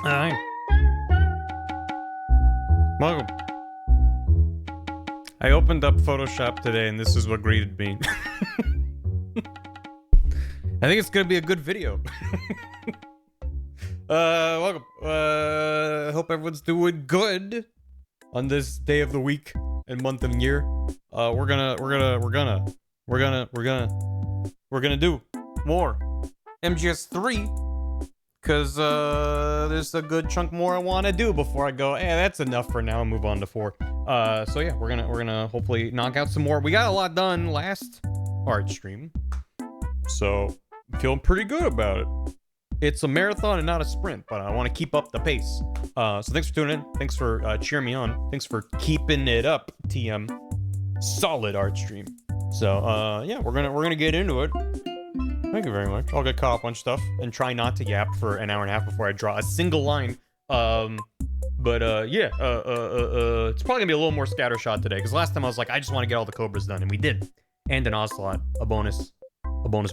Alright. Welcome. I opened up Photoshop today and this is what greeted me. I think it's gonna be a good video. Welcome. Hope everyone's doing good on this day of the week and month and year. We're gonna do more MGS3 because there's a good chunk more I want to do before I go. Hey, that's enough for now and move on to 4. So yeah, we're gonna hopefully knock out some more. We got a lot done last art stream, so I'm feeling pretty good about it. It's a marathon and not a sprint, but I want to keep up the pace. So thanks for tuning in. Thanks for cheering me on. Thanks for keeping it up, TM. Solid art stream. So yeah, we're gonna get into it. Thank you very much. I'll get caught up on stuff and try not to yap for an hour and a half before I draw a single line. Yeah, it's probably gonna be a little more scattershot today because last time I was like, I just want to get all the Cobras done, and we did. And an Ocelot, a bonus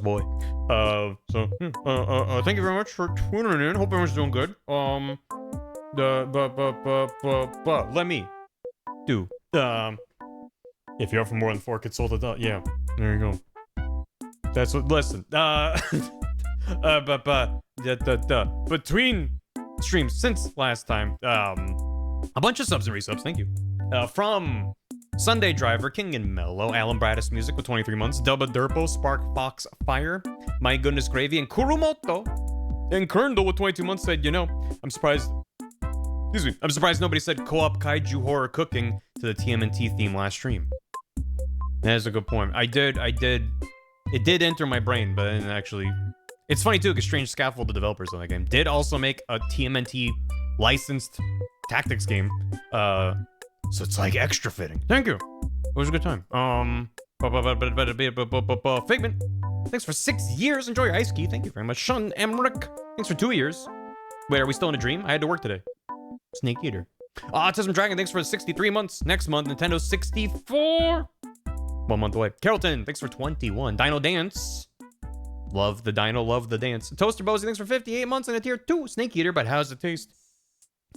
boy. Thank you very much for tuning in. Hope everyone's doing good. Let me do. If you're up for more than 4, consult it. Yeah, there you go. That's what. Listen. Between streams since last time, a bunch of subs and resubs. Thank you. From Sunday Driver, King and Mellow, Alan Bradis Music with 23 months, Dubba Durpo, Spark Fox Fire, My Goodness Gravy, and Kurumoto. And Kerndle with 22 months said, you know, I'm surprised. Excuse me. I'm surprised nobody said co-op kaiju horror cooking to the TMNT theme last stream. That is a good point. I did. It did enter my brain, but I didn't actually It's funny too, because Strange Scaffold, the developers on that game, did also make a TMNT licensed tactics game. So it's like extra fitting. Thank you. It was a good time. Figment, thanks for 6 years. Enjoy your ice key. Thank you very much. Shun Emric, thanks for 2 years. Wait, are we still in a dream? I had to work today. Snake Eater. Autism Dragon, thanks for 63 months. Next month, Nintendo 64. 1 month away. Carrollton, thanks for 21. Dino Dance. Love the dino, love the dance. Toaster Bozy, thanks for 58 months and a tier 2. Snake Eater, but how's it taste?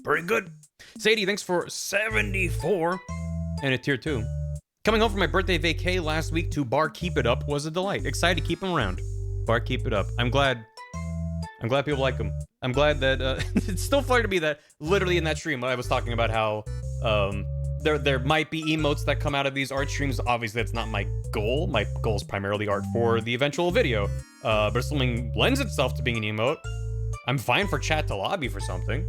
Pretty good. Sadie, thanks for 74 and a tier 2. Coming home from my birthday vacay last week to Bar Keep It Up was a delight. Excited to keep him around. Bar Keep It Up. I'm glad people like him. I'm glad that, it's still funny to me that literally in that stream I was talking about how, there might be emotes that come out of these art streams. Obviously, that's not my goal. My goal is primarily art for the eventual video. But if something lends itself to being an emote, I'm fine for chat to lobby for something.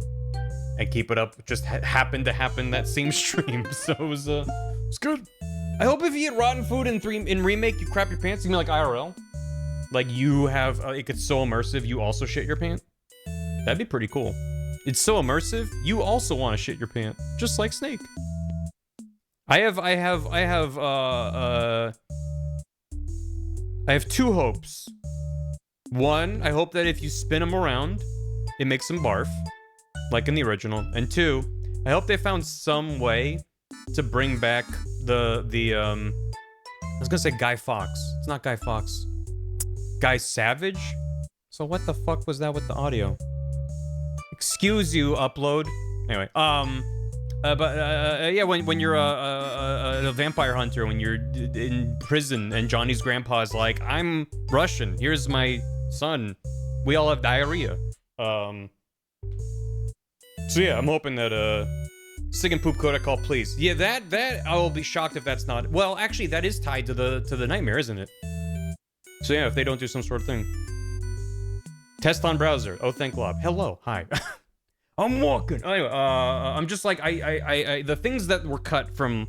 And Keep It Up just happened to happen that same stream. So it was good. I hope if you eat rotten food in Remake, you crap your pants. You mean like IRL? Like you have, it gets so immersive, you also shit your pants? That'd be pretty cool. It's so immersive, you also want to shit your pants. Just like Snake. I have 2 hopes. One, I hope that if you spin them around, it makes them barf, like in the original. And 2, I hope they found some way to bring back I was gonna say Guy Fawkes. It's not Guy Fawkes. Guy Savage? So what the fuck was that with the audio? Excuse you, upload. Anyway, yeah, when you're a vampire hunter, when you're in prison and Johnny's grandpa's like, I'm Russian, here's my son, we all have diarrhea. So yeah, I'm hoping that, Sig and Poop Koda call, please. Yeah, that, I will be shocked if that's not, well, actually, that is tied to the nightmare, isn't it? So yeah, if they don't do some sort of thing. Test on browser. Oh, thank Lob. Hello, hi. I'm walking. Anyway, I'm just like, the things that were cut from,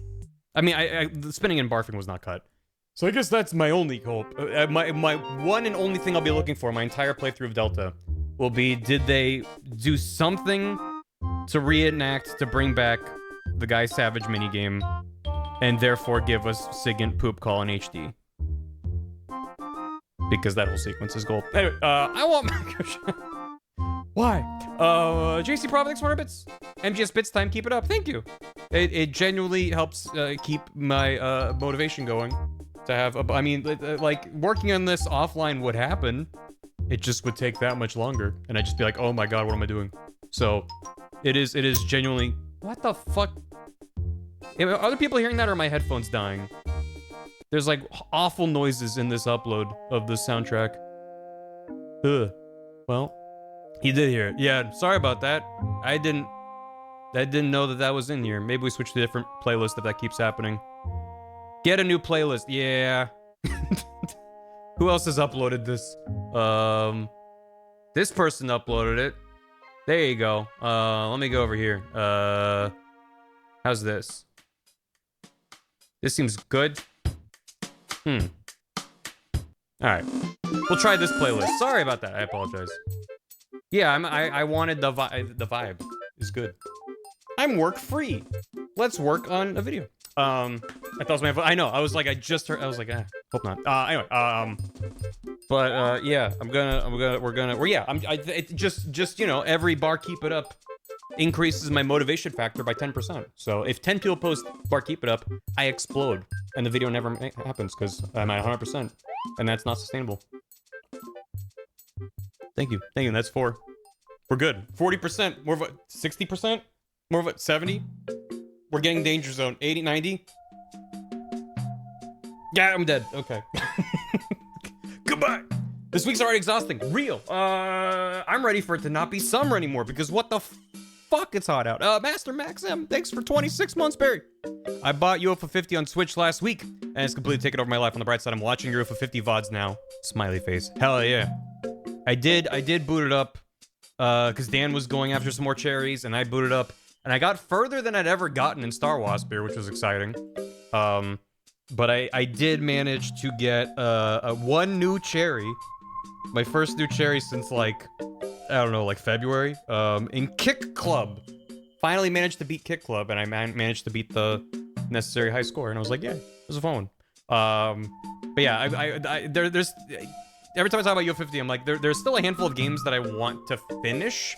I mean, the spinning and barfing was not cut. So I guess that's my only hope. My one and only thing I'll be looking for my entire playthrough of Delta will be, did they do something to reenact, to bring back the Guy Savage minigame, and therefore give us Sigint Poop Call in HD. Because that whole sequence is gold. Anyway, I want my... Why? JC Provo, thanks for 100 bits. MGS Bits time, keep it up. Thank you. It genuinely helps keep my motivation going. To have, I mean, like, working on this offline would happen. It just would take that much longer. And I'd just be like, oh my god, what am I doing? So, it is genuinely... What the fuck? Are other people hearing that, or are my headphones dying? There's like awful noises in this upload of the soundtrack. Ugh. Well, he did hear it. Yeah, sorry about that. I didn't know that was in here. Maybe we switch to a different playlist if that keeps happening. Get a new playlist. Yeah. Who else has uploaded this? This person uploaded it. There you go. Let me go over here. How's this? This seems good. Alright. We'll try this playlist. Sorry about that. I apologize. Yeah, I wanted the vibe is good. I'm work free. Let's work on a video. I thought it was my, I know, I was like, I just heard, I was like, hope not. Anyway, but, yeah, it just, you know, every bar keep it up increases my motivation factor by 10%. So if 10 people post bar keep it up, I explode. And the video never happens because I'm at 100%. And that's not sustainable. Thank you. Thank you. That's 4. We're good. 40%. More of a 60%? More of a 70? We're getting danger zone. 80, 90? Yeah, I'm dead. Okay. Goodbye. This week's already exhausting. Real. I'm ready for it to not be summer anymore because what the fuck, it's hot out. Master Maxim, thanks for 26 months, Barry. I bought UFO 50 on Switch last week, and it's completely taken over my life. On the bright side, I'm watching UFO 50 VODs now. Smiley face. Hell yeah. I did boot it up, because Dan was going after some more cherries, and I booted up, and I got further than I'd ever gotten in Star Wars Beer, which was exciting. But I did manage to get one new cherry My first new cherry since like, I don't know, like February. In Kick Club. Finally managed to beat Kick Club, and I managed to beat the necessary high score, and I was like, yeah, it was a fun one. But yeah, there's every time I talk about Yo50, I'm like, there's still a handful of games that I want to finish,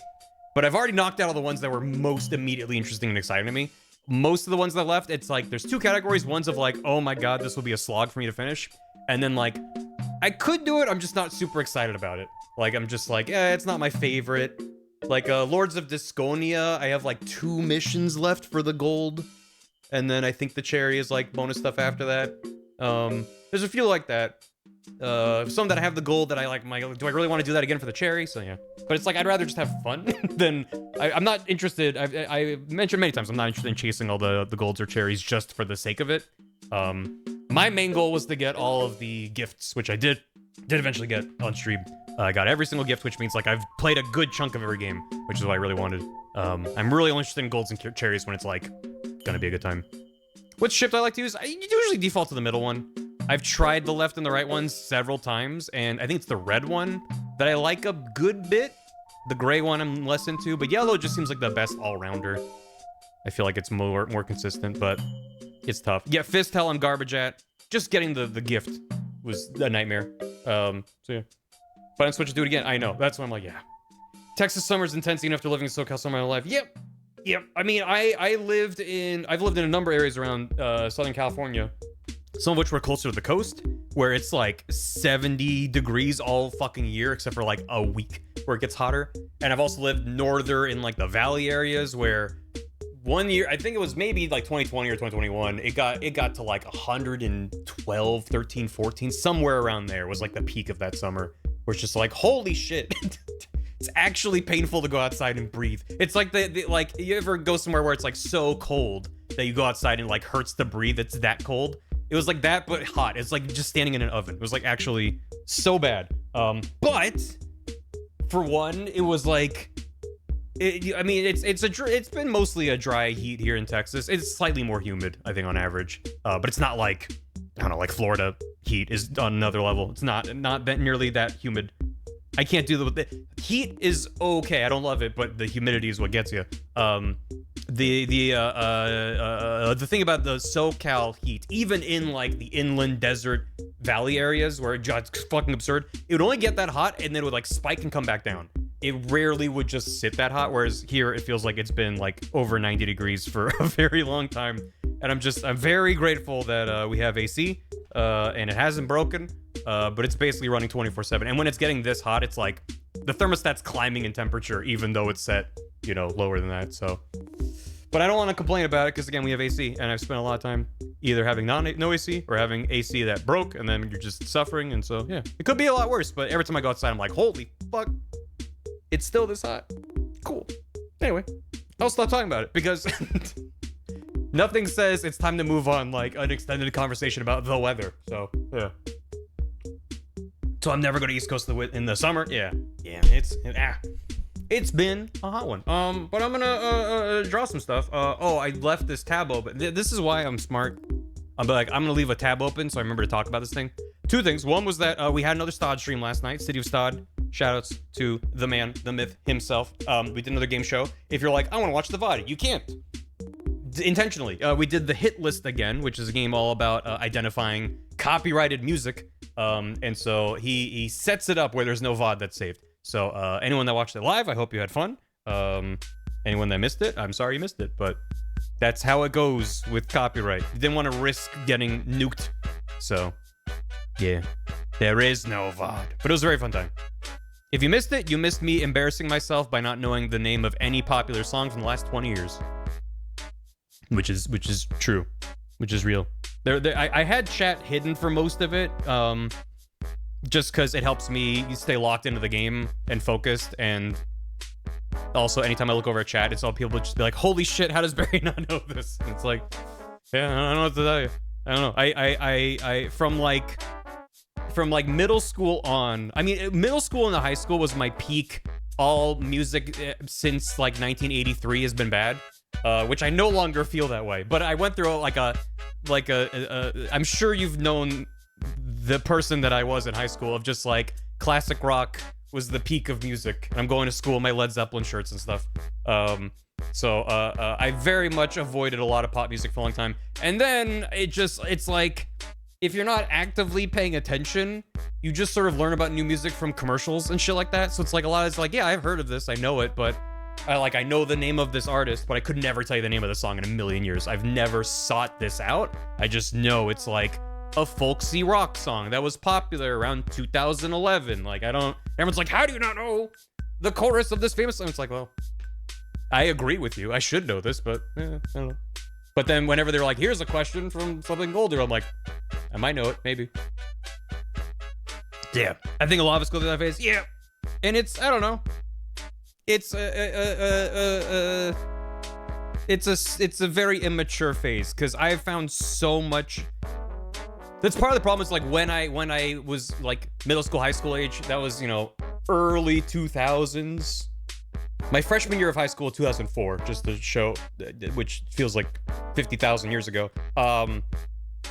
but I've already knocked out all the ones that were most immediately interesting and exciting to me. Most of the ones that left, it's like, there's two categories. One's of like, oh my god, this will be a slog for me to finish. And then like, I could do it, I'm just not super excited about it. Like, I'm just like, it's not my favorite. Like, Lords of Disconia, I have like 2 missions left for the gold. And then I think the cherry is like bonus stuff after that. There's a few like that. Some that I have the gold that I like, do I really want to do that again for the cherry? So yeah. But it's like, I'd rather just have fun than, I'm not interested, I mentioned many times, I'm not interested in chasing all the golds or cherries just for the sake of it. My main goal was to get all of the gifts, which I did eventually get on stream. I got every single gift, which means like I've played a good chunk of every game, which is what I really wanted. I'm really only interested in golds and cherries when it's like, gonna be a good time. What shift I like to use? I usually default to the middle one. I've tried the left and the right ones several times, and I think it's the red one that I like a good bit. The gray one I'm less into, but yellow just seems like the best all-rounder. I feel like it's more consistent, but it's tough. Yeah, Fist Hell I'm garbage at. Just getting the gift was a nightmare. So yeah. But I'm switching to do it again. I know. That's when I'm like, yeah. Texas summer's intense enough after living in SoCal summer in my life. Yep. I mean, I've lived in a number of areas around Southern California. Some of which were closer to the coast, where it's like 70 degrees all fucking year, except for like a week where it gets hotter. And I've also lived northern in like the valley areas where one year, I think it was maybe like 2020 or 2021, it got to like 112, 13, 14, somewhere around there was like the peak of that summer, where it's just like, holy shit. It's actually painful to go outside and breathe. It's like like, you ever go somewhere where it's like so cold that you go outside and like hurts to breathe, it's that cold. It was like that, but hot. It's like just standing in an oven. It was like actually so bad. But for one, it was like, I mean, it's been mostly a dry heat here in Texas. It's slightly more humid, I think, on average. But it's not like, I don't know, like Florida heat is on another level. It's not that nearly that humid. I can't do the heat is okay. I don't love it, but the humidity is what gets you. The thing about the SoCal heat, even in like the inland desert valley areas where it's fucking absurd, it would only get that hot and then it would like spike and come back down. It rarely would just sit that hot, whereas here it feels like it's been like over 90 degrees for a very long time. And I'm very grateful that we have AC and it hasn't broken, but it's basically running 24/7. And when it's getting this hot, it's like the thermostat's climbing in temperature, even though it's set, you know, lower than that. So, but I don't want to complain about it because again, we have AC, and I've spent a lot of time either having no AC or having AC that broke, and then you're just suffering. And so, yeah, it could be a lot worse. But every time I go outside, I'm like, holy fuck, it's still this hot. Cool. Anyway, I'll stop talking about it because nothing says it's time to move on like an extended conversation about the weather. So, yeah. So I'm never going to East Coast in the summer. Yeah, it's been a hot one. But I'm gonna draw some stuff. Oh, I left this tab open. This is why I'm smart. I'm gonna leave a tab open so I remember to talk about this thing. Two things. One was that we had another Stod stream last night. City of Stod. Shoutouts to the man, the myth himself. We did another game show. If you're like, I want to watch the VOD, you can't. Intentionally. We did the hit list again, which is a game all about identifying copyrighted music. And so he sets it up where there's no VOD that's saved. So anyone that watched it live, I hope you had fun. Anyone that missed it, I'm sorry you missed it, but that's how it goes with copyright. You didn't want to risk getting nuked. So yeah, there is no VOD, but it was a very fun time. If you missed it, you missed me embarrassing myself by not knowing the name of any popular song from the last 20 years. Which is true, which is real. I had chat hidden for most of it, just because it helps me stay locked into the game and focused. And also, anytime I look over at chat, it's all people just be like, "Holy shit, how does Barry not know this?" And it's like, yeah, I don't know what to tell you. I don't know. I from like middle school on. I mean, middle school and the high school was my peak. All music since like 1983 has been bad. Which I no longer feel that way, but I went through I'm sure you've known the person that I was in high school of just like classic rock was the peak of music. And I'm going to school in my Led Zeppelin shirts and stuff. So I very much avoided a lot of pop music for a long time. And then it's like, if you're not actively paying attention, you just sort of learn about new music from commercials and shit like that. So it's like a lot of it's like, yeah, I've heard of this, I know it, but I know the name of this artist, but I could never tell you the name of the song in a million years. I've never sought this out. I just know it's like a folksy rock song that was popular around 2011. Like, everyone's like, how do you not know the chorus of this famous song? It's like, well, I agree with you. I should know this, but I don't know. But then whenever they're like, here's a question from something older, I'm like, I might know it, maybe. Yeah, I think a lot of us go through that phase. Yeah, and it's, I don't know. It's a very immature phase, because I have found so much. That's part of the problem. Is like when I was like middle school, high school age. That was, you know, early 2000s. My freshman year of high school, 2004, just to show, which feels like 50,000 years ago. And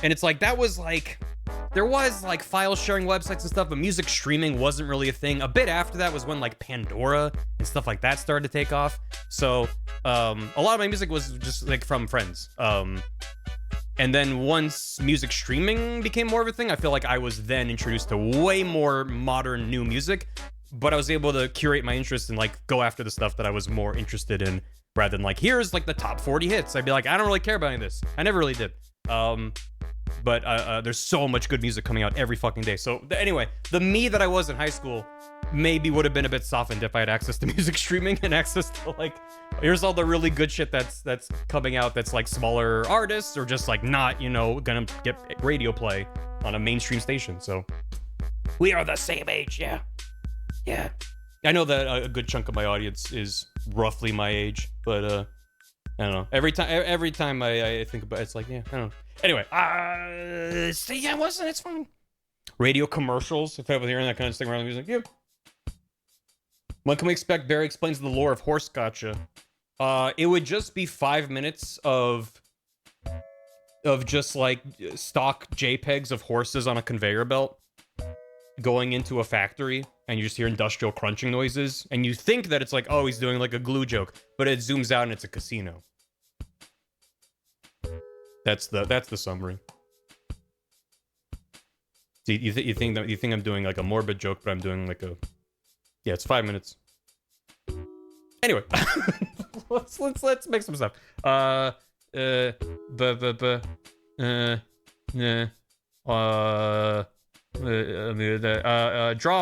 it's like, that was like, there was like file sharing websites and stuff, but music streaming wasn't really a thing. A bit after that was when like Pandora and stuff like that started to take off. So a lot of my music was just like from friends. And then once music streaming became more of a thing, I feel like I was then introduced to way more modern new music. But I was able to curate my interest and like go after the stuff that I was more interested in, rather than like, here's like the top 40 hits. I'd be like, I don't really care about any of this. I never really did. But there's so much good music coming out every fucking day. So anyway, the me that I was in high school maybe would have been a bit softened if I had access to music streaming and access to like, here's all the really good shit that's coming out that's like smaller artists or just like not, you know, gonna get radio play on a mainstream station. So we are the same age, yeah. Yeah. I know that a good chunk of my audience is roughly my age, but I don't know. Every time I think about it, it's like, yeah, I don't know. Anyway, so yeah, it's fun. Radio commercials, if I was hearing that kind of thing around the music, yeah. When can we expect Barry explains the lore of Horse Gotcha? It would just be 5 minutes of just like stock JPEGs of horses on a conveyor belt going into a factory, and you just hear industrial crunching noises, and you think that it's like, oh, he's doing like a glue joke, but it zooms out and it's a casino. That's the summary. See, you think I'm doing like a morbid joke, but I'm doing like a, yeah, it's 5 minutes. Anyway, let's make some stuff. Draw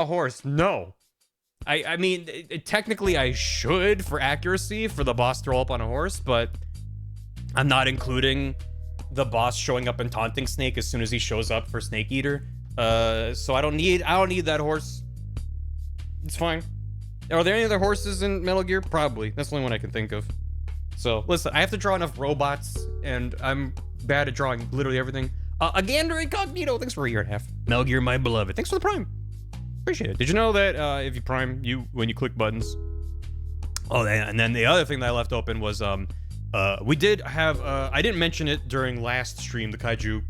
a horse. No. I mean, technically I should for accuracy for the boss to roll up on a horse, but I'm not including the boss showing up and taunting Snake as soon as he shows up for Snake Eater. So I don't need that horse. It's fine. Are there any other horses in Metal Gear? Probably. That's the only one I can think of. So listen, I have to draw enough robots, and I'm bad at drawing literally everything. Agander Incognito, thanks for a year and a half. Metal Gear, my beloved, thanks for the Prime. Appreciate it. Did you know that if you Prime, when you click buttons? Oh, and then the other thing that I left open was we did have I didn't mention it during last stream, the Kaiju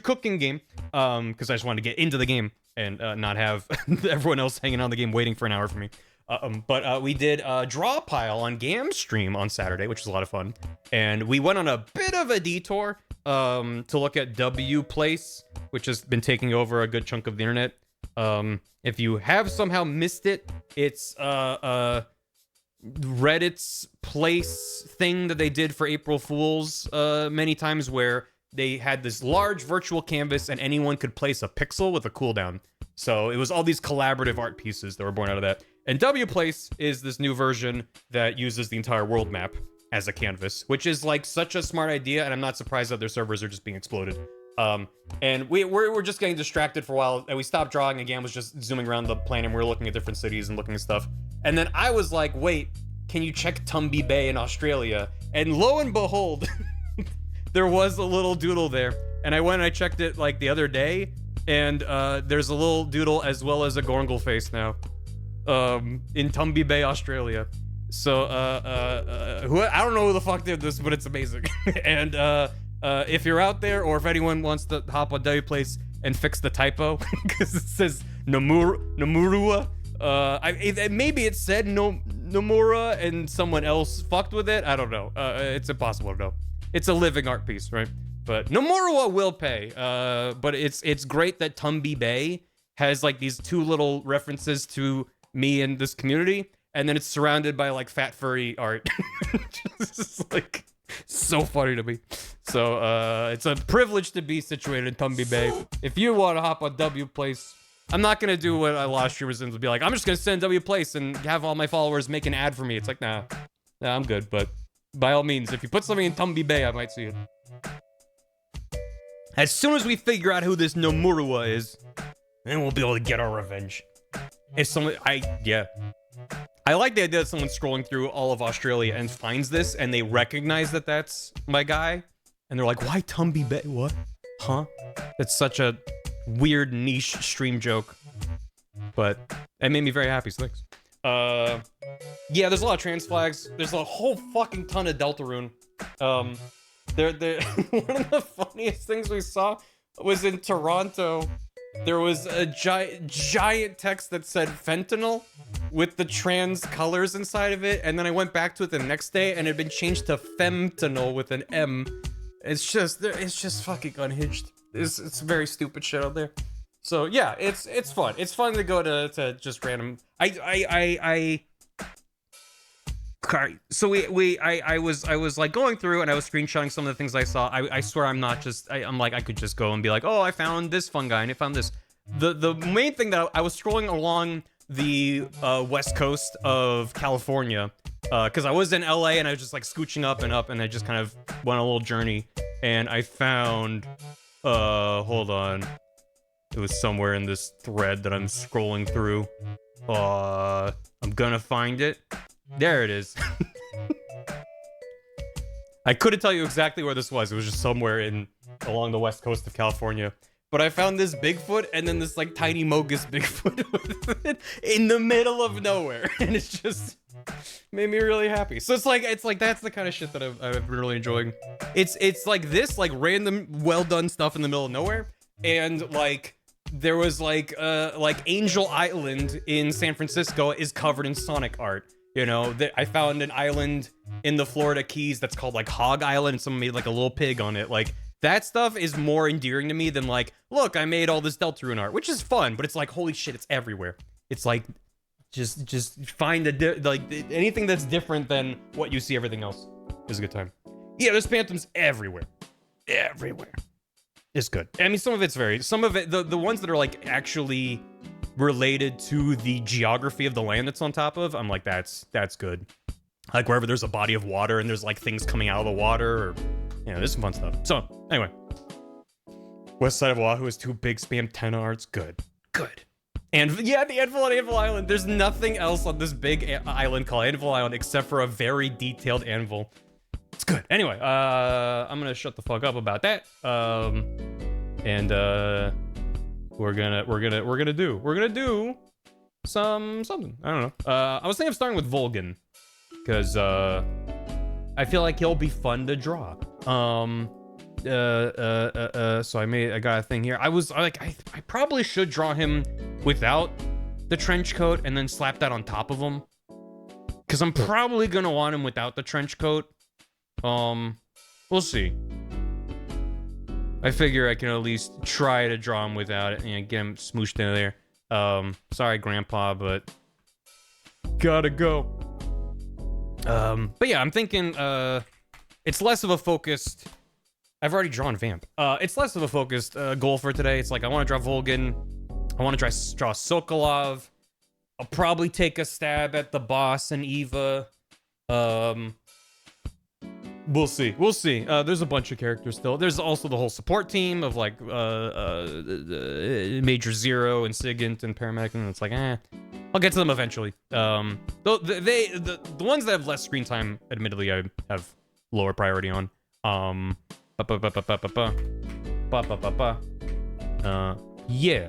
cooking game, because I just wanted to get into the game and not have everyone else hanging on the game waiting for an hour for me. But we did Draw a Pile on Gam stream on Saturday, which was a lot of fun. And we went on a bit of a detour to look at W Place, which has been taking over a good chunk of the internet. If you have somehow missed it, it's Reddit's place thing that they did for April Fools many times, where they had this large virtual canvas and anyone could place a pixel with a cooldown. So it was all these collaborative art pieces that were born out of that. And W Place is this new version that uses the entire world map as a canvas, which is like such a smart idea, and I'm not surprised that their servers are just being exploded. And we're just getting distracted for a while, and we stopped drawing. Again, was just zooming around the planet, and we were looking at different cities and looking at stuff. And then I was like, wait, can you check Tumby Bay in Australia? And lo and behold, there was a little doodle there. And I went and I checked it like the other day, and there's a little doodle as well as a Gorngle face now. In Tumby Bay, Australia. So, I don't know who the fuck did this, but it's amazing. And, if you're out there, or if anyone wants to hop on W Place, and fix the typo because it says Nomurua. Maybe it said Nomura and someone else fucked with it. I don't know. It's impossible to know. It's a living art piece, right? But Nomura will pay. But it's great that Tumby Bay has like these two little references to me and this community, and then it's surrounded by like fat furry art. It's just like so funny to me. So it's a privilege to be situated in Tumby Bay. If you want to hop on W Place, I'm not gonna do what I lost streamers and be like, I'm just gonna send W Place and have all my followers make an ad for me. It's like, nah, I'm good. But by all means, if you put something in Tumby Bay, I might see it. As soon as we figure out who this Nomurua is, then we'll be able to get our revenge. If someone, yeah. I like the idea that someone's scrolling through all of Australia and finds this, and they recognize that that's my guy, and they're like, why Tumby Bay? What? Huh? That's such a weird niche stream joke. But it made me very happy, so thanks. Yeah, there's a lot of trans flags. There's a whole fucking ton of Deltarune. They're one of the funniest things we saw was in Toronto. There was a giant text that said fentanyl with the trans colors inside of it, and then I went back to it the next day and it had been changed to femtanol with an M. It's just fucking unhinged. It's very stupid shit out there. So yeah, it's fun. It's fun to go to just random. So I was like going through and I was screenshotting some of the things I saw. I swear I'm not just, I'm like, I could just go and be like, oh, I found this fun guy and I found this. The main thing that I was scrolling along the west coast of California, because I was in LA and I was just like scooching up and I just kind of went on a little journey and I found, hold on. It was somewhere in this thread that I'm scrolling through. I'm gonna find it. There it is. I couldn't tell you exactly where this was. It was just somewhere along the west coast of California. But I found this Bigfoot and then this like tiny Mogus Bigfoot in the middle of nowhere, and it's just made me really happy. So it's like that's the kind of shit that I've been really enjoying. It's like this like random well done stuff in the middle of nowhere, and like there was like Angel Island in San Francisco is covered in Sonic art. You know, I found an island in the Florida Keys that's called like Hog Island, and someone made like a little pig on it. Like that stuff is more endearing to me than like, look, I made all this Deltarune art, which is fun, but it's like, holy shit, it's everywhere. It's like, just find like anything that's different than what you see everything else is a good time. Yeah, there's phantoms everywhere. Everywhere. It's good. I mean, some of it, the ones that are like actually related to the geography of the land it's on top of, I'm like, that's good. Like wherever there's a body of water and there's like things coming out of the water, or you know, there's some fun stuff. So anyway, west side of Oahu is two big spam 10 arts. Good. And yeah, the Anvil on Anvil Island. There's nothing else on this big island called Anvil Island except for a very detailed anvil. It's good. Anyway, I'm gonna shut the fuck up about that. And we're gonna do something. I don't know. I was thinking of starting with Volgan, because I feel like he'll be fun to draw. So I got a thing here. I was like, I probably should draw him without the trench coat and then slap that on top of him, because I'm probably gonna want him without the trench coat. We'll see. I figure I can at least try to draw him without it and get him smooshed in there. Sorry, Grandpa, but gotta go. But yeah, I'm thinking, it's less of a focused... I've already drawn Vamp. It's less of a focused goal for today. It's like, I want to draw Volgan. I want to draw Sokolov. I'll probably take a stab at the boss and Eva. We'll see. There's a bunch of characters still. There's also the whole support team of like Major Zero and Sigint and Paramedic, and it's like, I'll get to them eventually. The ones that have less screen time, admittedly, I have lower priority on. Yeah.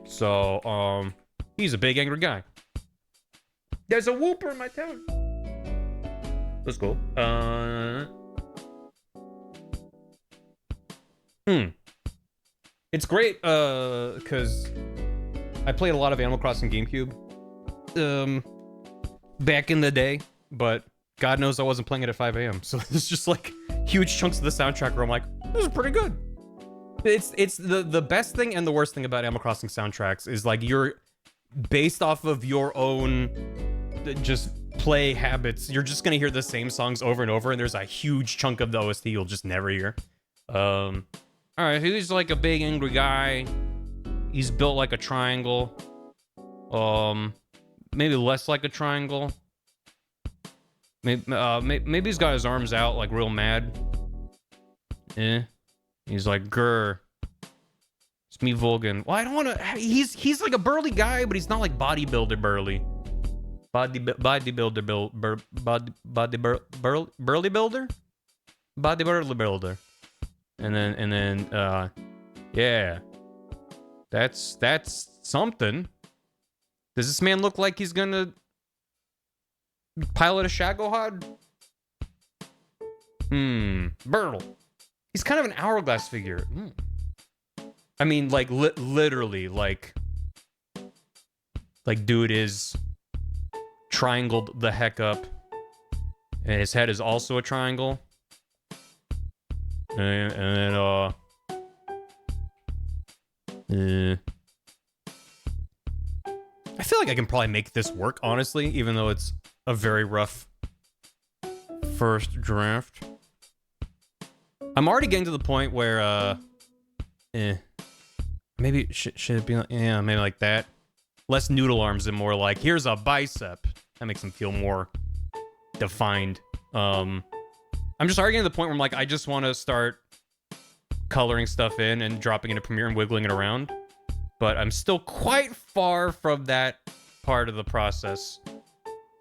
So, he's a big angry guy. There's a whooper in my town. That's cool. It's great, because I played a lot of Animal Crossing GameCube, back in the day, but God knows I wasn't playing it at 5 a.m. So there's just like huge chunks of the soundtrack where I'm like, this is pretty good. It's the best thing and the worst thing about Animal Crossing soundtracks is like you're based off of your own just play habits. You're just gonna hear the same songs over and over, and there's a huge chunk of the OST you'll just never hear. All right, he's like a big angry guy. He's built like a triangle. Maybe less like a triangle. Maybe he's got his arms out like real mad. He's like, grr. It's me, Vulcan. Well, I don't want to. He's like a burly guy, but he's not like bodybuilder burly. Burly builder. And then yeah. That's something. Does this man look like he's gonna pilot a Shagohod? Burtle. He's kind of an hourglass figure. I mean, like, literally, like, dude is triangled the heck up. And his head is also a triangle. And then, I feel like I can probably make this work, honestly, even though it's a very rough first draft. I'm already getting to the point where, maybe, should it be, maybe like that. Less noodle arms and more like, here's a bicep. That makes him feel more defined. I'm just already getting to the point where I'm like, I just want to start coloring stuff in and dropping into Premiere and wiggling it around. But I'm still quite far from that part of the process,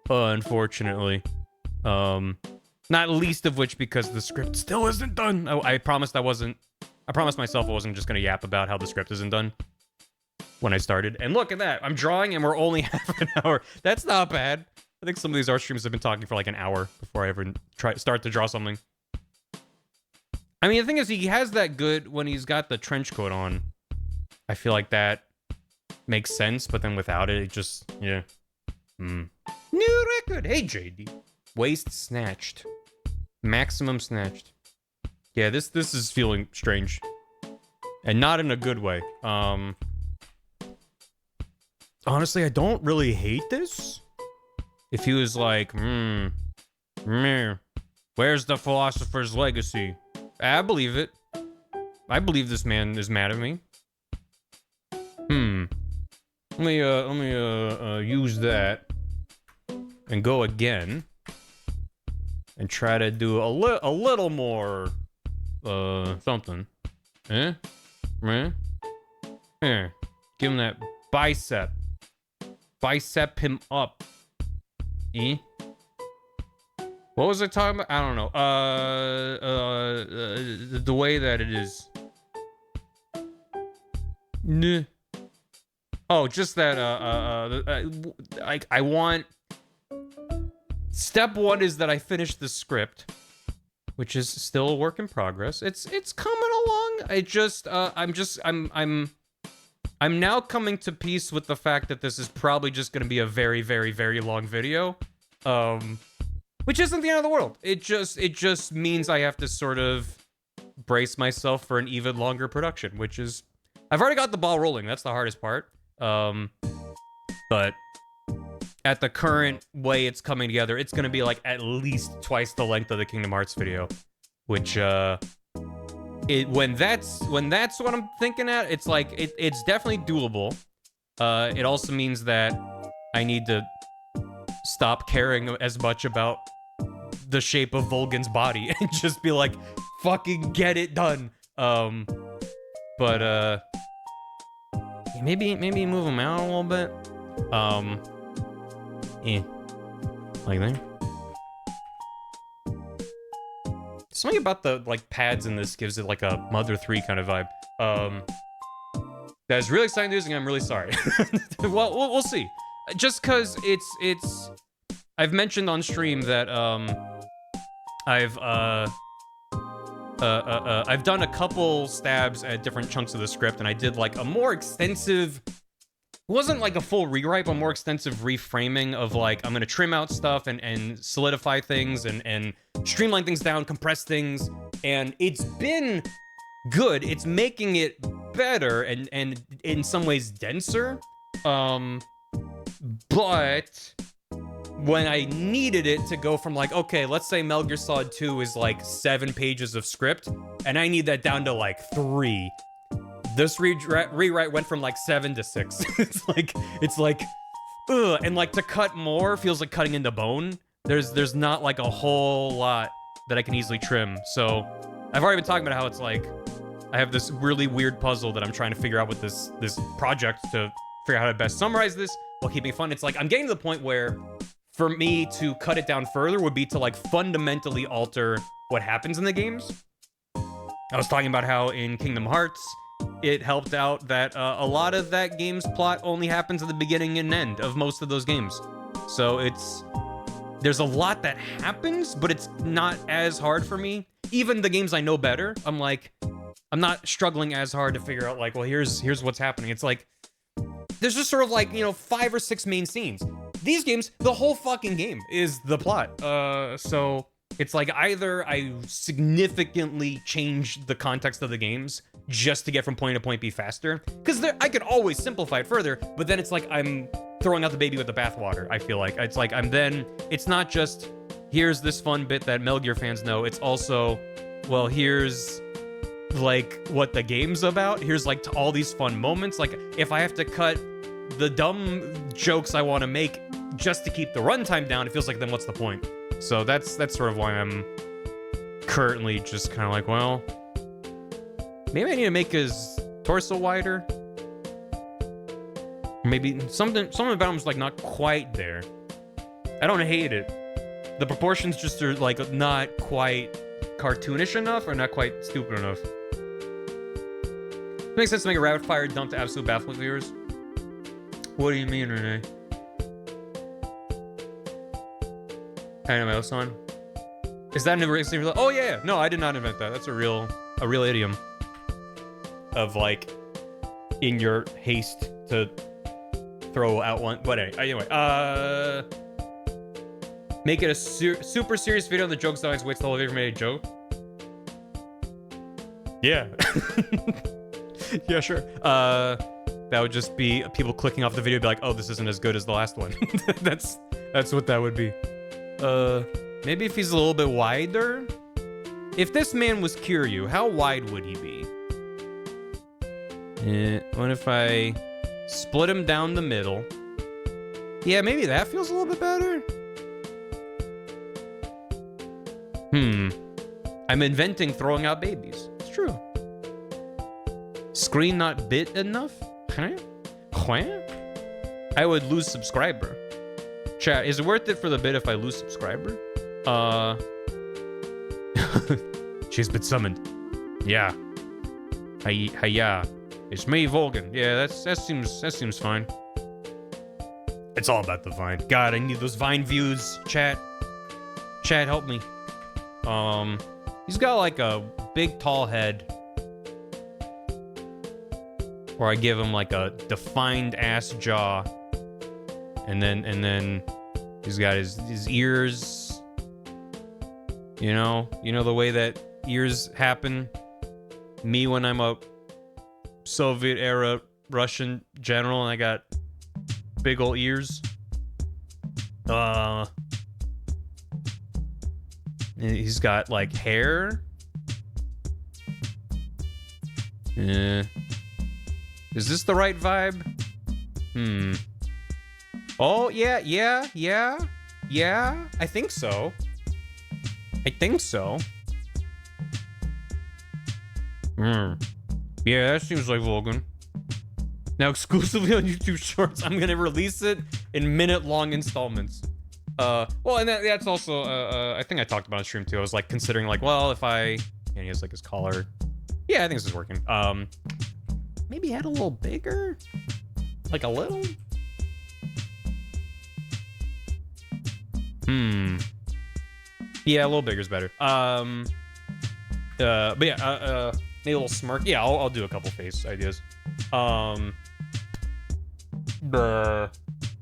unfortunately. Not least of which because the script still isn't done. I promised myself I wasn't just gonna yap about how the script isn't done when I started. And look at that, I'm drawing and we're only half an hour. That's not bad. I think some of these art streams have been talking for like an hour before I ever start to draw something. I mean, the thing is, he has that good when he's got the trench coat on. I feel like that makes sense, but then without it, it just, yeah. New record! Hey, JD. Waist snatched. Maximum snatched. Yeah, this is feeling strange. And not in a good way. Honestly, I don't really hate this. If he was like, where's the philosopher's legacy? I believe it. I believe this man is mad at me. Let me use that and go again and try to do a little more something. Here, give him that bicep. Bicep him up. What was I talking about? I don't know. The way that it is. Oh, just that, I want... Step one is that I finish the script, which is still a work in progress. It's coming along. I'm now coming to peace with the fact that this is probably just gonna be a very, very, very long video. Which isn't the end of the world. It just means I have to sort of brace myself for an even longer production, which is... I've already got the ball rolling. That's the hardest part. But at the current way it's coming together, it's gonna be like at least twice the length of the Kingdom Hearts video, which when that's what I'm thinking at, it's like it's definitely doable. It also means that I need to stop caring as much about the shape of Volgan's body and just be like, fucking get it done. But maybe move him out a little bit. Like that. Something about the like pads in this gives it like a Mother 3 kind of vibe. That is really exciting news, and I'm really sorry. Well, we'll see. Just cause it's I've mentioned on stream that I've I've done a couple stabs at different chunks of the script, and I did like a more extensive, it wasn't like a full rewrite, but more extensive reframing of like, I'm gonna trim out stuff and solidify things and streamline things down, compress things, and it's been good. It's making it better and in some ways denser. But when I needed it to go from like, okay, let's say Metal Gear Solid 2 is like 7 pages of script, and I need that down to like 3. This rewrite went from like 7 to 6. it's like, ugh. And like to cut more feels like cutting into bone. There's not like a whole lot that I can easily trim. So I've already been talking about how it's like, I have this really weird puzzle that I'm trying to figure out with this project to figure out how to best summarize this while keeping it fun. It's like, I'm getting to the point where for me to cut it down further would be to like fundamentally alter what happens in the games. I was talking about how in Kingdom Hearts, it helped out that a lot of that game's plot only happens at the beginning and end of most of those games. So there's a lot that happens, but it's not as hard for me. Even the games I know better, I'm like, I'm not struggling as hard to figure out like, well, here's what's happening. It's like, there's just sort of like, 5 or 6 main scenes. These games, the whole fucking game is the plot. So it's like either I significantly change the context of the games just to get from point to point B faster, because I could always simplify it further, but then it's like I'm throwing out the baby with the bathwater. I feel like it's like it's not just here's this fun bit that Metal Gear fans know. It's also, well, here's like what the game's about. Here's like all these fun moments. Like if I have to cut the dumb jokes I want to make just to keep the runtime down, it feels like then what's the point? So that's sort of why I'm currently just kind of like, well, maybe I need to make his torso wider. Maybe something about him's like not quite there. I don't hate it. The proportions just are like not quite cartoonish enough or not quite stupid enough. It makes sense to make a rapid fire dump to absolute baffle viewers. What do you mean, Renee? Anime-san? Is that an invention? Oh yeah, no, I did not invent that. That's a real idiom. Of like, in your haste to throw out one. But anyway, make it a super serious video on the jokes that always waits the whole video made a joke. Yeah. Yeah, sure. That would just be people clicking off the video, be like, oh, this isn't as good as the last one. That's what that would be. Maybe if he's a little bit wider. If this man was Kiryu, how wide would he be? What if I split him down the middle? Yeah, maybe that feels a little bit better. I'm inventing throwing out babies. It's true. Screen not bit enough? I would lose subscriber. Chat, is it worth it for the bit if I lose subscriber? She's been summoned. Yeah. Hiya. It's me, Volgan. Yeah, that seems fine. It's all about the Vine. God, I need those Vine views. Chat, help me. He's got like a big tall head. Or I give him like a defined ass jaw. And then he's got his ears. You know the way that ears happen. Me when I'm a Soviet era Russian general and I got big ol' ears. He's got like hair. Yeah. Is this the right vibe? Oh, yeah. I think so. Yeah, that seems like Volgan. Now, exclusively on YouTube Shorts, I'm gonna release it in minute-long installments. Well, and that's also, I think I talked about on stream too. I was like considering like, well, if and he has like his collar. Yeah, I think this is working. Maybe head a little bigger? Like a little? Yeah, a little bigger is better. But yeah, maybe a little smirk. Yeah, I'll do a couple face ideas.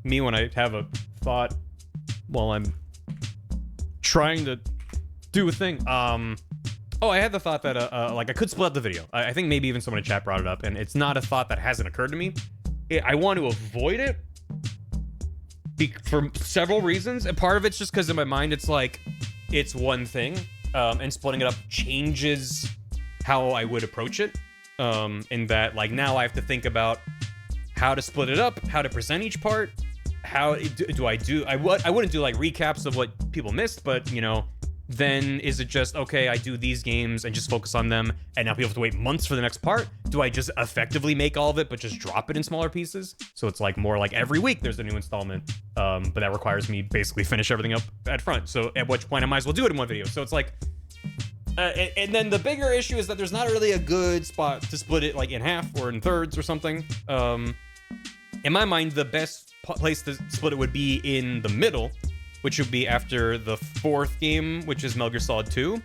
Me when I have a thought while I'm trying to do a thing. Oh, I had the thought that like I could split up the video. I think maybe even someone in chat brought it up, and it's not a thought that hasn't occurred to me. I want to avoid it for several reasons, and part of it's just because in my mind it's like it's one thing, and splitting it up changes how I would approach it. In that, like, now I have to think about how to split it up, how to present each part, how do I do. I wouldn't do like recaps of what people missed, but you know. Then is it just, okay, I do these games and just focus on them, and now people have to wait months for the next part? Do I just effectively make all of it, but just drop it in smaller pieces? So it's like more like every week there's a new installment, but that requires me basically finish everything up at front. So at which point I might as well do it in one video. So it's like, and then the bigger issue is that there's not really a good spot to split it like in half or in thirds or something. In my mind, the best place to split it would be in the middle, which would be after the 4th game, which is Metal Gear Solid 2,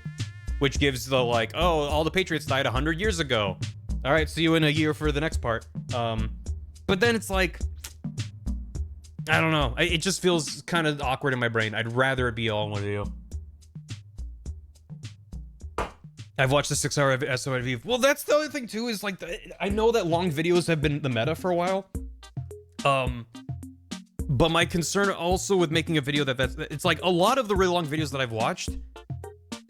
which gives the, like, oh, all the Patriots died 100 years ago. All right, see you in a year for the next part. But then it's like, I don't know. It just feels kind of awkward in my brain. I'd rather it be all in one video. I've watched the 6-hour SOIV. Well, that's the other thing, too, is, like, I know that long videos have been the meta for a while. But my concern also with making a video it's like a lot of the really long videos that I've watched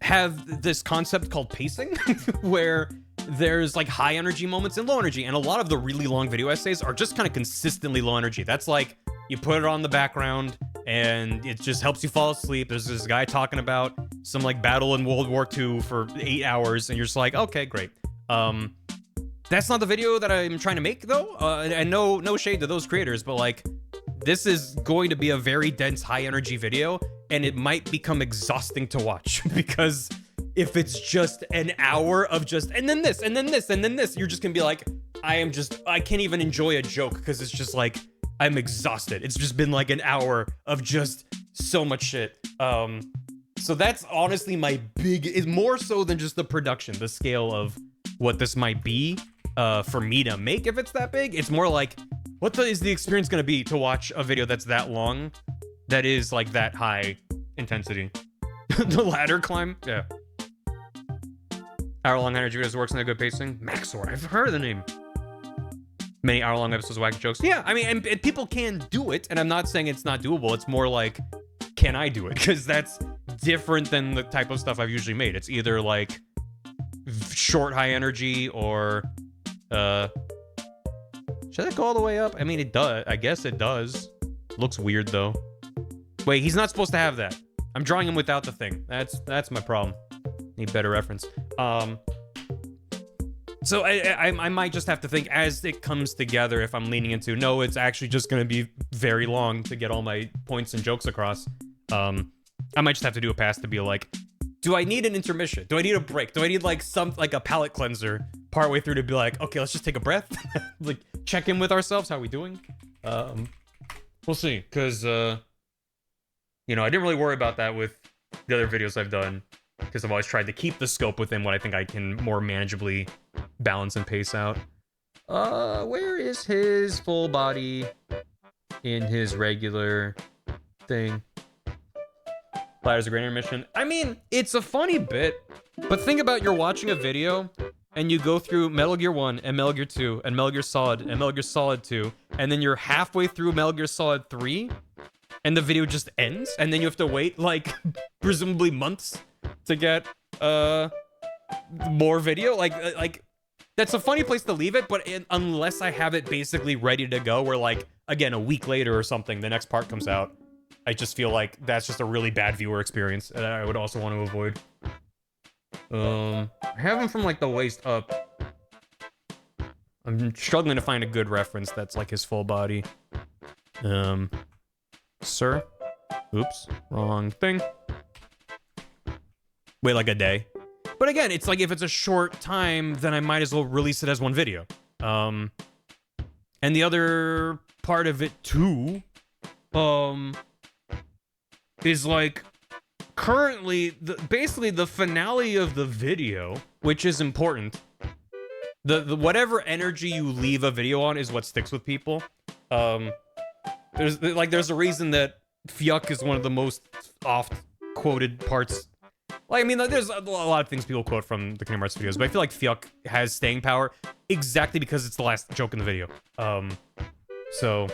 have this concept called pacing, where there's like high energy moments and low energy. And a lot of the really long video essays are just kind of consistently low energy. That's like, you put it on the background and it just helps you fall asleep. There's this guy talking about some like battle in World War II for 8 hours and you're just like, okay, great. That's not the video that I'm trying to make though. And no shade to those creators, but like, this is going to be a very dense, high-energy video, and it might become exhausting to watch, because if it's just an hour of just, and then this, and then this, and then this, you're just gonna be like, I can't even enjoy a joke, because it's just like, I'm exhausted. It's just been like an hour of just so much shit. So that's honestly my is more so than just the production, the scale of what this might be for me to make if it's that big. It's more like, what is the experience going to be to watch a video that's that long, that is like that high intensity? The ladder climb? Yeah. Hour-long energy videos works in a good pacing. Maxor, I've heard of the name. Many hour-long episodes of wacky jokes. Yeah, I mean, and people can do it, and I'm not saying it's not doable. It's more like, can I do it? Because that's different than the type of stuff I've usually made. It's either like short, high energy, or should it go all the way up? I mean, it does. I guess it does. Looks weird, though. Wait, he's not supposed to have that. I'm drawing him without the thing. That's my problem. Need better reference. So I might just have to think as it comes together if I'm leaning into, no, it's actually just going to be very long to get all my points and jokes across. I might just have to do a pass to be like, do I need an intermission? Do I need a break? Do I need like a palate cleanser partway through to be like, okay, let's just take a breath, like check in with ourselves. How are we doing? We'll see, because you know, I didn't really worry about that with the other videos I've done, because I've always tried to keep the scope within what I think I can more manageably balance and pace out. Where is his full body in his regular thing? Ladder's a great intermission. I mean, it's a funny bit, but think about, you're watching a video and you go through Metal Gear 1 and Metal Gear 2 and Metal Gear Solid and Metal Gear Solid 2, and then you're halfway through Metal Gear Solid 3 and the video just ends, and then you have to wait like presumably months to get more video. Like that's a funny place to leave it, but unless I have it basically ready to go, where like, again, a week later or something, the next part comes out, I just feel like that's just a really bad viewer experience, and I would also want to avoid. I have him from like the waist up. I'm struggling to find a good reference that's like his full body. Sir? Oops, wrong thing. Wait like a day. But again, it's like, if it's a short time, then I might as well release it as one video. And the other part of it too, is like, currently, basically the finale of the video, which is important. The whatever energy you leave a video on is what sticks with people. There's a reason that Fyuk is one of the most oft quoted parts. Like, I mean, there's a lot of things people quote from the Kingdom Hearts videos, but I feel like Fyuk has staying power exactly because it's the last joke in the video. So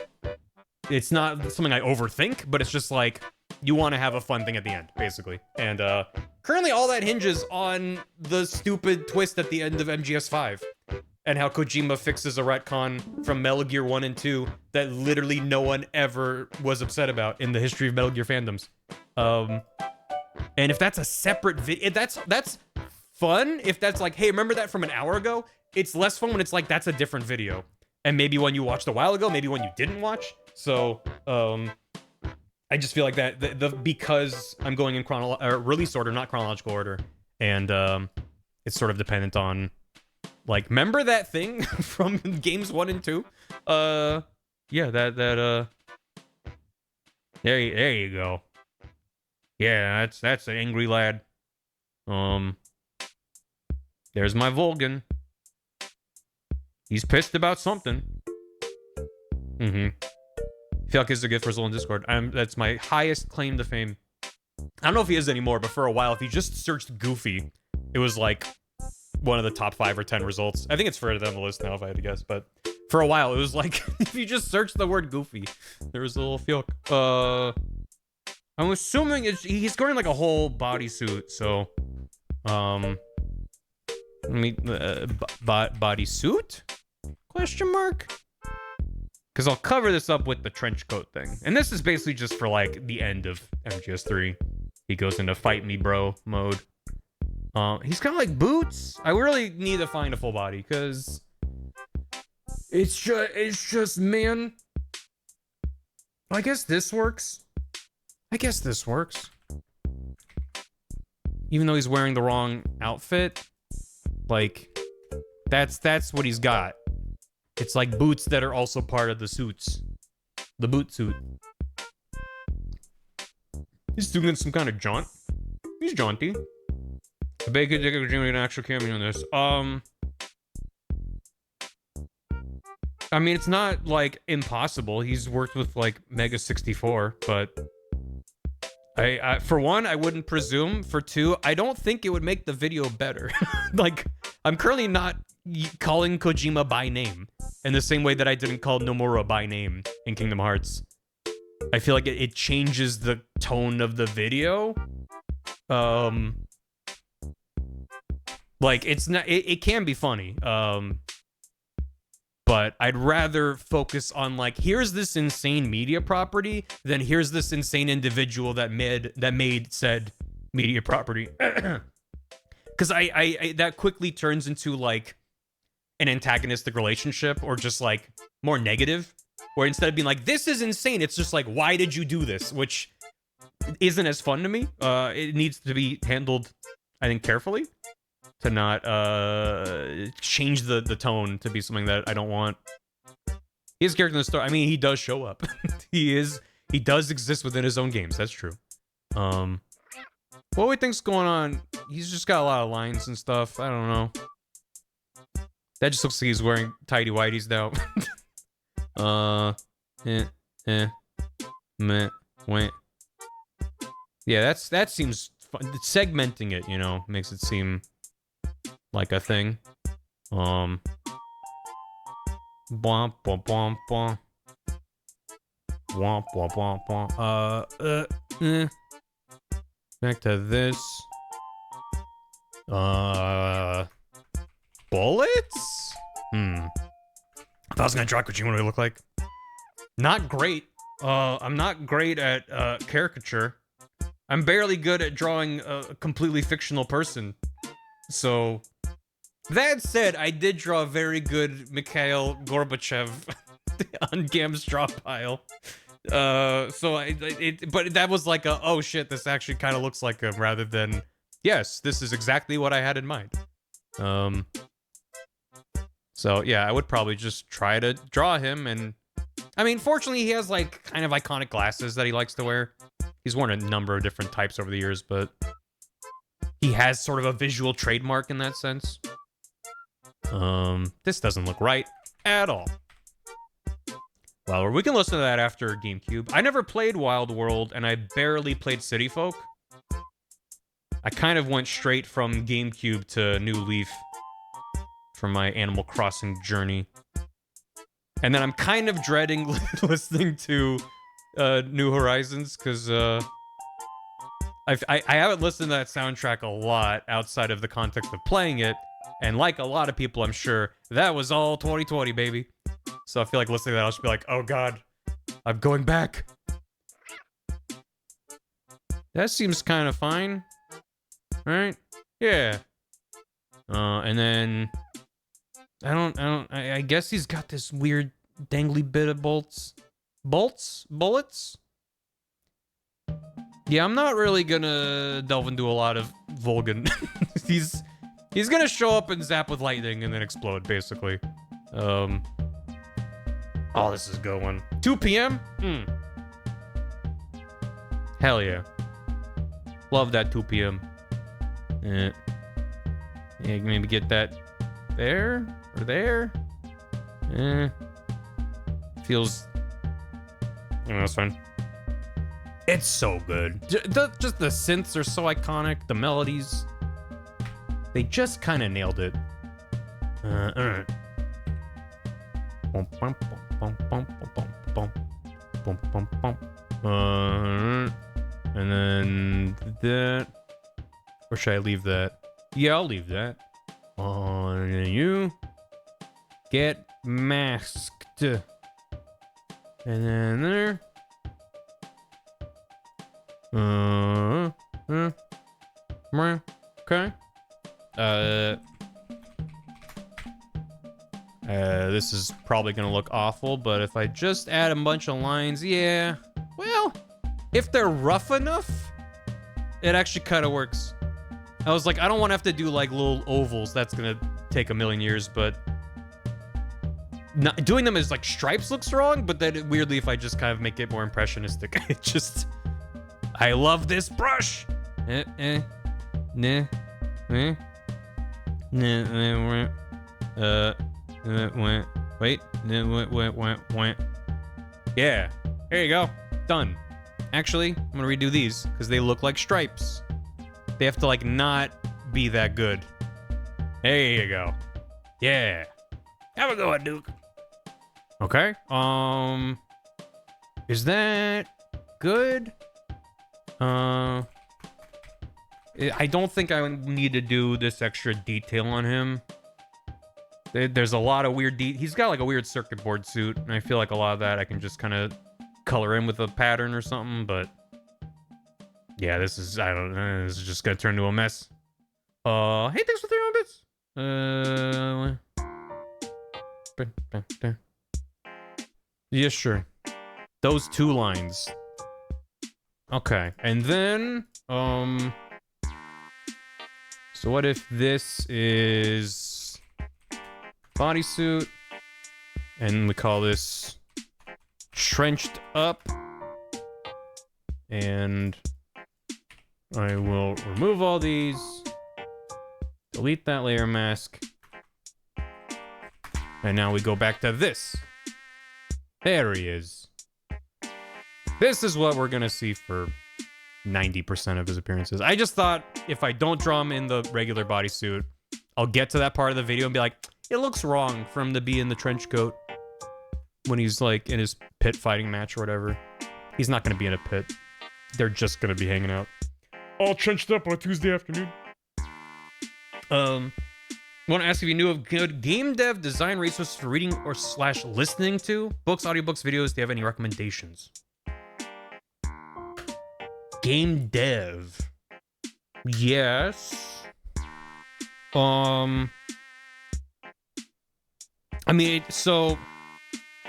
it's not something I overthink, but it's just like, you want to have a fun thing at the end, basically. And currently all that hinges on the stupid twist at the end of MGS5. And how Kojima fixes a retcon from Metal Gear 1 and 2 that literally no one ever was upset about in the history of Metal Gear fandoms. And if that's a separate video, that's fun. If that's like, hey, remember that from an hour ago? It's less fun when it's like, that's a different video. And maybe one you watched a while ago, maybe one you didn't watch. So, I just feel like that because I'm going in release order, not chronological order, and it's sort of dependent on, like, remember that thing from games 1 and 2? Yeah, there you go. Yeah, that's an angry lad. There's my Volgan. He's pissed about something. Fyuk is a gift for Soul in Discord. That's my highest claim to fame. I don't know if he is anymore, but for a while, if you just searched Goofy, it was like one of the top 5 or 10 results. I think it's further down the list now, if I had to guess, but for a while, it was like, if you just search the word Goofy, there was a little Fyuk. I'm assuming he's wearing like a whole bodysuit, so, let me, bodysuit? Question mark? Because I'll cover this up with the trench coat thing. And this is basically just for, like, the end of MGS3. He goes into fight me, bro mode. He's got, like, boots. I really need to find a full body, because it's just, man. I guess this works. Even though he's wearing the wrong outfit, like, that's what he's got. It's like boots that are also part of the suits. The boot suit. He's doing some kind of jaunt. He's jaunty. I bet could take an actual cameo on this. I mean, it's not, like, impossible. He's worked with, like, Mega 64, but I for one, I wouldn't presume. For two, I don't think it would make the video better. Like, I'm currently not calling Kojima by name in the same way that I didn't call Nomura by name in Kingdom Hearts. I feel like it changes the tone of the video. Like, it's not, it can be funny. But I'd rather focus on, like, here's this insane media property than here's this insane individual that made said media property. Because I that quickly turns into, like, an antagonistic relationship, or just, like, more negative, where instead of being like, this is insane, it's just like, why did you do this? Which isn't as fun to me. It needs to be handled, I think, carefully, to not change the tone to be something that I don't want. His character in the story, I mean, he does show up. He does exist within his own games, that's true. What do we think's going on? He's just got a lot of lines and stuff, I don't know. That just looks like he's wearing tidy whities now. Wait. Yeah, that seems fun. Segmenting it, you know, makes it seem like a thing. Bwomp, bwomp, bwomp, bwomp. Womp, womp, womp, womp. Back to this. Bullets? If I was gonna draw Kojima, what would it look like? Not great. I'm not great at caricature. I'm barely good at drawing a completely fictional person. So, that said, I did draw a very good Mikhail Gorbachev on Gam's draw pile. But that was like a, oh shit, this actually kind of looks like him, rather than, yes, this is exactly what I had in mind. So yeah, I would probably just try to draw him, and I mean, fortunately, he has like kind of iconic glasses that he likes to wear. He's worn a number of different types over the years, but he has sort of a visual trademark in that sense. This doesn't look right at all. Well, we can listen to that after GameCube. I never played Wild World, and I barely played City Folk. I kind of went straight from GameCube to New Leaf for my Animal Crossing journey. And then I'm kind of dreading listening to New Horizons, because I haven't listened to that soundtrack a lot outside of the context of playing it. And like a lot of people, I'm sure, that was all 2020, baby. So I feel like listening to that, I'll just be like, oh god, I'm going back. That seems kind of fine. Alright? Yeah. And then... I guess he's got this weird dangly bit of bolts. Bullets? Yeah, I'm not really gonna delve into a lot of Volgan. He's gonna show up and zap with lightning and then explode, basically. Oh, this is a good one. 2 p.m.? Hell yeah. Love that 2 p.m. Yeah, maybe get that there or there. Feels... that's fine. It's so good. Just the synths are so iconic. The melodies. They just kind of nailed it. Alright. And then that. Or should I leave that? Yeah, I'll leave that. And then you get masked. And then there. Okay. This is probably gonna look awful, but if I just add a bunch of lines, yeah. Well, if they're rough enough, it actually kind of works. I was like, I don't want to have to do like little ovals. That's gonna take a million years, but not doing them as like stripes looks wrong. But then weirdly, if I just kind of make it more impressionistic, it just. I love this brush. Wait. Yeah. There you go. Done. Actually, I'm gonna redo these because they look like stripes. They have to like not be that good. There you go. Yeah. Have a go at Duke. Okay. Is that good? I don't think I need to do this extra detail on him. There's a lot of weird he's got like a weird circuit board suit, and I feel like a lot of that I can just kind of color in with a pattern or something, but yeah, this is, I don't know, this is just gonna turn into a mess. Hey, thanks for 300 bits. Yeah, sure. Those two lines. Okay, and then, so what if this is bodysuit, and we call this trenched up, and I will remove all these, delete that layer mask, and now we go back to this. There he is. This is what we're gonna see for 90% of his appearances. I just thought if I don't draw him in the regular bodysuit, I'll get to that part of the video and be like, it looks wrong for him to be in the trench coat when he's like in his pit fighting match or whatever. He's not gonna be in a pit. They're just gonna be hanging out. All trenched up on a Tuesday afternoon. I want to ask if you knew of good game dev design resources for reading or / listening to? Books, audiobooks, videos, do you have any recommendations? Game dev. Yes. I mean, so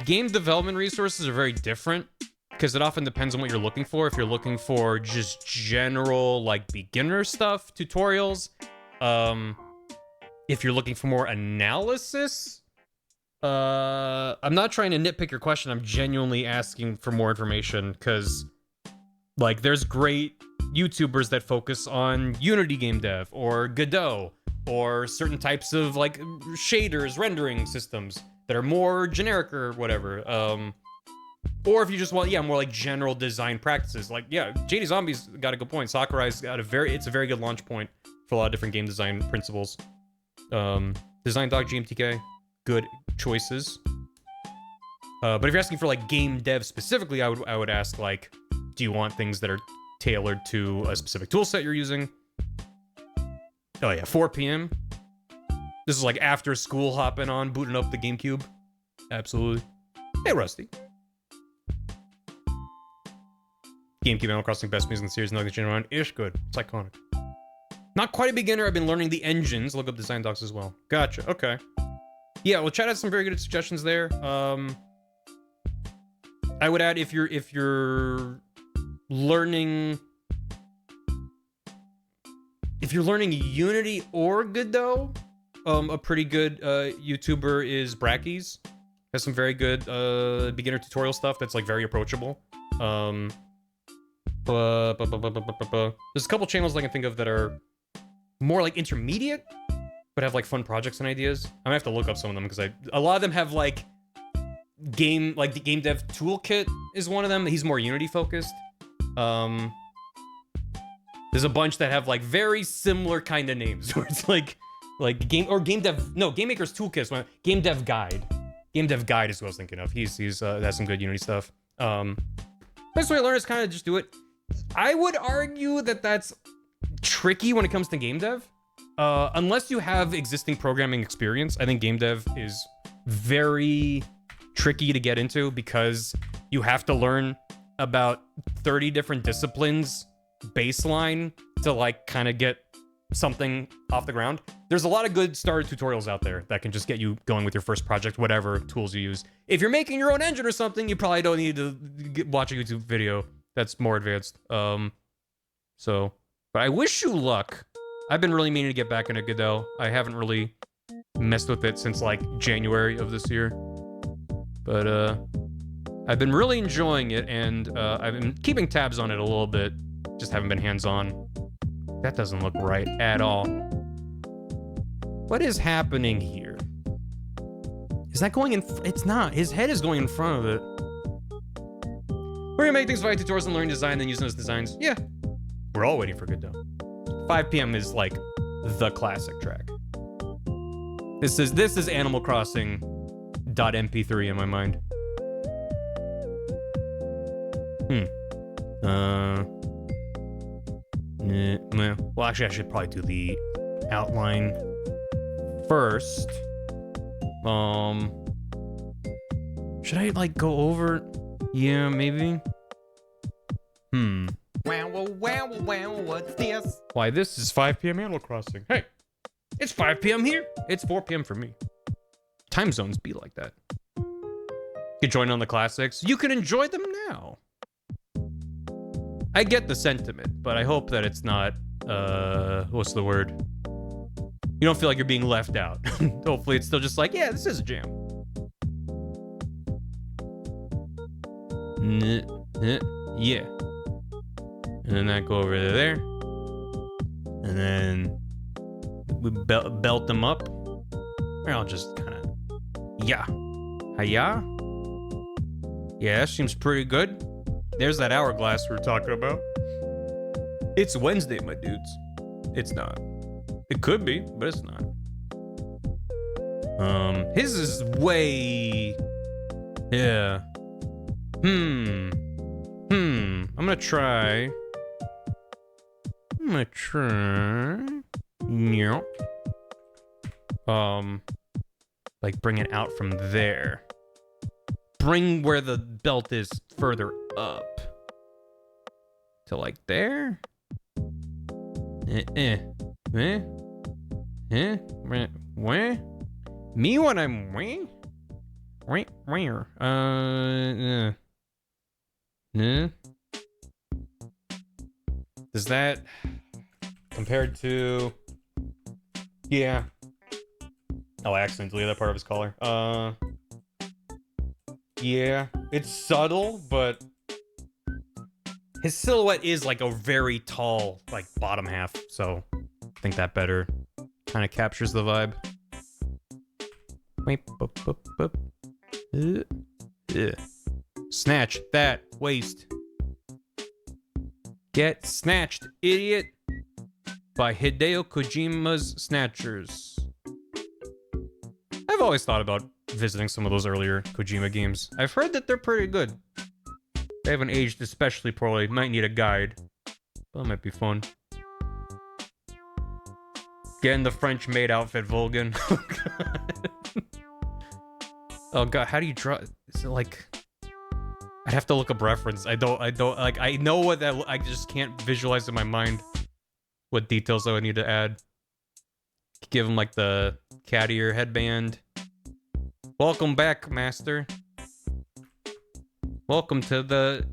game development resources are very different because it often depends on what you're looking for. If you're looking for just general, like, beginner stuff, tutorials, if you're looking for more analysis, I'm not trying to nitpick your question. I'm genuinely asking for more information because Like, there's great YouTubers that focus on Unity game dev, or Godot, or certain types of, like, shaders, rendering systems that are more generic or whatever. Or if you just want, yeah, more like general design practices. Like, yeah, JD Zombie's got a good point. Sakurai's got it's a very good launch point for a lot of different game design principles. Design Dog GMTK, good choices. But if you're asking for like game dev specifically, I would ask like, do you want things that are tailored to a specific tool set you're using? Oh yeah, 4 p.m. This is like after school hopping on, booting up the GameCube. Absolutely. Hey, Rusty. GameCube Animal Crossing, best music in the series, nothing to change around. Ish, good. It's iconic. Not quite a beginner. I've been learning the engines. Look up design docs as well. Gotcha. Okay. Yeah, well, chat has some very good suggestions there. I would add if you're learning Unity or Godot, a pretty good YouTuber is Brackies. Has some very good beginner tutorial stuff that's like very approachable. There's a couple channels I can think of that are more like intermediate, but have like fun projects and ideas. I'm gonna have to look up some of them because a lot of them have like the game dev toolkit is one of them. He's more Unity focused. There's a bunch that have like very similar kind of names where it's like game maker's toolkit. Game dev guide. Game dev guide is what I was thinking of. He's has some good Unity stuff. Best way to learn is kind of just do it. I would argue that that's tricky when it comes to game dev. Unless you have existing programming experience, I think game dev is very tricky to get into because you have to learn about 30 different disciplines baseline to like kind of get something off the ground. There's a lot of good starter tutorials out there that can just get you going with your first project, whatever tools you use. If you're making your own engine or something, you probably don't need to watch a YouTube video that's more advanced. But I wish you luck. I've been really meaning to get back into Godot. I haven't really messed with it since like January of this year. But I've been really enjoying it, and I've been keeping tabs on it a little bit. Just haven't been hands-on. That doesn't look right at all. What is happening here? Is that going in? It's not. His head is going in front of it. We're gonna make things via tutorials and learning design, then using those designs. Yeah. We're all waiting for Godot. 5 p.m. is like the classic track. This is Animal Crossing .mp3 in my mind. Well, actually, I should probably do the outline first. Should I like go over? Yeah, maybe. Wow, what's this? Why, this is 5 p.m. Animal Crossing. Hey, it's 5 p.m. here. It's 4 p.m. for me. Time zones be like that. You can join on the classics. You can enjoy them now. I get the sentiment, but I hope that it's not, what's the word? You don't feel like you're being left out. Hopefully it's still just like, yeah, this is a jam. Yeah. And then that go over to there. And then we belt them up. Or I'll just kind of, yeah. Hiya? Yeah, that seems pretty good. There's that hourglass we were talking about. It's Wednesday, my dudes. It's not. It could be, but it's not. His is way... Yeah. I'm gonna try... Nyok. Like bring it out from there. Bring where the belt is further up. To like there? Where? Me when I'm where? Where? Does that compared to? Yeah. Oh, I accidentally deleted that part of his collar. Yeah, it's subtle, but His silhouette is like a very tall, like, bottom half, so I think that better kind of captures the vibe. Wait, boop, boop, boop. Snatch that waist. Get snatched, idiot. By Hideo Kojima's Snatchers. I've always thought about visiting some of those earlier Kojima games. I've heard that they're pretty good. They haven't aged especially poorly. Might need a guide. That might be fun. Getting the French maid outfit, Vulcan. Oh god, how do you draw? Is it like... I'd have to look up reference. I don't, like, I know what that... I just can't visualize in my mind what details I would need to add. Give him, like, the cat ear headband. Welcome back, master. Welcome to the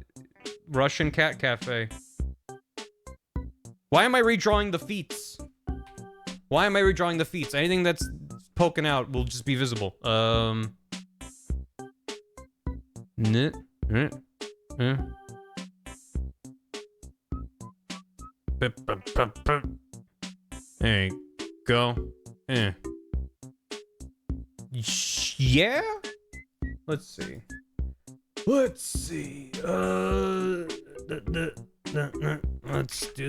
Russian cat cafe. Why am I redrawing the feet? Why am I redrawing the feet? Anything that's poking out will just be visible. There you go. Yeah? Let's see. Let's do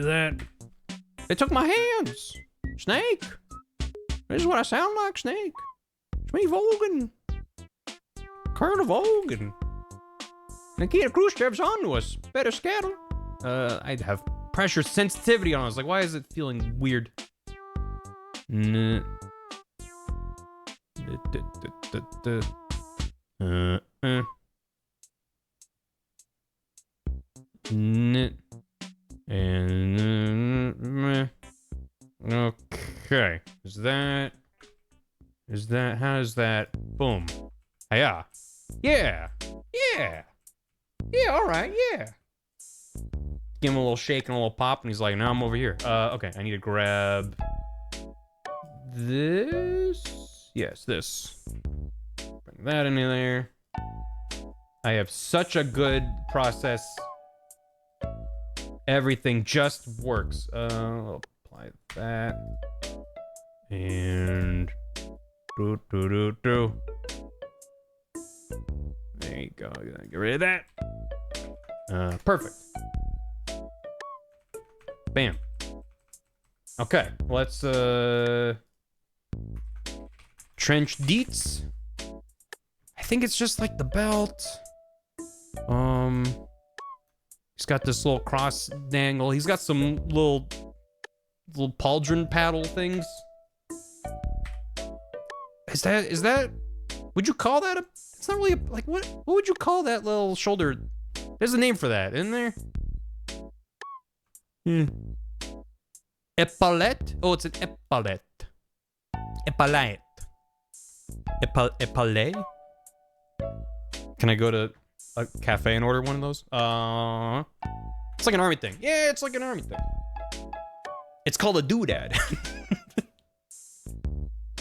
that. They took my hands. Snake. This is what I sound like, Snake. It's me, Vulcan. Colonel Vulcan. Nikita Khrushchev's onto us. Better scatter. I'd have pressure sensitivity on. I was like, why is it feeling weird? Okay. How's that? Boom. Yeah. Yeah. Yeah, alright, yeah. Give him a little shake and a little pop, and he's like, now I'm over here. Okay, I need to grab this. Yes, this. Bring that in there. I have such a good process. Everything just works. I'll apply that. And do. There you go. Get rid of that. Perfect. Bam. Okay, let's trench deets. I think it's just like the belt. He's got this little cross dangle. He's got some little pauldron paddle things. Is that? Would you call that a? It's not really a, like what would you call that little shoulder? There's a name for that, isn't there? Epaulette? Oh, it's an epaulette. Epaulette. Epaulet? Can I go to a cafe and order one of those? It's like an army thing. Yeah, it's like an army thing. It's called a doodad.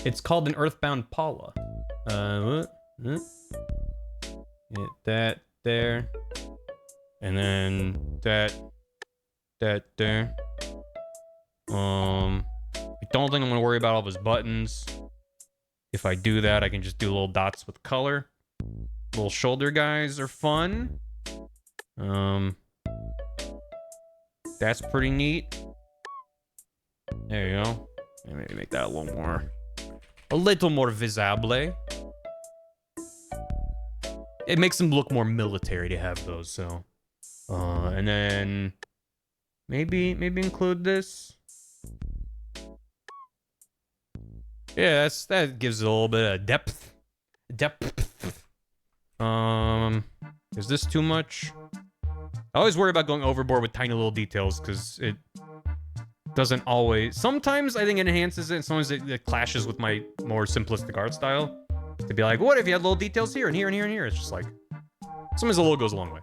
It's called an Earthbound Paula. What? Get that there. And then that there. I don't think I'm gonna worry about all of his buttons. If I do that, I can just do little dots with color. Little shoulder guys are fun. That's pretty neat. There you go. Maybe make that a little more visible. It makes them look more military to have those, so. And then maybe include this. Yeah, that gives it a little bit of depth. Is this too much? I always worry about going overboard with tiny little details because it doesn't always. Sometimes I think it enhances it, and sometimes it clashes with my more simplistic art style. To be like, what if you had little details here and here and here and here? It's just like sometimes a little goes a long way.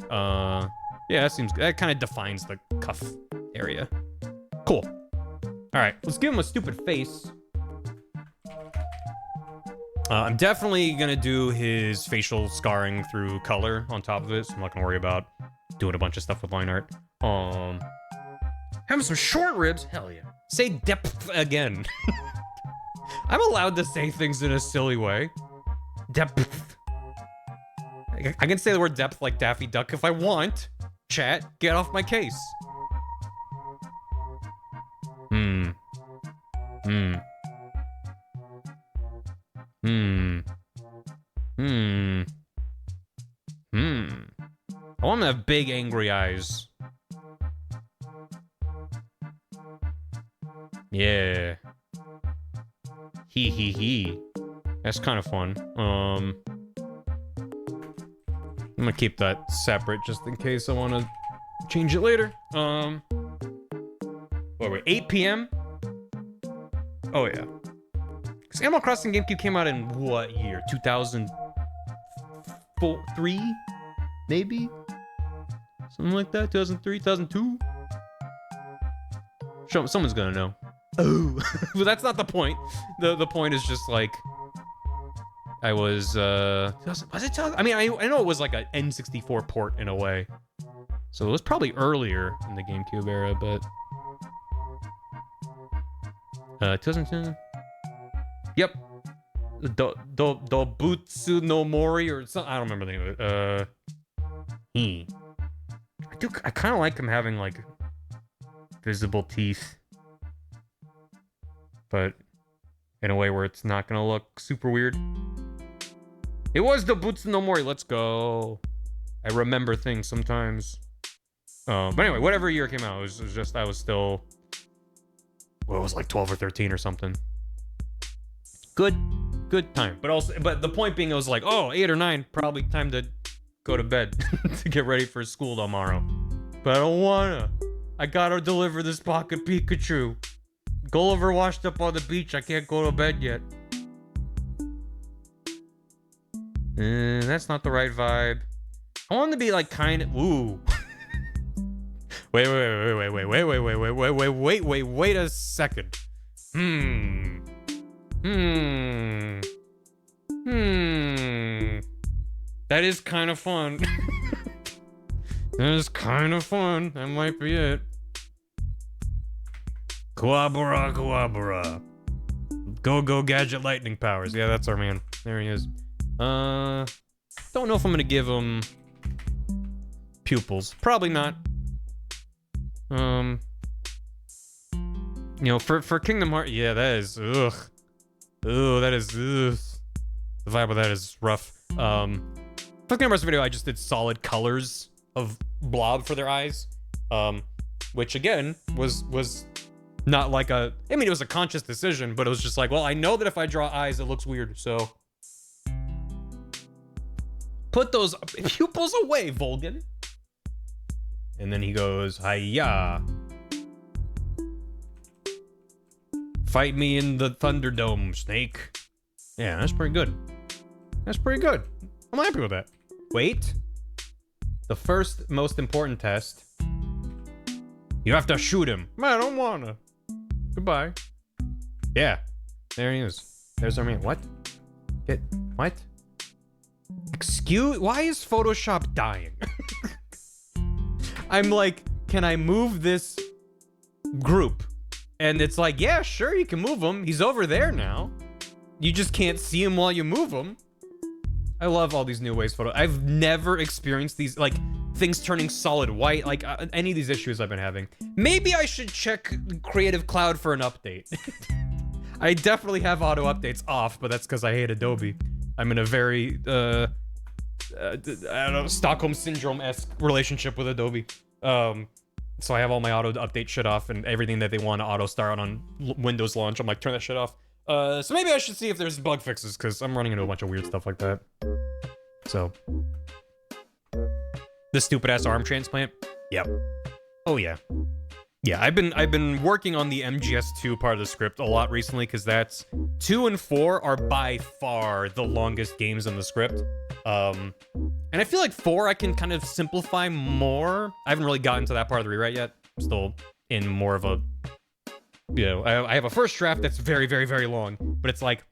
Yeah, that kind of defines the cuff area. Cool. All right, let's give him a stupid face. I'm definitely gonna do his facial scarring through color on top of it, so I'm not gonna worry about doing a bunch of stuff with line art. Having some short ribs? Hell yeah. Say depth again. I'm allowed to say things in a silly way. Depth. I can say the word depth like Daffy Duck if I want. Chat, get off my case. I want him to have big angry eyes. Yeah. He. That's kind of fun. I'm gonna keep that separate just in case I want to change it later. What were we, 8 p.m.? Oh yeah. Because Animal Crossing GameCube came out in what year? 2003? Maybe? Something like that? 2003, 2002? Someone's gonna know. Oh, but that's not the point. The point is just like I was was it? I mean, I know it was like a N64 port in a way, so it was probably earlier in the GameCube era, but 2010. Yep, Dobutsu no Mori or something. I don't remember the name of it. I kind of like him having like visible teeth, but in a way where it's not gonna look super weird. It was the Boots no Mori. Let's go. I remember things sometimes. But anyway, whatever year it came out, it was just, I was still, well, it was like 12 or 13 or something. Good time. But the point being, it was like, oh, 8 or 9, probably time to go to bed to get ready for school tomorrow. But I don't wanna. I gotta deliver this pocket Pikachu. Gulliver washed up on the beach. I can't go to bed yet. That's not the right vibe. I want to be like kind of. Ooh. Wait a second. That is kind of fun. That is kind of fun. That might be it. Kuwabara. Go gadget lightning powers. Yeah, that's our man. There he is. Don't know if I'm gonna give him pupils. Probably not. You know, for Kingdom Hearts, yeah, that is ugh. That is ugh. The vibe of that is rough. For the Kingdom Hearts video, I just did solid colors of blob for their eyes. Which again was not like a, I mean, it was a conscious decision, but it was just like, well, I know that if I draw eyes, it looks weird, so put those pupils away, Volgan. And then he goes, hiya. Fight me in the Thunderdome, Snake. Yeah, that's pretty good. That's pretty good. I'm happy with that. Wait. The first most important test. You have to shoot him. I don't wanna. Goodbye. Yeah. There he is. There's our man. What? What? Excuse? Why is Photoshop dying? I'm like, can I move this group? And it's like, yeah, sure, you can move him. He's over there now. You just can't see him while you move him. I love all these new ways photo. I've never experienced these, like, things turning solid white, like any of these issues I've been having. Maybe I should check Creative Cloud for an update. I definitely have auto updates off, but that's because I hate Adobe. I'm in a very, I don't know, Stockholm Syndrome-esque relationship with Adobe. So I have all my auto update shit off, and everything that they want to auto start on Windows launch, I'm like, turn that shit off. So maybe I should see if there's bug fixes, because I'm running into a bunch of weird stuff like that. So. The stupid-ass arm transplant? Yep. Oh, yeah. Yeah, I've been working on the MGS2 part of the script a lot recently, because that's 2 and 4 are by far the longest games in the script. And I feel like 4 I can kind of simplify more. I haven't really gotten to that part of the rewrite yet. I'm still in more of a, you know, I have a first draft that's very, very, very long, but it's like,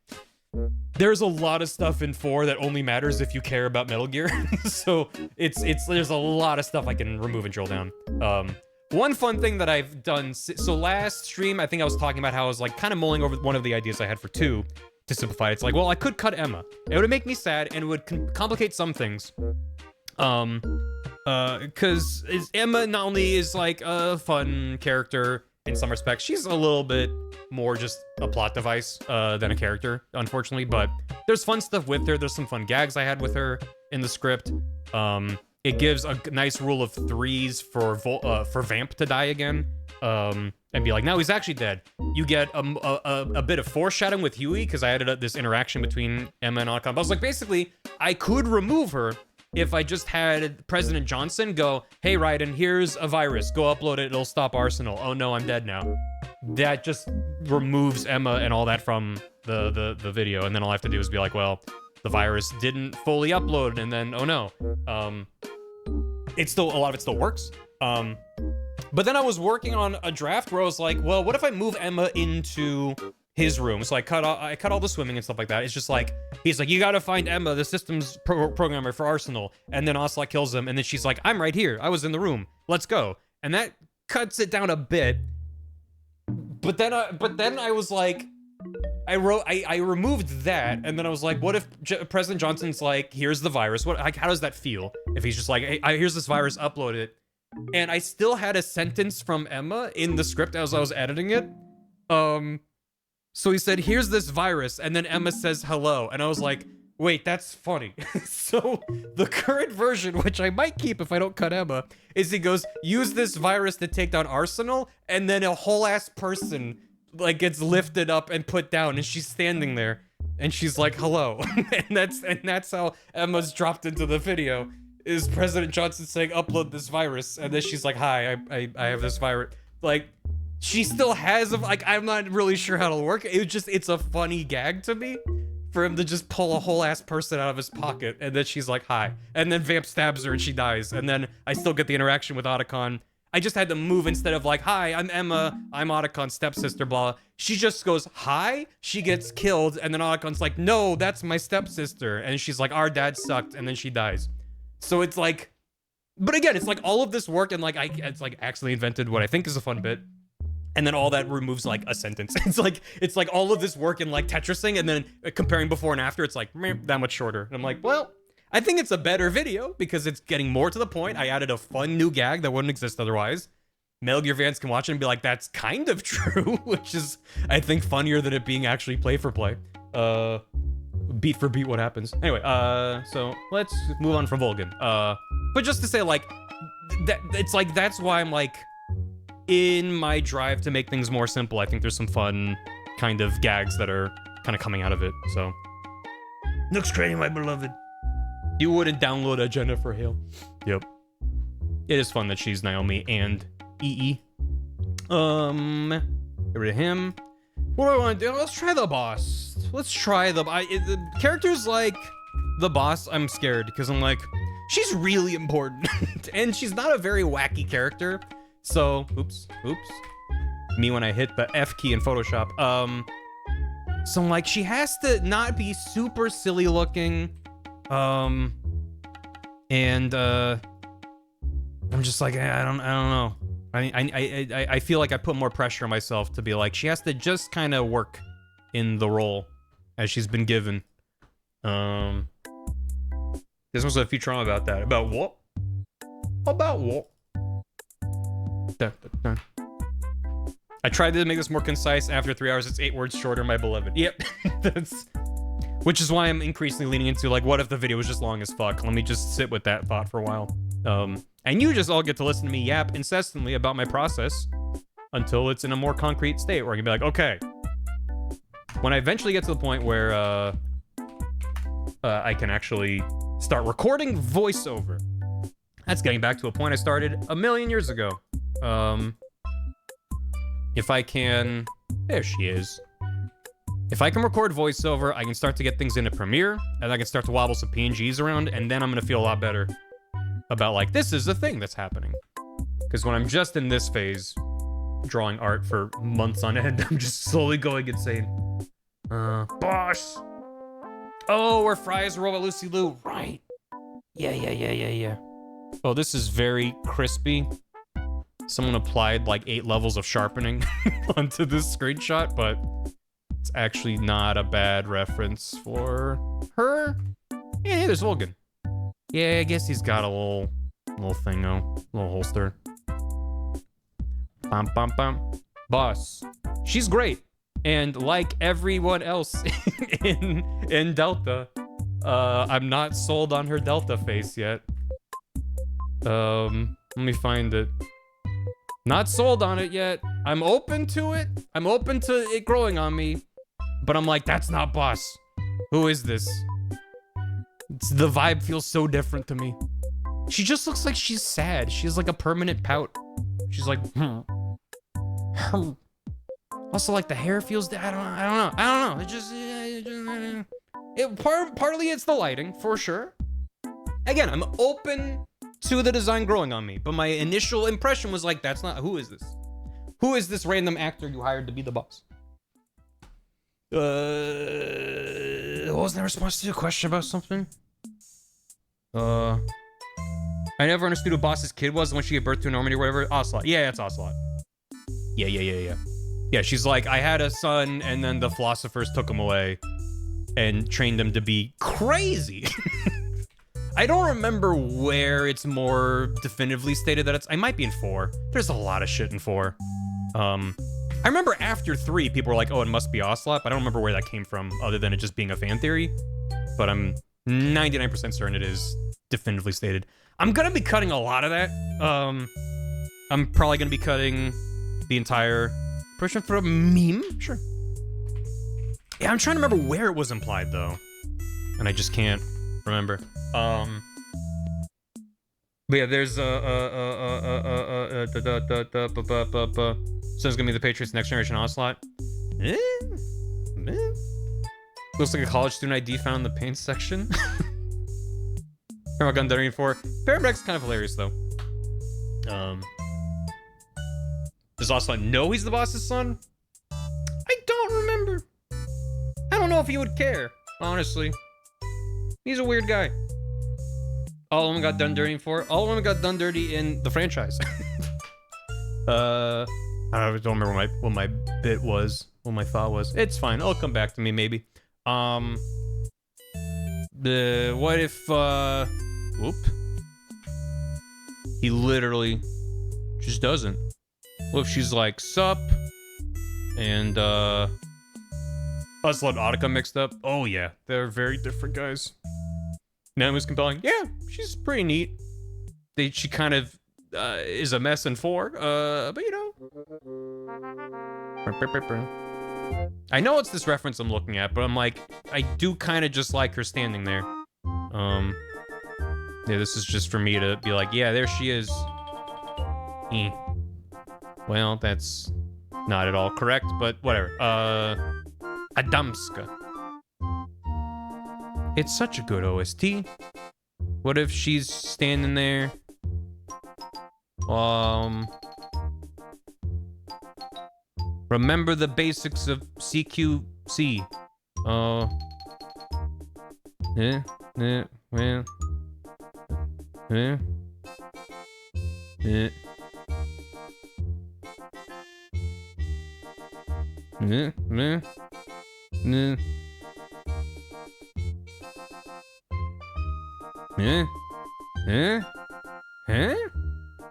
there's a lot of stuff in 4 that only matters if you care about Metal Gear. So there's a lot of stuff I can remove and drill down. One fun thing that I've done, so last stream, I think I was talking about how I was like kind of mulling over one of the ideas I had for 2 to simplify it. It's like, well, I could cut Emma. It would make me sad and it would complicate some things. Because Emma not only is like a fun character in some respects, she's a little bit more just a plot device than a character, unfortunately, but there's fun stuff with her. There's some fun gags I had with her in the script. It gives a nice rule of 3s for Vamp to die again, and be like, no, he's actually dead. You get a bit of foreshadowing with Huey, because I added this interaction between Emma and Otacon. But I was like, basically, I could remove her if I just had President Johnson go, hey, Raiden, here's a virus. Go upload it. It'll stop Arsenal. Oh, no, I'm dead now. That just removes Emma and all that from the video. And then all I have to do is be like, well, the virus didn't fully upload. And then, oh, no. It's still, a lot of it still works. But then I was working on a draft where I was like, well, what if I move Emma into his room? So I cut all the swimming and stuff like that. It's just like, he's like, you gotta find Emma, the systems programmer for Arsenal. And then Ocelot kills him. And then she's like, I'm right here. I was in the room. Let's go. And that cuts it down a bit. But then I was like, I removed that. And then I was like, what if President Johnson's like, here's the virus. How does that feel? If he's just like, hey, here's this virus, upload it. And I still had a sentence from Emma in the script as I was editing it. So he said, here's this virus, and then Emma says hello. And I was like, wait, that's funny. So the current version, which I might keep if I don't cut Emma, is he goes, use this virus to take down Arsenal, and then a whole ass person like gets lifted up and put down, and she's standing there, and she's like, hello. and that's how Emma's dropped into the video, is President Johnson saying, upload this virus, and then she's like, hi, I have this virus. Like, she still has like, I'm not really sure how it'll work. It's a funny gag to me for him to just pull a whole ass person out of his pocket, and then she's like, hi. And then Vamp stabs her and she dies. And then I still get the interaction with Otacon. I just had to move instead of like, hi, I'm Emma, I'm Otacon's stepsister, blah. She just goes, hi, she gets killed, and then Otacon's like, no, that's my stepsister. And she's like, our dad sucked, and then she dies. So it's like, but again, it's like all of this work, and like, it's like actually invented what I think is a fun bit. And then all that removes like a sentence. It's like all of this work in like Tetrising, and then comparing before and after, it's like that much shorter. And I'm like, well, I think it's a better video because it's getting more to the point. I added a fun new gag that wouldn't exist otherwise. Metal Gear fans can watch it and be like, that's kind of true, which is, I think, funnier than it being actually play for play. Beat for beat what happens. Anyway, so let's move on from Volgan. But just to say, like, it's like, that's why I'm like, in my drive to make things more simple, I think there's some fun kind of gags that are kind of coming out of it, so. Looks great, my beloved. You wouldn't download a Jennifer Hale. Yep. It is fun that she's Naomi and EE. Get rid of him. What do I want to do? Let's try the boss. Let's try the characters like the boss. I'm scared because I'm like, she's really important. And she's not a very wacky character. So, oops. Me when I hit the F key in Photoshop. So I'm like, she has to not be super silly looking. I'm just like, I don't know. I feel like I put more pressure on myself to be like, she has to just kind of work in the role as she's been given. There's also a few trauma about that. About what? About what? I tried to make this more concise. After 3 hours, it's 8 words shorter, my beloved. Yep. Which is why I'm increasingly leaning into, like, what if the video was just long as fuck? Let me just sit with that thought for a while. And you just all get to listen to me yap incessantly about my process until it's in a more concrete state where I can be like, okay. When I eventually get to the point where I can actually start recording voiceover. That's getting back to a point I started a million years ago. If I can... There she is. If I can record voiceover, I can start to get things into Premiere, and I can start to wobble some PNGs around, and then I'm gonna feel a lot better about, like, this is the thing that's happening. Because when I'm just in this phase, drawing art for months on end, I'm just slowly going insane. Boss! Oh, where Fry is a robot Lucy Liu. Right. Yeah. Oh, this is very crispy. Someone applied like 8 levels of sharpening onto this screenshot, but it's actually not a bad reference for her. Yeah, hey, there's Vulcan. Yeah, I guess he's got a little thing though, little holster. Bum bum bum. Boss, she's great, and like everyone else in Delta, I'm not sold on her Delta face yet. Let me find it. Not sold on it yet. I'm open to it. I'm open to it growing on me. But I'm like, that's not Boss. Who is this? The vibe feels so different to me. She just looks like she's sad. She has like a permanent pout. She's like, Also, like the hair feels. I don't know. It just. Partly it's the lighting for sure. Again, I'm open to the design growing on me, but my initial impression was like, that's not. Who is this? Who is this random actor you hired to be the boss? What was the response to a question about something? I never understood who Boss's kid was when she gave birth to Normandy or whatever. Ocelot. Yeah, it's Ocelot. Yeah. Yeah, she's like, I had a son, and then the philosophers took him away and trained him to be crazy. I don't remember where it's more definitively stated that it's. I might be in 4. There's a lot of shit in 4. I remember after 3, people were like, oh, it must be Ocelot, but I don't remember where that came from, other than it just being a fan theory. But I'm 99% certain it is definitively stated. I'm gonna be cutting a lot of that. I'm probably gonna be cutting the entire portion for a meme. Sure. Yeah, I'm trying to remember where it was implied though, and I just can't remember. But yeah, there's so it's gonna be the Patriots Next Generation Ocelot. Looks like a college student ID found in the paint section. Gun Dunning 4. Paramex kind of hilarious though. Does Ocelot know he's the boss's son? I don't remember. I don't know if he would care, honestly. He's a weird guy. All of them got done dirty for. All of them got done dirty in the franchise. I don't remember what my bit was, what my thought was. It's fine. It'll come back to me maybe. What if whoop? He literally just doesn't. What if she's like sup and Ocelot and Audica mixed up? Oh yeah, they're very different guys. Nam was compelling. Yeah, she's pretty neat. She kind of is a mess in 4, but you know. I know it's this reference I'm looking at, but I'm like, I do kind of just like her standing there. Yeah, this is just for me to be like, yeah, there she is. Well, that's not at all correct, but whatever. Adamska. It's such a good OST. What if she's standing there? Remember the basics of CQC. Well.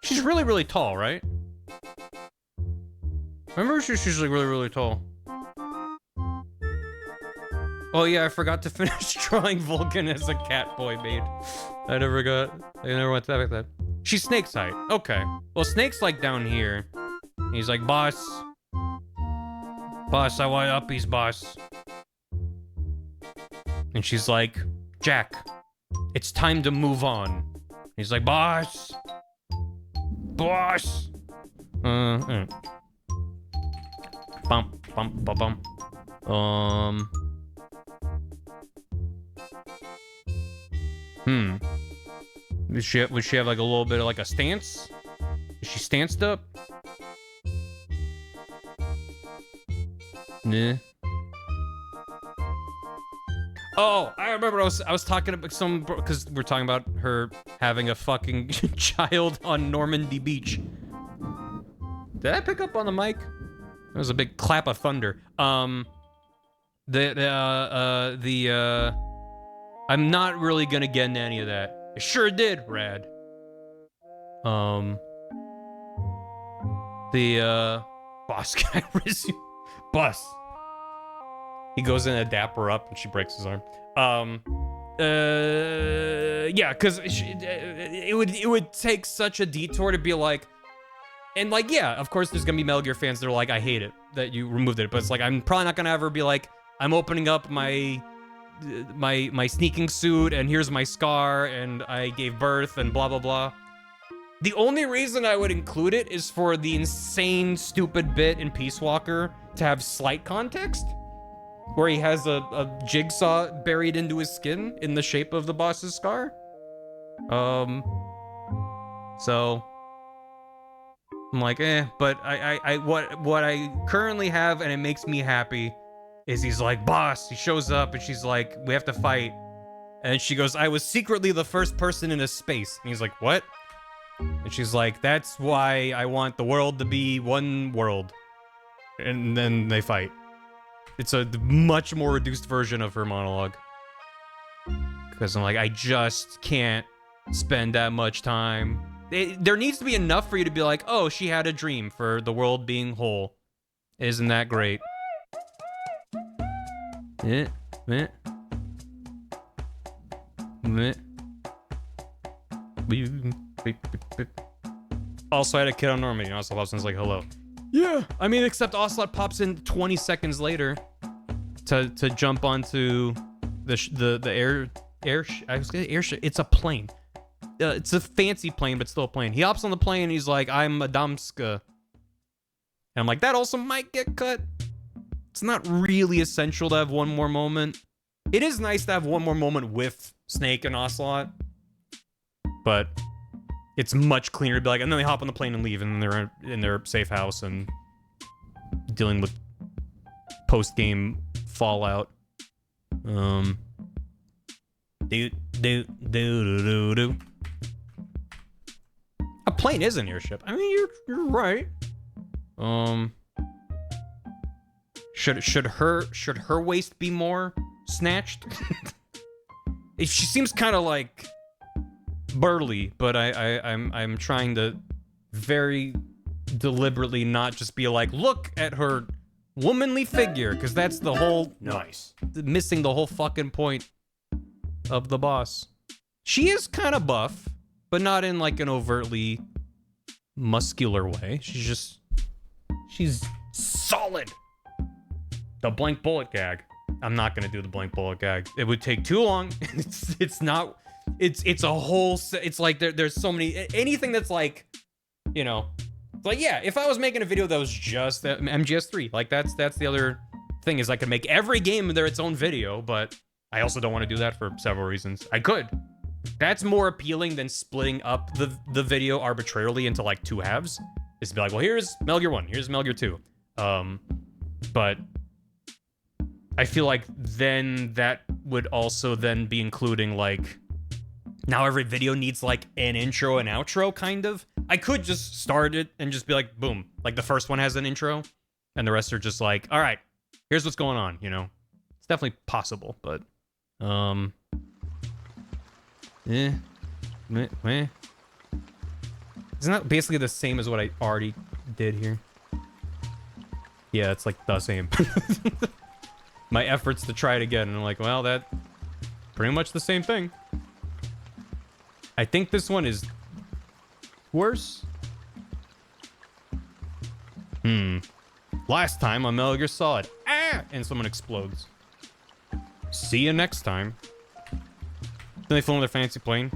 She's really, really tall, right? Remember she's usually really, really tall. Oh yeah, I forgot to finish drawing Vulcan as a cat boy maid. I never went back that. She's Snake's height. Okay. Well, Snake's like down here. He's like, boss. Boss, I want uppies, boss. And she's like, Jack, it's time to move on. He's like, boss. Boss. Bum, bum, bum, bum. Would she have like a little bit of like a stance? Is she stanced up? Nah. Oh, I remember I was talking about because we're talking about her having a fucking child on Normandy Beach. Did I pick up on the mic? There was a big clap of thunder. I'm not really gonna get into any of that. I sure did, Rad. The boss guy resume. Boss. He goes in to dap her up and she breaks his arm. Yeah, because it would take such a detour to be like, and like, yeah, of course there's gonna be Metal Gear fans that are like, I hate it that you removed it, but it's like, I'm probably not gonna ever be like, I'm opening up my sneaking suit and here's my scar and I gave birth and blah blah blah. The only reason I would include it is for the insane stupid bit in Peace Walker to have slight context, where he has a jigsaw buried into his skin in the shape of the boss's scar. So I'm like, but what I currently have, and it makes me happy, is he's like, boss, he shows up and she's like, we have to fight. And she goes, I was secretly the first person in a space. And he's like, what? And she's like, that's why I want the world to be one world. And then they fight. It's a much more reduced version of her monologue. Because I'm like, I just can't spend that much time. There needs to be enough for you to be like, oh, she had a dream for the world being whole. Isn't that great? Also, I had a kid on Normandy, and Ocelot pops in, like, hello. Yeah, I mean, except Ocelot pops in 20 seconds later to jump onto the airship. It's a plane. It's a fancy plane, but still a plane. He hops on the plane, and he's like, I'm a Damska. And I'm like, that also might get cut. It's not really essential to have one more moment. It is nice to have one more moment with Snake and Ocelot, but it's much cleaner to be like, and then they hop on the plane and leave, and then they're in their safe house and dealing with post-game fallout. A plane is an airship. I mean, you're right. Should her waist be more snatched? She seems kind of like burly, but I'm trying to very deliberately not just be like, look at her womanly figure, because that's the whole missing the whole fucking point of the boss. She is kind of buff, but not in like an overtly muscular way. She's solid. The blank bullet gag. I'm not gonna do the blank bullet gag. It would take too long. It's a whole. It's like there's so many. Anything that's like, you know, like, yeah. If I was making a video that was just MGS3, like that's the other thing, is I could make every game there its own video, but I also don't want to do that for several reasons. I could. That's more appealing than splitting up the video arbitrarily into like two halves. Is to be like, well, here's Metal Gear 1, here's Metal Gear 2. But I feel like then that would also then be including like, now every video needs like an intro and outro, kind of. I could just start it and just be like, boom, like the first one has an intro and the rest are just like, all right, here's what's going on, you know? It's definitely possible, but isn't that basically the same as what I already did here? Yeah, it's like the same. My efforts to try it again, and I'm like, well, that pretty much the same thing. I think this one is worse. Last time on Metal Gear Solid, and someone explodes. See you next time. Then they flew in their fancy plane,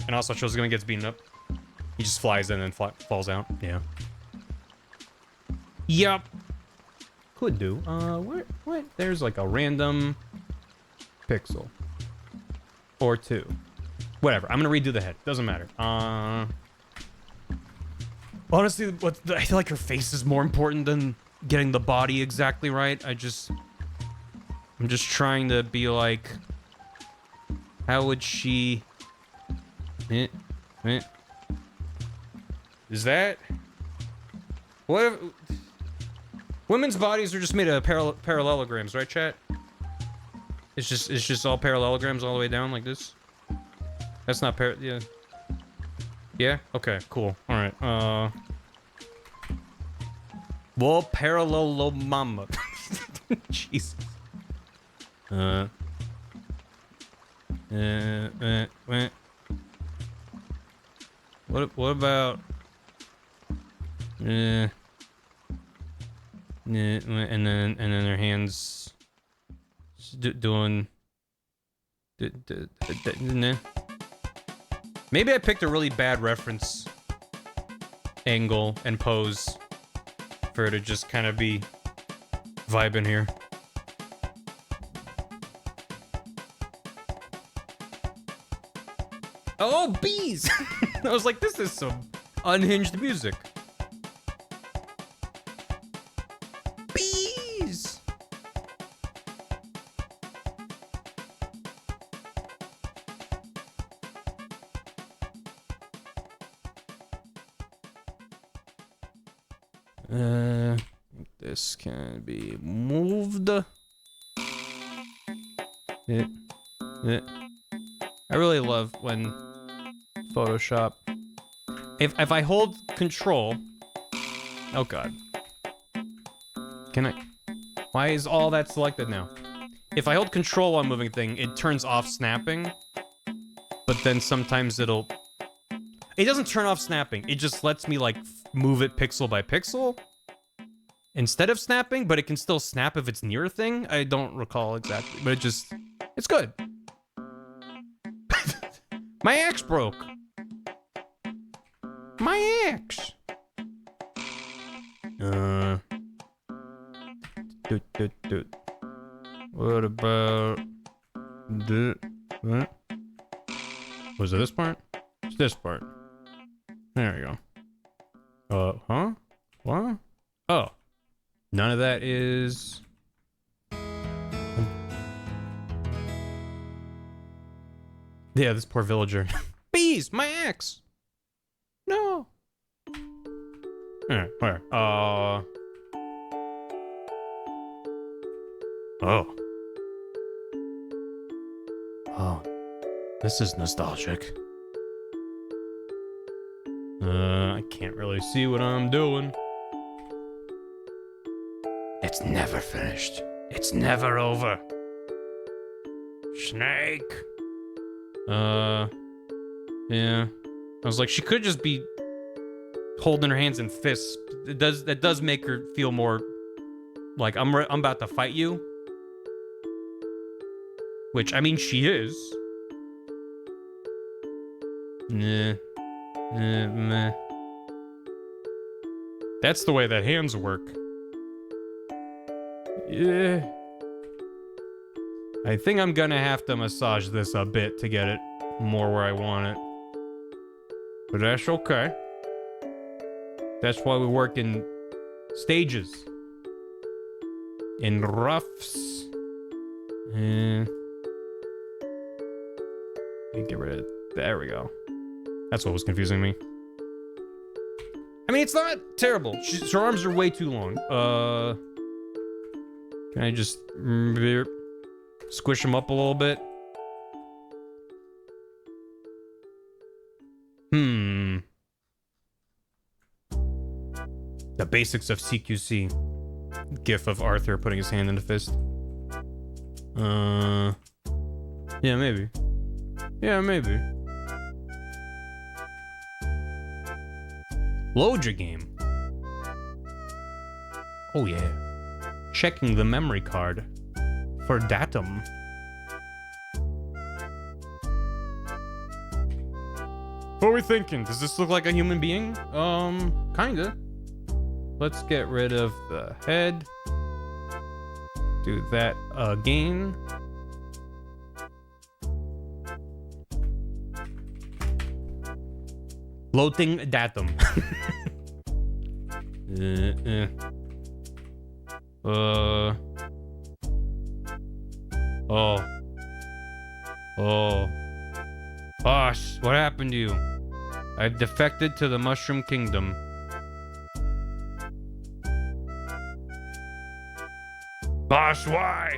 and also shows gonna get beaten up. He just flies in and falls out. Yeah. Yup. Could do. What? There's like a random pixel. Or two. Whatever. I'm gonna redo the head. Doesn't matter. Honestly, I feel like her face is more important than getting the body exactly right. I'm just trying to be like, How would she... Is that... What if... Women's bodies are just made of parallelograms, right, chat? It's just all parallelograms all the way down like this? That's not yeah. Yeah? Okay, cool. Alright, Well, parallelomama. Jesus. What about... and then their hands doing... Maybe I picked a really bad reference angle and pose for her to just kind of be vibing here. Oh, bees! I was like, this is some unhinged music. Bees! This can be moved. I really love when Photoshop. If I hold control. Oh god. Can I? Why is all that selected now? If I hold control while moving thing, it turns off snapping. But then sometimes it'll. It doesn't turn off snapping. It just lets me like move it pixel by pixel instead of snapping, but it can still snap if it's near a thing. I don't recall exactly, but it's good. My axe broke. My axe. What about what? Was it this part? It's this part. There we go. Huh? What? Oh. None of that is... Yeah, this poor villager. Bees! My axe! No! Alright, where? Oh. Oh. This is nostalgic. I can't really see what I'm doing. It's never finished. It's never over. Snake. Yeah. I was like, she could just be holding her hands in fists. That does make her feel more like I'm about to fight you. Which, I mean, she is. Nah. Meh. That's the way that hands work. Yeah. I think I'm gonna have to massage this a bit to get it more where I want it. But that's okay. That's why we work in stages. In roughs. Let me get rid of it. There we go. That's what was confusing me. I mean, it's not terrible. Her arms are way too long. Can I just squish them up a little bit? The basics of CQC. GIF of Arthur putting his hand in a fist. Yeah, maybe. Yeah, maybe. Load your game. Oh yeah. Checking the memory card for datum. What are we thinking? Does this look like a human being? Kinda. Let's get rid of the head. Do that again. Loading datum. Oh. Oh. Boss, what happened to you? I've defected to the Mushroom Kingdom. Boss, why?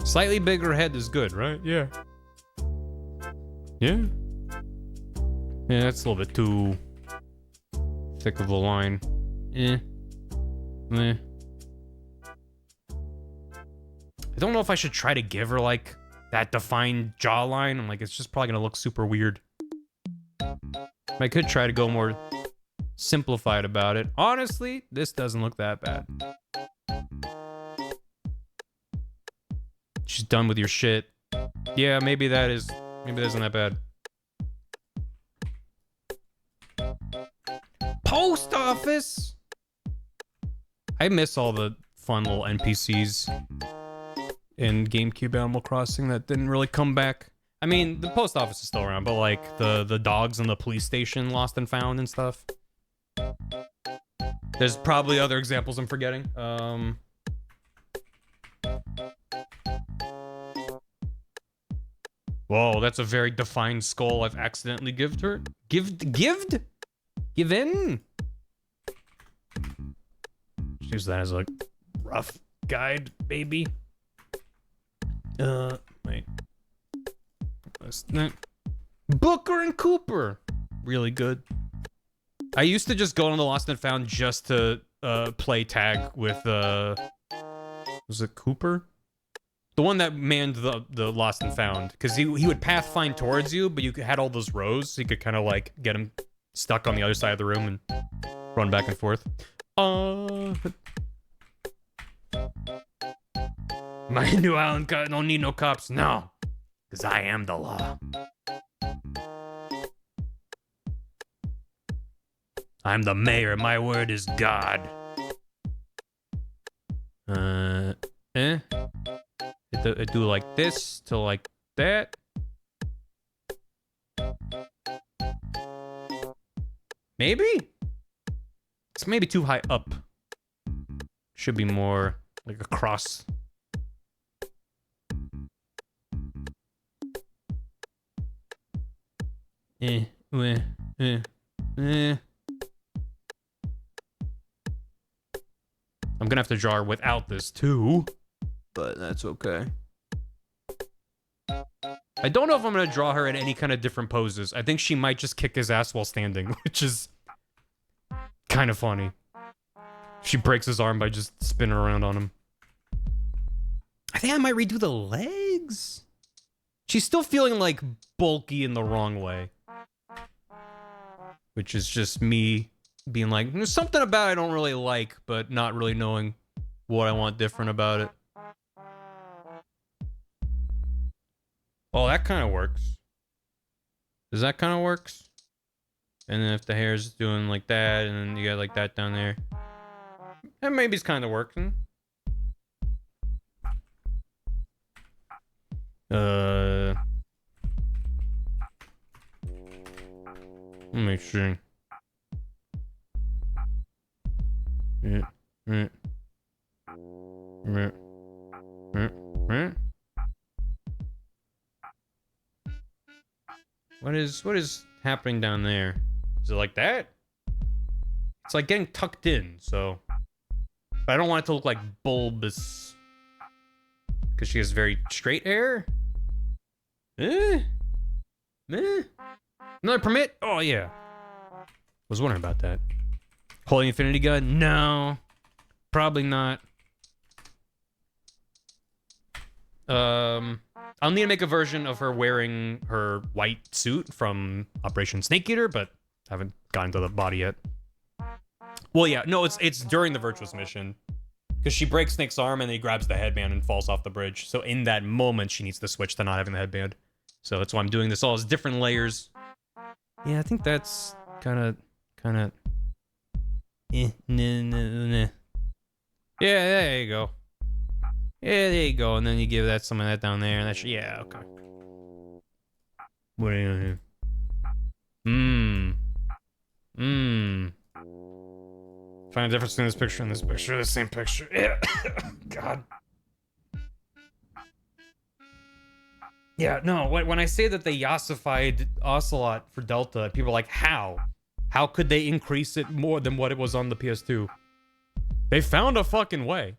Slightly bigger head is good, right? Yeah. Yeah. Yeah, that's a little bit too thick of a line. I don't know if I should try to give her like that defined jawline. I'm like, it's just probably gonna look super weird. I could try to go more simplified about it. Honestly, this doesn't look that bad. She's done with your shit. Yeah, maybe that isn't that bad. Post office! I miss all the fun little NPCs in GameCube Animal Crossing that didn't really come back. I mean, the post office is still around, but like the dogs in the police station lost and found and stuff. There's probably other examples I'm forgetting. Whoa, that's a very defined skull I've accidentally gived her. Given? Use that as a rough guide, baby. Wait. Booker and Cooper. Really good. I used to just go on the Lost and Found just to play tag with was it Cooper? The one that manned the Lost and Found, because he would pathfind towards you, but you had all those rows, so you could kind of like get him stuck on the other side of the room and run back and forth. My new island don't need no cops, no, because I am the law. I'm the mayor. My word is God. It do like this to like that. Maybe? It's maybe too high up. Should be more like a cross. I'm gonna have to draw her without this too, but that's okay. I don't know if I'm gonna draw her in any kind of different poses. I think she might just kick his ass while standing, which is kind of funny. She breaks his arm by just spinning around on him. I think I might redo the legs. She's still feeling like bulky in the wrong way, which is just me being like, there's something about it I don't really like, but not really knowing what I want different about it. Oh, that kind of works. Does that kind of works? And then if the hair's doing like that, and then you got like that down there, that maybe it's kind of working. Let me make sure. What is happening down there? Is it like that? It's like getting tucked in, so. But I don't want it to look like bulbous. Because she has very straight hair? Another permit? Oh, yeah. Was wondering about that. Holy Infinity Gun? No. Probably not. I'll need to make a version of her wearing her white suit from Operation Snake Eater, but I haven't gotten to the body yet. Well, yeah, no, it's during the Virtuous mission. Because she breaks Snake's arm and then he grabs the headband and falls off the bridge. So in that moment, she needs to switch to not having the headband. So that's why I'm doing this all as different layers. Yeah, I think that's kind of. Yeah, there you go. Yeah, there you go. And then you give that some of that down there. And that's, yeah, okay. What are you doing here? Mmm. Find a difference between this picture and this picture. The same picture. Yeah. God. Yeah, no, when I say that they yassified Ocelot for Delta, people are like, how? How could they increase it more than what it was on the PS2? They found a fucking way.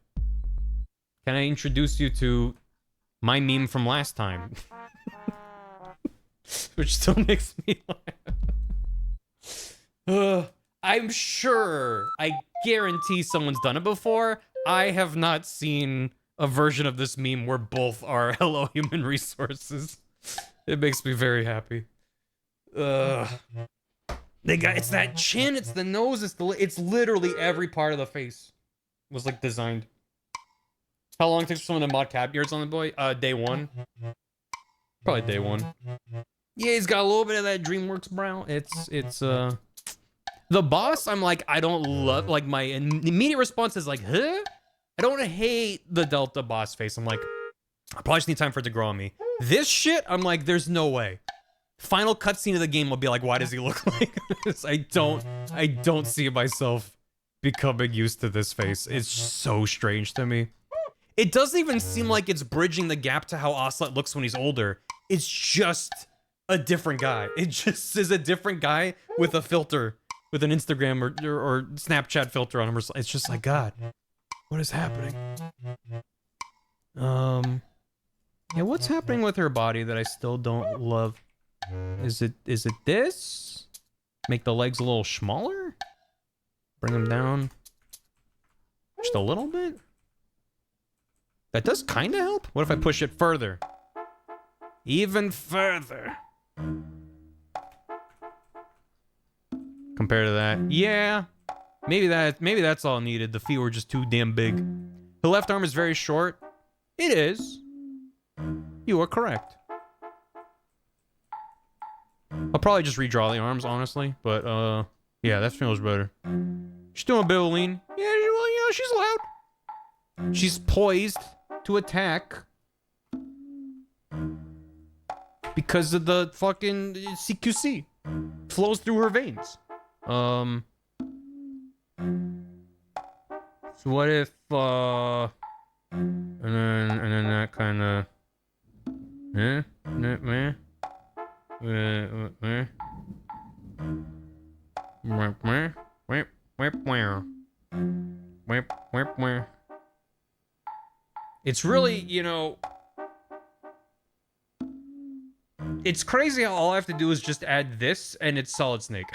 Can I introduce you to my meme from last time? Which still makes me laugh. I'm sure, I guarantee someone's done it before. I have not seen a version of this meme where both are hello human resources. It makes me very happy. It's that chin, it's the nose, it's literally every part of the face was like designed. How long it takes for someone to mod cap gears on the boy? Day one. Probably day one. Yeah, he's got a little bit of that DreamWorks brow. It's the boss, I'm like, I don't love, like, my immediate response is like, huh? I don't hate the Delta boss face. I'm like, I probably just need time for it to grow on me. This shit, I'm like, there's no way. Final cutscene of the game will be like, why does he look like this? I don't see myself becoming used to this face. It's so strange to me. It doesn't even seem like it's bridging the gap to how Ocelot looks when he's older. It's just a different guy. It just is a different guy with a filter, with an Instagram or Snapchat filter on him. It's just like, God, what is happening? Yeah, what's happening with her body that I still don't love? Is it this? Make the legs a little smaller? Bring them down just a little bit? That does kind of help. What if I push it further? Even further. Compared to that. Yeah. Maybe that's all needed. The feet were just too damn big. The left arm is very short. It is. You are correct. I'll probably just redraw the arms, honestly. But, yeah, that feels better. She's doing a bit of lean. Yeah, well, you know, she's loud. She's poised to attack. Because of the fucking CQC. Flows through her veins. So what if, and then that kind of, it's really, you know, it's crazy how all I have to do is just add this and it's Solid Snake.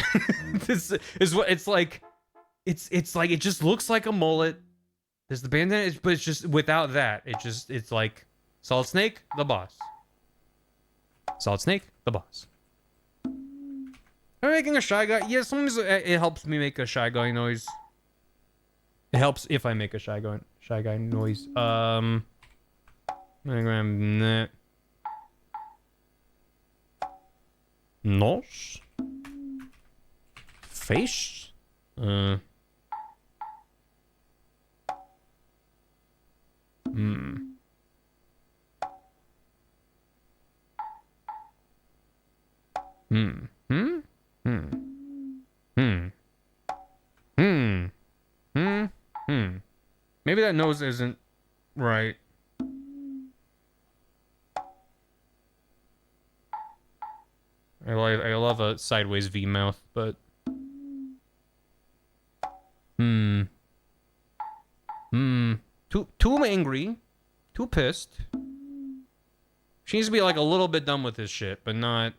This is what it's like. It's like, it just looks like a mullet. There's the bandana, but it's just without that. It's like Solid Snake, the boss. Solid Snake, the boss. Am I making a Shy Guy? Yeah, sometimes it helps me make a Shy Guy noise. It helps if I make a Shy Guy noise. I'm gonna grab that. Nose. Face. Maybe that nose isn't right. I love a sideways V mouth, but too angry, too pissed. She needs to be like a little bit done with this shit, but not,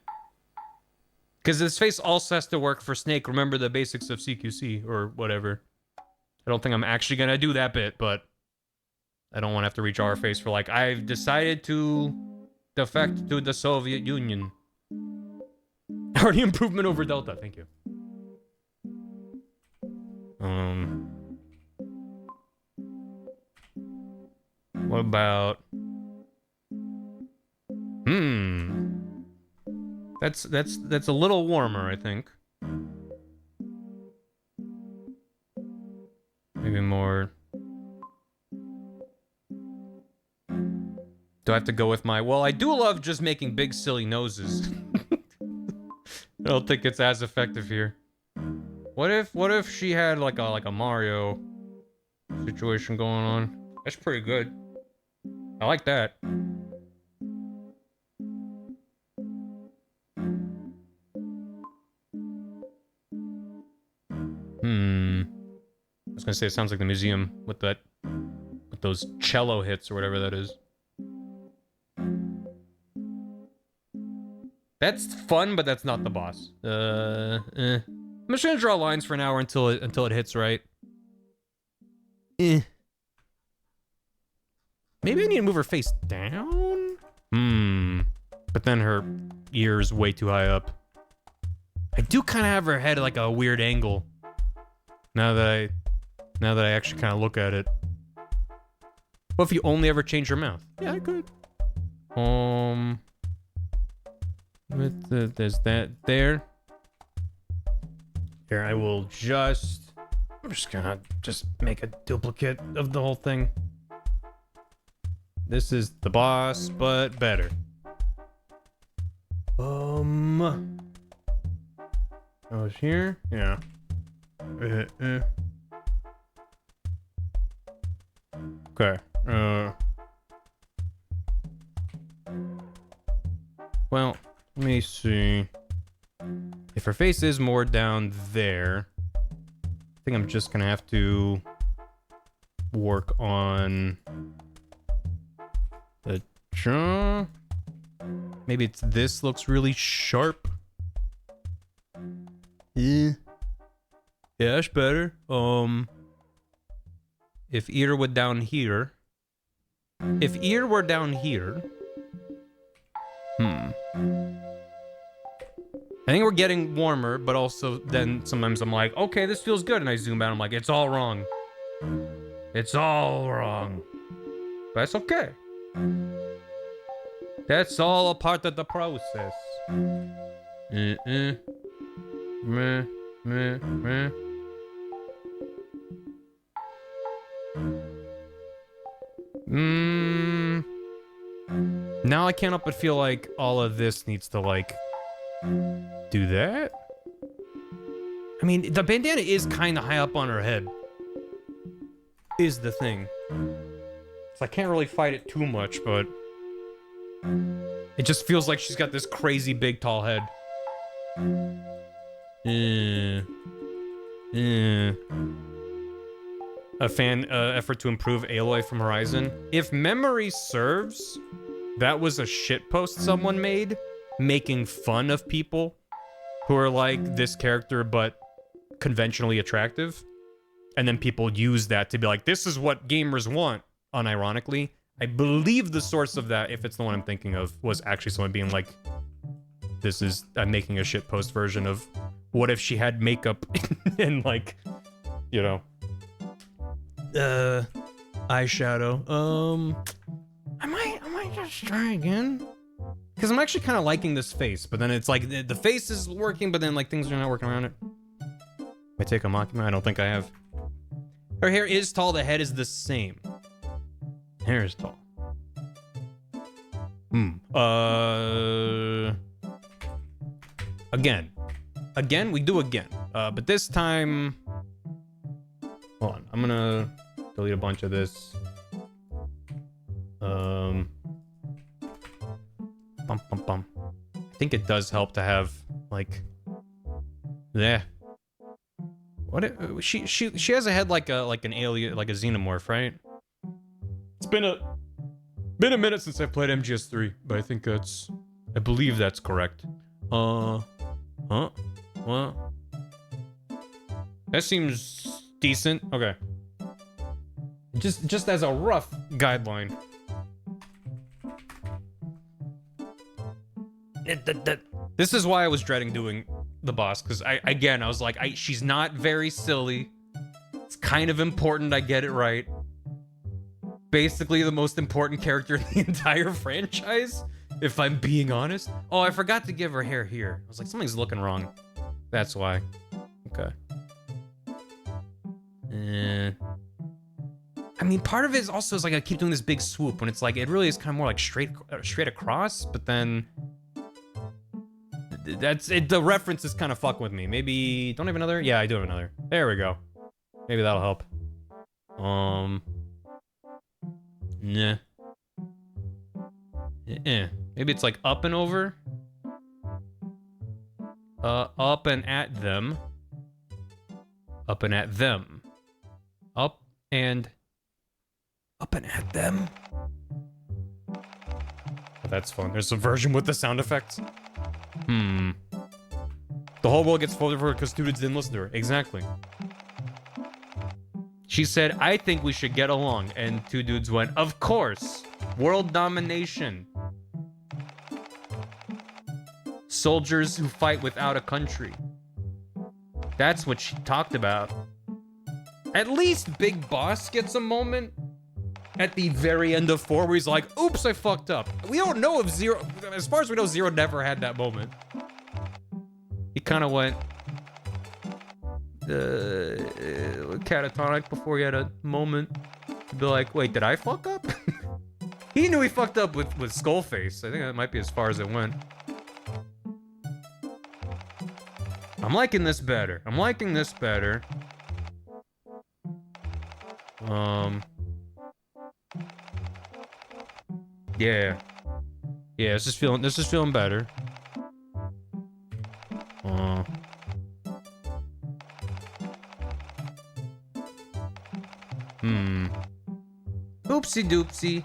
because this face also has to work for Snake. Remember the basics of CQC or whatever. I don't think I'm actually gonna do that bit, but I don't want to have to redraw her face for like, I've decided to defect to the Soviet Union. Already improvement over Delta, thank you. What about... That's a little warmer, I think. Maybe more... Do I have to go with my... Well, I do love just making big, silly noses. I don't think it's as effective here. What if she had like a Mario situation going on? That's pretty good. I like that. I was gonna say it sounds like the museum with those cello hits or whatever that is. That's fun, but that's not the boss. I'm just gonna draw lines for an hour until it hits right. Maybe I need to move her face down? But then her ear's way too high up. I do kind of have her head at like a weird angle. Now that I actually kind of look at it. What if you only ever change your mouth? Yeah, I could. There's that there. Here, I will just... I'm just gonna make a duplicate of the whole thing. This is the boss, but better. Oh, it's here? Yeah. Okay. Well, let me see. If her face is more down there, I think I'm just gonna have to work on the jaw. Maybe it's this looks really sharp. Yeah, that's better. If ear were down here. If ear were down here. I think we're getting warmer, but also then sometimes I'm like, okay, this feels good. And I zoom out, I'm like, it's all wrong. It's all wrong. But that's okay. That's all a part of the process. Meh. Now I can't help but feel like all of this needs to like do that. I mean, the bandana is kind of high up on her head. Is the thing. So I can't really fight it too much, but it just feels like she's got this crazy big tall head. A fan effort to improve Aloy from Horizon. If memory serves, that was a shitpost someone made making fun of people who are like this character but conventionally attractive. And then people use that to be like, this is what gamers want, unironically. I believe the source of that, if it's the one I'm thinking of, was actually someone being like, I'm making a shitpost version of what if she had makeup and like, you know, eyeshadow. I might just try again. Because I'm actually kind of liking this face, but then it's like, the face is working, but then like things are not working around it. I take a Makima? I don't think I have. Her hair is tall, the head is the same. Hair is tall. Again, we do again. But this time... Hold on, I'm gonna delete a bunch of this. I think it does help to have, like... Yeah. What she has a head like an alien, like a xenomorph, right? It's been a minute since I played MGS3, but I believe that's correct. Huh? What? That seems decent. Okay. Just as a rough guideline. This is why I was dreading doing the boss, because I was like, she's not very silly. It's kind of important I get it right. Basically the most important character in the entire franchise, if I'm being honest. Oh, I forgot to give her hair here. I was like, something's looking wrong. That's why. Okay. I mean, part of it is also like I keep doing this big swoop when it's like, it really is kind of more like straight across, but then that's it. The reference is kind of fuck with me. Maybe don't have another. Yeah, I do have another. There we go. Maybe that'll help. Nah. Maybe it's like up and over. Up and at them. Up and at them. Up and at them. Oh, that's fun. There's a version with the sound effects. The whole world gets folded for her because students didn't listen to her. Exactly. She said, I think we should get along. And two dudes went, of course. World domination. Soldiers who fight without a country. That's what she talked about. At least Big Boss gets a moment at the very end of 4 where he's like, oops, I fucked up. We don't know if Zero, as far as we know, Zero never had that moment. He kind of went catatonic before he had a moment to be like, wait, did I fuck up? He knew he fucked up with Skullface. I think that might be as far as it went. I'm liking this better. I'm liking this better. Yeah. Yeah, this is feeling better. Oopsie doopsie.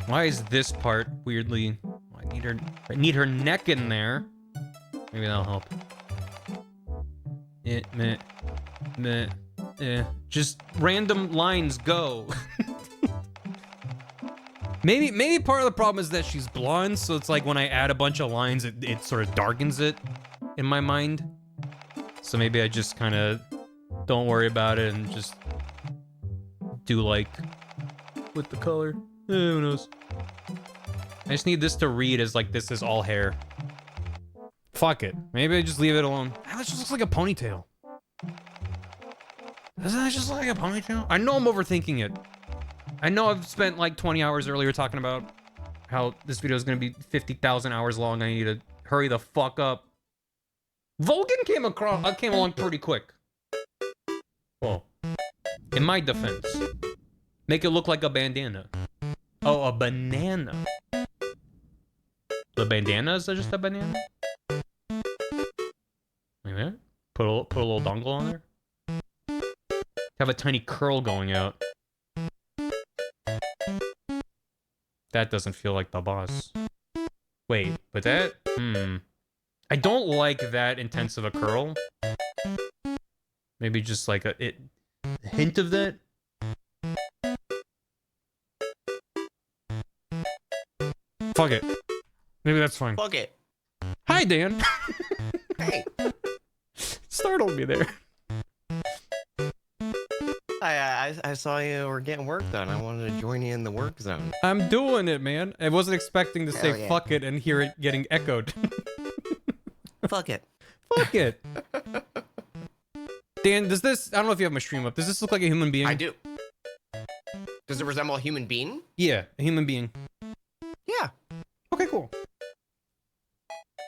Why is this part weirdly? I need her neck in there. Maybe that'll help. Just random lines go. Maybe part of the problem is that she's blonde, so it's like when I add a bunch of lines, it sort of darkens it in my mind. So maybe I just kind of don't worry about it and just do like with the color. Who knows? I just need this to read as like this is all hair. Fuck it. Maybe I just leave it alone. That just looks like a ponytail. Doesn't that just look like a ponytail? I know I'm overthinking it. I know I've spent like 20 hours earlier talking about how this video is going to be 50,000 hours long. I need to hurry the fuck up. Vulcan came along pretty quick. Well, in my defense, make it look like a bandana. Oh, a banana. The bandana is just a banana? Like that? Put a little dongle on there? Have a tiny curl going out. That doesn't feel like the boss. Wait, but that? I don't like that intense of a curl. Maybe just like a hint of that? Fuck it. Maybe that's fine. Fuck it. Hi, Dan. Hey. Startled me there. I saw you were getting work done. I wanted to join you in the work zone. I'm doing it, man. I wasn't expecting to say fuck it and hear it getting echoed. Fuck it. Fuck it. Dan, does this... I don't know if you have my stream up. Does this look like a human being? I do. Does it resemble a human being? Yeah, a human being. Yeah. Okay, cool.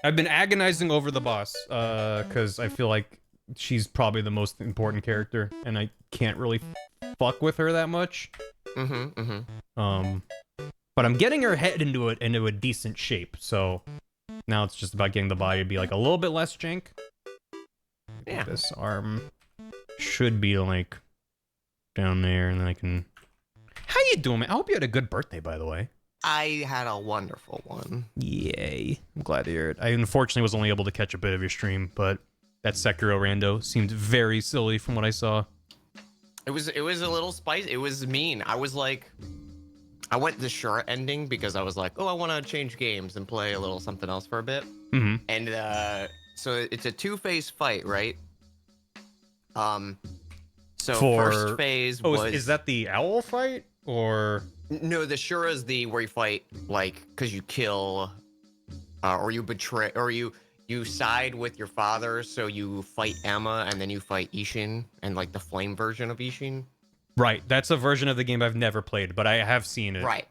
I've been agonizing over the boss, because I feel like she's probably the most important character, and I can't really fuck with her that much. But I'm getting her head into a decent shape, so now it's just about getting the body to be like a little bit less jank. Yeah. This arm should be like down there, and then I can... How you doing, man? I hope you had a good birthday, by the way. I had a wonderful one. Yay. I'm glad to hear it. I unfortunately was only able to catch a bit of your stream, but that Sekiro rando seemed very silly from what I saw. It was a little spicy. It was mean. I was like, I went the short ending because I was like, oh, I want to change games and play a little something else for a bit. And so it's a two-phase fight, right? So first phase was... is that the owl fight or... No, the Shura is the where you fight like because you kill, or you betray, or you side with your father, so you fight Emma and then you fight Ishin and like the flame version of Ishin. Right. That's a version of the game I've never played, but I have seen it. Right.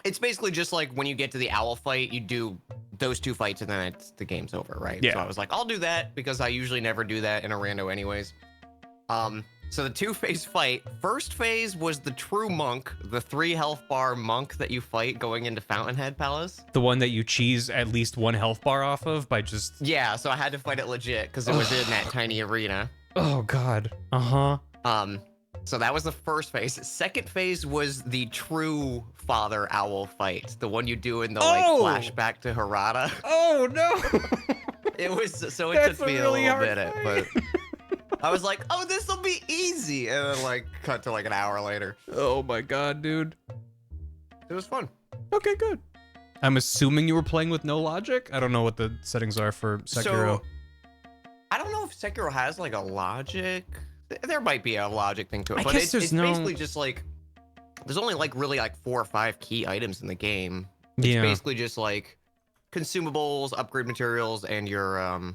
It's basically just like when you get to the owl fight, you do those 2 fights and then the game's over, right? Yeah. So I was like, I'll do that because I usually never do that in a rando anyways. So the 2-phase fight, first phase was the true monk, the 3 health bar monk that you fight going into Fountainhead Palace. The one that you cheese at least 1 health bar off of by just... Yeah, so I had to fight it legit because it was in that tiny arena. Oh, God. So that was the first phase. Second phase was the true father owl fight, the one you do in the like flashback to Harada. Oh, no. It was, so it took me a little bit, but I was like, oh, this will be easy. And then like cut to like an hour later. Oh my God, dude. It was fun. Okay, good. I'm assuming you were playing with no logic? I don't know what the settings are for Sekiro. So, I don't know if Sekiro has like a logic. There might be a logic thing to it, but it's basically just like, there's only like really like 4 or 5 key items in the game. It's basically just like consumables, upgrade materials, and your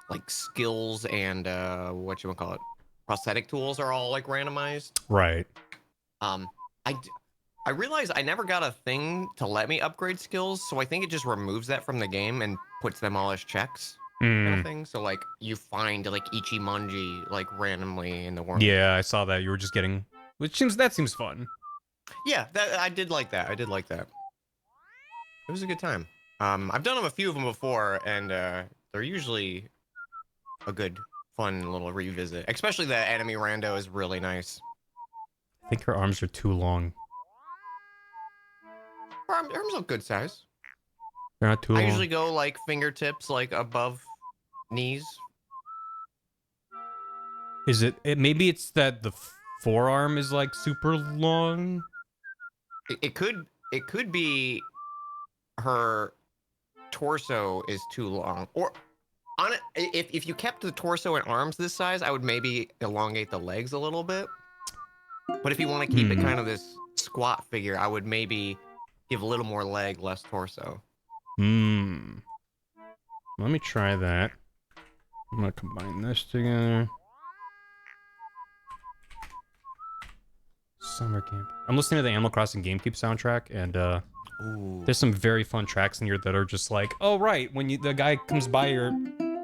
like skills and whatchamacallit, prosthetic tools are all like randomized. Right. I realized I never got a thing to let me upgrade skills, so I think it just removes that from the game and puts them all as checks. Kind of thing. So like you find like Ichimonji like randomly in the world. Yeah, I saw that. You were just getting, that seems fun. Yeah, I did like that. It was a good time. I've done a few of them before, and they're usually a good, fun little revisit. Especially the enemy rando is really nice. I think her arms are too long. Arms are good size. They're not too long. I usually go like fingertips, like above knees. Is it maybe it's that the forearm is like super long? It could be her torso is too long, or on it, if you kept the torso and arms this size, I would maybe elongate the legs a little bit. But if you want to keep it kind of this squat figure, I would maybe give a little more leg, less torso. Let me try that. I'm gonna combine this together. Summer camp. I'm listening to the Animal Crossing GameCube soundtrack, and there's some very fun tracks in here that are just like, oh right, when the guy comes by your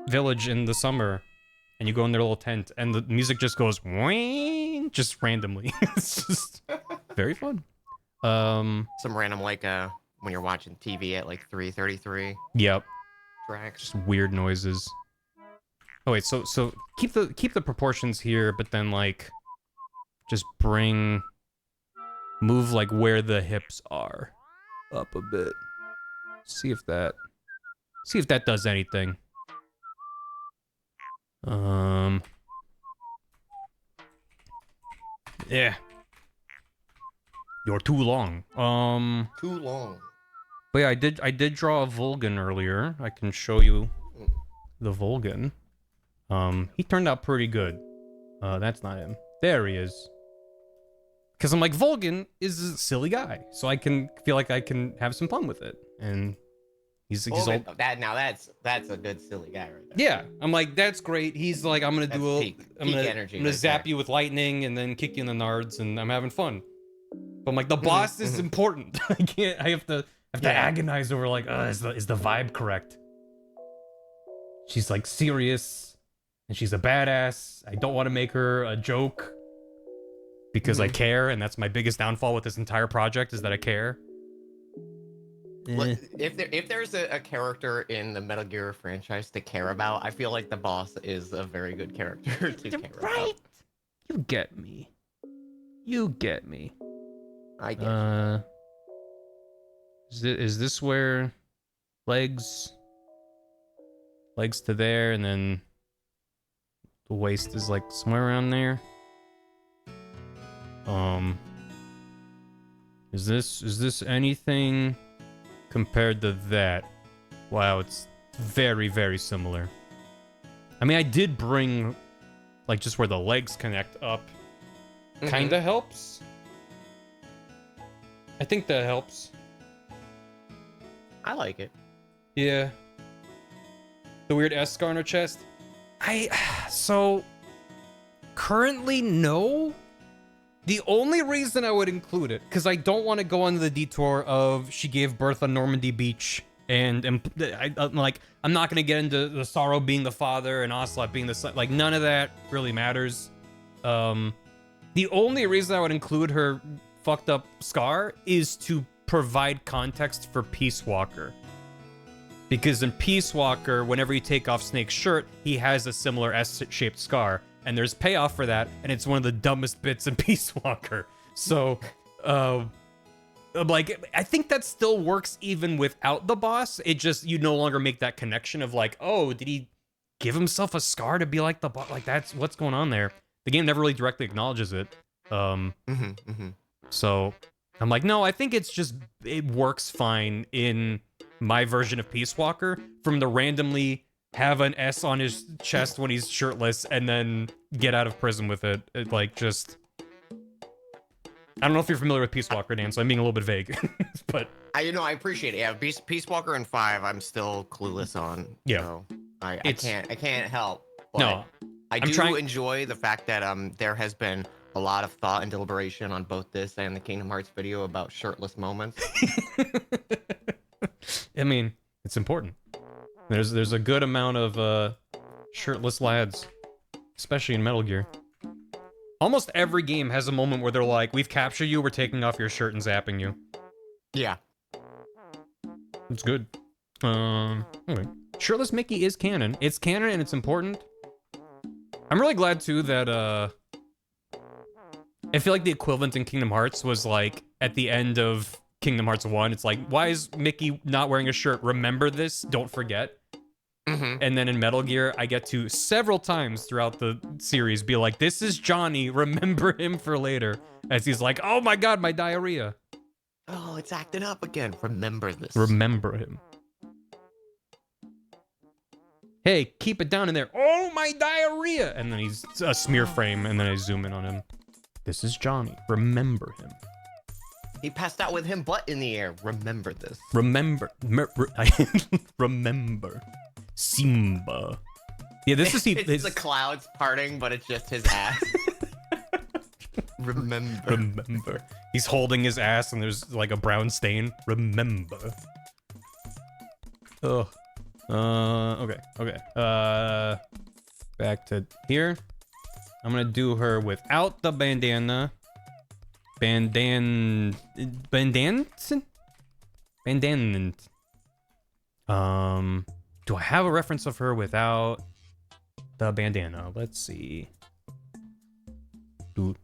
village in the summer, and you go in their little tent, and the music just goes wing, just randomly. It's just very fun. Some random like when you're watching TV at like 3:33. Yep. Tracks. Just weird noises. Oh wait, so keep the proportions here, but then like just move like where the hips are up a bit. See if that does anything. Yeah. You're too long. Too long. But yeah, I did draw a Vulcan earlier. I can show you the Vulcan. He turned out pretty good. That's not him. There he is. Because I'm like, Vulcan is a silly guy, so I can feel like I can have some fun with it. And he's all... that's a good silly guy right there. Yeah, I'm like, that's great. He's like, I'm gonna energy. I'm gonna zap you with lightning and then kick you in the nards, and I'm having fun. But I'm like, the boss is important. I have to agonize over like, is the vibe correct? She's like serious, and she's a badass. I don't want to make her a joke because I care, and that's my biggest downfall with this entire project is that I care. If there's a character in the Metal Gear franchise to care about, I feel like the boss is a very good character to care about. You get me. You get me. I get you. Is this where legs to there, and then the waist is like somewhere around there? Is this anything compared to that? Wow, it's very, very similar. I mean, I did bring like just where the legs connect up. Kinda helps. I think that helps. I like it. Yeah. The weird S scar on her chest. So currently no, The only reason I would include it, because I don't want to go on the detour of she gave birth on Normandy Beach, and I'm not gonna get into the Sorrow being the father and Ocelot being the son. Like, none of that really matters. The only reason I would include her fucked up scar is to provide context for Peace Walker. Because in Peace Walker, whenever you take off Snake's shirt, he has a similar S-shaped scar. And there's payoff for that, and it's one of the dumbest bits in Peace Walker. So, like, I think that still works even without the boss. It just, you no longer make that connection of like, oh, did he give himself a scar to be like the boss? Like, that's what's going on there. The game never really directly acknowledges it. So I'm like, no, I think it's just, it works fine in my version of Peace Walker from the randomly have an S on his chest when he's shirtless and then get out of prison with it. It like, just, I don't know if you're familiar with Peace Walker, Dan, so I'm being a little bit vague, but I appreciate it. Yeah, Peace Walker and 5, I'm still clueless on. Yeah, so I can't help. But no, I do enjoy the fact that there has been a lot of thought and deliberation on both this and the Kingdom Hearts video about shirtless moments. I mean, it's important. There's a good amount of shirtless lads, especially in Metal Gear. Almost every game has a moment where they're like, we've captured you, we're taking off your shirt and zapping you. Yeah. It's good. Okay. Shirtless Mickey is canon. It's canon and it's important. I'm really glad too that I feel like the equivalent in Kingdom Hearts was like at the end of Kingdom Hearts 1, it's like, why is Mickey not wearing a shirt? Remember this, don't forget. And then in Metal Gear, I get to several times throughout the series be like, this is Johnny, remember him for later. As he's like, oh my god, my diarrhea. Oh, it's acting up again. Remember this. Remember him. Hey, keep it down in there. Oh, my diarrhea. And then he's a smear frame, and then I zoom in on him. This is Johnny. Remember him. He passed out with him butt in the air. Remember this. Remember. Remember. Simba. Yeah, this is it's the clouds parting, but it's just his ass. Remember. He's holding his ass and there's like a brown stain. Remember. Oh. Okay. Back to here. I'm gonna do her without the bandana. Bandant. Do I have a reference of her without the bandana? Let's see. Do.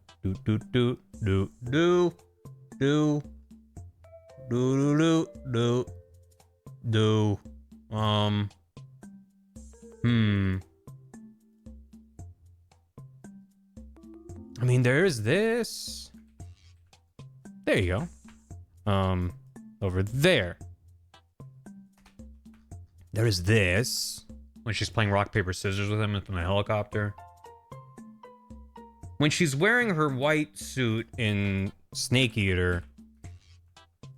I mean, there's this. There you go. Over there. There's this. When she's playing rock, paper, scissors with him in a helicopter. When she's wearing her white suit in Snake Eater,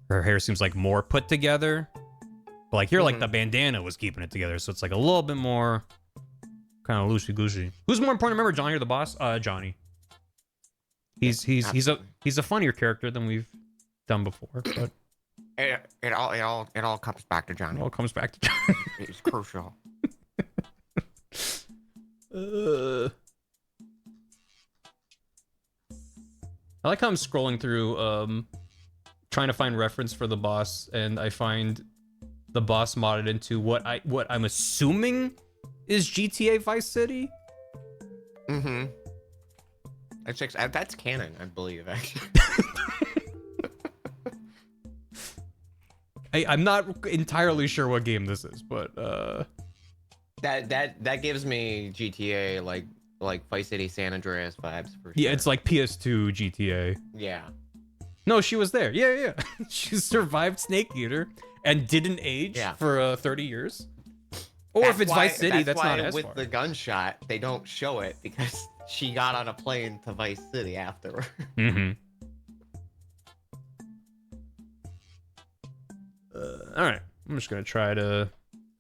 her hair seems like more put together. But like here, like the bandana was keeping it together, so it's like a little bit more kind of loosey-goosey. Who's more important to remember, Johnny or the boss? Johnny. He's a funnier character than we've done before, but it all comes back to Johnny. It all comes back to Johnny. It's crucial. I like how I'm scrolling through, trying to find reference for the boss, and I find the boss modded into what I'm assuming is GTA Vice City. That's canon, I believe. Actually, I'm not entirely sure what game this is, but that gives me GTA like Vice City San Andreas vibes for sure. Yeah, it's like PS2 GTA. Yeah. No, she was there. Yeah. She survived Snake Eater and didn't age for 30 years. Or if it's Vice City, that's not as far. With the gunshot, they don't show it because she got on a plane to Vice City afterward. All right, I'm just gonna try to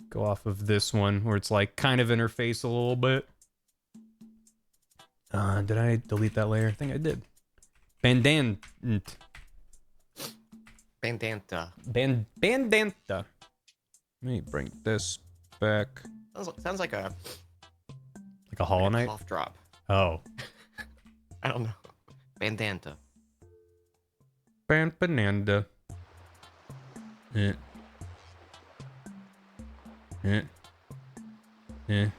go off of this one where it's like kind of in her face a little bit. Did I delete that layer? I think I did. Bandant. Bandanta. Bandanta. Let me bring this back. Sounds like a Hollow Knight? cough drop. Oh. I don't know. Bandanta. Bananda. Eh. Eh. Eh.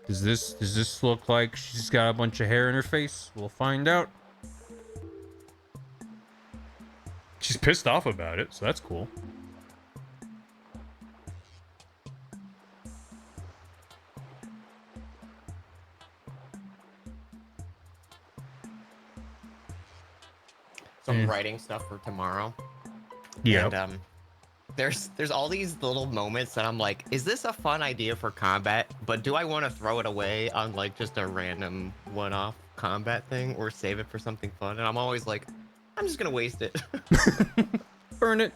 Does this look like she's got a bunch of hair in her face? We'll find out. She's pissed off about it, so that's cool. So I'm writing stuff for tomorrow. Yeah. And there's all these little moments that I'm like, is this a fun idea for combat? But do I want to throw it away on like just a random one-off combat thing or save it for something fun? And I'm always like, I'm just gonna waste it. Burn it.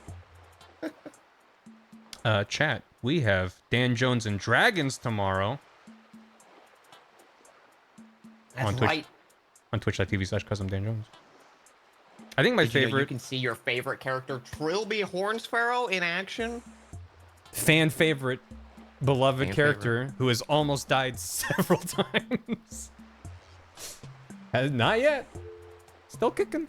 Chat. We have Dan Jones and Dragons tomorrow. That's on Twitch, right. on twitch.tv/CustomDanJones. I think my favorite... You can see your favorite character, Trilby Hornsparrow, in action. Fan favorite, beloved character who has almost died several times. Not yet. Still kicking.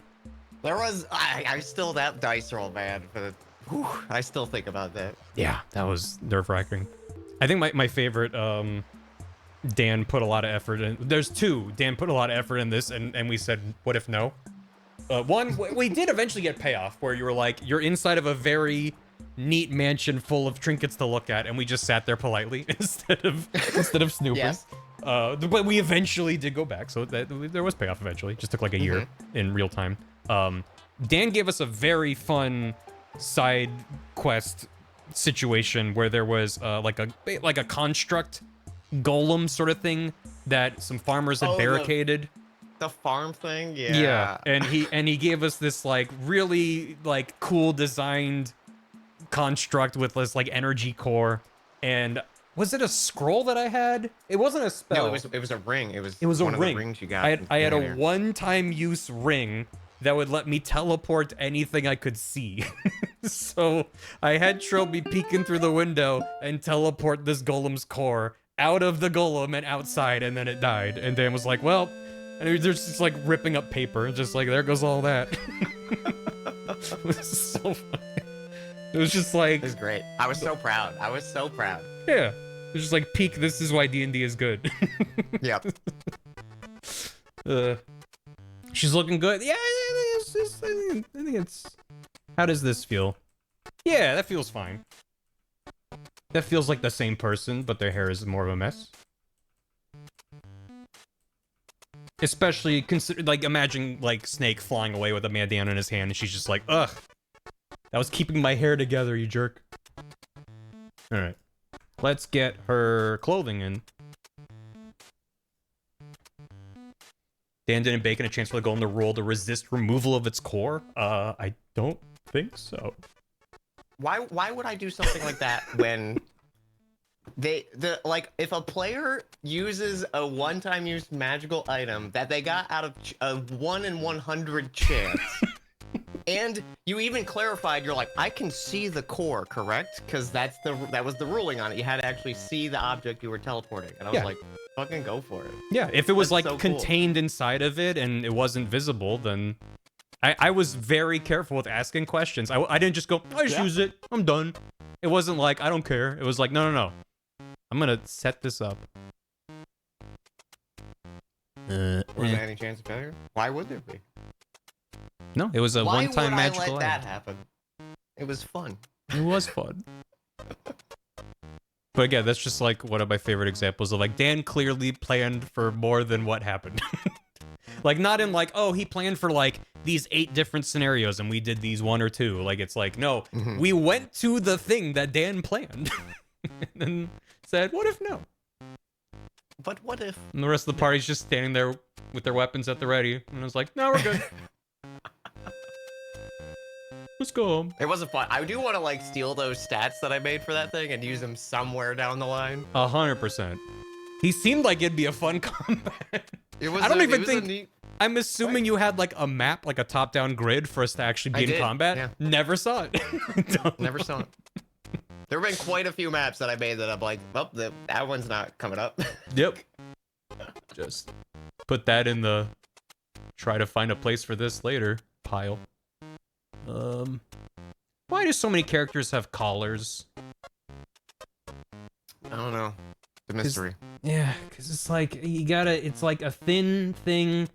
There was... I still... That dice roll, man. But, whew, I still think about that. Yeah, that was nerve-wracking. I think my favorite... Dan put a lot of effort in. There's two. Dan put a lot of effort in this, and we said, what if no? One, we did eventually get payoff, where you were like, you're inside of a very neat mansion full of trinkets to look at, and we just sat there politely instead of snooping. Yes. But we eventually did go back, so there was payoff eventually. Just took like a year in real time. Dan gave us a very fun side quest situation where there was like a construct golem sort of thing that some farmers had barricaded. The farm thing, yeah. Yeah, and he gave us this like really like cool designed construct with this like energy core. And was it a scroll that I had? It wasn't a spell. No, it was a ring. It was a one ring. Of the rings you got. I had a one-time use ring that would let me teleport anything I could see. So I had Trilby peeking through the window and teleport this golem's core out of the golem and outside, and then it died. And Dan was like, well, and they're just like ripping up paper, just like, there goes all that. It was so funny. It was just like... It was great. I was so proud. I was so proud. Yeah. It was just like, peak, this is why D&D is good. Yep. She's looking good. Yeah, I think it's... How does this feel? Yeah, that feels fine. That feels like the same person, but their hair is more of a mess. Especially consider, like, imagine like Snake flying away with a bandana in his hand, and she's just like, ugh, that was keeping my hair together, you jerk. All right, let's get her clothing in. Dan didn't bacon a chance for the golem to roll to resist removal of its core. I don't think so. Why would I do something like that when like if a player uses a one-time use magical item that they got out of a 1 in 100 chance, and you even clarified, you're like, I can see the core, correct? Because that was the ruling on it. You had to actually see the object you were teleporting, and I was like, fucking go for it. Yeah, if it was That's like so contained inside of it and it wasn't visible, then I was very careful with asking questions. I didn't just go, I just use it, I'm done. It wasn't like, I don't care. It was like, no. I'm gonna set this up. Was there any chance of failure? Why would there be? No, it was a one-time magical Why would I let item. that happen? It was fun. It was fun. But again, that's just like one of my favorite examples of like, Dan clearly planned for more than what happened. Like, not in like, oh, he planned for like these 8 different scenarios and we did these 1 or 2. Like, it's like, no, we went to the thing that Dan planned and then said, what if no? But what if? And the rest of the party's just standing there with their weapons at the ready. And I was like, no, we're good. Let's go home. It wasn't fun. I do want to like steal those stats that I made for that thing and use them somewhere down the line. 100%. He seemed like it'd be a fun combat. It was. I don't even it was think. A neat I'm assuming you had like a map, like a top-down grid for us to actually be in combat. Yeah. Never saw it. Never saw it. There have been quite a few maps that I made that I'm like, well, that one's not coming up. Yep. Just put that in the try to find a place for this later pile. Why do so many characters have collars? I don't know. The mystery. Yeah, because it's like, it's like a thin thing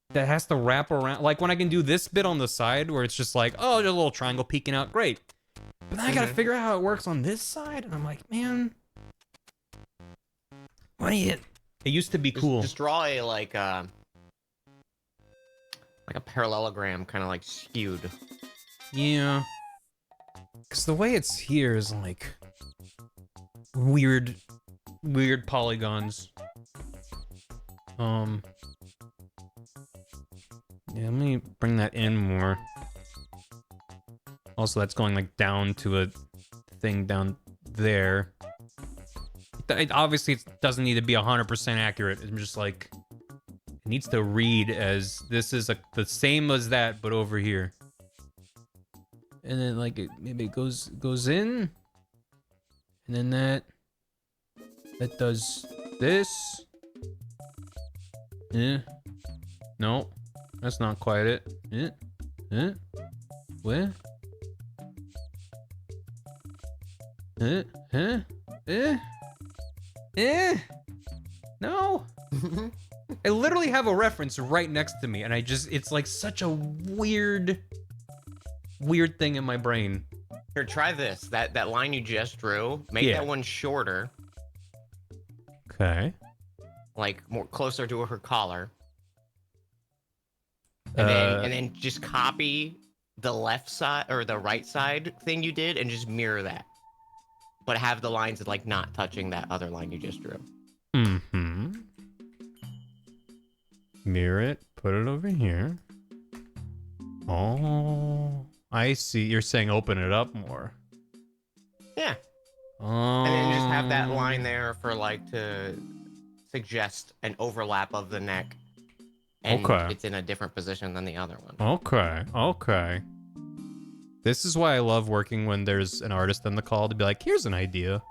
that has to wrap around. Like when I can do this bit on the side where it's just like, oh, there's a little triangle peeking out, great. But then I gotta figure out how it works on this side, and I'm like, man, why do you... It used to be cool. Just draw a like a parallelogram, kind of like skewed. Yeah. Because the way it's here is like weird polygons. Yeah, let me bring that in more. Also, that's going like down to a thing down there. Obviously, it doesn't need to be 100% accurate. I'm just like, it needs to read as this is the same as that, but over here. And then like maybe it goes in, and then that does this. Yeah. No, that's not quite it. Where? No. I literally have a reference right next to me, and it's like such a weird thing in my brain. Here, try this. That line you just drew, make that one shorter. Okay. Like more closer to her collar. And then just copy the left side or the right side thing you did and just mirror that. But have the lines like not touching that other line you just drew. Mm-hmm. Mirror it, put it over here. Oh, I see. You're saying open it up more. Yeah. And then just have that line there for like to suggest an overlap of the neck. And it's in a different position than the other one. Okay. This is why I love working when there's an artist on the call to be like, here's an idea.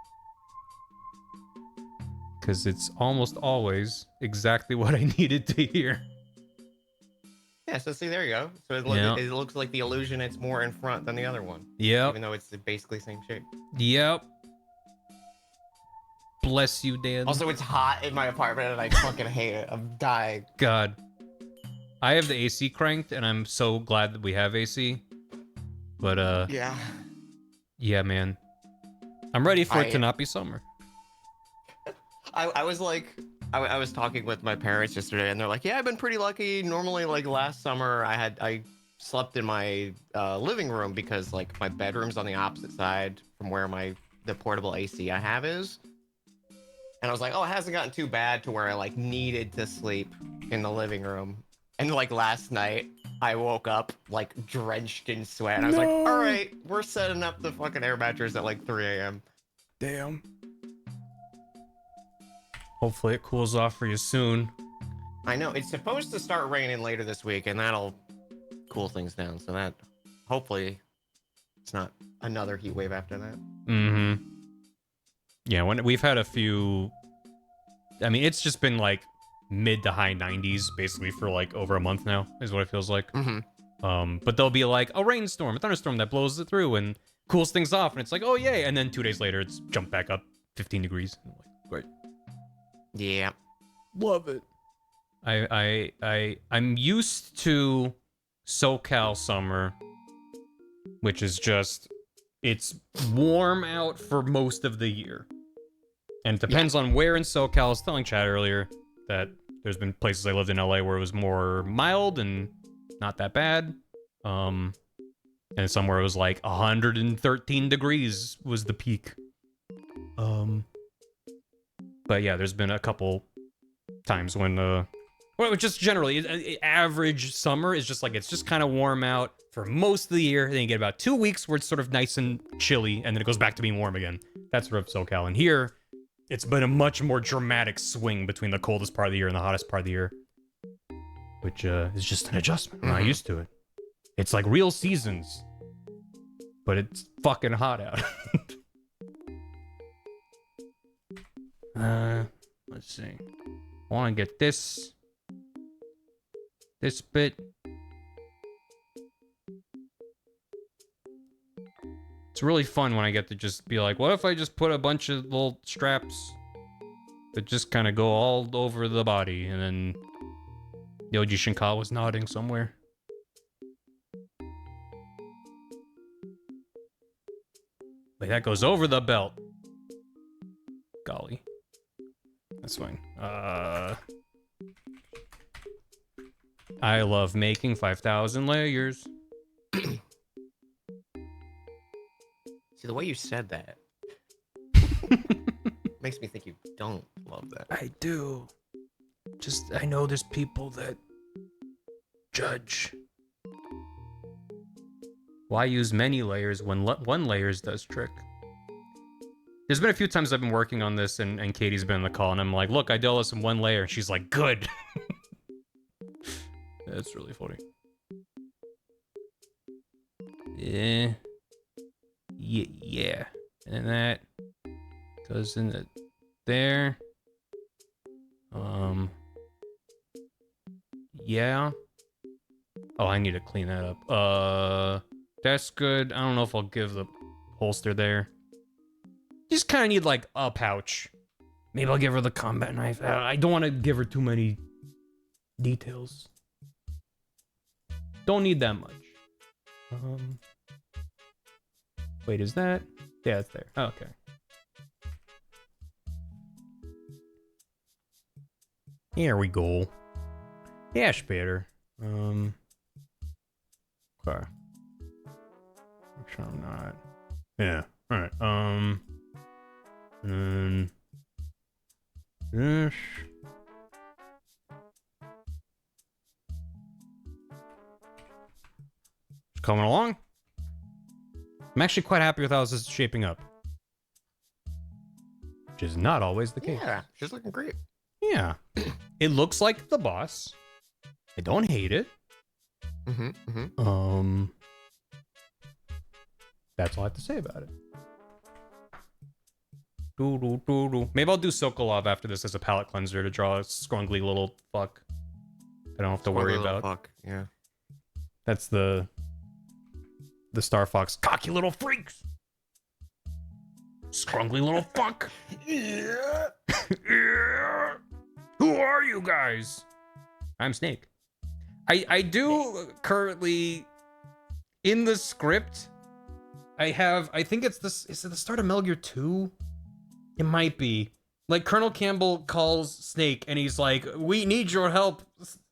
Because it's almost always exactly what I needed to hear. Yeah, so see, there you go. So it looks like the illusion it's more in front than the other one. Yep. Even though it's basically the same shape. Yep. Bless you, Dan. Also, it's hot in my apartment and I fucking hate it. I'm dying. God. I have the AC cranked and I'm so glad that we have AC. But, yeah. Yeah, man. I'm ready for it to not be summer. I was like... I was talking with my parents yesterday, and they're like, "Yeah, I've been pretty lucky. Normally, like last summer, I slept in my living room because like my bedroom's on the opposite side from where the portable AC I have is." And I was like, "Oh, it hasn't gotten too bad to where I like needed to sleep in the living room." And like last night, I woke up like drenched in sweat, and I was like, "All right, we're setting up the fucking air mattress at like 3 a.m." Damn. Hopefully it cools off for you soon. I know, it's supposed to start raining later this week, and that'll cool things down. So that, hopefully, it's not another heat wave after that. Mm-hmm. Yeah, when we've had a few... I mean, it's just been, like, mid to high 90s, basically, for, like, over a month now, is what it feels like. Mm-hmm. But there'll be, like, a rainstorm, a thunderstorm that blows it through and cools things off, and it's like, oh, yay! And then 2 days later, it's jumped back up 15 degrees. Great. Yeah. Love it. I'm used to SoCal summer, which is just, it's warm out for most of the year. And it depends on where in SoCal. I was telling Chad earlier that there's been places I lived in LA where it was more mild and not that bad. And somewhere it was like 113 degrees was the peak. But yeah, there's been a couple times when, well, just generally, average summer is just like, it's just kind of warm out for most of the year. Then you get about 2 weeks where it's sort of nice and chilly, and then it goes back to being warm again. That's sort of SoCal. And here, It's been a much more dramatic swing between the coldest part of the year and the hottest part of the year. Which is just an adjustment. I'm not used to it. It's like real seasons. But it's fucking hot out. Let's see. I want to get this bit. It's really fun when I get to just be like, what if I just put a bunch of little straps that just kind of go all over the body, and then Yoji Shinkawa's nodding somewhere. Wait, that goes over the belt. Golly. That's fine. I love making 5,000 layers. See, the way you said that makes me think you don't love that. I do. Just, I know there's people that judge. Why use many layers when one layers does trick? There's been a few times I've been working on this and Katie's been in the call and I'm like, look, I did all this in one layer. And she's like, good. That's really funny. Yeah. Yeah. And that goes in the there. Yeah. Oh, I need to clean that up. That's good. I don't know if I'll give the holster there. Just kind of need like a pouch. Maybe I'll give her the combat knife. I don't want to give her too many details. Don't need that much. Wait, is that? Yeah, it's there. Oh, okay. Here we go. Yeah, better. Okay. Make sure I'm not. Yeah. All right. And this. It's coming along. I'm actually quite happy with how this is shaping up. Which is not always the case. Yeah, she's looking great. Yeah. It looks like the boss. I don't hate it. That's all I have to say about it. Maybe I'll do Sokolov after this as a palette cleanser to draw a scrungly little fuck. I don't have to worry about. Fuck, yeah. That's the Star Fox. Cocky little freaks. Scrungly little fuck. Yeah. Yeah. Who are you guys? I'm Snake. I do currently in the script. I think it's this. Is it the start of Metal Gear 2? It might be. Like Colonel Campbell calls Snake and he's like, "We need your help,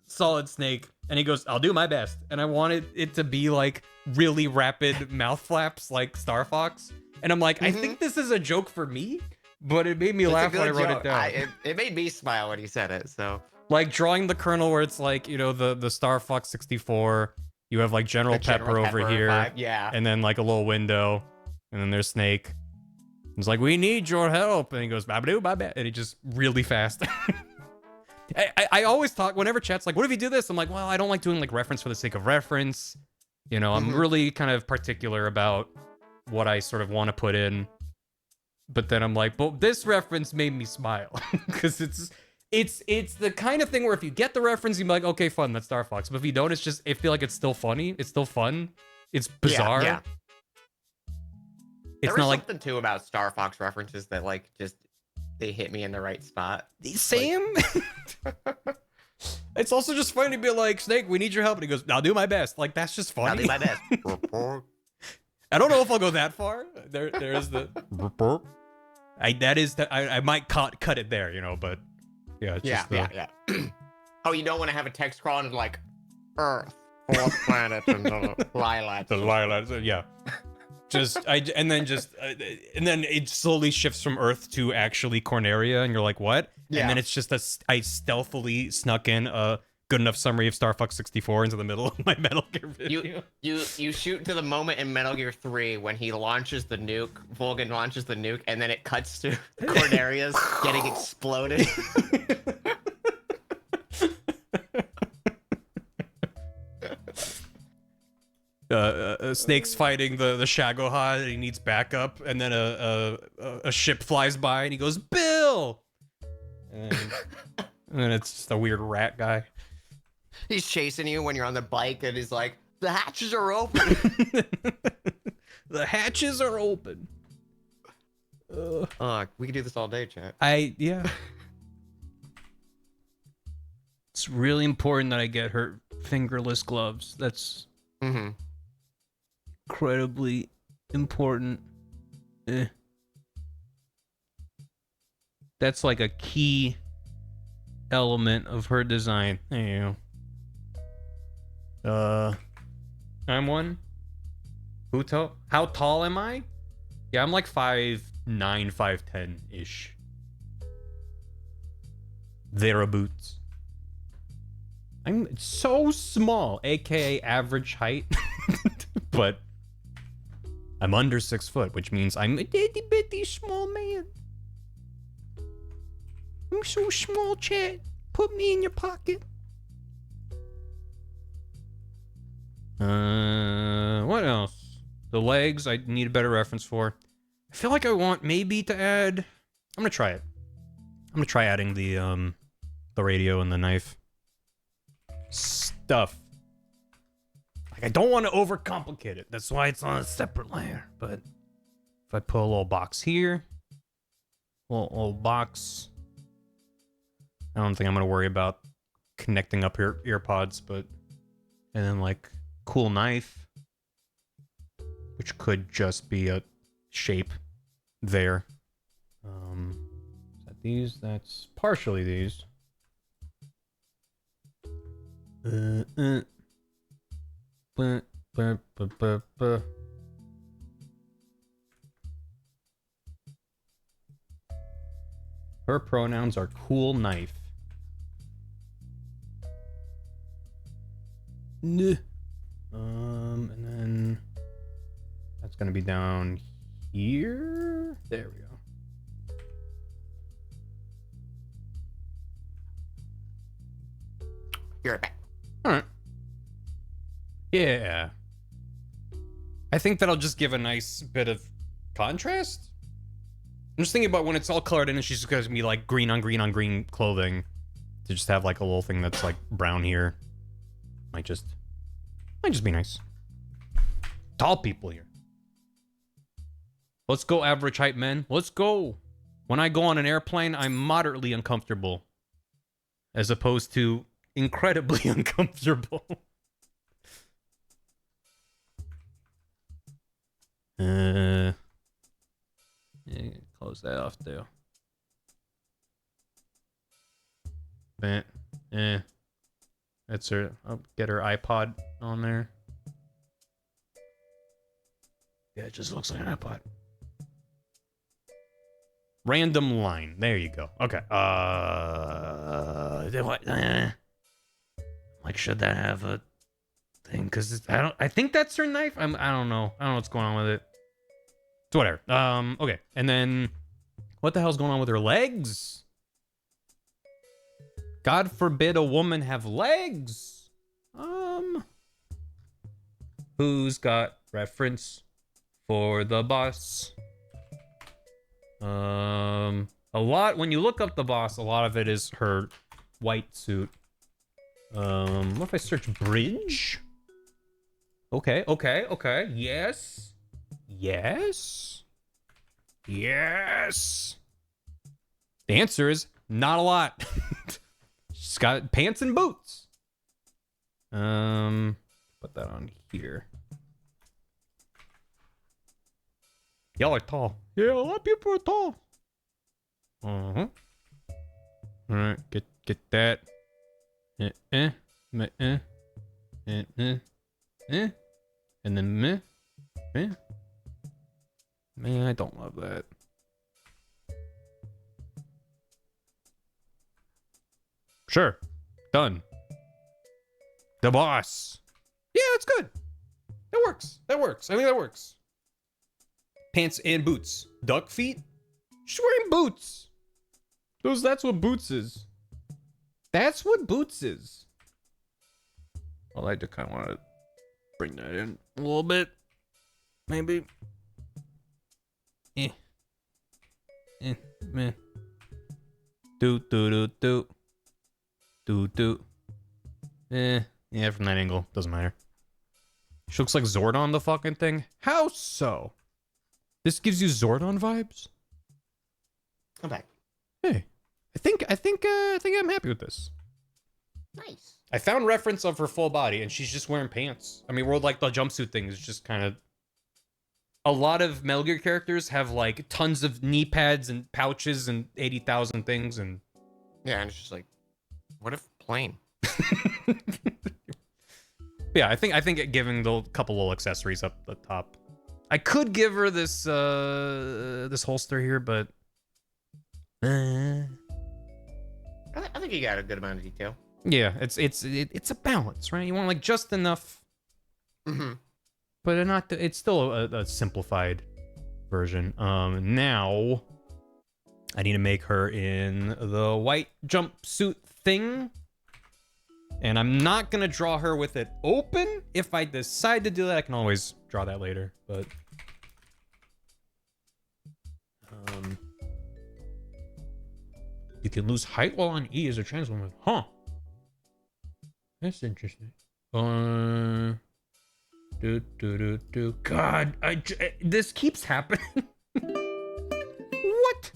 Solid Snake." And he goes, "I'll do my best." And I wanted it to be like really rapid mouth flaps like Star Fox. And I'm like, I think this is a joke for me, but it made me laugh when I wrote it down. It made me smile when he said it, so. Like drawing the Colonel where it's like, you know, the Star Fox 64. You have like General Pepper over here. Vibe, yeah. And then like a little window. And then there's Snake. He's like, "We need your help." And he goes, "Babadoo, babad." And he just really fast. I always talk, whenever chat's like, "What if you do this?" I'm like, well, I don't like doing like reference for the sake of reference. You know, I'm really kind of particular about what I sort of want to put in. But then I'm like, but this reference made me smile. Because it's the kind of thing where if you get the reference, you're like, okay, fun, that's Star Fox. But if you don't, it's just, I feel like it's still funny. It's still fun. It's bizarre. Yeah. It's there not was like something too about Star Fox references that like just they hit me in the right spot. Same. Like, it's also just funny to be like, "Snake, we need your help," and he goes, "I'll do my best." Like that's just funny. I'll do my best. I don't know if I'll go that far. There is the. I might cut it there, you know, but yeah, it's yeah. Oh, you don't want to have a text crawl and like Earth, fourth planet, and the lilacs. The lilacs, yeah. And then it slowly shifts from Earth to actually Corneria, and you're like, what? Yeah. And then it's just I stealthily snuck in a good enough summary of Star Fox 64 into the middle of my Metal Gear video. You shoot to the moment in Metal Gear 3 when he launches the nuke, Volgin launches the nuke, and then it cuts to Cornelius getting exploded. Snake's fighting the Shagohod, and he needs backup, and then a ship flies by, and he goes, Bill! And then it's just a weird rat guy. He's chasing you when you're on the bike, and he's like, the hatches are open. The hatches are open. We can do this all day, chat. Yeah. It's really important that I get her fingerless gloves. That's incredibly important. That's like a key element of her design. There you go. I'm one. How tall am I? Yeah, I'm like 5'9", 5'10"-ish. Thereabouts. I'm so small, aka average height. But I'm under 6 foot, which means I'm a itty bitty small man. I'm so small, Chad. Put me in your pocket. What else? The legs, I need a better reference for. I feel like I want maybe to add... I'm gonna try it. I'm gonna try adding the radio and the knife. Stuff. Like, I don't want to overcomplicate it. That's why it's on a separate layer. But if I put a little box here, little box, I don't think I'm gonna worry about connecting up ear pods, but and then like cool knife, which could just be a shape there. Is that these? That's partially these. Her pronouns are cool knife. And then that's gonna be down here. There we go. You're back. All right. Yeah. I think that'll just give a nice bit of contrast. I'm just thinking about when it's all colored in and she's going to be like green on green on green clothing. To just have like a little thing that's like brown here. Might just be nice. Tall people here. Let's go, average height men. Let's go. When I go on an airplane, I'm moderately uncomfortable. As opposed to incredibly uncomfortable. Yeah, close that off too. That's her. I'll get her iPod on there. Yeah, it just looks like an iPod. Random line. There you go. Okay. What? Like, should that have a thing? Because I think that's her knife. I don't know. I don't know what's going on with it. It's whatever. Okay. And then, what the hell's going on with her legs? God forbid a woman have legs. Who's got reference for the boss? A lot, when you look up the boss, a lot of it is her white suit. What if I search bridge? Okay. Yes. The answer is not a lot. She's got pants and boots. Put that on here. Y'all are tall. Yeah, a lot of people are tall. All right, get that. And then meh. Man, I don't love that. Sure. Done. The boss. Yeah, that's good. That works. That works. I think that works. Pants and boots. Duck feet? She's wearing boots. That's what boots is. That's what boots is. Well, I just kind of want to bring that in a little bit. Maybe. Man. Do. Yeah, from that angle. Doesn't matter. She looks like Zordon, the fucking thing. How so? This gives you Zordon vibes? I'm back. Hey. I think I'm happy with this. Nice. I found reference of her full body, and she's just wearing pants. I mean, we're like the jumpsuit thing is just kind of. A lot of Metal Gear characters have like tons of knee pads and pouches and 80,000 things, and. Yeah, and it's just like, what if plain? Yeah, I think giving the couple little accessories up the top. I could give her this this holster here, but. I think you got a good amount of detail. Yeah, it's a balance, right? You want like just enough, but not. It's still a simplified version. Now I need to make her in the white jumpsuit thing, and I'm not gonna draw her with it open. If I decide to do that, I can always draw that later. But you can lose height while on E as a trans woman, huh? That's interesting. God, this keeps happening. What?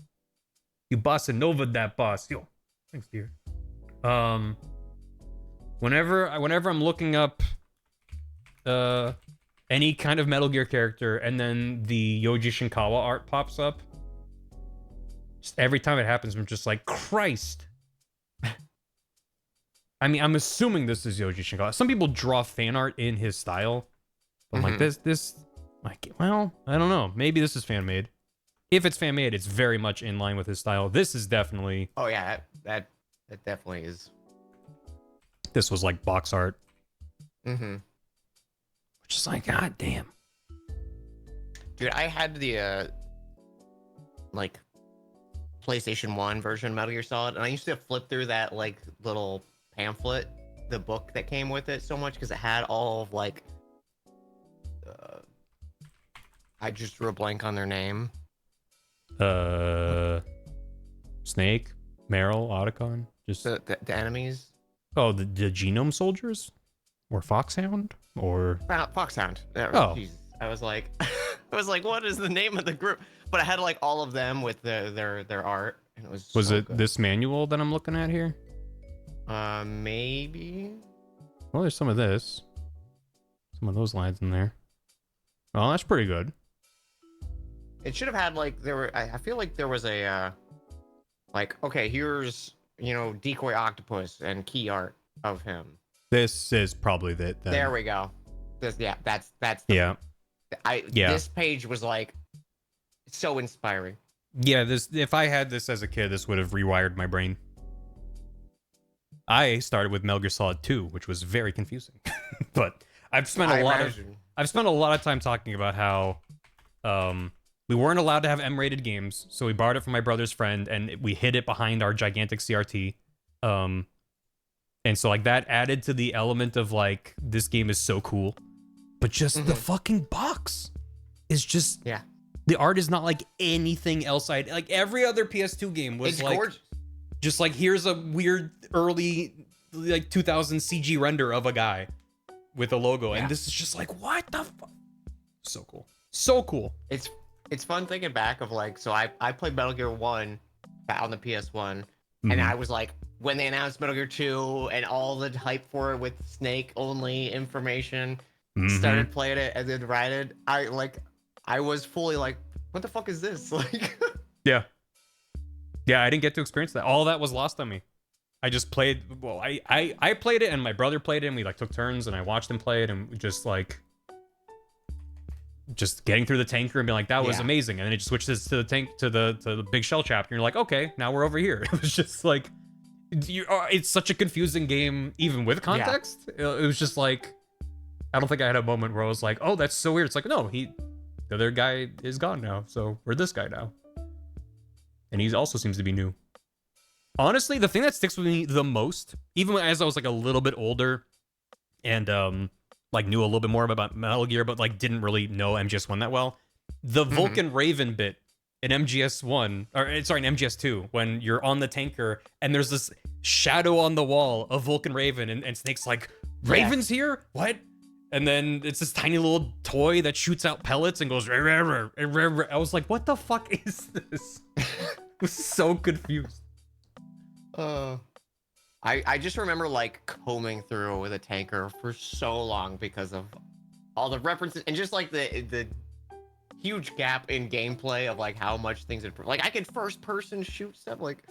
You bossa nova that boss. Yo, thanks, dear. Whenever I'm looking up any kind of Metal Gear character, and then the Yoji Shinkawa art pops up, just every time it happens, I'm just like, Christ. I mean, I'm assuming this is Yoji Shinkawa. Some people draw fan art in his style. But I'm like, like, well, I don't know. Maybe this is fan made. If it's fan made, it's very much in line with his style. This is definitely. Oh yeah, that definitely is. This was like box art. Which is like, god damn. Dude, I had the like PlayStation 1 version of Metal Gear Solid, and I used to flip through that like little pamphlet, the book that came with it so much because it had all of like I just drew a blank on their name. Snake, Meryl, Otacon, just the enemies. Oh, the genome soldiers, or Foxhound, or Foxhound. Oh, Jesus. I was like, what is the name of the group? But I had like all of them with their art, and it was. Was so it good. this manual that I'm looking at here? Maybe. Well, there's some of this. Some of those lines in there. Well, that's pretty good. It should have had like I feel like there was a like, okay, here's decoy octopus and key art of him. This is probably the there we go. That's this page was like so inspiring. Yeah, if I had this as a kid, this would have rewired my brain. I started with Metal Gear Solid 2, which was very confusing. But I've spent a lot of time talking about how we weren't allowed to have M-rated games, so we borrowed it from my brother's friend and we hid it behind our gigantic CRT. And so like that added to the element of like, this game is so cool. But just the fucking box is just, the art is not like anything else like every other PS2 game was like gorgeous. Just like, here's a weird early like 2000 CG render of a guy with a logo, and this is just like, what the fuck? So cool. So cool. It's fun thinking back of like, so I played Metal Gear 1 on the PS1, and I was like, when they announced Metal Gear 2 and all the hype for it with Snake only information, started playing it and then read it, I was fully like, what the fuck is this? Like, yeah, I didn't get to experience that. All that was lost on me. I just played. Well, I played it, and my brother played it, and we like took turns, and I watched him play it, and we just like. Just getting through the tanker and being like, that was amazing, and then it just switches to the tank to the big shell chapter, and you're like, okay, now we're over here. It was just like It's such a confusing game, even with context. It was just like, I don't think I had a moment where I was like, oh, that's so weird. It's like, no, the other guy is gone now, so we're this guy now. And he also seems to be new. Honestly, the thing that sticks with me the most, even as I was like a little bit older and like knew a little bit more about Metal Gear, but like didn't really know MGS1 that well, the Vulcan Raven bit in MGS1, or sorry, in MGS2, when you're on the tanker and there's this shadow on the wall of Vulcan Raven, and Snake's like, Raven's here? What? And then it's this tiny little toy that shoots out pellets and goes, rah, rah, rah, rah, rah. I was like, what the fuck is this? I was so confused. I just remember like combing through with a tanker for so long because of all the references and just like the huge gap in gameplay of like how much things improve. Like I could first person shoot stuff. Like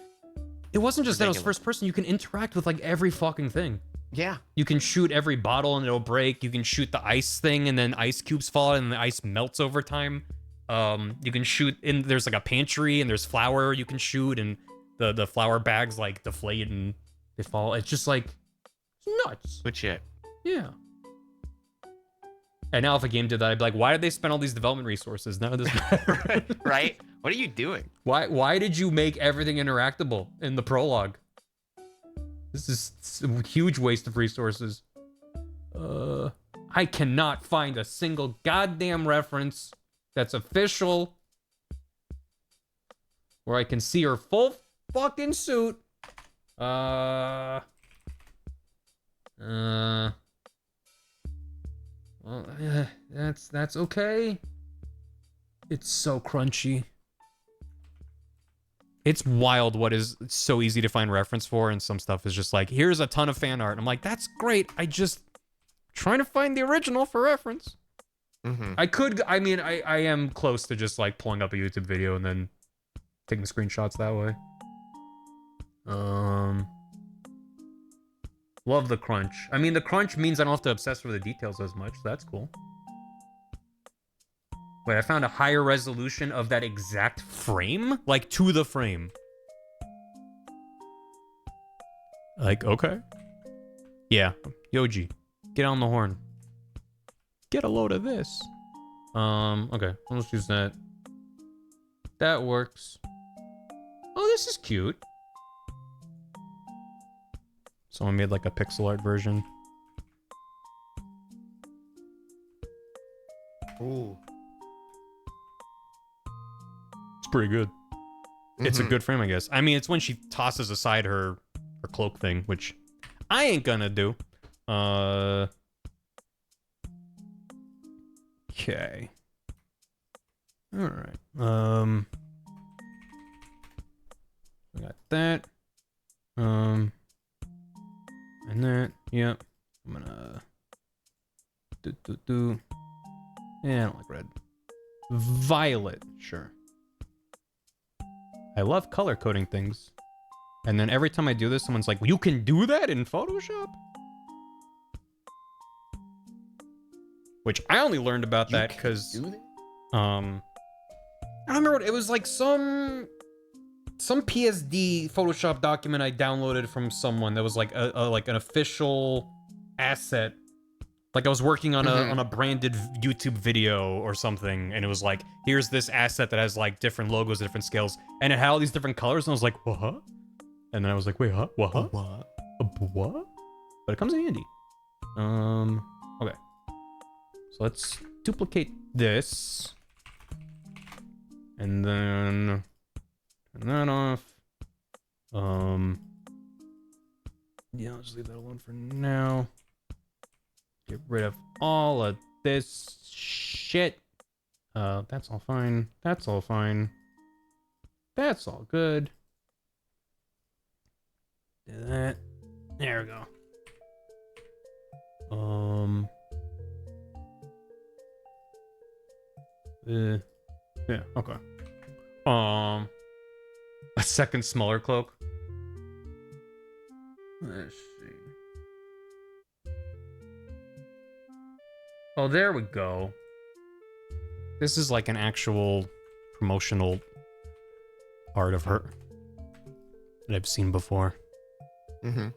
it wasn't just that it was first person. You can interact with like every fucking thing. Yeah. You can shoot every bottle and it'll break. You can shoot the ice thing and then ice cubes fall and the ice melts over time. You can shoot in, there's like a pantry and there's flour you can shoot and the flour bags like deflate and they fall. It's just like, it's nuts. Good shit. Yeah. And now if a game did that, I'd be like, why did they spend all these development resources? None of this matters. Right? What are you doing? Why did you make everything interactable in the prologue? This is a huge waste of resources. I cannot find a single goddamn reference that's official where I can see her full fucking suit. Well, that's okay. It's so crunchy. It's wild what is so easy to find reference for, and some stuff is just like, here's a ton of fan art. I'm like, that's great. I just trying to find the original for reference. I mean, I am close to just like pulling up a YouTube video and then taking screenshots that way. Love the crunch. I mean, the crunch means I don't have to obsess over the details as much. So that's cool. Wait, I found a higher resolution of that exact frame? Like, to the frame. Like, okay. Yeah. Yoji, get on the horn. Get a load of this. Okay. Let's use that. That works. Oh, this is cute. Someone made, like, a pixel art version. Ooh. Pretty good. It's a good frame, I guess. I mean, it's when she tosses aside her cloak thing, which I ain't gonna do. Okay. All right. We got that. And that. Yep. I'm gonna Yeah, I don't like red. Violet, sure. I love color coding things. And then every time I do this, someone's like, well, you can do that in Photoshop? Which I only learned about that because I don't remember what it was, like some PSD Photoshop document I downloaded from someone that was like like an official asset. Like I was working on a branded YouTube video or something, and it was like, here's this asset that has like different logos, different scales, and it had all these different colors, and I was like, what? And then I was like, wait, huh? What? What? But it comes in handy. Okay. So let's duplicate this. And then turn that off. Yeah, I'll just leave that alone for now. Get rid of all of this shit. That's all fine. That's all fine. That's all good. Do that. There we go. Yeah, okay. A second smaller cloak. Let's see. Oh, there we go. This is like an actual promotional art of her that I've seen before. Mm-hmm.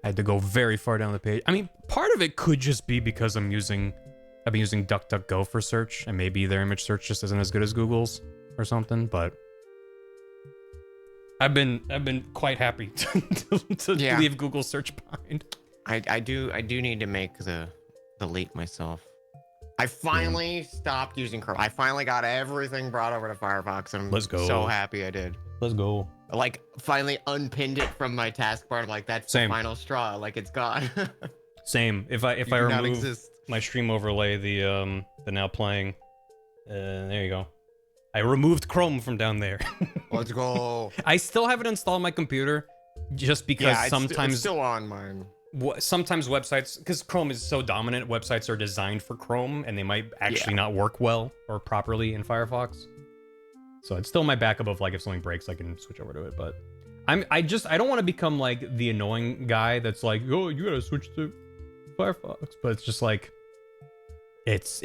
I had to go very far down the page. I mean, part of it could just be because I've been using DuckDuckGo for search, and maybe their image search just isn't as good as Google's or something, but I've been quite happy to leave Google search behind. I do need to make the leap myself. I finally stopped using Chrome. I finally got everything brought over to Firefox, and I'm so happy I did. Let's go. Like, finally unpinned it from my taskbar. I'm like, that's the final straw. Like, it's gone. Same. If I remove my stream overlay, the now playing, there you go. I removed Chrome from down there. Let's go. I still have it installed on my computer, just because sometimes it's still on mine. Sometimes websites, because Chrome is so dominant, websites are designed for Chrome, and they might actually not work well or properly in Firefox. So it's still my backup of, like, if something breaks, I can switch over to it. But I don't want to become like the annoying guy that's like, oh, you gotta switch to Firefox. But it's just like, it's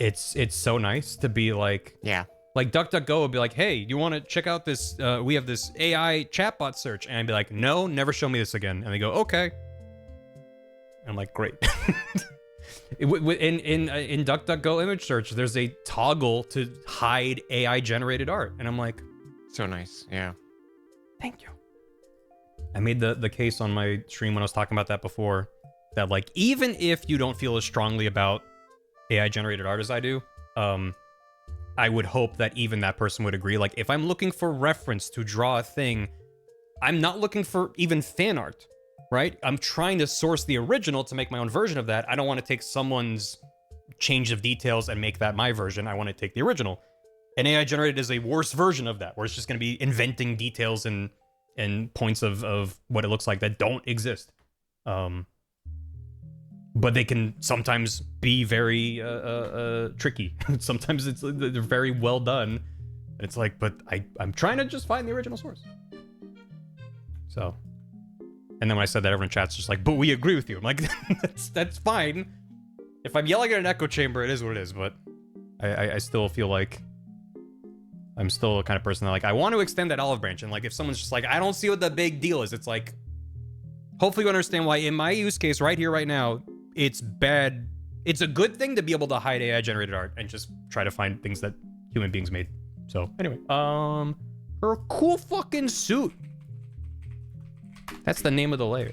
so nice to be like, like DuckDuckGo would be like, hey, you want to check out this? We have this AI chatbot search, and I'd be like, no, never show me this again. And they go, okay. I'm like, great. In DuckDuckGo image search, there's a toggle to hide AI generated art, and I'm like, so nice. Yeah. Thank you. I made the case on my stream when I was talking about that before, that like, even if you don't feel as strongly about AI generated art as I do, I would hope that even that person would agree. Like, if I'm looking for reference to draw a thing, I'm not looking for even fan art, right? I'm trying to source the original to make my own version of that. I don't want to take someone's change of details and make that my version. I want to take the original. And AI generated is a worse version of that, where it's just going to be inventing details and points of what it looks like that don't exist. But they can sometimes be very tricky. Sometimes they're very well done. It's like, but I'm trying to just find the original source. So, and then when I said that, everyone in chat's just like, but we agree with you. I'm like, that's fine. If I'm yelling at an echo chamber, it is what it is. But I still feel like I'm still the kind of person that, like, I want to extend that olive branch. And like, if someone's just like, I don't see what the big deal is, it's like, hopefully you understand why in my use case right here, right now, it's bad. It's a good thing to be able to hide AI generated art and just try to find things that human beings made. So anyway, her cool fucking suit. That's the name of the layer.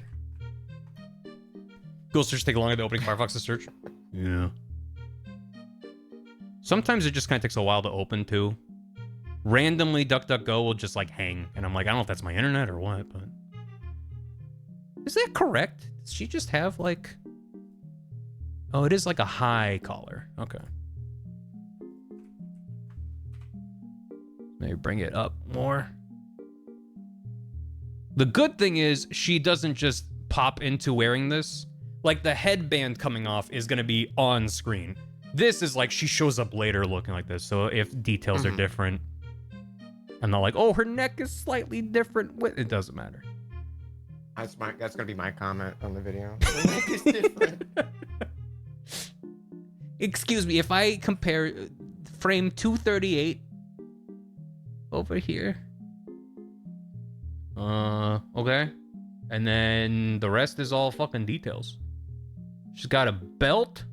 Google search take longer than opening Firefox to search. Yeah. Sometimes it just kind of takes a while to open too. Randomly, DuckDuckGo will just like hang, and I'm like, I don't know if that's my internet or what, but is that correct? Does she just have like? Oh, it is like a high collar. Okay. Maybe bring it up more. The good thing is she doesn't just pop into wearing this. Like, the headband coming off is going to be on screen. This is like she shows up later looking like this. So if details are different, I'm not like, oh, her neck is slightly different. It doesn't matter. That's gonna be my comment on the video. The neck is different. Excuse me, if I compare frame 238 over here. Okay. And then the rest is all fucking details. She's got a belt.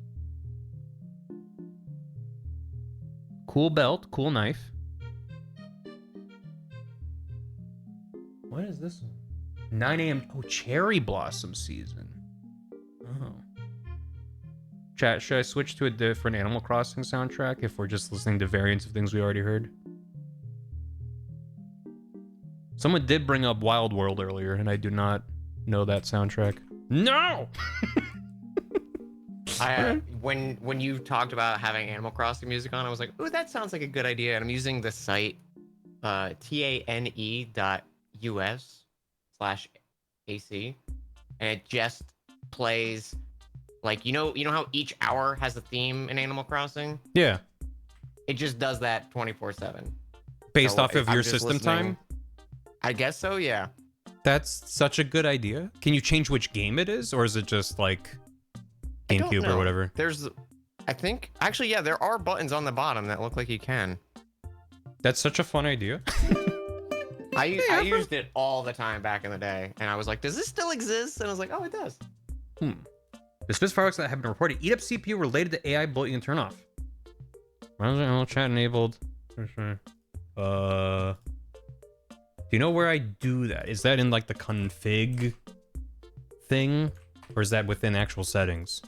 Cool belt, cool knife. What is this one? 9 a.m. Oh, cherry blossom season. Oh. Chat, should I switch to a different Animal Crossing soundtrack if we're just listening to variants of things we already heard? Someone did bring up Wild World earlier, and I do not know that soundtrack. No! When you talked about having Animal Crossing music on, I was like, ooh, that sounds like a good idea. And I'm using the site tane.us/AC, and it just plays like, you know how each hour has a theme in Animal Crossing? Yeah. It just does that 24/7. Based off of your system time? I guess so, yeah. That's such a good idea. Can you change which game it is, or is it just like GameCube or whatever? I think, actually, yeah, there are buttons on the bottom that look like you can. That's such a fun idea. I used it all the time back in the day, and I was like, does this still exist? And I was like, oh, it does. The specific fireworks that have been reported eat up CPU related to AI bloat you can turn off. Browser chat enabled. Do you know where I do that? Is that in like the config thing? Or is that within actual settings?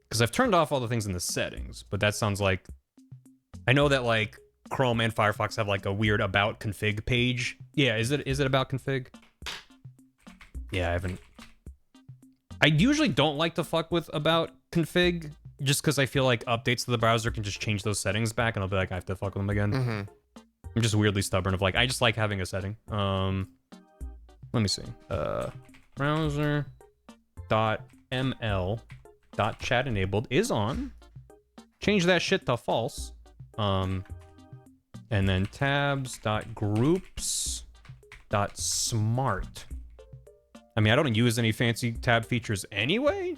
Because I've turned off all the things in the settings, but that sounds like... I know that like Chrome and Firefox have like a weird about config page. Yeah, is it about config? Yeah, I haven't... I usually don't like to fuck with about config, just because I feel like updates to the browser can just change those settings back, and I'll be like, I have to fuck with them again. I'm just weirdly stubborn of like, I just like having a setting. Let me see. Browser.ml.chat enabled is on. Change that shit to false. And then tabs.groups.smart. I mean, I don't use any fancy tab features anyway,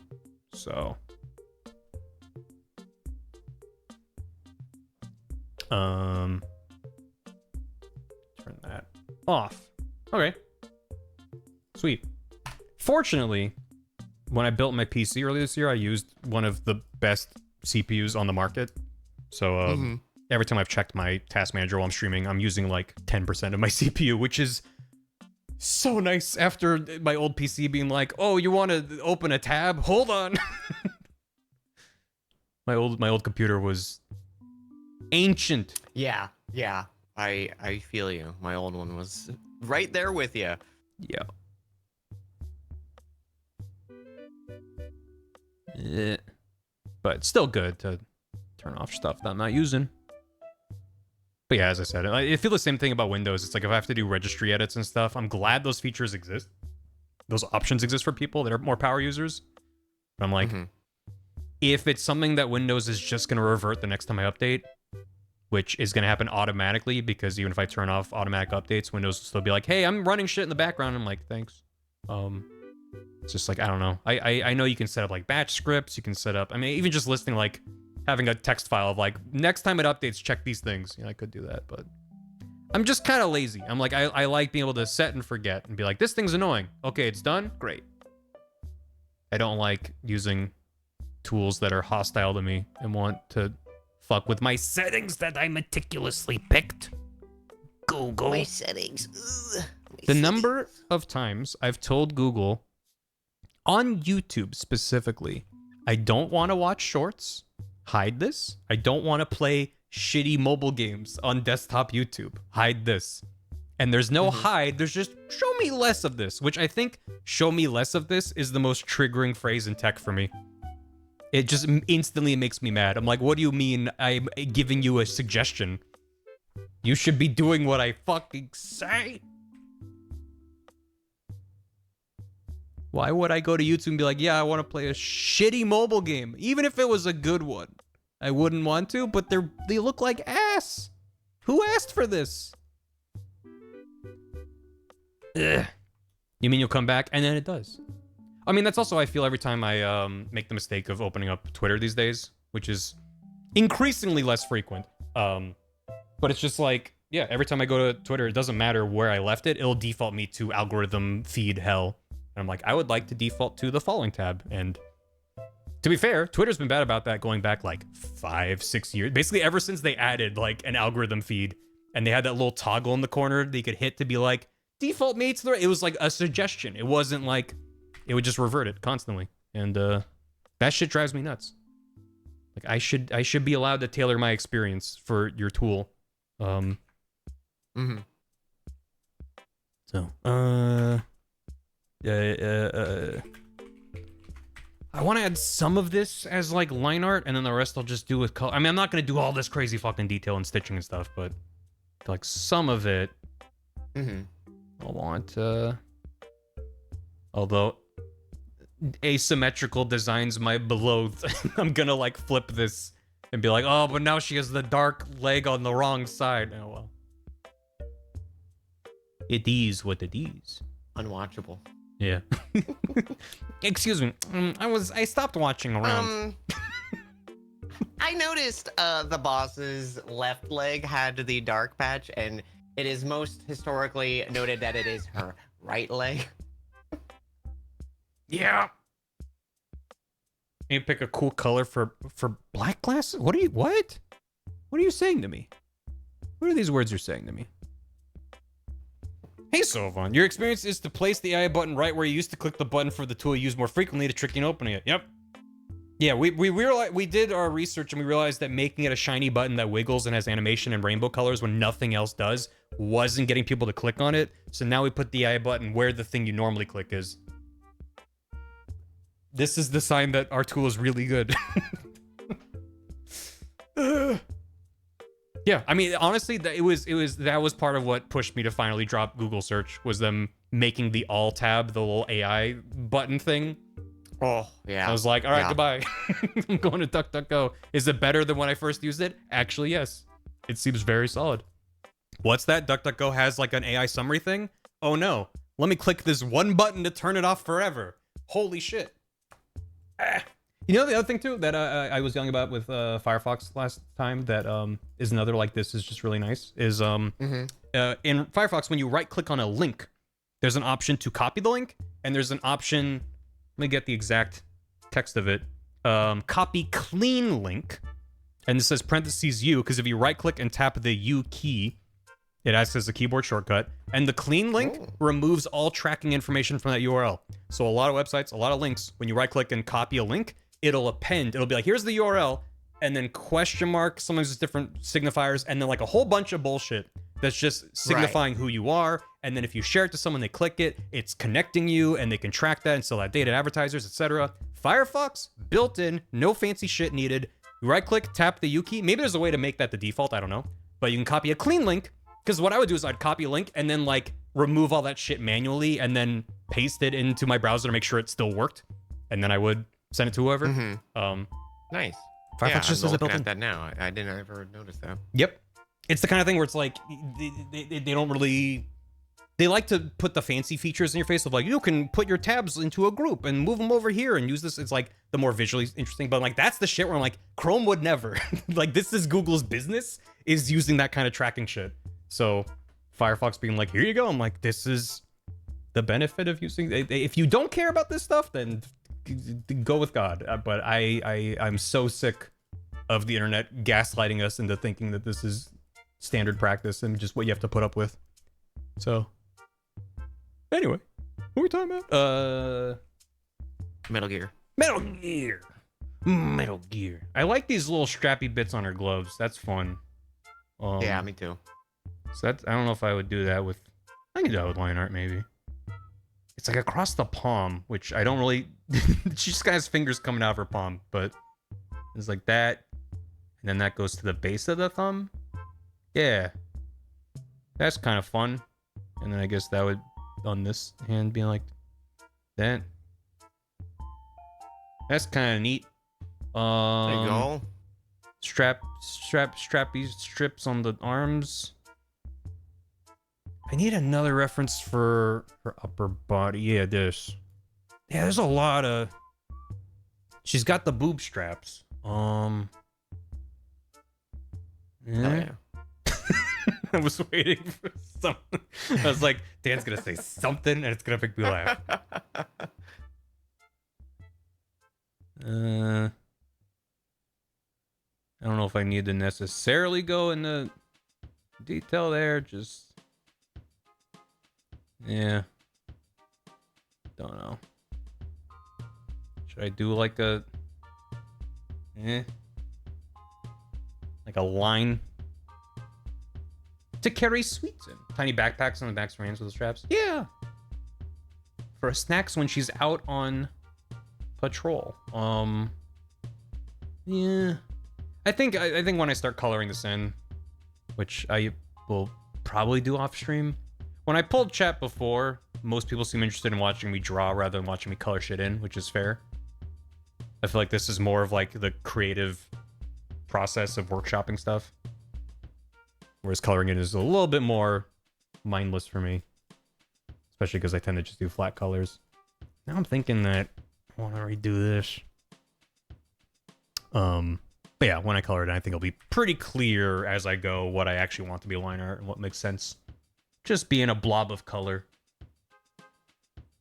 so. Turn that off. Okay. Sweet. Fortunately, when I built my PC earlier this year, I used one of the best CPUs on the market. So every time I've checked my task manager while I'm streaming, I'm using like 10% of my CPU, which is so nice after my old PC being like, oh, you want to open a tab? Hold on. My old computer was ancient. Yeah. I feel you. My old one was right there with you. Yeah. But it's still good to turn off stuff that I'm not using. But yeah, as I said, I feel the same thing about Windows. It's like if I have to do registry edits and stuff, I'm glad those features exist. Those options exist for people that are more power users. But I'm like, if it's something that Windows is just going to revert the next time I update, which is going to happen automatically, because even if I turn off automatic updates, Windows will still be like, hey, I'm running shit in the background. I'm like, thanks. It's just like, I don't know. I know you can set up like batch scripts. You can set up, I mean, even just listing like having a text file of like, next time it updates, check these things. You know, I could do that, but I'm just kind of lazy. I'm like, I like being able to set and forget and be like, this thing's annoying. Okay, it's done. Great. I don't like using tools that are hostile to me and want to fuck with my settings that I meticulously picked. Google. My settings. The number of times I've told Google on YouTube specifically, I don't want to watch shorts. Hide this. I don't want to play shitty mobile games on desktop YouTube. Hide this. And there's no hide. There's just show me less of this, which I think show me less of this is the most triggering phrase in tech for me. It just instantly makes me mad. I'm like, what do you mean I'm giving you a suggestion? You should be doing what I fucking say. Why would I go to YouTube and be like, yeah, I want to play a shitty mobile game? Even if it was a good one. I wouldn't want to, but they look like ass. Who asked for this? Ugh. You mean you'll come back? And then it does. I mean, that's also, I feel every time I make the mistake of opening up Twitter these days, which is increasingly less frequent. But it's just like, yeah, every time I go to Twitter, it doesn't matter where I left it. It'll default me to algorithm feed hell. And I'm like, I would like to default to the following tab. And to be fair, Twitter's been bad about that going back like 5-6 years. Basically, ever since they added like an algorithm feed and they had that little toggle in the corner that you could hit to be like, default me to the... It was like a suggestion. It wasn't like... It would just revert it constantly. And that shit drives me nuts. Like, I should be allowed to tailor my experience for your tool. So, I want to add some of this as like line art, and then the rest I'll just do with color. I mean, I'm not going to do all this crazy fucking detail and stitching and stuff, but like some of it, I want, although asymmetrical designs my below, I'm going to like flip this and be like, oh, but now she has the dark leg on the wrong side. Oh, well. It is what it is. Unwatchable. Yeah. Excuse me. I stopped watching around. I noticed the boss's left leg had the dark patch, and It is most historically noted that it is her right leg. Yeah. You pick a cool color for black glasses? What are you what? What are you saying to me? What are these words you're saying to me? Hey Sylvan, your experience is to place the AI button right where you used to click the button for the tool you use more frequently to trick you into opening it. Yep. Yeah, we realized, we did our research and we realized that making it a shiny button that wiggles and has animation and rainbow colors when nothing else does wasn't getting people to click on it. So now we put the AI button where the thing you normally click is. This is the sign that our tool is really good. Yeah, I mean, honestly, that was part of what pushed me to finally drop Google search, was them making the all tab, the little AI button thing. Oh, yeah. I was like, all right, goodbye. I'm going to DuckDuckGo. Is it better than when I first used it? Actually, yes. It seems very solid. What's that? DuckDuckGo has like an AI summary thing? Oh no. Let me click this one button to turn it off forever. Holy shit. You know the other thing too that I was yelling about with Firefox last time that is another like this is just really nice is in Firefox when you right click on a link, there's an option to copy the link and there's an option, let me get the exact text of it, copy clean link, and it says parentheses U because if you right click and tap the U key, it acts as a keyboard shortcut, and the clean link removes all tracking information from that URL. So a lot of websites, a lot of links, when you right click and copy a link, it'll append, it'll be like, here's the URL, and then question mark, sometimes it's different signifiers, and then like a whole bunch of bullshit that's just signifying who you are, and then if you share it to someone, they click it, it's connecting you, and they can track that and sell that data to advertisers, etc. Firefox, built in, no fancy shit needed. You right click, tap the U key, maybe there's a way to make that the default, I don't know, but you can copy a clean link, because what I would do is I'd copy a link and then like remove all that shit manually and then paste it into my browser to make sure it still worked, and then I would send it to whoever. Nice. Firefox just has it built in. At that now. I didn't ever notice that. Yep. It's the kind of thing where it's like they don't really, they like to put the fancy features in your face of like, you can put your tabs into a group and move them over here and use this. It's like the more visually interesting, but like that's the shit where I'm like, Chrome would never. Like this is Google's business, is using that kind of tracking shit. So Firefox being like, here you go. I'm like, this is the benefit of using, if you don't care about this stuff, then go with God. But I'm so sick of the internet gaslighting us into thinking that this is standard practice and just what you have to put up with. So anyway, what are we talking about? Metal Gear. Metal Gear. I like these little strappy bits on her gloves. That's fun. Yeah, me too. So that's, I don't know if I would do that with, I can do that with line art maybe. It's like across the palm, which I don't really, she just has fingers coming out of her palm, but it's like that. And then that goes to the base of the thumb. Yeah. That's kind of fun. And then I guess that would, on this hand, be like that. That's kind of neat. There you go. Strappy strips on the arms. I need another reference for her upper body. Yeah, this. Yeah, there's a lot of. She's got the boob straps. Oh, yeah. I was waiting for something. I was like, Dan's gonna say something and it's gonna make me laugh. I don't know if I need to necessarily go into detail there. Just, yeah, don't know. Should I do like a, like a line to carry sweets in? Tiny backpacks on the backs of her hands with the straps. Yeah. For snacks when she's out on patrol. Yeah. I think when I start coloring this in, which I will probably do off stream. When I pulled chat before, most people seem interested in watching me draw rather than watching me color shit in, which is fair. I feel like this is more of like the creative process of workshopping stuff. Whereas coloring in is a little bit more mindless for me. Especially because I tend to just do flat colors. Now I'm thinking that I want to redo this. But yeah, when I color it in, I think it'll be pretty clear as I go what I actually want to be line art and what makes sense. just being a blob of color.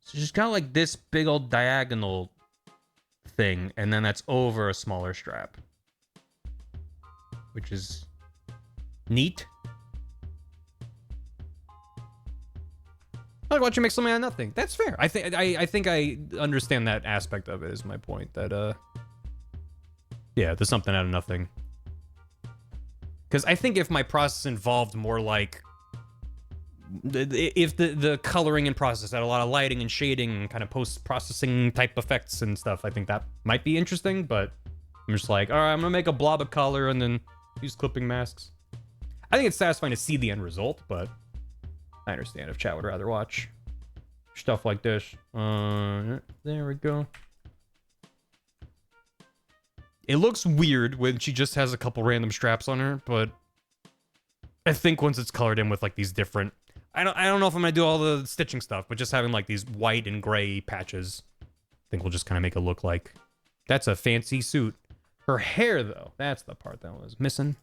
So she's got like this big old diagonal thing, and then that's over a smaller strap, which is neat. I like watching make something out of nothing. That's fair. I think I understand that aspect of it. Is my point that yeah, there's something out of nothing. Because I think if my process involved more like if the coloring and process had a lot of lighting and shading and kind of post-processing type effects and stuff, I think that might be interesting, but I'm just like, all right, I'm gonna make a blob of color and then use clipping masks. I think it's satisfying to see the end result, but I understand if chat would rather watch stuff like this. There we go. It looks weird when she just has a couple random straps on her, but I think once it's colored in with like these different, I don't know if I'm gonna do all the stitching stuff, but just having like these white and gray patches, I think will just kind of make it look like that's a fancy suit. Her hair though, that's the part that was missing.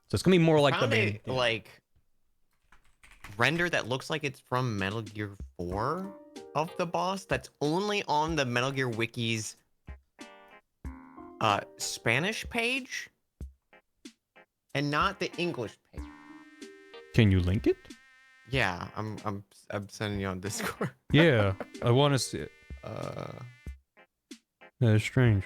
So it's gonna be more like the main, like render that looks like it's from Metal Gear 4 of the boss. That's only on the Metal Gear Wiki's Spanish page and not the English page. Can you link it? Yeah, I'm sending you on Discord. Yeah, I want to see it. That's strange.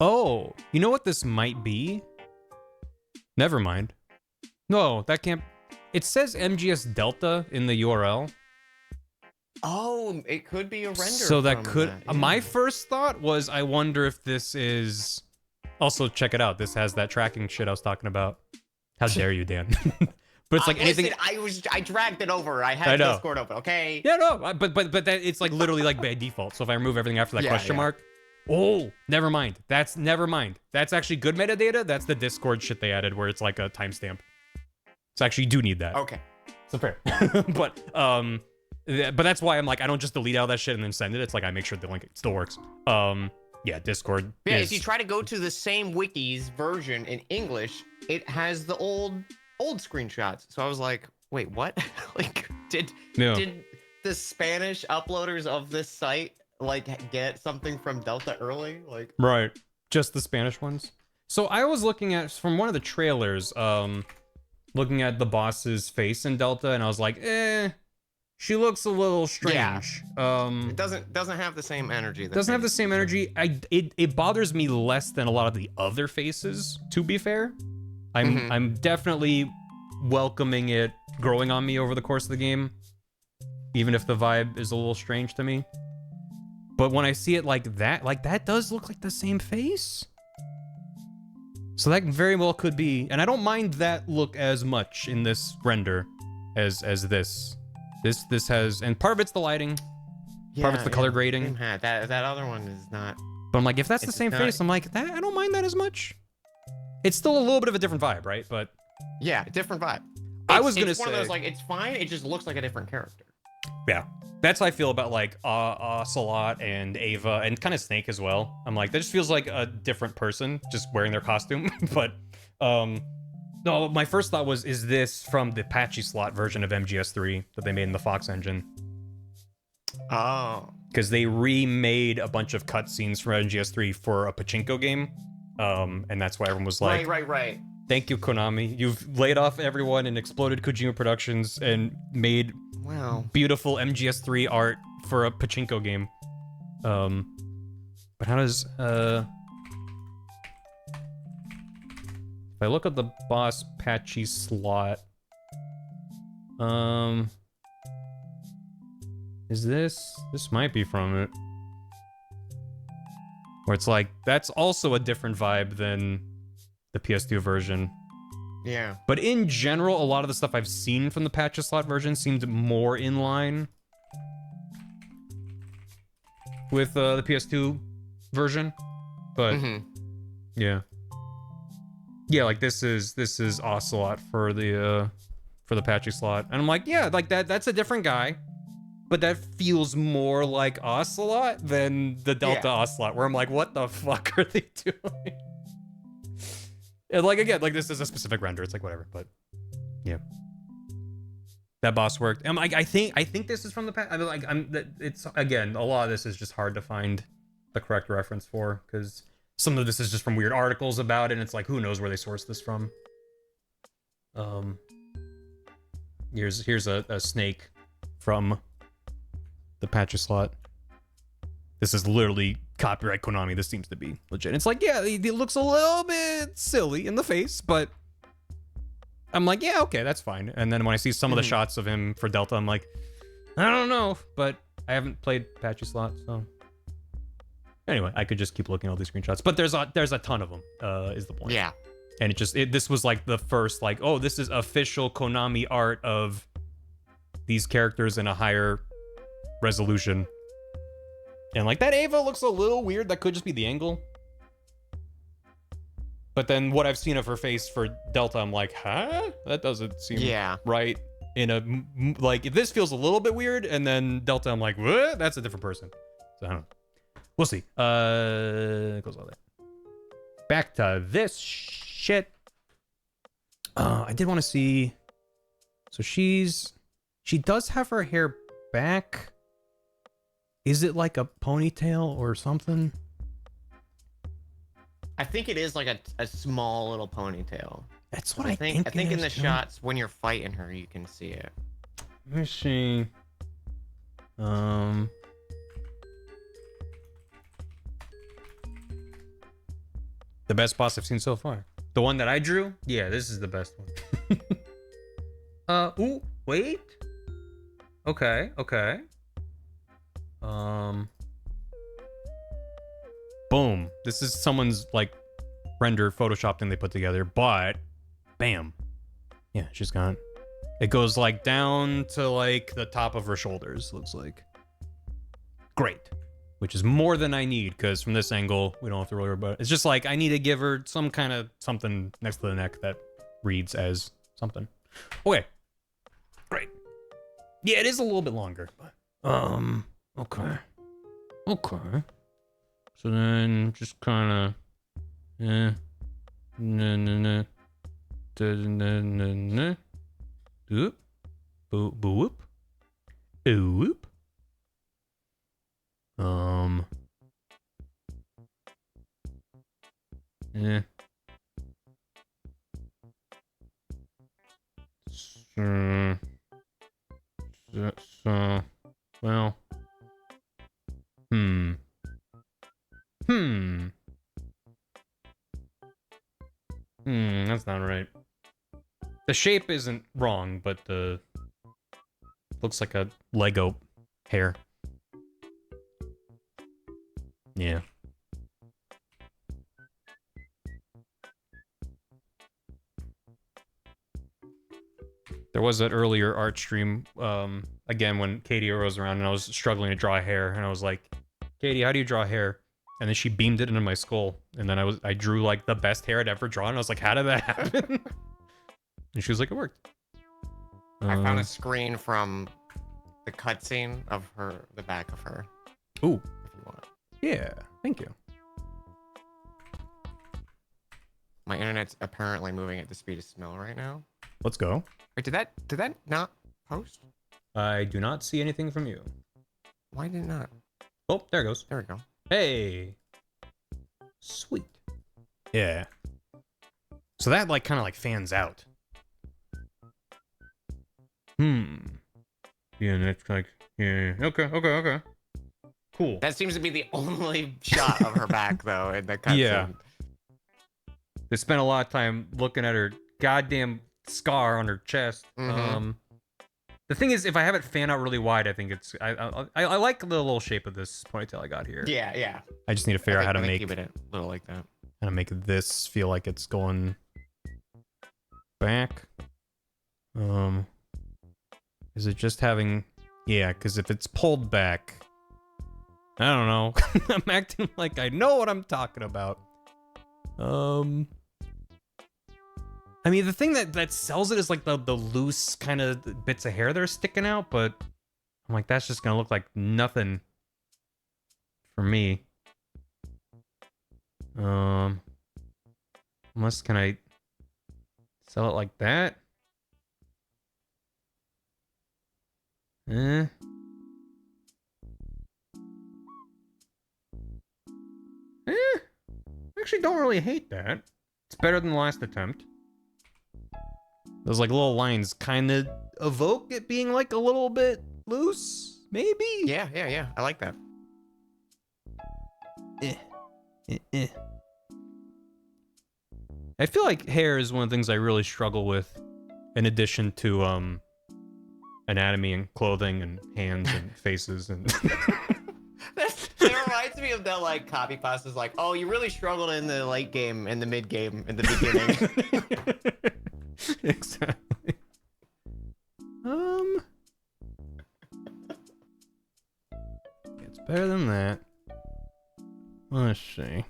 Oh, you know what this might be? Never mind. No, that can't. It says MGS Delta in the URL. Oh, it could be a render. So that could. That, yeah. My first thought was, I wonder if this is. Also, check it out. This has that tracking shit I was talking about. How dare you, Dan? But it's like anything. Listen, I dragged it over. I had Discord open. Okay. Yeah, no, but that it's like literally like by default. So if I remove everything after that question mark. Oh, never mind. Never mind. That's actually good metadata. That's the Discord shit they added where it's like a timestamp. So actually, you do need that. Okay. So fair. But that's why I'm like, I don't just delete all that shit and then send it. It's like I make sure the link still works. Yeah, Discord. Yeah, if you try to go to the same wiki's version in English, it has the old screenshots. So I was like, wait, what? Like, did the Spanish uploaders of this site like get something from Delta early? Like, right, just the Spanish ones. So I was looking at from one of the trailers, looking at the boss's face in Delta, and I was like, she looks a little strange. Yeah. It doesn't have the same energy. Doesn't have the same energy. It bothers me less than a lot of the other faces, to be fair. I'm definitely welcoming it growing on me over the course of the game, even if the vibe is a little strange to me. But when I see it like that does look like the same face. So that very well could be, and I don't mind that look as much in this render as this. This has, and part of it's the lighting, part of it's the color grading. That other one is not. But I'm like, if that's the same face, I'm like, I don't mind that as much. It's still a little bit of a different vibe, right? But yeah, different vibe. I was gonna say, it's one of those, like, it's fine. It just looks like a different character. Yeah, that's how I feel about like Ocelot and Ava and kind of Snake as well. I'm like, that just feels like a different person just wearing their costume. But no, my first thought was, is this from the patchy slot version of MGS3 that they made in the Fox engine? Oh. Because they remade a bunch of cutscenes from MGS3 for a pachinko game. And that's why everyone was like, right. Thank you, Konami. You've laid off everyone and exploded Kojima Productions and made beautiful MGS3 art for a pachinko game. But how does, if I look at the boss patchy slot, is this might be from it. Where it's like, that's also a different vibe than the PS2 version. Yeah. But in general, a lot of the stuff I've seen from the patchy slot version seemed more in line with the PS2 version. But yeah. Yeah, like this is Ocelot for the patchy slot. And I'm like, yeah, like that's a different guy. But that feels more like Ocelot than the Delta Ocelot, where I'm like, what the fuck are they doing? And like again, like this is a specific render. It's like whatever, but yeah. That boss worked. I think this is from the past. I mean, like it's again, a lot of this is just hard to find the correct reference for because some of this is just from weird articles about it, and it's like who knows where they sourced this from. Here's a snake from the patch slot. This is literally copyright Konami. This seems to be legit. It's like, yeah, it looks a little bit silly in the face, but I'm like, yeah, okay, that's fine. And then when I see some of the shots of him for Delta, I'm like, I don't know, but I haven't played patchy slot, so anyway, I could just keep looking at all these screenshots. But there's a ton of them, is the point. Yeah. And this was like the first, like, oh, this is official Konami art of these characters in a higher resolution. And like that Ava looks a little weird. That could just be the angle. But then what I've seen of her face for Delta, I'm like, huh? That doesn't seem right. In a, like, this feels a little bit weird. And then Delta, I'm like, what? That's a different person. So I don't know. We'll see. It goes all that. Back to this shit. I did want to see. So she does have her hair back. Is it like a ponytail or something? I think it is like a small little ponytail. That's what I think. I think in the shots when you're fighting her, you can see it. Let me see. The best boss I've seen so far. The one that I drew? Yeah, this is the best one. Ooh, wait. Okay. Boom. This is someone's, like, render Photoshop thing they put together, but bam. Yeah, she's got it goes, like, down to, like, the top of her shoulders, looks like. Great. Which is more than I need, because from this angle, we don't have to worry about it. It's just like, I need to give her some kind of something next to the neck that reads as something. Okay. Great. Yeah, it is a little bit longer, but, okay. Okay. So then, just kind of, Oop. Boop. Boop. Oop. Yeah. So, well. That's not right. The shape isn't wrong, but the looks like a Lego hair. Yeah. There was that earlier art stream, again, when Katie arose around and I was struggling to draw hair, and I was like, Katie, how do you draw hair? And then she beamed it into my skull, and then I drew like the best hair I'd ever drawn, and I was like, how did that happen? And she was like, it worked. I found a screen from the cutscene of the back of her. Ooh. If you want. Yeah, thank you. My internet's apparently moving at the speed of smell right now. Let's go. Wait, did that not post? I do not see anything from you. Why did it not? Oh, there it goes. There we go. Hey. Sweet. Yeah. So that like kind of like fans out. Yeah, that's like, yeah. Okay. Cool. That seems to be the only shot of her back though in the cutscene. Yeah. They spent a lot of time looking at her goddamn scar on her chest. The thing is, if I have it fan out really wide, I think it's I like the little shape of this ponytail I got here. Yeah. I just need to figure out how to make keep it a little like that. How to make this feel like it's going back. Is it just having? Yeah, because if it's pulled back, I don't know. I'm acting like I know what I'm talking about. I mean, the thing that sells it is like the loose kind of bits of hair that are sticking out, but I'm like, that's just gonna look like nothing for me. Unless can I? Sell it like that. Eh. Actually don't really hate that. It's better than the last attempt. Those like little lines kind of evoke it being like a little bit loose, maybe? Yeah. I like that. I feel like hair is one of the things I really struggle with, in addition to anatomy and clothing and hands and faces and That reminds me of that like copy pasta is like, oh, you really struggled in the late game, in the mid game, in the beginning. Exactly. It's better than that. Let's see.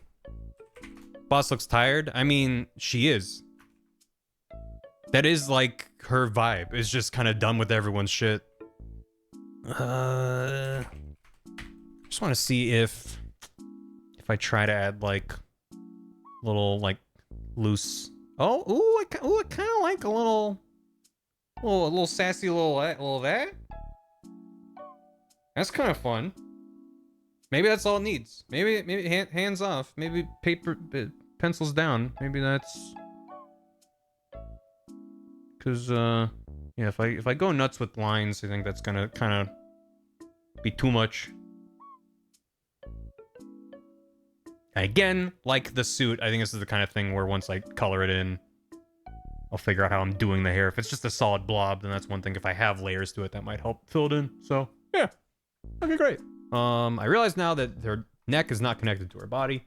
Boss looks tired. I mean, she is. That is like her vibe. Is just kind of done with everyone's shit. Just want to see if I try to add like little like loose. Oh, ooh, I kind of like a little sassy little that. That's kind of fun. Maybe that's all it needs. Maybe hands off. Maybe paper, pencils down. Maybe that's because yeah. If I go nuts with lines, I think that's gonna kind of be too much. Again, like the suit, I think this is the kind of thing where once I color it in, I'll figure out how I'm doing the hair. If it's just a solid blob, then that's one thing. If I have layers to it, that might help fill it in. So yeah, okay, great. I realize now that her neck is not connected to her body.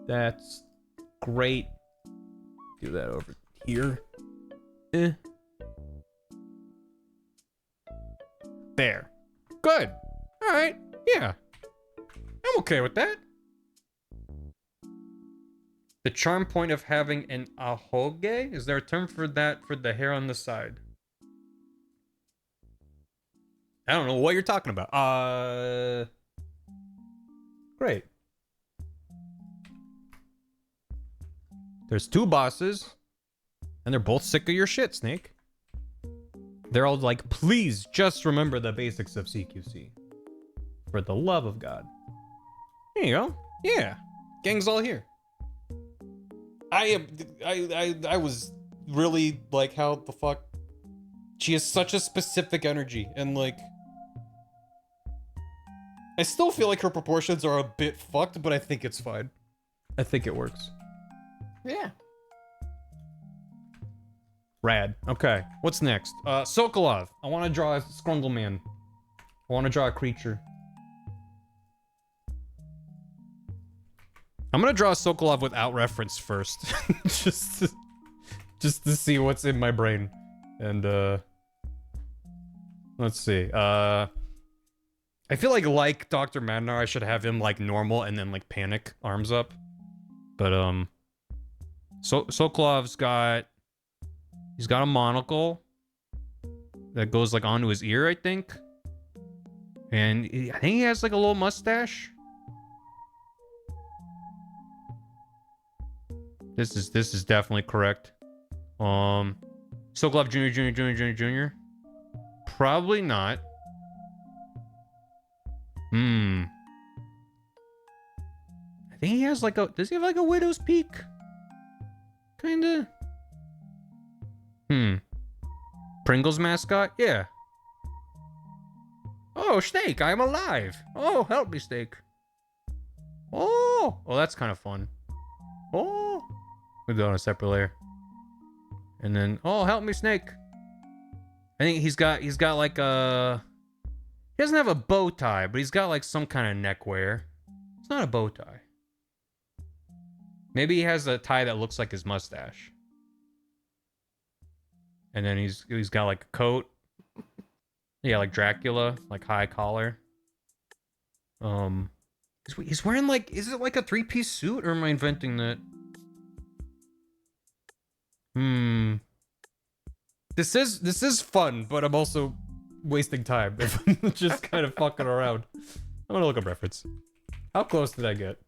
That's great. Do that over here. There. Good. All right. Yeah. I'm okay with that. The charm point of having an ahoge? Is there a term for that for the hair on the side? I don't know what you're talking about. Great. There's two bosses, and they're both sick of your shit, Snake. They're all like, please just remember the basics of CQC. For the love of God. There you go. Yeah. Gang's all here. I was really like, how the fuck? She has such a specific energy, and like, I still feel like her proportions are a bit fucked, but I think it's fine. I think it works. Yeah. Rad. Okay, what's next? Sokolov. I want to draw a Scrungle Man. I want to draw a creature. I'm gonna draw a Sokolov without reference first, just to see what's in my brain, and let's see. I feel like Dr. Madnar, I should have him like normal and then like panic, arms up, but Sokolov's he's got a monocle that goes like onto his ear, I think, and I think he has like a little mustache. This is definitely correct. Sokolov Jr. Probably not. I think he has like does he have like a widow's peak? Kinda. Pringles mascot? Yeah. Oh, Snake, I'm alive. Oh, help me, Snake. Oh, that's kind of fun. Oh. We'll do it on a separate layer. And then, oh, help me, Snake. I think he's got like a... He doesn't have a bow tie, but he's got like some kind of neck wear. It's not a bow tie. Maybe he has a tie that looks like his mustache. And then he's got like a coat. Yeah, like Dracula, like high collar. He's wearing like, is it like a 3-piece suit, or am I inventing that? This is fun, but I'm also wasting time if I'm just kind of fucking around. I'm gonna look up reference. How close did I get?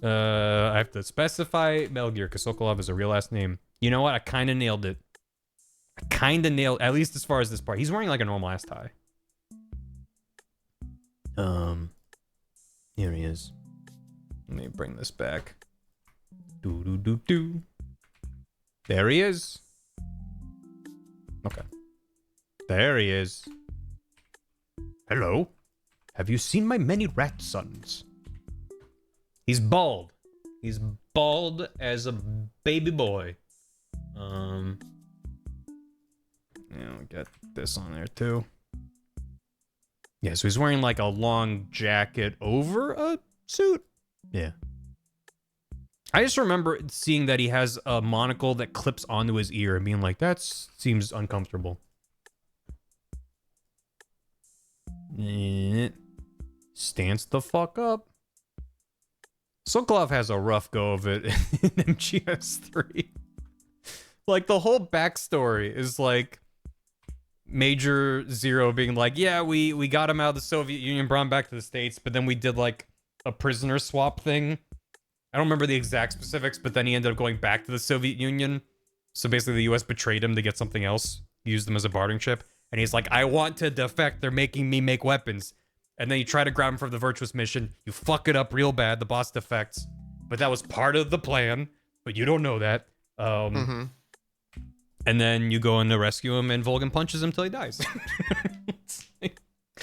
I have to specify Metal Gear, because Sokolov is a real last name. You know what? I kind of nailed it. I kind of nailed, at least as far as this part. He's wearing like a normal ass tie. Here he is. Let me bring this back. Do. There he is. Okay. There he is. Hello. Have you seen my many rat sons? He's bald. He's bald as a baby boy. Yeah, we got this on there too. Yeah, so he's wearing like a long jacket over a suit. Yeah. I just remember seeing that he has a monocle that clips onto his ear and being like, that seems uncomfortable. Stance the fuck up. Sokolov has a rough go of it in MGS3. Like, the whole backstory is like Major Zero being like, yeah, we got him out of the Soviet Union, brought him back to the States, but then we did like a prisoner swap thing. I don't remember the exact specifics, but then he ended up going back to the Soviet Union. So basically the US betrayed him to get something else, used him as a bartering chip. And he's like, I want to defect, they're making me make weapons. And then you try to grab him for the Virtuous mission, you fuck it up real bad, the boss defects. But that was part of the plan, but you don't know that. And then you go in to rescue him, and Volgin punches him till he dies.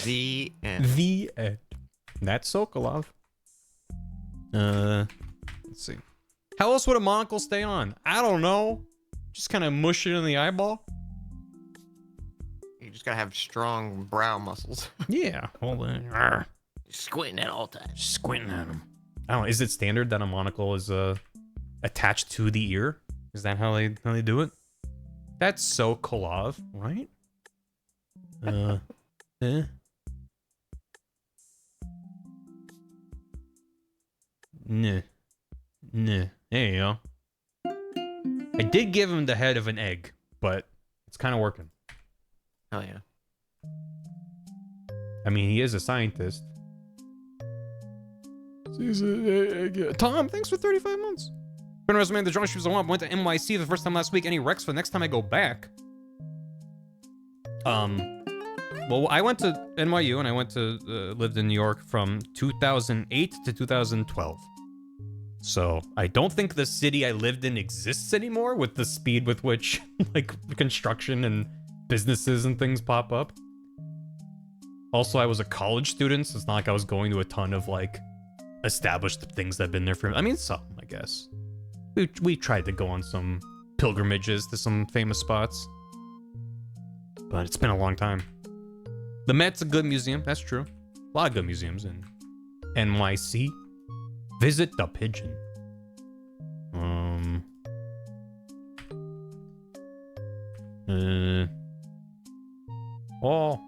The end. The end. That's Sokolov. Let's see. How else would a monocle stay on? I don't know. Just kind of mush it in the eyeball. You just gotta have strong brow muscles. Yeah. Hold on. Squinting at all times. Squinting at him. I don't know. Is it standard that a monocle is attached to the ear? Is that how they do it? That's so Sokolov, right? Nah. There you go. I did give him the head of an egg, but it's kind of working. Hell yeah. I mean, he is a scientist. Tom, thanks for 35 months. Been resume the drunk shoes I want. Went to NYC the first time last week. Any recs for next time I go back? Well, I went to NYU and I went to lived in New York from 2008 to 2012. So I don't think the city I lived in exists anymore with the speed with which like construction and businesses and things pop up. Also, I was a college student, so it's not like I was going to a ton of like established things that have been there for, I mean, some, I guess. We tried to go on some pilgrimages to some famous spots, but it's been a long time. The Met's a good museum, that's true. A lot of good museums in NYC. Visit the Pigeon. Oh,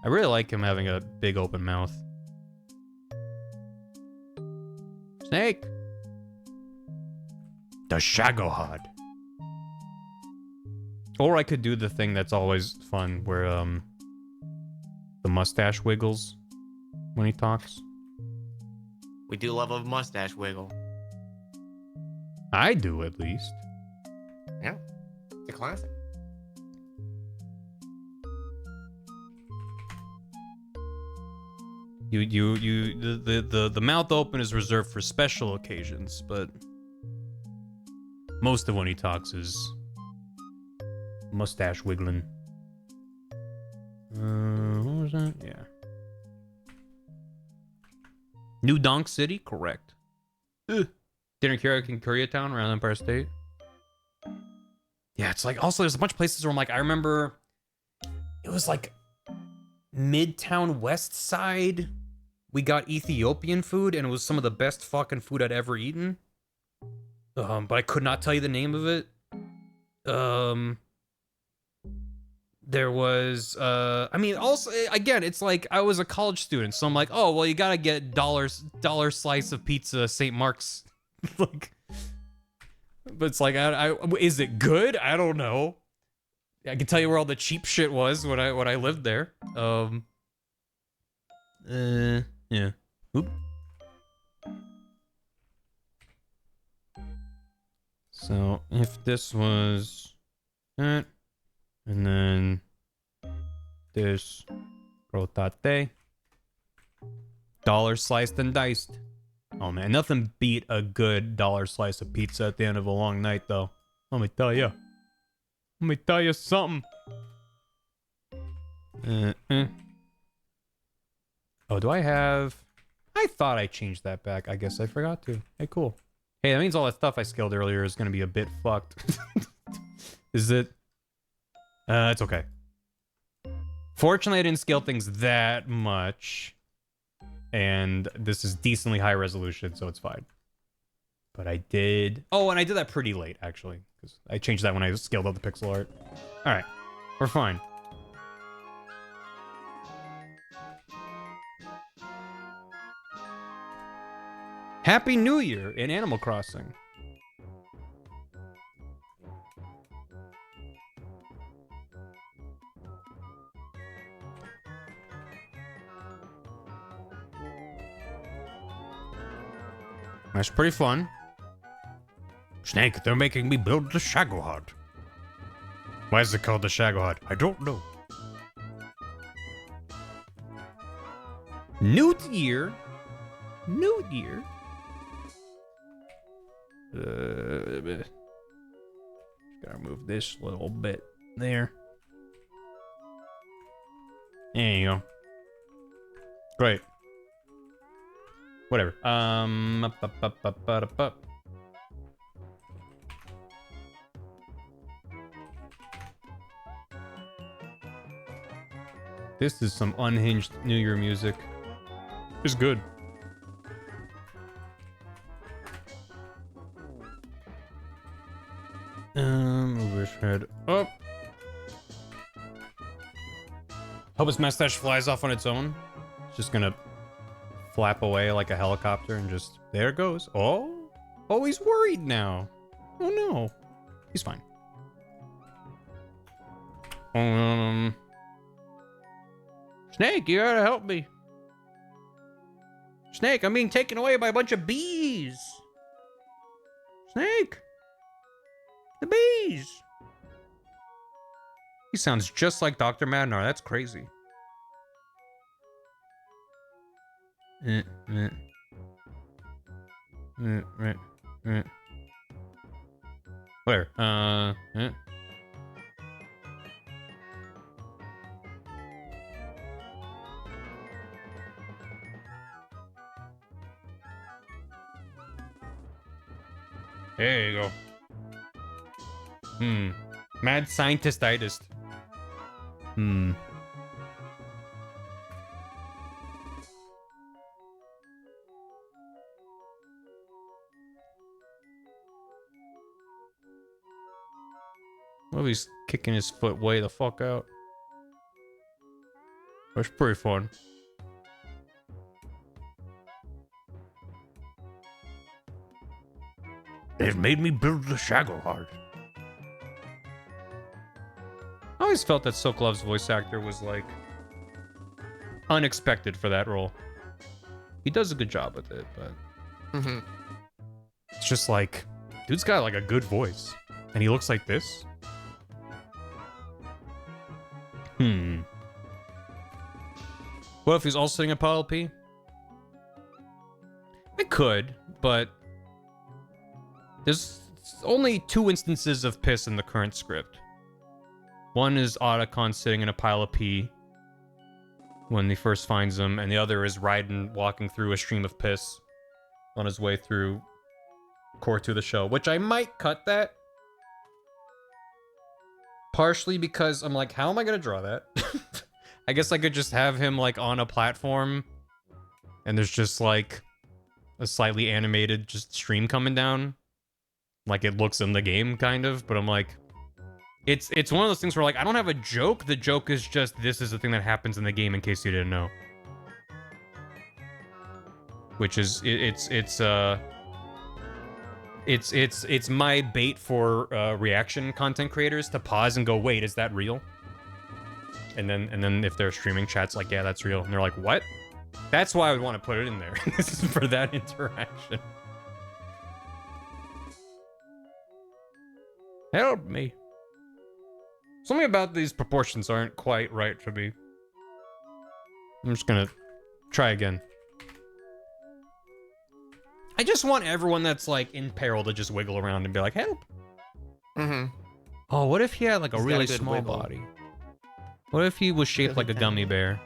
I really like him having a big open mouth. Snake. The Shagohod. Or I could do the thing that's always fun where the mustache wiggles when he talks. We do love a mustache wiggle. I do, at least. Yeah, it's a classic. The mouth open is reserved for special occasions, but most of when he talks is mustache wiggling. What was that? Yeah. New Donk City? Correct. Dinner karaoke in Koreatown around Empire State. Yeah, it's like, also there's a bunch of places where I'm like, I remember it was like Midtown West Side. We got Ethiopian food and it was some of the best fucking food I'd ever eaten. But I could not tell you the name of it. There was, I mean, also, again, it's like, I was a college student, so I'm like, oh, well, you gotta get dollar slice of pizza, St. Mark's, like, but it's like, is it good? I don't know. I can tell you where all the cheap shit was when I lived there. Yeah. Oop. So if this was that, and then this rotate, dollar sliced and diced. Oh man, nothing beat a good dollar slice of pizza at the end of a long night, though. Let me tell you. Let me tell you something. Oh, do I have... I thought I changed that back. I guess I forgot to. Hey, cool. Hey, that means all that stuff I scaled earlier is going to be a bit fucked. Is it? It's okay. Fortunately, I didn't scale things that much. And this is decently high resolution, so it's fine. But I did... Oh, and I did that pretty late, actually. Because I changed that when I scaled up the pixel art. Alright. We're fine. Happy New Year in Animal Crossing. That's pretty fun. Snake, they're making me build the Shago Hut. Why is it called the Shago Hut? I don't know. New Year. New Year. Gotta move this little bit there. There you go. Great. Whatever. This is some unhinged New Year music. It's good. Move his head up. Hope his mustache flies off on its own. It's just gonna flap away like a helicopter and just... There it goes. Oh! Oh, he's worried now. Oh no. He's fine. Snake, you gotta help me. Snake, I'm being taken away by a bunch of bees. Snake. The bees. He sounds just like Dr. Madnar. That's crazy. Where? There you go. Mad scientist-itis. Well, he's kicking his foot way the fuck out. That's pretty fun. They've made me build the Shago Hut. I always felt that Sokolov's voice actor was, like, unexpected for that role. He does a good job with it, but... It's just like, dude's got, like, a good voice. And he looks like this? What if he's also sitting a Pile P? I could, but... There's only 2 instances of piss in the current script. One is Otacon sitting in a pile of pee when he first finds him, and the other is Raiden walking through a stream of piss on his way through Core 2 of the show, which I might cut that. Partially because I'm like, how am I gonna draw that? I guess I could just have him, like, on a platform, and there's just, like, a slightly animated just stream coming down. Like it looks in the game, kind of, but I'm like... It's one of those things where, like, I don't have a joke. The joke is just, this is the thing that happens in the game, in case you didn't know. Which is, it's my bait for reaction content creators to pause and go, wait, is that real? And then if they're streaming, chat's like, yeah, that's real. And they're like, what? That's why I would want to put it in there. This is for that interaction. Help me. Something about these proportions aren't quite right for me. I'm just gonna try again. I just want everyone that's like in peril to just wiggle around and be like, help. Mm-hmm. Oh, what if he had like a He's got really a good small wiggle. body? What if he was shaped like a gummy bear?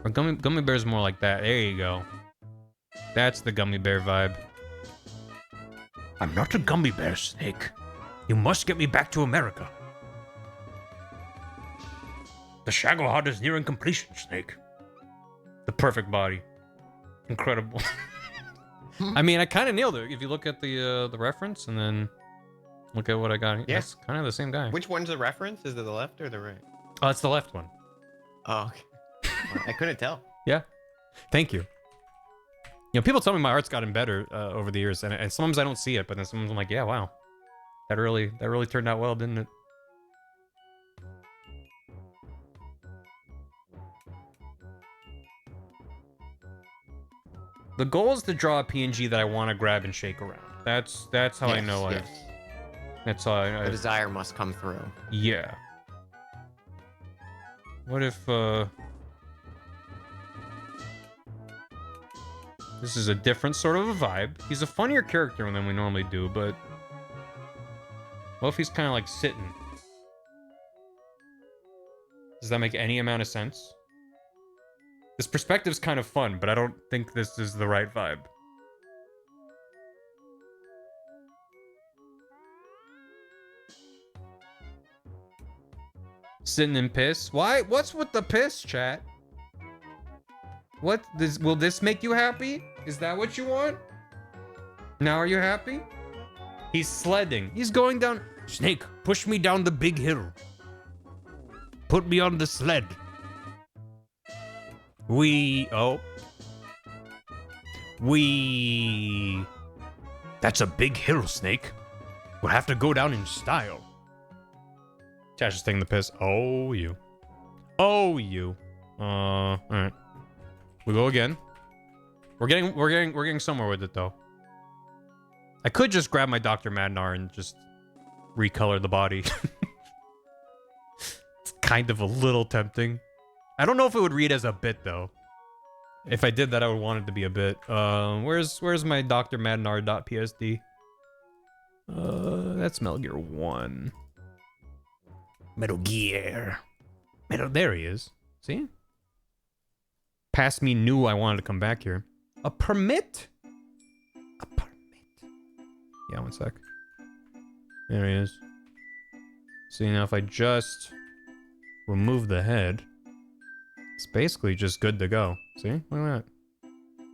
Or gummy bear's more like that. There you go. That's the gummy bear vibe. I'm not a gummy bear, Snake. You must get me back to America. The Shagahod is nearing completion, Snake. The perfect body. Incredible. I mean, I kind of nailed it. If you look at the reference and then look at what I got. Yeah. That's kind of the same guy. Which one's the reference? Is it the left or the right? Oh, it's the left one. Oh, okay. I couldn't tell. Yeah. Thank you. You know, people tell me my art's gotten better over the years, and sometimes I don't see it, but then sometimes I'm like, yeah, wow. That really turned out well, didn't it? The goal is to draw a PNG that I want to grab and shake around. That's how I know yes. That's how I... The desire must come through. Yeah. What if, this is a different sort of a vibe. He's a funnier character than we normally do, but... What if he's kind of like sitting? Does that make any amount of sense? This perspective's kind of fun, but I don't think this is the right vibe. Sitting in piss? Why? What's with the piss, chat? What? Will this make you happy? Is that what you want? Now are you happy? He's sledding. He's going down... Snake, push me down the big hill. Put me on the sled. Oh. That's a big hill, Snake. We'll have to go down in style. Tash is taking the piss. Oh, you. Oh, you. Alright. We go again. We're getting somewhere with it, though. I could just grab my Dr. Madnar and just recolor the body. It's kind of a little tempting. I don't know if it would read as a bit, though. If I did that, I would want it to be a bit. Where's my Dr. Madnar.psd? That's Metal Gear 1. Metal Gear. There he is. See? Past me knew I wanted to come back here. A permit? A permit. Yeah, one sec. There he is. See, now if I just remove the head, it's basically just good to go. See? Look at that.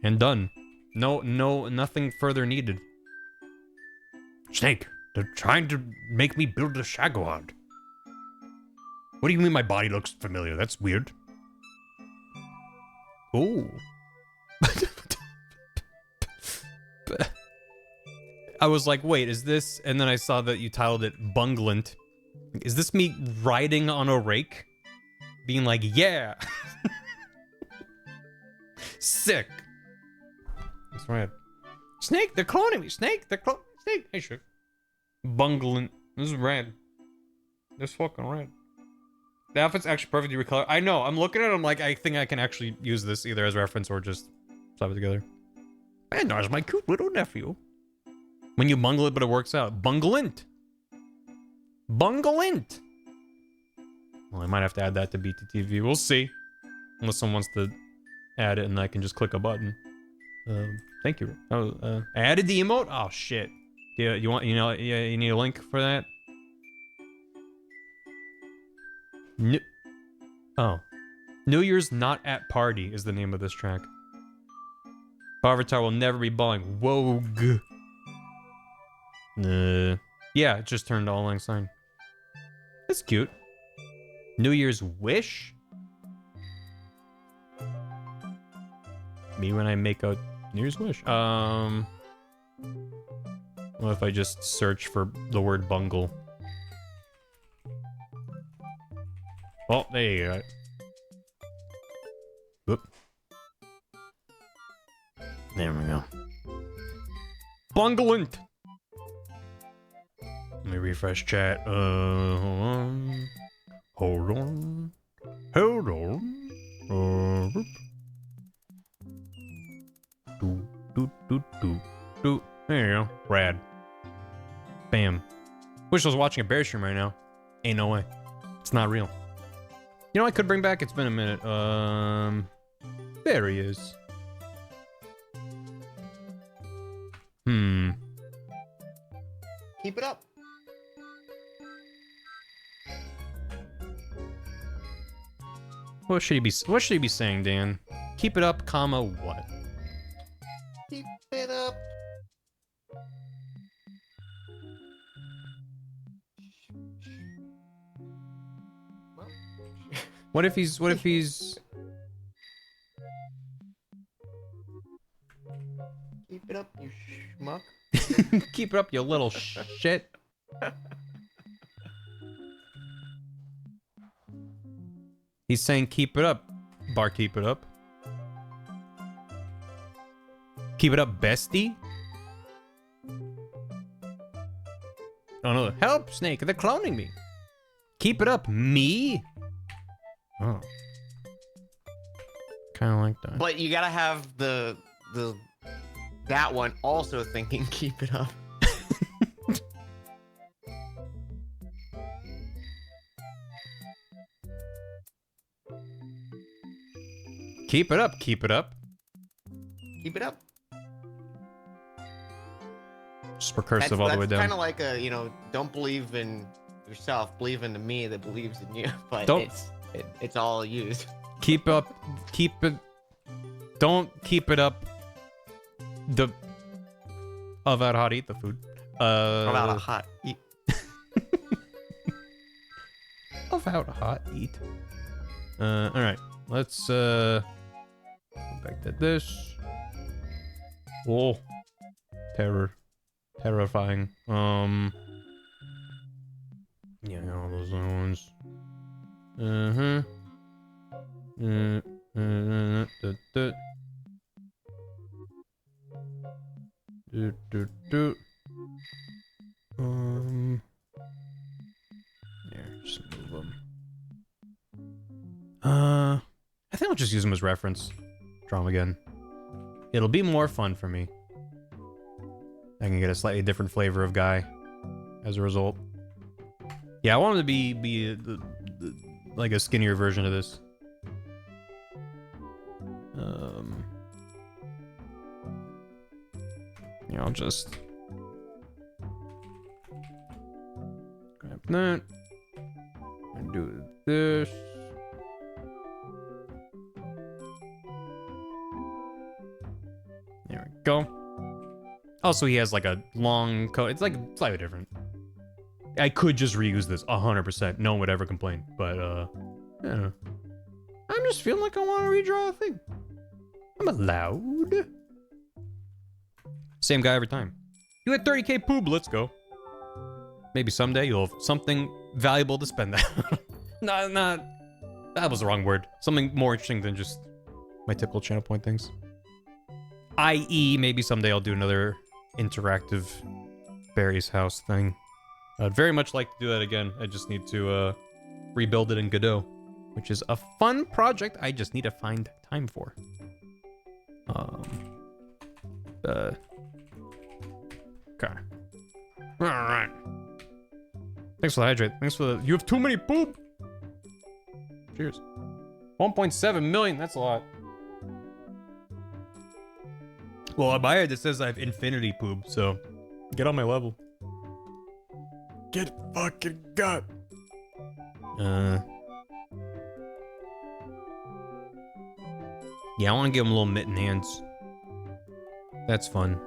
And done. Nothing further needed. Snake, they're trying to make me build a Shagahod. What do you mean my body looks familiar? That's weird. Ooh. I was like, wait, is this... And then I saw that you titled it Bunglint. Is this me riding on a rake? Being like, yeah! Sick! That's right. Snake, they're cloning me! Snake, they're cloning me! Snake! Hey, shit. Bunglint. This is rad. This is fucking rad. The outfit's actually perfectly recolored. I know, I'm looking at it, I'm like, I think I can actually use this either as reference or just slap it together. And there's my cute little nephew. When you bungle it, but it works out. Bunglint! Bunglint! Well, I might have to add that to BTTV. We'll see. Unless someone wants to add it and I can just click a button. Thank you. Oh, added the emote? Oh, shit. Yeah, you need a link for that? New Year's Not at Party is the name of this track. Avatar will never be balling. Wogue. Yeah, it just turned all lang syne. That's cute. New Year's Wish? Me when I make a New Year's Wish. What if I just search for the word bungle? Well, there you go. Whoop. There we go. Bunglant. Let me refresh chat. Hold on. Hold on. Hold on. Do. There you go. Rad. Bam. Wish I was watching a bear stream right now. Ain't no way. It's not real. You know what I could bring back? It's been a minute. There he is. Keep it up. What should he be saying, Dan? Keep it up, comma, what? Keep it up. Well. What if he's Keep it up, you schmuck. Keep it up, you little shit. He's saying keep it up. Bar, keep it up. Keep it up, bestie. Oh no. Help, Snake, they're cloning me. Keep it up, me. Oh. Kinda like that. But you gotta have that one also thinking keep it up. Keep it up, keep it up. Keep it up. Just recursive all the way down. That's kind of like a, you know, don't believe in yourself, believe in the me that believes in you. But it's all used. Keep up, keep it. Don't keep it up. The about how to eat the food. About a hot eat. About a hot eat. All right. Let's go back to this. Whoa. Terrifying. Yeah, all those other ones. There, just move them. I think I'll just use them as reference. Draw them again. It'll be more fun for me. I can get a slightly different flavor of guy as a result. Yeah, I want him to be like a skinnier version of this. Yeah, I'll just grab that and do this. There we go. Also, he has like a long coat. It's like slightly different. I could just reuse this 100%. No one would ever complain. But, yeah. I'm just feeling like I want to redraw a thing. I'm allowed. Same guy every time. You had 30k poob. Let's go. Maybe someday you'll have something valuable to spend that. Not. That was the wrong word. Something more interesting than just my typical channel point things. I.e., maybe someday I'll do another interactive Barry's house thing. I'd very much like to do that again. I just need to rebuild it in Godot, which is a fun project I just need to find time for. Okay. Alright. Thanks for the hydrate. Thanks for the... You have too many poop! Cheers. 1.7 million, that's a lot. Well, on my end, it says I have infinity poop, so get on my level. Get fucking got. Yeah, I want to give him little mitten hands. That's fun.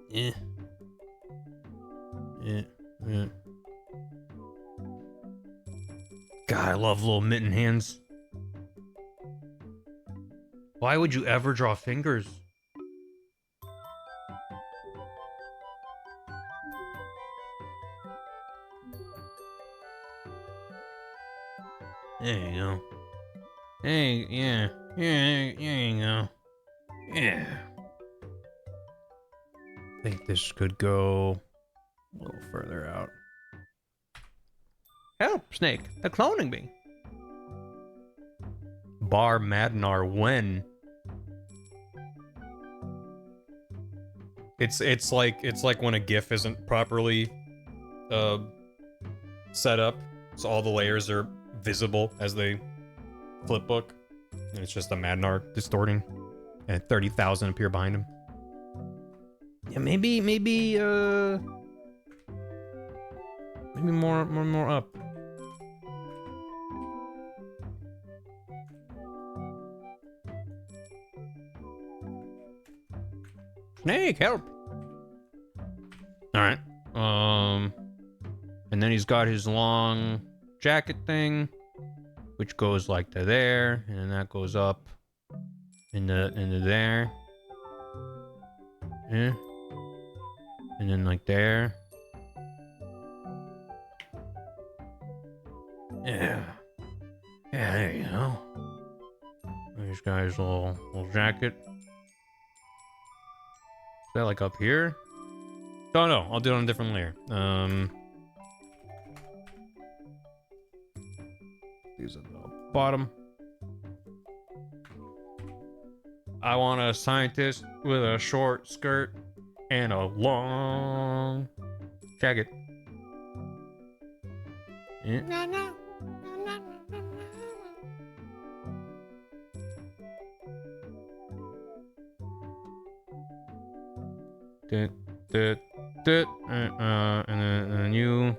Yeah. God, I love little mitten hands. Why would you ever draw fingers? There you go. Hey, yeah. Yeah, there you go. Yeah. I think this could go a little further out. Help, Snake. They're cloning me. Bar Madnar when? It's like when a GIF isn't properly set up, so all the layers are visible as they flipbook, and it's just a Madnar distorting, and 30,000 appear behind him. Yeah, maybe more up. Snake, help! All right. And then he's got his long jacket thing, which goes like to there, and then that goes up into there. Yeah. And then like there. Yeah. Yeah, there you go. This guy's little jacket. Is that like up here? Oh no, I'll do it on a different layer. These at the bottom. I want a scientist with a short skirt and a long jacket. Yeah. No, no. And then you.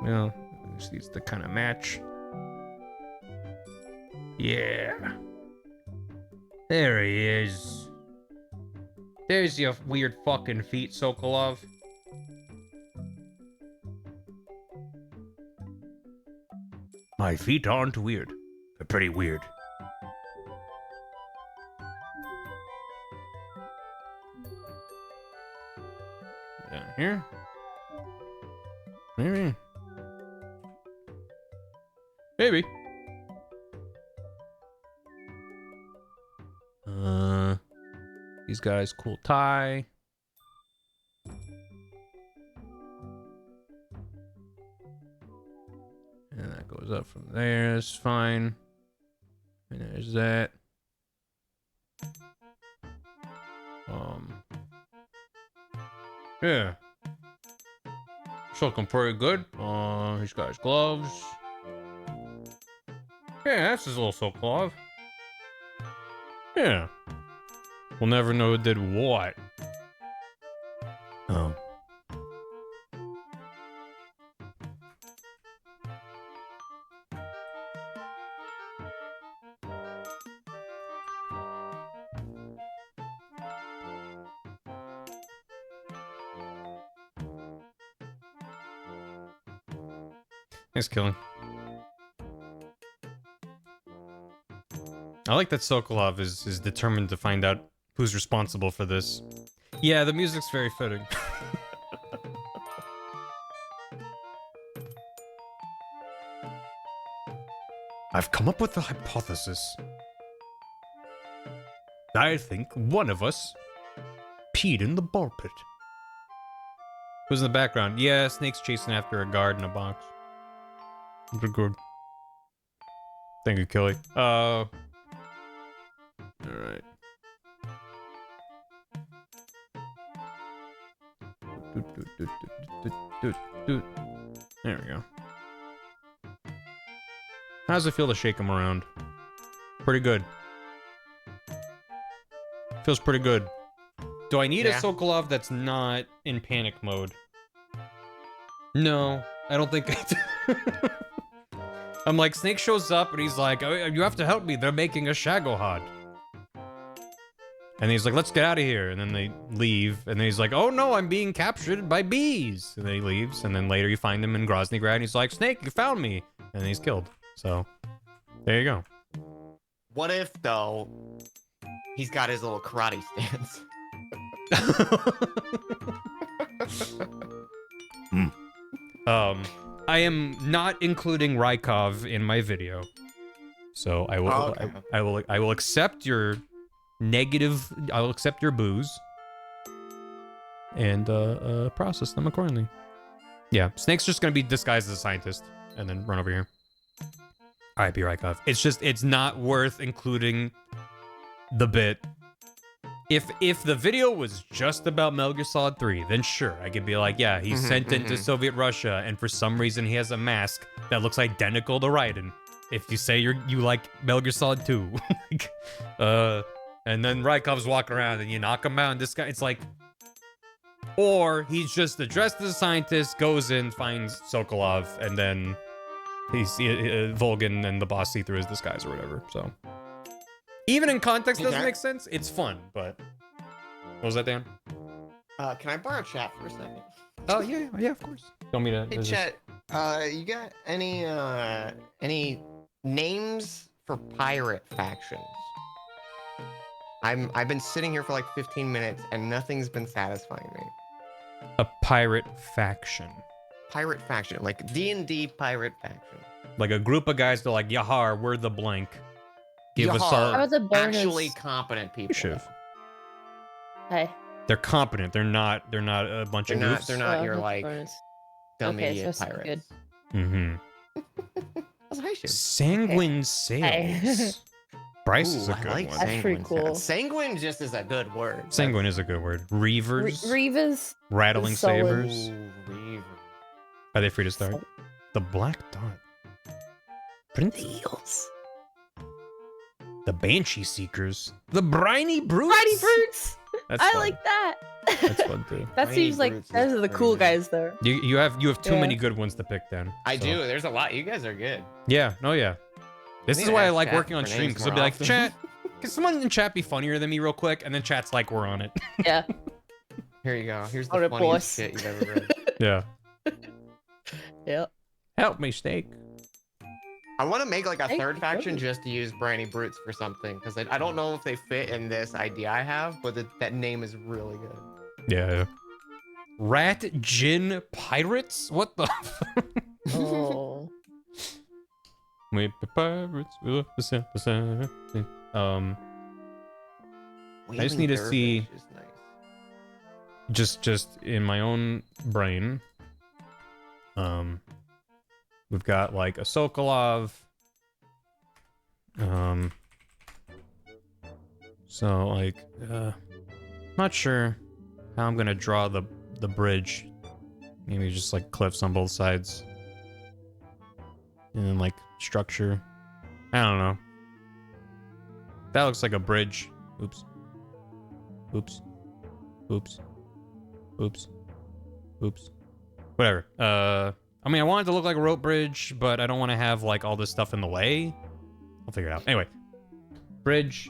Well, this needs to kind of match. Yeah. There he is. There's your weird fucking feet, Sokolov. My feet aren't weird. They're pretty weird. Down here. Maybe. Maybe. These guys, cool tie. And that goes up from there. That's fine. And there's that. Yeah. It's looking pretty good. He's got his gloves. Yeah, that's his little Sokolov. Yeah. We'll never know who did what. Oh. Nice killing. I like that Sokolov is determined to find out who's responsible for this. Yeah, the music's very fitting. I've come up with a hypothesis. I think one of us peed in the ball pit. Who's in the background? Yeah, Snake's chasing after a guard in a box. Pretty good. Thank you, Kelly. Alright. There we go. How does it feel to shake him around? Pretty good. Feels pretty good. Do I need a Sokolov that's not in panic mode? No, I don't think I do. I'm like, Snake shows up and he's like, oh, you have to help me, they're making a Shagohod. And he's like, let's get out of here. And then they leave. And then he's like, oh no, I'm being captured by bees. And then he leaves. And then later you find him in Groznygrad and he's like, Snake, you found me. And then he's killed. So, there you go. What if, though, he's got his little karate stance? I am not including Rykov in my video. So I will Okay. I will accept your negative, I will accept your boos and process them accordingly. Yeah, Snake's just gonna be disguised as a scientist and then run over here. Alright, be Rykov. It's just, it's not worth including the bit. If the video was just about Metal Gear Solid 3, then sure, I could be like, yeah, he's sent into Soviet Russia, and for some reason he has a mask that looks identical to Raiden. If you say you like Metal Gear Solid 2, like, and then Rykov's walking around and you knock him out, and this guy, it's like, or he's just dressed as a scientist, goes in, finds Sokolov, and then he's Volgin and the boss see through his disguise or whatever. So even in context, doesn't make sense. It's fun, but what was that, Dan? Can I borrow chat for a second? Oh yeah, of course. Tell me to. Hey, chat. You got any names for pirate factions? I've been sitting here for like 15 minutes and nothing's been satisfying me. A pirate faction. Pirate faction, like D&D pirate faction. Like a group of guys that are like, Yahar, we're the blank. Give us Yahar, our How are the bonus? actually competent people. Shiv. Hey. They're competent. They're not a bunch of goofs. They're not your that's like bonus. dumb Okay, idiot so pirates. good. Mm-hmm. That's hi, Shiv. Sanguine Hey. Sales. Bryce is a I good like one. That's pretty sanguine. cool. Sanguine just is a good word. Sanguine is a good word. Reavers. Reavers. Rattling Solid. sabers. Ooh, Reaver. Are they free to start? The Black Dot. Prince. Eels. The Banshee Seekers. The Briny Brutes. Briny Brutes. That's I fun. like that. That's fun too. That Briny seems like Brutes is those are the cool pretty guys though. You have too Yeah. many good ones to pick then. I so. do. There's a lot. You guys are good. Yeah. Oh yeah. This I is need why to I ask like chat working on for stream, names because I'll more be like, often. chat, can someone in chat be funnier than me real quick? And then chat's like, we're on it. Yeah. Here you go. Here's On the it, funniest boss. shit you've ever read. Yeah. Yep. Help me, Snake. I want to make like a Hey, third faction good. just to use Briny Brutes for something, because I don't know if they fit in this idea I have, but that name is really good. Yeah. Rat Gin Pirates? What the? Oh. We be pirates. We love the sympathy. I just need to Waving see- Dervish is nice. just in my own brain. We've got like a Sokolov. So like, not sure how I'm gonna draw the bridge. Maybe just like cliffs on both sides. And then like structure. I don't know. That looks like a bridge. Oops. Oops. Oops. Oops. Oops. Whatever. I mean, I want it to look like a rope bridge, but I don't want to have like all this stuff in the way. I'll figure it out. Anyway. Bridge.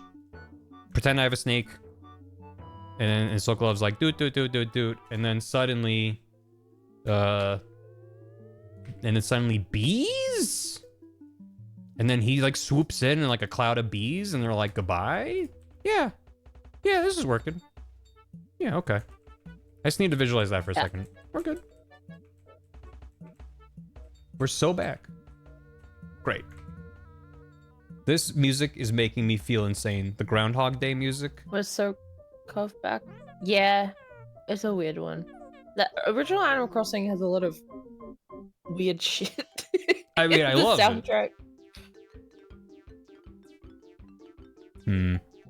Pretend I have a snake. And Sokolov's like, doot, doot, doot, doot, doot. And then suddenly, bees? And then he like swoops in like a cloud of bees and they're like, goodbye? Yeah. Yeah, this is working. Yeah, okay. I just need to visualize that for a second. We're good. We're so back. Great. This music is making me feel insane. The Groundhog Day music. Was so cuffed back. Yeah. It's a weird one. The original Animal Crossing has a lot of weird shit. I mean, I The love it. soundtrack.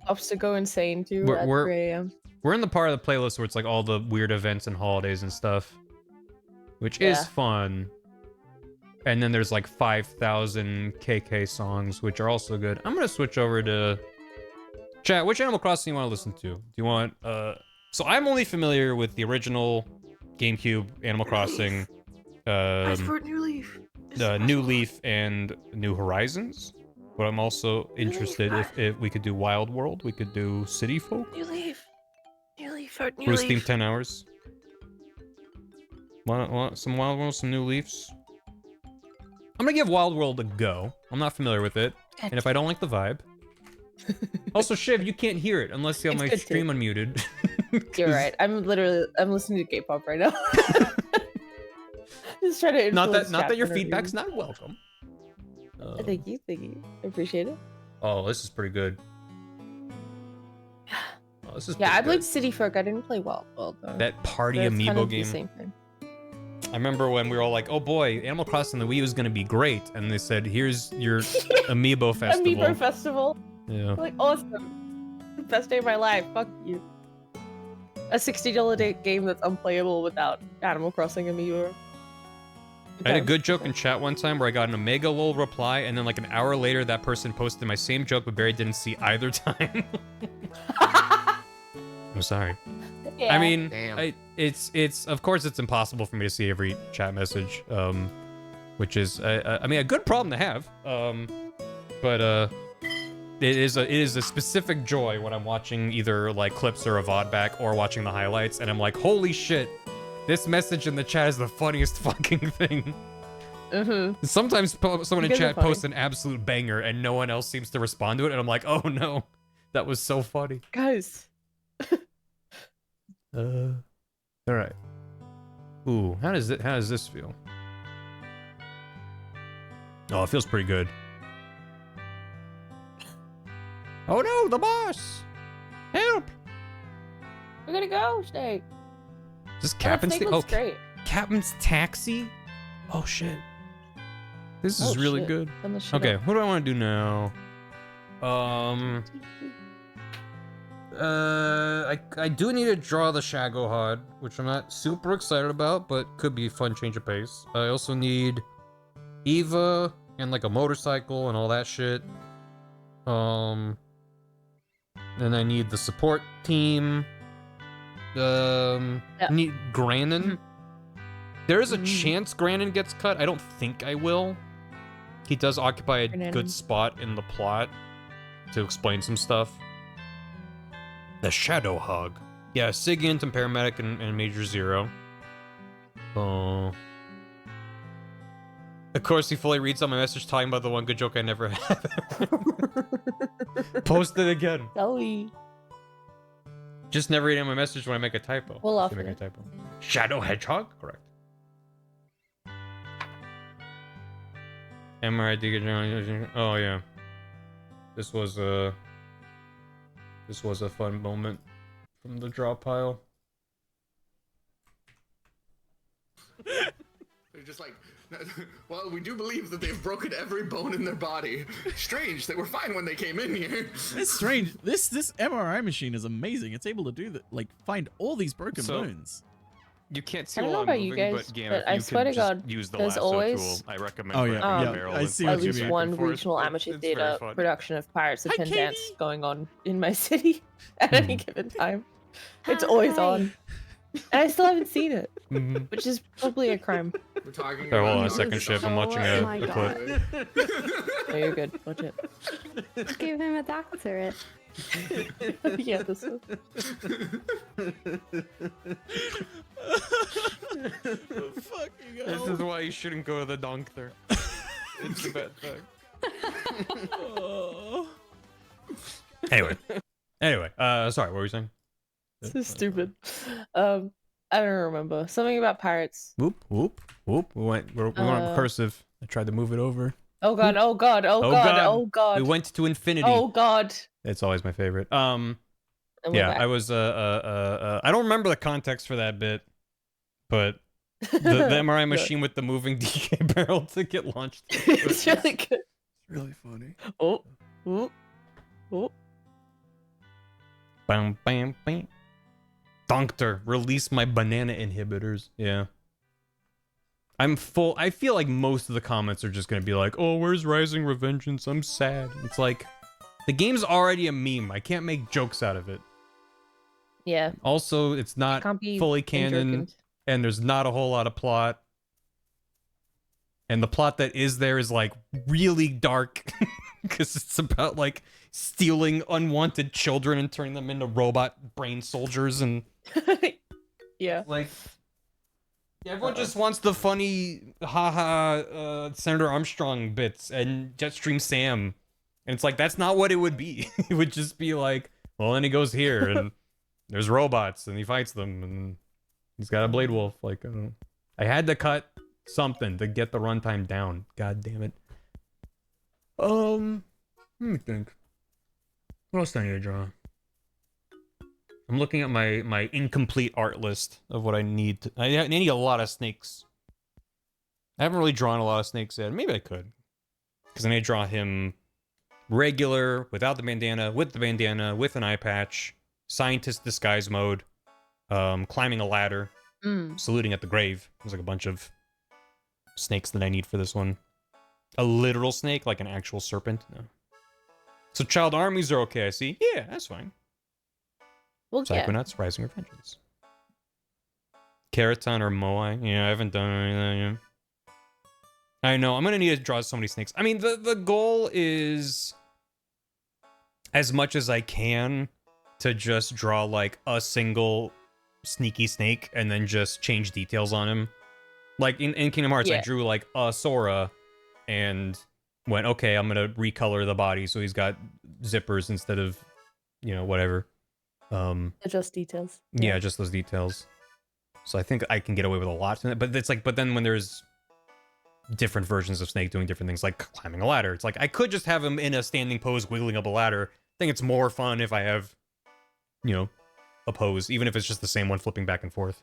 Helps to go insane too We're- at we're- 3 a.m. We're in the part of the playlist where it's like all the weird events and holidays and stuff, which Yeah. is fun. And then there's like 5,000 KK songs, which are also good. I'm gonna switch over to chat. Which Animal Crossing you want to listen to? Do you want? So I'm only familiar with the original GameCube Animal Crossing, New Leaf. New Leaf, and New Horizons. But I'm also interested if we could do Wild World, we could do City Folk. New Leaf. New Leaf. New Bruce Leaf. Theme 10 hours. Want some Wild World, some New Leafs? I'm gonna give Wild World a go. I'm not familiar with it, and if I don't like the vibe. Also, Shiv, you can't hear it unless you have It's my good too. stream unmuted. You're right. I'm listening to K-pop right now. Just trying to Not influence that your chat for no feedback's reason. not welcome. Thank you. I appreciate it. Oh, this is pretty good. Oh, this is Yeah, I pretty played good. City Folk. I didn't play Well though. That party But it's amiibo kind of game. The same thing. I remember when we were all like, "Oh boy, Animal Crossing the Wii was gonna be great," and they said, "Here's your amiibo festival." Amiibo festival. Yeah. Like awesome. Best day of my life. Fuck you. A $60 game that's unplayable without Animal Crossing amiibo. I had a good joke in chat one time where I got an Omega lol reply, and then like an hour later, that person posted my same joke, but Barry didn't see either time. I'm sorry. Yeah. I mean, Damn. it's of course it's impossible for me to see every chat message, which is I mean a good problem to have, but it is a specific joy when I'm watching either like clips or a VOD back or watching the highlights, and I'm like, holy shit, this message in the chat is the funniest fucking thing. Sometimes someone in chat posts an absolute banger and no one else seems to respond to it, and I'm like, oh no, that was so funny. Guys. All right. Ooh, how does this feel? Oh, it feels pretty good. Oh no, the boss! Help! We're gonna go, Snake. Is this Captain's Snake looks great. Captain's Taxi? Oh shit. This is Oh, really shit. good. Turn the shit Okay, up. what do I want to do now? I do need to draw the Shago HOD, which I'm not super excited about, but could be a fun change of pace. I also need Eva and like a motorcycle and all that shit. Then I need the support team. Need Granon. There is a chance Granon gets cut. I don't think I will. He does occupy a good spot in the plot to explain some stuff. The Shadow Hog. Yeah, Sigint and Paramedic and Major Zero. Oh. Of course, he fully reads on my message talking about the one good joke I never had. Post it again. Zoe. Just never read on my message when I make a typo. We'll laugh If I make at a typo. Shadow Hedgehog? Correct. MRI. Oh yeah. This was a fun moment from the draw pile. They're just like, well, we do believe that they've broken every bone in their body. Strange, they were fine when they came in here. It's strange. This MRI machine is amazing. It's able to do that, like find all these broken bones. You can't see I don't while know I'm about you moving, guys, but Gamma, but if I you swear can to just God, use the there's lasso always- tool, I recommend Oh, putting yeah, it in yeah, the barrel I and see what At you switching least mean. back one and forth. regional amateur It's very theater fun. production of Pirates of Hi, Penzance Katie. going on in my city at any given time. It's always on. And I still haven't seen it, which is probably a crime. We're talking Sorry, hold on a about second, Chef. I'm watching Oh my a clip. Oh, you're good. Watch it. Give him a doctorate. Yeah, this is. Fucking This is why you shouldn't go to the doctor. It's a bad thing. Anyway, sorry, what were you saying? This is stupid. I don't remember. Something about pirates. Whoop, whoop, whoop. We went cursive. I tried to move it over. Oh god, oh god, oh Oh god, God. oh god. We went to infinity. Oh god. It's always my favorite. And we're Yeah, back. I was I don't remember the context for that bit, but the MRI Good. machine with the moving DK barrel to get launched. It's really good. really funny. Oh, oh, oh. Bam, bam, bam. Doctor, release my banana inhibitors. Yeah. I'm full. I feel like most of the comments are just gonna be like, "Oh, where's Rising Revengeance? I'm sad." It's like, the game's already a meme. I can't make jokes out of it. Yeah. Also, it's not Can't be fully canon, intricate. and there's not a whole lot of plot. And the plot that is there is like really dark, because it's about like stealing unwanted children and turning them into robot brain soldiers, and Yeah. like everyone just wants the funny haha Senator Armstrong bits and Jetstream Sam, and it's like that's not what it would be. It would just be like, well, then he goes here and there's robots and he fights them and he's got a blade wolf. Like I had to cut Something to get the runtime down. God damn it. Let me think. What else do I need to draw? I'm looking at my incomplete art list of what I need. I need a lot of snakes. I haven't really drawn a lot of snakes yet. Maybe I could. Because I need to draw him regular, without the bandana, with the bandana, with an eye patch, scientist disguise mode, climbing a ladder, saluting at the grave. There's like a bunch of snakes that I need for this one. A literal snake, like an actual serpent? No. So child armies are okay, I see. Yeah, that's fine. Well, yeah. Psychonauts, Rising Revengeance. Keraton or Moai? Yeah, I haven't done anything yet. I know, I'm gonna need to draw so many snakes. I mean, the goal is, as much as I can, to just draw, like, a single sneaky snake and then just change details on him. Like, in Kingdom Hearts, I drew, like, a Sora and went, okay, I'm gonna recolor the body so he's got zippers instead of, you know, whatever. Just details. Yeah, just those details. So I think I can get away with a lot. But it's like, but then when there's different versions of Snake doing different things, like climbing a ladder, it's like I could just have him in a standing pose wiggling up a ladder. I think it's more fun if I have, you know, a pose, even if it's just the same one flipping back and forth.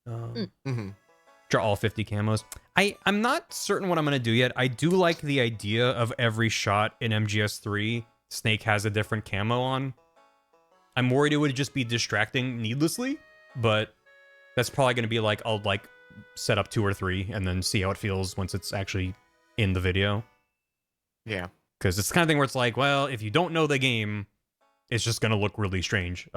Draw all 50 camos. I'm not certain what I'm going to do yet. I do like the idea of every shot in MGS3, Snake has a different camo on. I'm worried it would just be distracting needlessly, but that's probably going to be like, I'll like set up 2 or 3 and then see how it feels once it's actually in the video. Yeah. Because it's the kind of thing where it's like, well, if you don't know the game, it's just going to look really strange.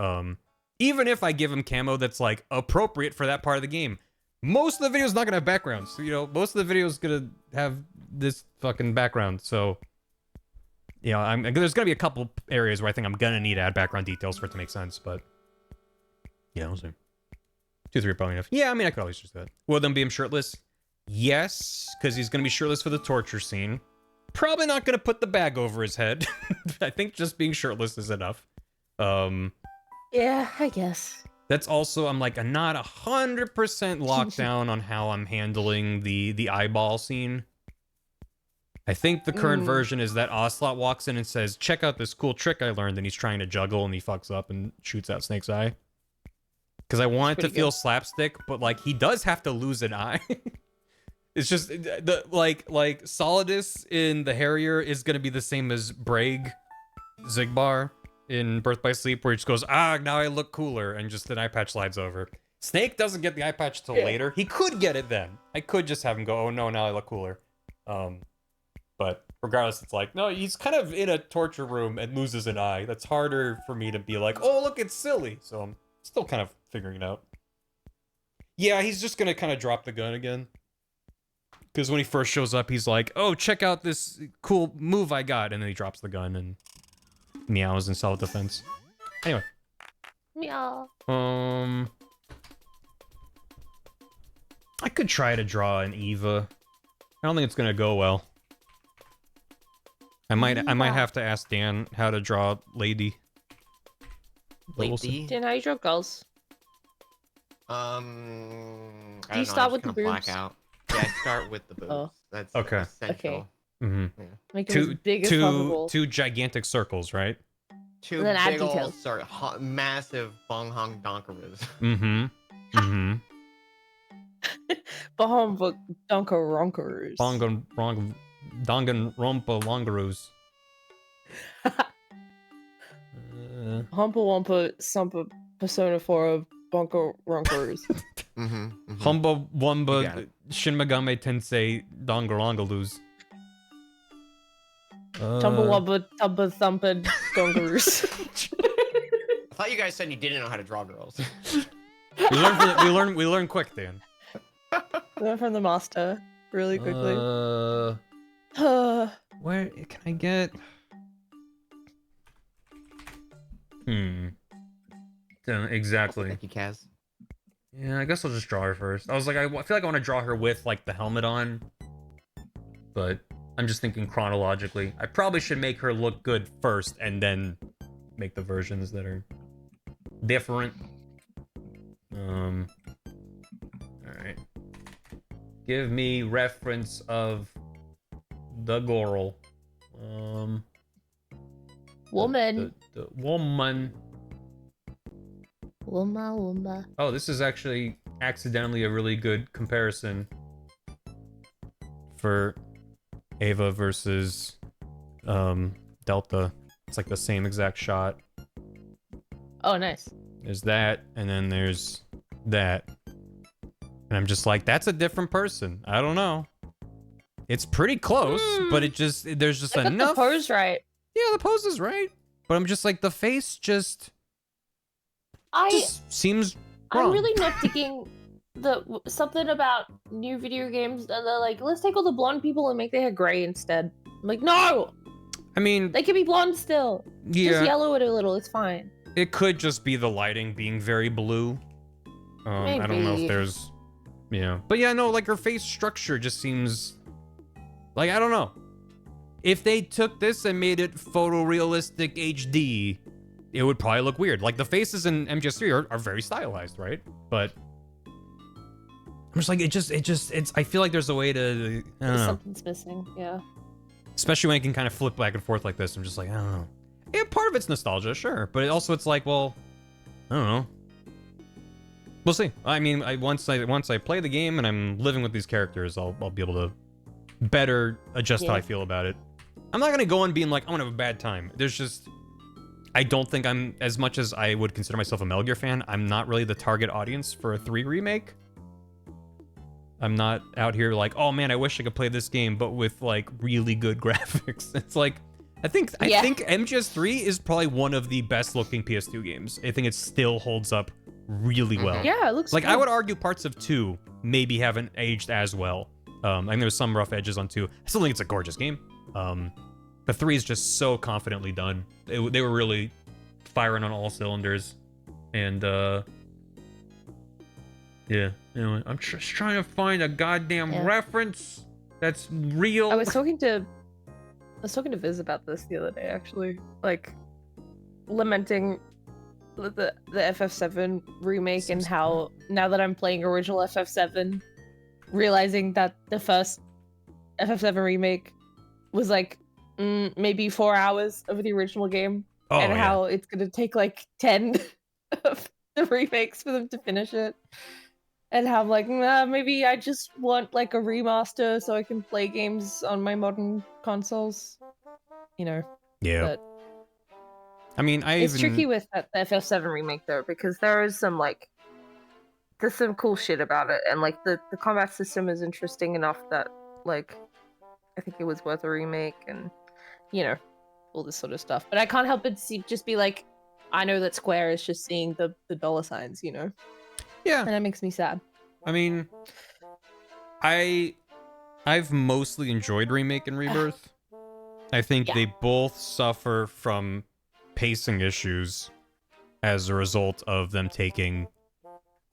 Even if I give him camo that's like appropriate for that part of the game, most of the video is not going to have backgrounds. So, you know, most of the video is going to have this fucking background. So, you know, there's going to be a couple areas where I think I'm going to need to add background details for it to make sense, but yeah, we'll see. 2, 3 probably enough. Yeah, I mean, I could always just do that. Will them be him shirtless? Yes, because he's going to be shirtless for the torture scene. Probably not going to put the bag over his head. I think just being shirtless is enough. Yeah, I guess. That's also, I'm like, I'm not 100% locked down on how I'm handling the eyeball scene. I think the current version is that Ocelot walks in and says, check out this cool trick I learned, and he's trying to juggle and he fucks up and shoots out Snake's eye. Because I want it to feel slapstick, but like he does have to lose an eye. It's just the like Solidus in the Harrier is gonna be the same as Braig Zigbar in Birth by Sleep, where he just goes, ah, now I look cooler, and just an eye patch slides over. Snake doesn't get the eye patch till later. He could get it then. I could just have him go, oh no, now I look cooler. But regardless, it's like, no, he's kind of in a torture room and loses an eye. That's harder for me to be like, oh, look, it's silly. So I'm still kind of figuring it out. Yeah, he's just gonna kind of drop the gun again. Because when he first shows up, he's like, oh, check out this cool move I got. And then he drops the gun and meows in self-defense. Anyway. Meow. I could try to draw an Eva. I don't think it's gonna go well. I might have to ask Dan how to draw Lady. Lady? Dan, how you draw girls? I Do you start with the boobs? Blackout. Yeah, I start with the boobs. Oh. That's okay. Essential. Okay. Mm-hmm. Yeah. Make them as big as possible. Two gigantic circles, right? 2 And then add big ol' details. massive bong hong donkeroos. Mm-hmm. Mm-hmm. Baham Donkeronkers. Danganronpa Longaroos. Humpa Wumpa Sumpa Persona 4 Bunkeronkers. Humba Wumba Shin Megami Tensei Dangarongaloos. Tumblewubba Tubba Thumpa Donkeroos. I thought you guys said you didn't know how to draw girls. we learn quick, Dan. Learn from the master really quickly. Where can I get? Exactly. Thank you, Kaz. Yeah, I guess I'll just draw her first. I was like, I feel like I want to draw her with like the helmet on, but I'm just thinking chronologically. I probably should make her look good first and then make the versions that are different. All right. Give me reference of the girl. Woman. The woman. Woma. Oh, this is actually accidentally a really good comparison for Ava versus Delta. It's like the same exact shot. Oh, nice. There's that, and then there's that. And I'm just like, that's a different person. I don't know. It's pretty close, but there's just I got enough. the pose right. Yeah, the pose is right. But I'm just like, the face just seems wrong. I'm really not digging something about new video games, and they're like, let's take all the blonde people and make their hair gray instead. I'm like, no! I mean, They can be blonde still. yeah, Just yellow it a little, it's fine. it could just be the lighting being very blue. I don't know if Maybe. there's, yeah. But yeah, no, like her face structure just seems, like, I don't know. If they took this and made it photorealistic HD, it would probably look weird. Like, the faces in MGS3 are very stylized, right? But I'm just like, I feel like there's a way to, I don't know. Something's missing, yeah. Especially when it can kind of flip back and forth like this. I'm just like, I don't know. Yeah, part of it's nostalgia, sure. But also it's like, well, I don't know. We'll see. I mean, once I play the game and I'm living with these characters, I'll be able to better adjust how I feel about it. I'm not gonna go in being like, I'm gonna have a bad time. There's just, I don't think I'm, as much as I would consider myself a Metal Gear fan, I'm not really the target audience for a 3 remake. I'm not out here like, oh man, I wish I could play this game, but with like really good graphics. It's like, I think MGS3 is probably one of the best looking PS2 games. I think it still holds up really well. Yeah, it looks like, cool. I would argue parts of 2 maybe haven't aged as well. I think there's some rough edges on 2. I still think it's a gorgeous game. But 3 is just so confidently done. They were really firing on all cylinders. And, yeah, anyway, I'm just trying to find a goddamn reference that's real. I was talking to Viz about this the other day, actually. Like, lamenting the FF7 remake and how, now that I'm playing original FF7, realizing that the first FF7 remake was like maybe 4 hours of the original game, and how it's gonna take like 10 of the remakes for them to finish it, and how I'm like, maybe I just want like a remaster so I can play games on my modern consoles, you know. Yeah. But I mean, it's tricky with the FF7 remake though, because there is some like, there's some cool shit about it, and like the combat system is interesting enough that like I think it was worth a remake, and you know, all this sort of stuff. But I can't help but just be like, I know that Square is just seeing the dollar signs, you know. Yeah. And that makes me sad. I mean, I've mostly enjoyed Remake and Rebirth. I think they both suffer from pacing issues as a result of them taking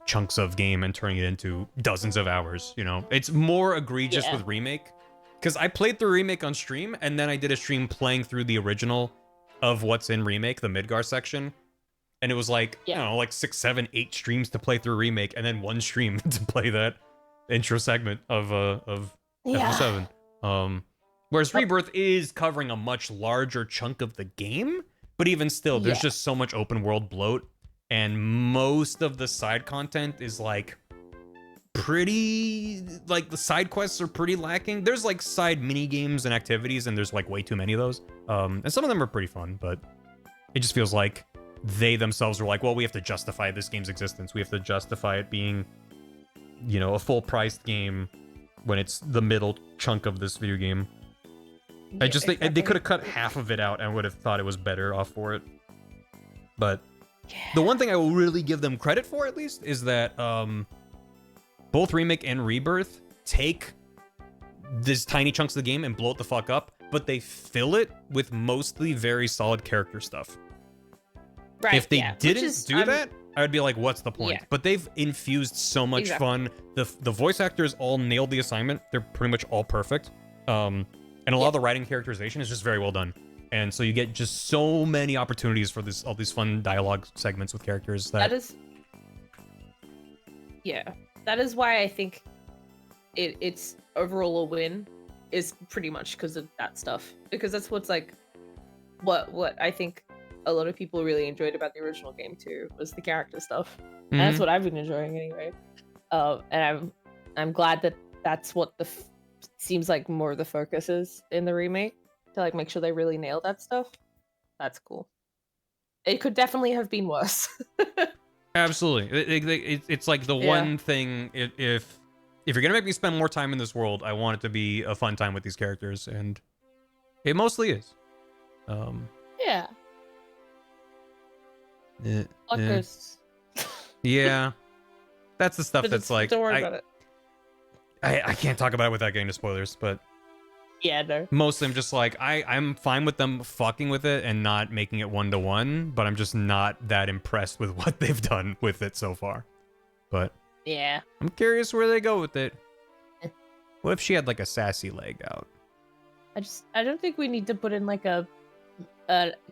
chunks of game and turning it into dozens of hours, you know. It's more egregious with Remake, because I played through Remake on stream, and then I did a stream playing through the original of what's in Remake, the Midgar section, and it was like, I don't know, like 6, 7, 8 streams to play through Remake, and then 1 stream to play that intro segment of FF7. Whereas Rebirth is covering a much larger chunk of the game, but even still, there's just so much open world bloat, and most of the side content is like pretty, like the side quests are pretty lacking. There's like side mini games and activities, and there's like way too many of those. And some of them are pretty fun, but it just feels like they themselves were like, well, we have to justify this game's existence. We have to justify it being, you know, a full-priced game when it's the middle chunk of this video game. I just think they could have cut half of it out and would have thought it was better off for it. But the one thing I will really give them credit for, at least, is that both Remake and Rebirth take these tiny chunks of the game and blow it the fuck up, but they fill it with mostly very solid character stuff. Right, if they didn't do that, I would be like, what's the point? Yeah. But they've infused so much fun. The voice actors all nailed the assignment. They're pretty much all perfect. And a lot of the writing characterization is just very well done. And so you get just so many opportunities for all these fun dialogue segments with characters that is... Yeah. That is why I think it's overall a win is pretty much because of that stuff. Because that's what's like, what I think a lot of people really enjoyed about the original game too was the character stuff, and that's what I've been enjoying anyway. And I'm glad that that's what the seems like more of the focus is in the remake, to like make sure they really nail that stuff. That's cool. It could definitely have been worse. Absolutely. It's like the one thing, if you're gonna make me spend more time in this world, I want it to be a fun time with these characters, and it mostly is. Yeah. Eh, Fuckers. yeah. That's the stuff that's like, don't worry about it. I can't talk about it without getting to spoilers, but Yeah, no. mostly I'm just like, I'm fine with them fucking with it and not making it 1-to-1, but I'm just not that impressed with what they've done with it so far. But Yeah. I'm curious where they go with it. What if she had like a sassy leg out? I don't think we need to put in like a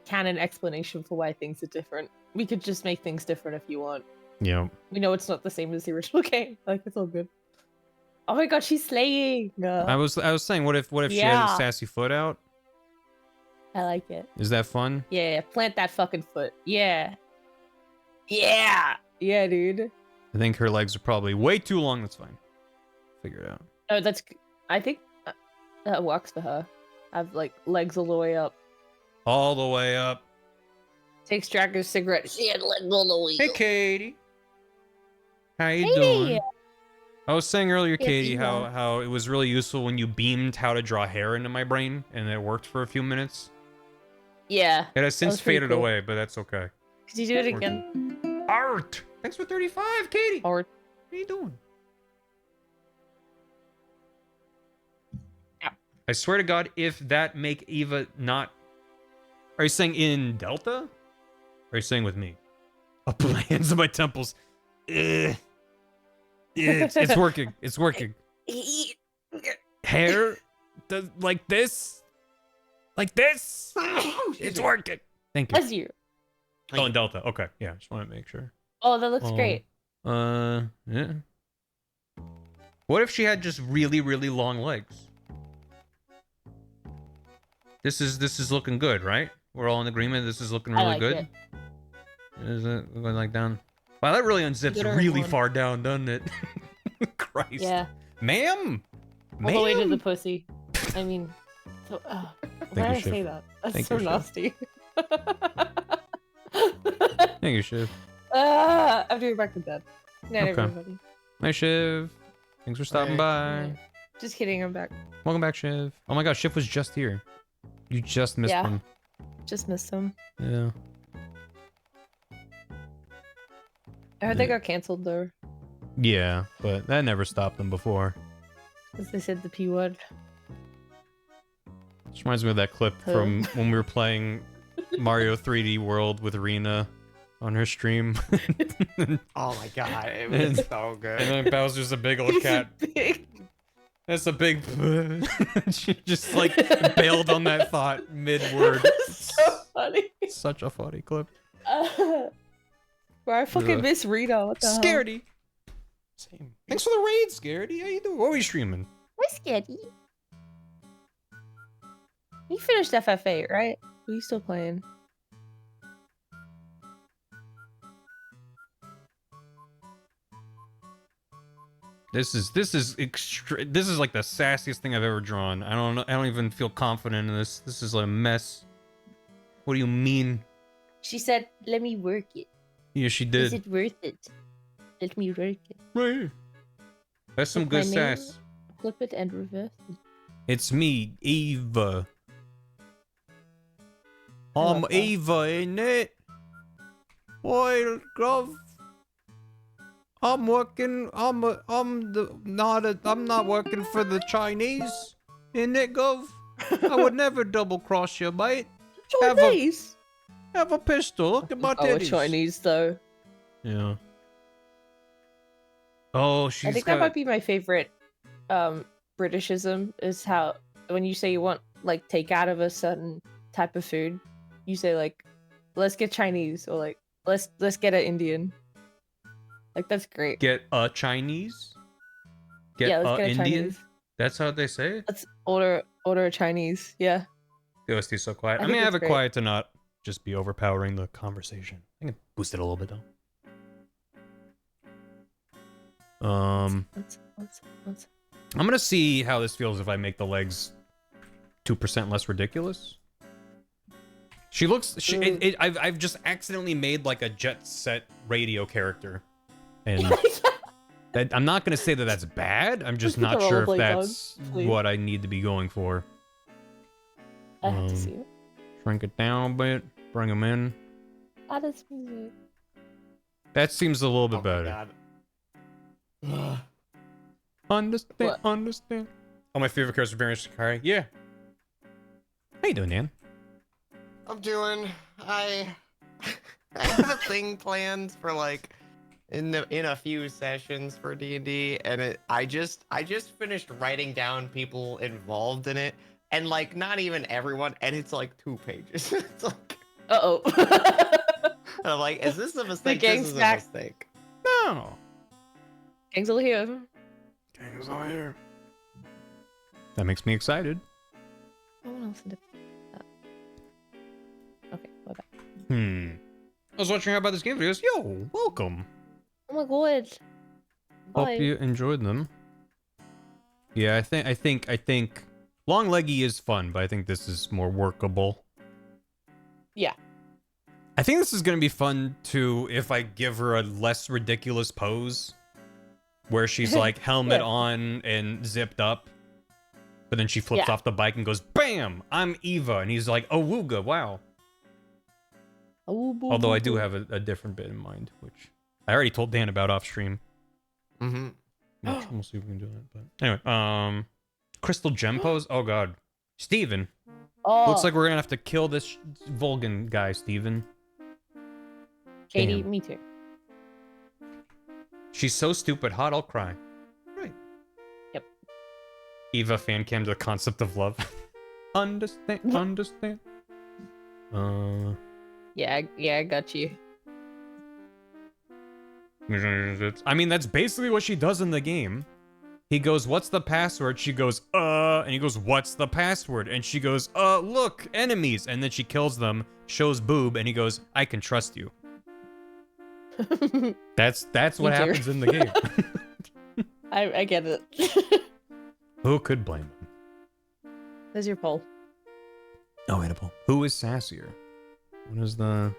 canon explanation for why things are different. We could just make things different if you want. Yeah. We know it's not the same as the original game. Like, it's all good. Oh my god, she's slaying! I was saying, what if she had a sassy foot out? I like it. Is that fun? Yeah, plant that fucking foot. Yeah. Yeah! Yeah, dude. I think her legs are probably way too long. That's fine. Figure it out. Oh, I think that works for her. Have, like, legs all the way up. All the way up. Takes Drago's cigarette. She had legs all the way Hey, up. Katie. How you Katie. doing? I was saying earlier, Yeah, Katie, yeah. how it was really useful when you beamed how to draw hair into my brain, and it worked for a few minutes. Yeah. It has since was pretty faded cool. away, but that's okay. Could you do it again? Art! Thanks for 35, Katie! Or What are you doing? Yeah. I swear to God, if that make Eva not... Are you saying in Delta? Or are you saying with me? I'll put my hands on my temples. It's working. It's working. Hair does like this. Like this. It's working. Thank you. Bless you. Oh, in Delta. Okay. Yeah, just want to make sure. Oh, that looks great. Yeah. What if she had just really, really long legs? This is looking good, right? We're all in agreement. This is looking I really like good. it. Is it going like down? Wow, that really unzips Gooder really one. far down, doesn't it? Christ. Yeah. Ma'am. All the way to the Ma'am. pussy. I mean, so, why Thank did you, I Shiv. say that? That's Thank so you, Shiv. nasty. Thank you, Shiv. I'm doing back to bed. Night, Okay. everybody. Hi, Shiv. Thanks for stopping by. Yeah. Just kidding, I'm back. Welcome back, Shiv. Oh my gosh, Shiv was just here. You just missed Yeah. him. Just missed him. Yeah. I heard they got canceled though, Yeah, but that never stopped them before. because they said the P word. This reminds me of that clip Who? from when we were playing Mario 3D World with Rena on her stream. Oh my god, it was so good. And then Bowser's a big old cat. Big. That's a big... She just like bailed on that thought mid-word. So funny. Such a funny clip. Bro, I fucking Ugh. miss Rita. What the hell? Scaredy. Same. Thanks for the raid, Scaredy. How you doing? What were you streaming? Where's Scaredy? You finished FF8, right? Are you still playing? This is like the sassiest thing I've ever drawn. I don't know. I don't even feel confident in this. This is like a mess. What do you mean? She said, "Let me work it. Yeah, she Is did. it worth it? Let me work it. Right here. That's some With good my name? sass. Flip it and reverse it." It's me, Eva. I I'm love that. Eva, ain't it? Boy, love. I'm working. I'm not working for the Chinese. In it, Gov. I would never double cross you, mate. Have a- Chinese. Have a pistol. Look at my Oh, titties. Chinese though. Yeah. Oh, she's I think got... that might be my favorite Britishism, is how when you say you want like takeout of a certain type of food, you say like, let's get Chinese, or like let's get an Indian. Like, that's great. Get a Chinese? Get let's get a Indian. Chinese. That's how they say it. Let's order a Chinese. Yeah. The OST is so quiet. I think mean, I have it's it great. quiet to not just be overpowering the conversation. I can boost it a little bit though. Let's. I'm gonna see how this feels if I make the legs 2% less ridiculous. She looks. I've just accidentally made like a Jet Set Radio character, and I'm not gonna say that that's bad. I'm just Let's put not the sure if rollerblade that's on, please. what I need to be going for. I have to see it. Shrink it down a bit. Bring them in. That is music. That seems a little bit Oh better. my God. Understand, What? understand. Oh, my favorite character is Barry Shikari. Yeah. How you doing, Dan? I'm doing. I have a thing planned for like in a few sessions for D&D, and I just finished writing down people involved in it, and like not even everyone, and it's like 2 pages. It's like, Uh-oh. I'm like, is this a mistake? gang This is a stack. mistake. No. Gang's all here. Gang's all here. That makes me excited. No one else did that. Okay, my bad. I was watching How About This Game videos. Yo, welcome. Oh my god. Hope Bye. you enjoyed them. Yeah, I think Long Leggy is fun, but I think this is more workable. Yeah. I think this is gonna be fun too if I give her a less ridiculous pose, where she's like helmet Yeah. on and zipped up, but then she flips Yeah. off the bike and goes, "Bam! I'm Eva," and he's like, "Oh, wooga, wow." Oh, boo, Although boo, I do boo. have a different bit in mind, which I already told Dan about off stream. Mm-hmm. We'll see if we can do that. But anyway, Crystal Gem pose. Oh god, Steven. Oh, Looks like we're gonna have to kill this Vulcan guy, Steven. Katie, damn. me too. She's so stupid hot, I'll cry. Right. Yep. Eva fan cam to the concept of love. Understand. Yeah, I got you. I mean, that's basically what she does in the game. He goes, "What's the password?" She goes, and he goes, "What's the password?" And she goes, look, enemies." And then she kills them, shows boob, and he goes, "I can trust you." That's what Me too. happens in the game. I get it. Who could blame him? There's your poll. Oh, wait a poll. Who is sassier? What is the...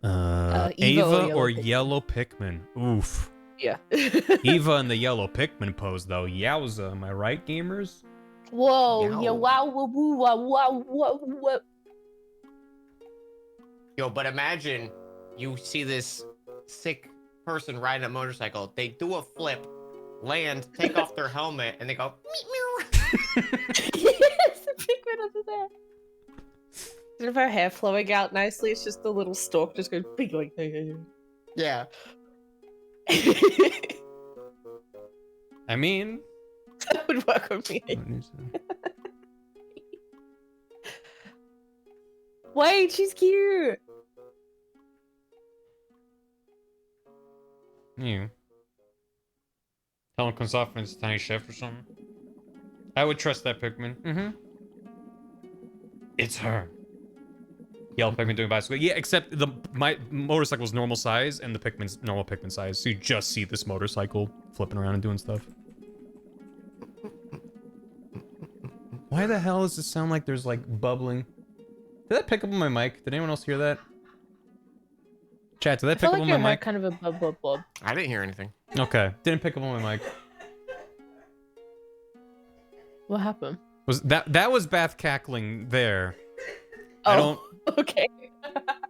Ava or Yellow Pikmin? Oof. Yeah. Eva in the Yellow Pikmin pose, though. Yowza. Am I right, gamers? Whoa, Yo. yeah, wow, woo, woo, wow, wow, wow, wow. Yo, but imagine you see this sick person riding a motorcycle. They do a flip, land, take off their helmet, and they go, meow, meow. Yes, the pigment under there. Instead of her hair flowing out nicely, it's just the little stalk just goes big like Yeah. I mean... That would work on me. Wait, she's cute. Yeah. Tell him comes off and it's a tiny chef or something. I would trust that Pikmin. Mm-hmm. It's her. Yellow Pikmin doing bicycle. Yeah, except my motorcycle's normal size and the Pikmin's normal Pikmin size. So you just see this motorcycle flipping around and doing stuff. Why the hell does it sound like there's like bubbling? Did that pick up on my mic? Did anyone else hear that? Chat, did that I pick feel up like on your my hair mic? kind of a bub bub bub. I didn't hear anything. Okay, didn't pick up on my mic. What happened? Was that was Bath cackling there? Oh, I don't. okay.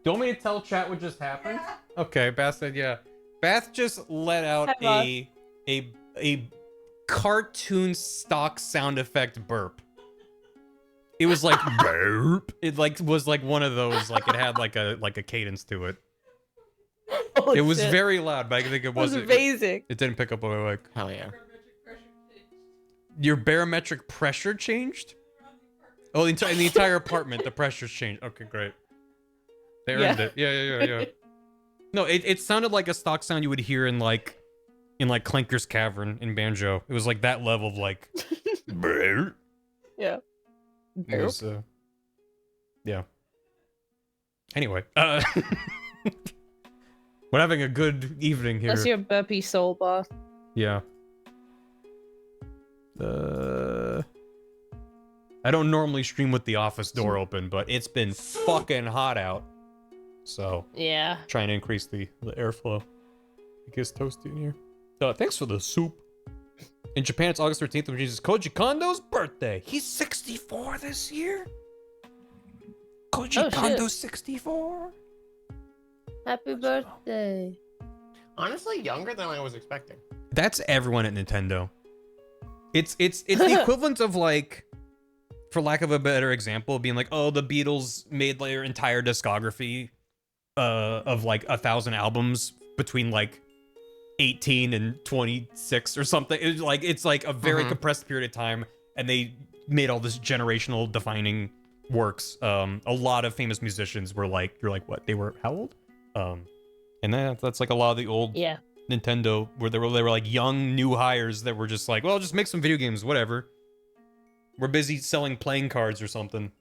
Don't want me to tell chat what just happened? Okay, Bath said yeah. Bath just let out Hi, a cartoon stock sound effect burp. It was like burp. It like was like one of those, like it had like a cadence to it. Oh, It was shit. very loud, but I think it That was wasn't. amazing. It didn't pick up on my mic. Hell yeah. Your barometric pressure changed? Oh, the entire apartment, the pressure's changed. Okay, great. They earned Yeah. it. Yeah. No, it sounded like a stock sound you would hear in like Clanker's Cavern in Banjo. It was like that level of like. Brrr. Yeah. It was, yeah. Anyway, we're having a good evening here. That's your burpee soul boss. Yeah. I don't normally stream with the office door open, but it's been fucking hot out. So Yeah. trying to increase the airflow. It gets toasty in here. Thanks for the soup. In Japan, it's August 13th, which is Koji Kondo's birthday. He's 64 this year. Koji Kondo's 64. Happy birthday. Honestly, younger than I was expecting. That's everyone at Nintendo. It's the equivalent of like, for lack of a better example, being like, oh, the Beatles made their entire discography of like 1,000 albums between like 18 and 26 or something. It's like a very compressed period of time, and they made all this generational defining works. A lot of famous musicians were like, you're like, what? They were how old? And that's like a lot of the old Nintendo, where they were like young new hires that were just like, well, just make some video games, whatever. We're busy selling playing cards or something.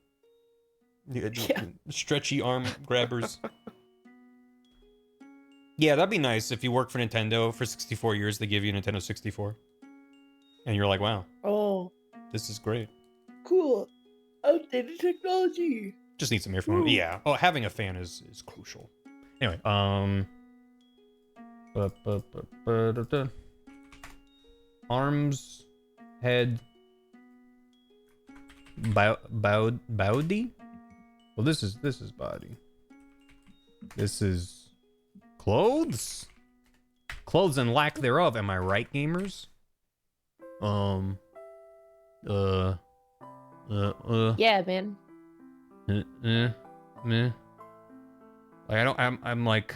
Stretchy arm grabbers. Yeah, that'd be nice if you work for Nintendo for 64 years. They give you a Nintendo 64, and you're like, wow, Oh, this is great. cool. Outdated technology. Just need some earphones. Yeah. Oh, having a fan is crucial. Anyway, arms, head, body. Well, this is body. This is clothes. Clothes and lack thereof. Am I right, gamers? Yeah, man. Meh. Like I'm like,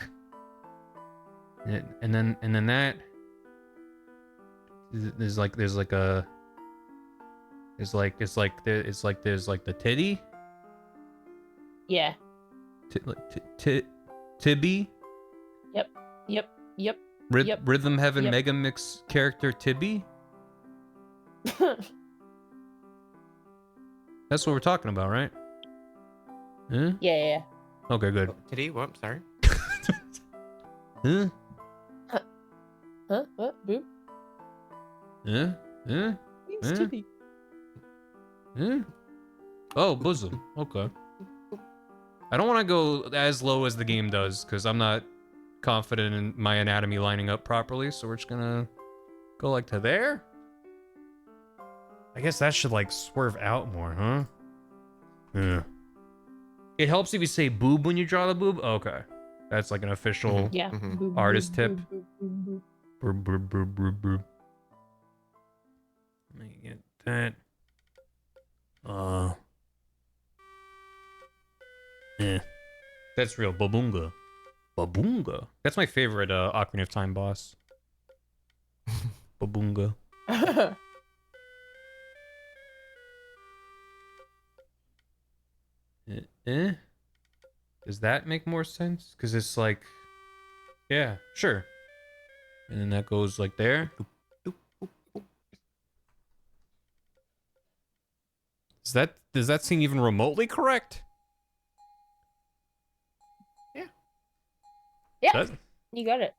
and then that. There's like the titty. Yeah. Tibby. Yep. Rhythm Heaven Yep. Mega Mix character Tibby. That's what we're talking about, right? Huh? Yeah. Okay, good. Oh, Titty, what? Sorry. Huh? Huh? What? Boop. Huh? Huh? Means Huh? titty. Huh? Oh, bosom. Okay. I don't want to go as low as the game does, because I'm not confident in my anatomy lining up properly, so we're just gonna go like to there? I guess that should like swerve out more, huh? Yeah. It helps if you say boob when you draw the boob? Okay. That's like an official Yeah. Mhm. Boop, Artist boop, tip. boop, boop, boop, Brr, brr, brr, brr, brr. Let me get that. That's real. Babunga. Babunga. That's my favorite Ocarina of Time boss. Babunga. boop. Does that make more sense? Because it's like, yeah, sure. And then that goes like there. Does that seem even remotely correct? Yeah, That- you got it.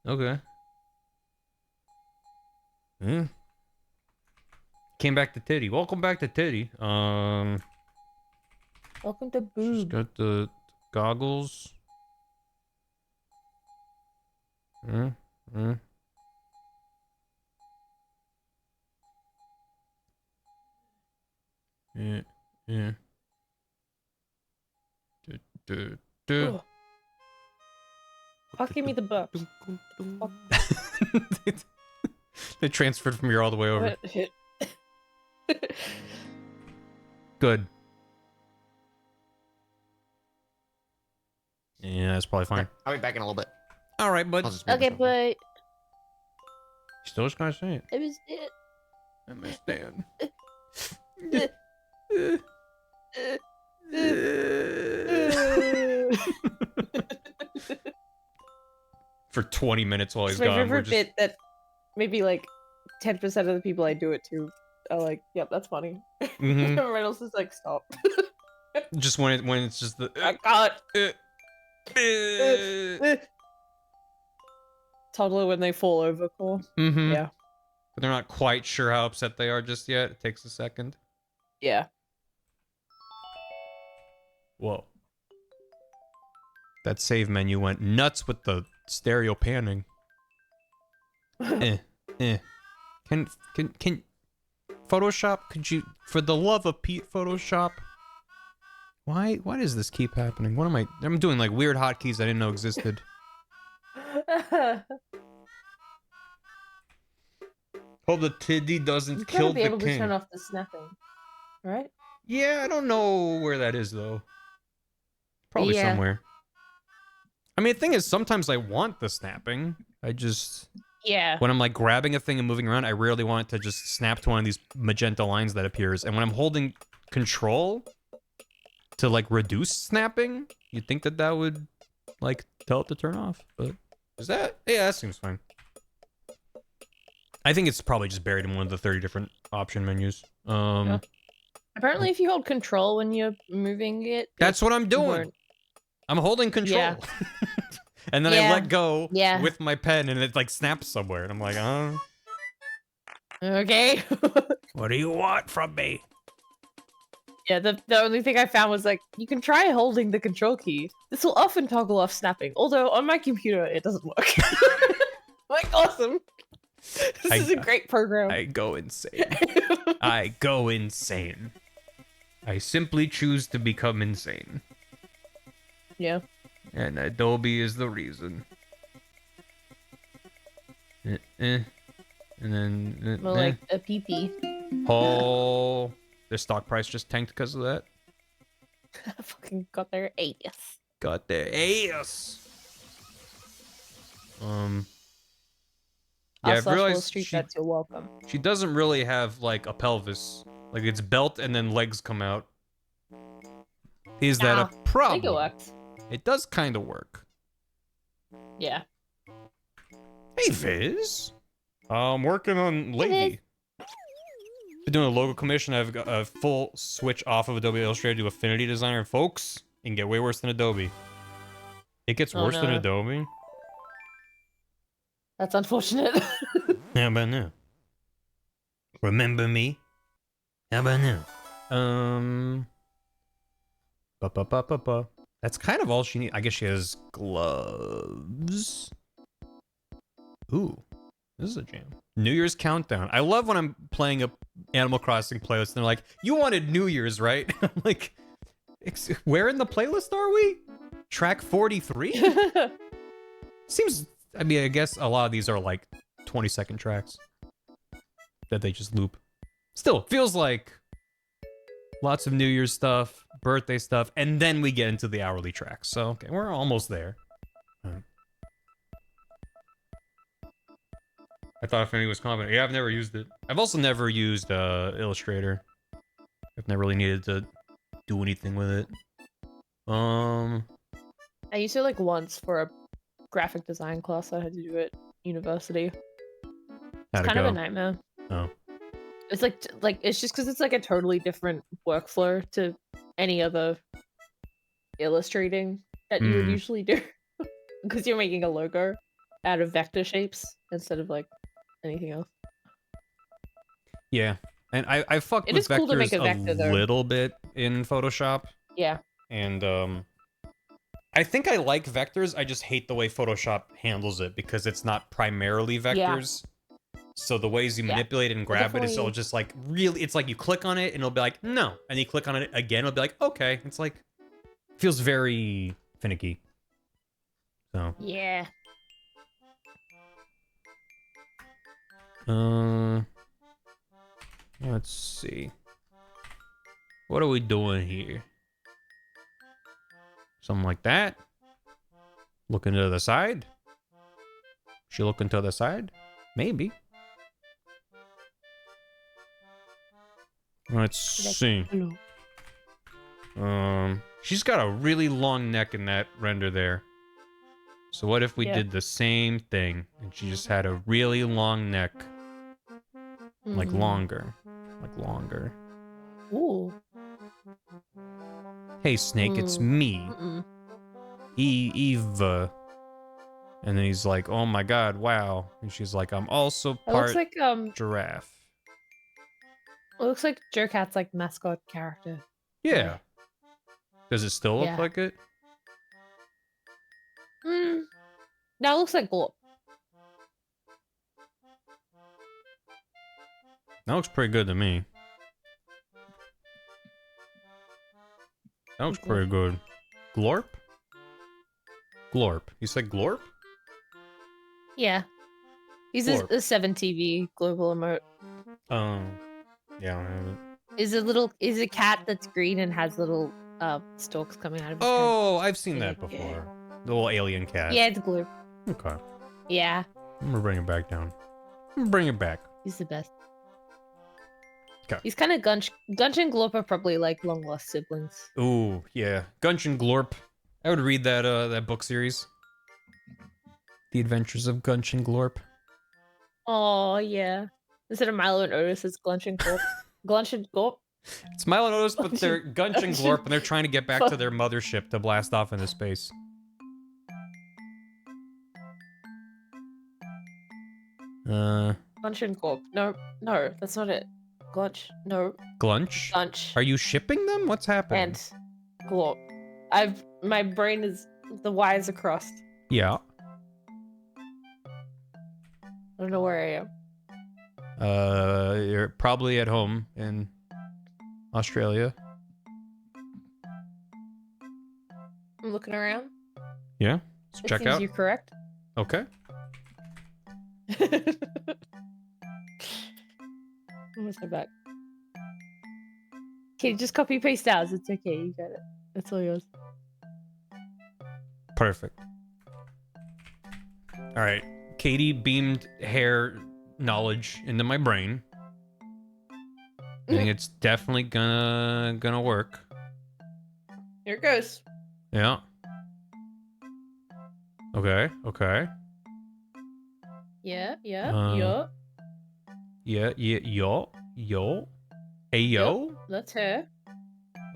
Okay. Came back to Titty. Welcome back to Titty. Welcome to She's boob. got the goggles. Yeah. Ugh. Fuck, give me the buck. They transferred from here all the way over. What? Good. Yeah, that's probably fine. I'll be back in a little bit. All right, bud. I'll just make Okay, myself- but Still just gonna say it. it was it. I understand. for 20 minutes while he's It's my gone. We're favorite just, bit that maybe like 10% of the people I do it to are like, yep, that's funny. Mhm. Everyone else is like, stop. just when it's just the. I can't. Toddler when they fall over, cool. Mm-hmm. Yeah. But they're not quite sure how upset they are just yet. It takes a second. Yeah. Whoa. That save menu went nuts with the stereo panning. Can Photoshop, could you, for the love of Pete, Photoshop? Why does this keep happening? What am I'm doing like weird hotkeys I didn't know existed. Hope the tiddy doesn't You kill gotta be the able to king. turn off the snapping, right? Yeah, I don't know where that is though. Probably Yeah. somewhere. I mean, the thing is, sometimes I want the snapping. I just... Yeah. When I'm like grabbing a thing and moving around, I rarely want it to just snap to one of these magenta lines that appears. And when I'm holding control to like reduce snapping, you'd think that that would like tell it to turn off. But is that? Yeah, that seems fine. I think it's probably just buried in one of the 30 different option menus. Yeah. Apparently, if you hold control when you're moving it, That's what I'm doing. won't. I'm holding control. Yeah. And then I let go Yeah. with my pen and it like snaps somewhere. And I'm like, Okay. what do you want from me? Yeah, the only thing I found was like, you can try holding the control key. This will often toggle off snapping, although on my computer it doesn't work. Like, awesome. This is a great program. I go insane. I go insane. I simply choose to become insane. Yeah. And Adobe is the reason. And then... More like a PP. Oh... Their stock price just tanked because of that. Fucking got their ass. Got their ass. Yeah, I've realized Street Bets, you're welcome. she doesn't really have like a pelvis. Like it's belt and then legs come out. Is that a I think it problem? works. It does kind of work. Yeah. Hey, Viz. I'm working on Lady. Been doing a logo commission. I've got a full switch off of Adobe Illustrator to Affinity Designer, and folks, it can get way worse than Adobe. It gets worse than Adobe. That's unfortunate. How about now? Remember me? How about now? That's kind of all she needs. I guess she has gloves. Ooh, this is a jam. New Year's countdown. I love when I'm playing a Animal Crossing playlist and they're like, you wanted New Year's, right? I'm like, where in the playlist are we? Track 43? Seems, I mean, I guess a lot of these are like 20-second tracks that they just loop. Still, feels like lots of New Year's stuff, birthday stuff, and then we get into the hourly tracks. So, okay, we're almost there. I thought Affinity was confident. Yeah, I've never used it. I've also never used Illustrator. I've never really needed to do anything with it. I used it like once for a graphic design class I had to do at university. How'd It's it kind of go? a nightmare. Oh. It's like it's just because it's like a totally different workflow to any other illustrating that you would usually do. Because you're making a logo out of vector shapes instead of like anything else. Yeah, and I fucked It with is cool to make vectors a vector, though. little bit in Photoshop. Yeah. And I think I like vectors. I just hate the way Photoshop handles it because it's not primarily vectors. So the ways you manipulate it and grab it is all just like really. It's like you click on it and it'll be like no, and you click on it again, it'll be like okay. It's like feels very finicky. So yeah. Let's see. What are we doing here? Something like that. Looking to the side. She looking to the side? Maybe. Let's see. Hello. She's got a really long neck in that render there. So what if we Yeah. did the same thing and she just had a really long neck, like longer, like longer. Ooh. Hey Snake, it's me, Eva. And then he's like, oh my god, wow. And she's like, I'm also It looks part like giraffe. it looks like Jerkat's like mascot character. Yeah. Does it still look Yeah. like it? Now it looks like Glorp. That looks pretty good to me. That looks Okay. pretty good. Glorp? Glorp. You said Glorp? Yeah. He's a Glorp. 7TV global emote. Yeah, I don't have it. Is a cat that's green and has little stalks coming out of his head. Oh, I've seen Yeah, that before. The little alien cat. Yeah, it's Glorp. Okay. Yeah, I'm gonna bring it back down. I'm gonna bring it back. he's the best. 'Kay. He's kind of Gunch and Glorp are probably like long lost siblings. Ooh, yeah. Gunch and Glorp. I would read that that book series. The Adventures of Gunch and Glorp. Oh yeah. Instead of Milo and Otis, it's Glunch and Glorp. Glunch and Glorp. It's Milo and Otis, but they're Gunch and Glorp, and they're trying to get back to Fuck. their mothership to blast off into space. Glunch and Glorp. No, that's not it. Glunch. No, Glunch? Glunch Are you shipping them? What's happening? and Glorp. My brain is the wires are crossed. Yeah. I don't know where I am. You're probably at home in Australia. I'm looking around. Yeah. Let's check Seems out. you're correct. Okay. Almost my back. Okay, just copy paste ours. It's okay. You got it. It's all yours. Perfect. All right. Katie beamed hair knowledge into my brain. I think it's definitely gonna work. Here it goes. Yeah. Okay. Okay. Yeah. Yeah. Yo. Hey yo. Yep, that's her.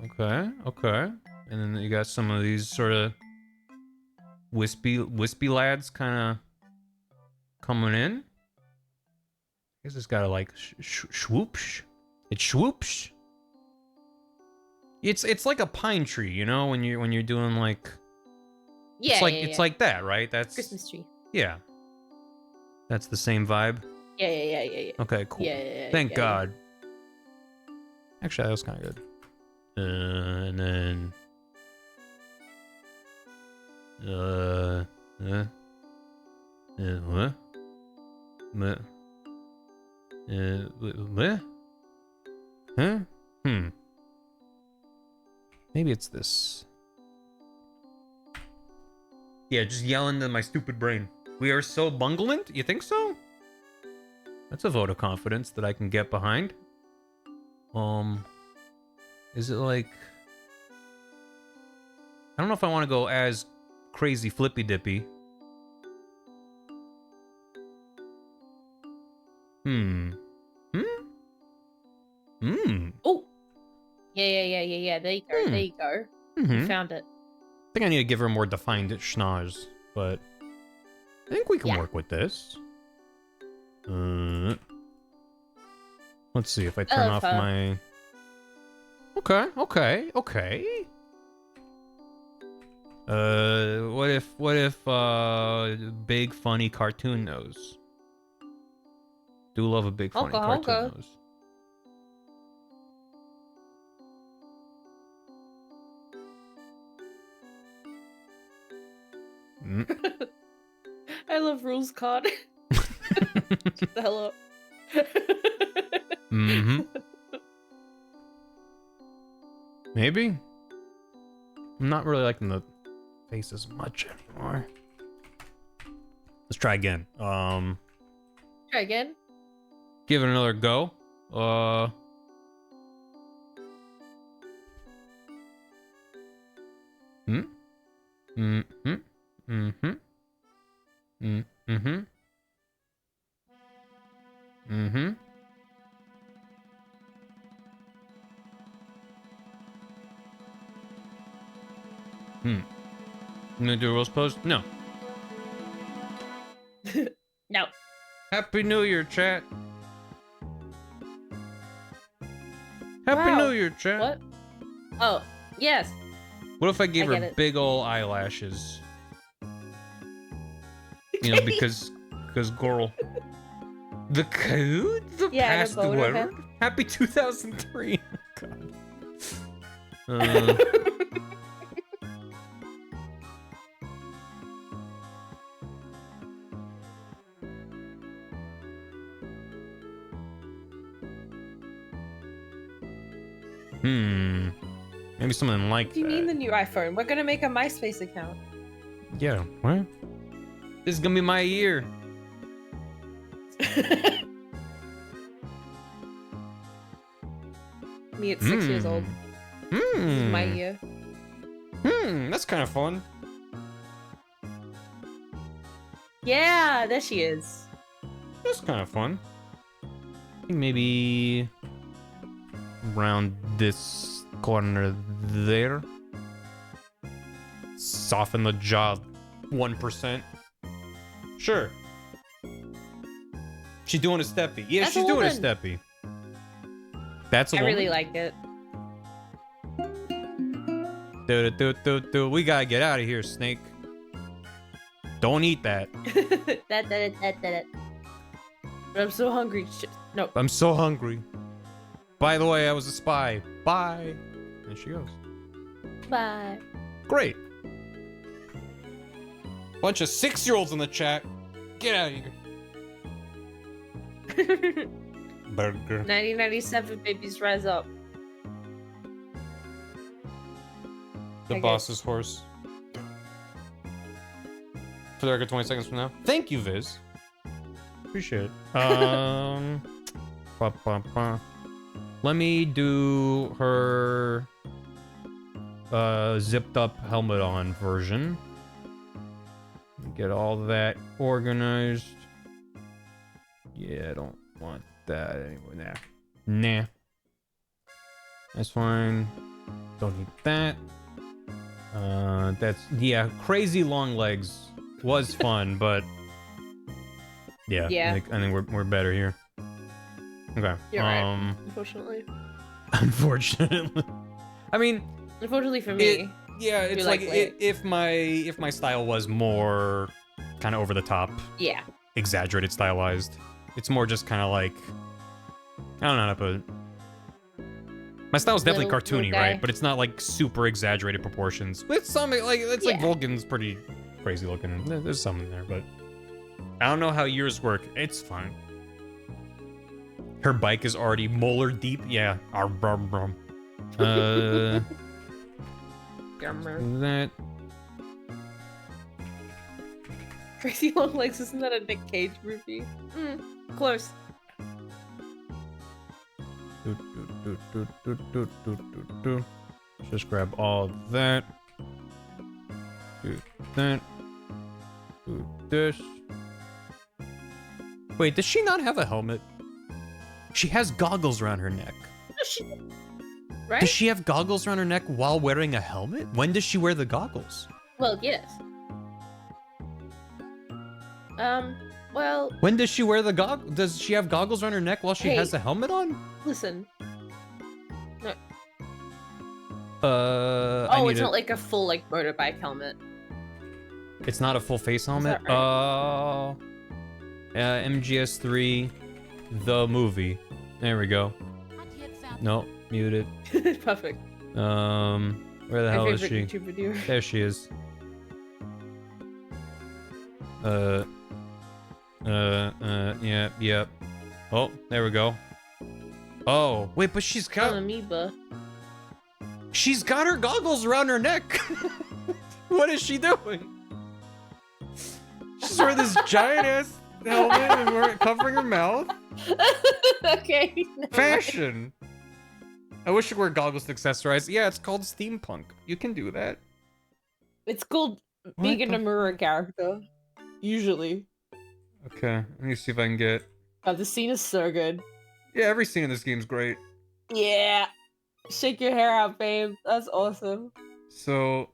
Okay. Okay. And then you got some of these sort of wispy lads kind of coming in. I guess it's gotta like swoosh. It swoops. It's like a pine tree, you know, when you're doing like. Yeah. It's like that, right? That's Christmas tree. Yeah. That's the same vibe. Yeah. Okay, cool. Yeah. Thank God. Actually, that was kind of good. And then. What? What? Huh? Maybe it's this. Yeah, just yelling to my stupid brain. We are so bungling? You think so? That's a vote of confidence that I can get behind. Is it like... I don't know if I want to go as crazy flippy dippy. Oh. Yeah. There you go. There you go. You found it. I think I need to give her a more defined schnoz, but I think we can work with this. Let's see if I turn off my... Okay. What if big funny cartoon nose? Do love a big funny cartoon nose. I love rules card. Shut the hell up. Maybe? I'm not really liking the face as much anymore. Let's try again. Try again. Give it another go. Mm-hmm. Mm-hmm. I'm gonna do a roast post? No. No. Happy New Year, chat. Happy Wow. New Year, chat. What? Oh, yes. What if I gave I her get it. big ol' eyelashes? You know, because girl. The code? The Yeah, past the boner whatever? head. Happy 2003. God. Maybe something like What do you that. mean the new iPhone? We're gonna make a MySpace account. Yeah, what? This is gonna be my year. Me at 6 years old. This is my year. That's kind of fun. Yeah, there she is. That's kind of fun. I think maybe around this corner there. Soften the jaw 1%. Sure. She's doing a steppy. Yeah, That's she's a doing a woman. steppy. That's a I woman? really like it. We gotta get out of here, Snake. Don't eat that. That. But I'm so hungry. No. I'm so hungry. By the way, I was a spy. Bye. And she goes. Bye. Great. Bunch of 6-year-olds in the chat. Get out of here. Burger. 1997 babies rise up. The I boss's horse. For the record, 20 seconds from now. Thank you, Viz. Appreciate it. Let me do her zipped up helmet on version. Get all that organized. Yeah, I don't want that anyway. Nah. That's fine. Don't need that. That's, yeah, crazy long legs was fun, but yeah, Yeah. I think we're better here. Okay. You're right. Unfortunately. Unfortunately. I mean, Unfortunately for me. yeah, it's You like like if my style was more kind of over the top, Yeah. exaggerated, stylized. It's more just kind of like, I don't know how to put it. My style's definitely Little cartoony, guy. right? But it's not like super exaggerated proportions. It's some like it's like Yeah. Vulcan's pretty crazy looking. There's some in there, but I don't know how yours work. It's fine. Her bike is already molar deep. Yeah. That. Crazy Long Legs, isn't that a Nick Cage movie? Close. Just grab all that. Do that. Do this. Wait, does she not have a helmet? She has goggles around her neck. Right? Does she have goggles around her neck while wearing a helmet? When does she wear the goggles? Well, yes. Well, When does she wear the goggles? Does she have goggles around her neck while she Hey. has the helmet on? listen. I Oh, need it's a- not like a full, like, motorbike helmet. It's not a full face helmet? that Oh. MGS3, the movie. There we go. No, muted. Perfect. Where the hell My is favorite she? YouTube video. There she is. Yeah, yep. Oh, there we go. Oh, wait, but she's I'm got amoeba. her goggles around her neck. What is she doing? She's wearing this giant ass helmet and covering her mouth. Okay. never mind. Fashion. I wish you wear goggles to accessorize. Yeah, it's called steampunk. You can do that. It's called being an the- Amura character. Usually. Okay, let me see if I can get. God, the scene is so good. Yeah, every scene in this game's great. Yeah. Shake your hair out, babe. That's awesome. So,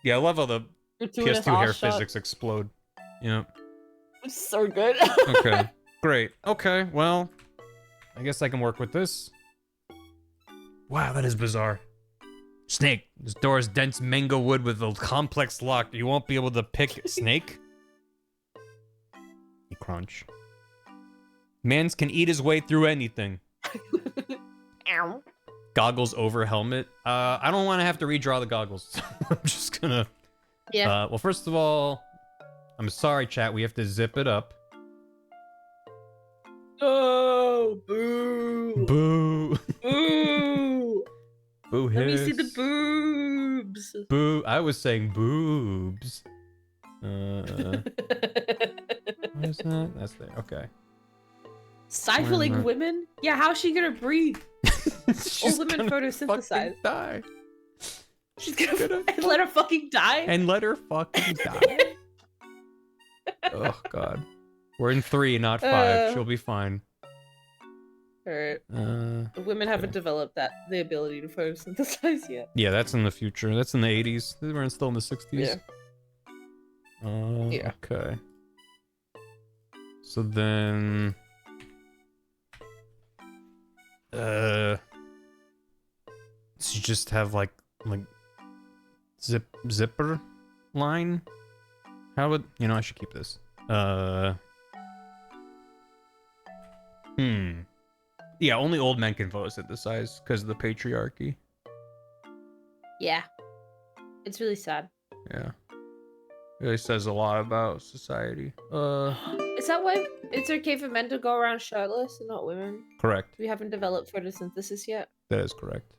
yeah, I love how the Gratuitous PS2 hair ass shot. physics explode. Yeah. It's so good. Okay. Great. Okay, well, I guess I can work with this. Wow, that is bizarre. Snake, this door is dense mango wood with a complex lock. You won't be able to pick Snake. You crunch. Mans can eat his way through anything. Ow. Goggles over helmet. I don't want to have to redraw the goggles. I'm just gonna. Yeah. Well, first of all, I'm sorry, chat. We have to zip it up. Oh, boo. Boo. Boo. Boo. Let me see the hiss. boobs. Boo. I was saying boobs. What is that? That's there. Okay. Stifling Where- women? Yeah, how's she gonna breathe? She's Old women gonna photosynthesize. fucking die. She's gonna and let her fucking die? And let her fucking die. Oh god. We're in 3, not 5. She'll be fine. Alright. Uh, The women haven't developed the ability to photosynthesize yet. yeah, that's in the future. That's in the 80s. We're still in the 60s. Yeah. Yeah. Okay. So then... So you just have like zipper line? How would... You know, I should keep this. Yeah, only old men can photosynthesize because of the patriarchy. Yeah. It's really sad. Yeah. It really says a lot about society. Is that why it's okay for men to go around shirtless and not women? Correct. We haven't developed photosynthesis yet. That is correct.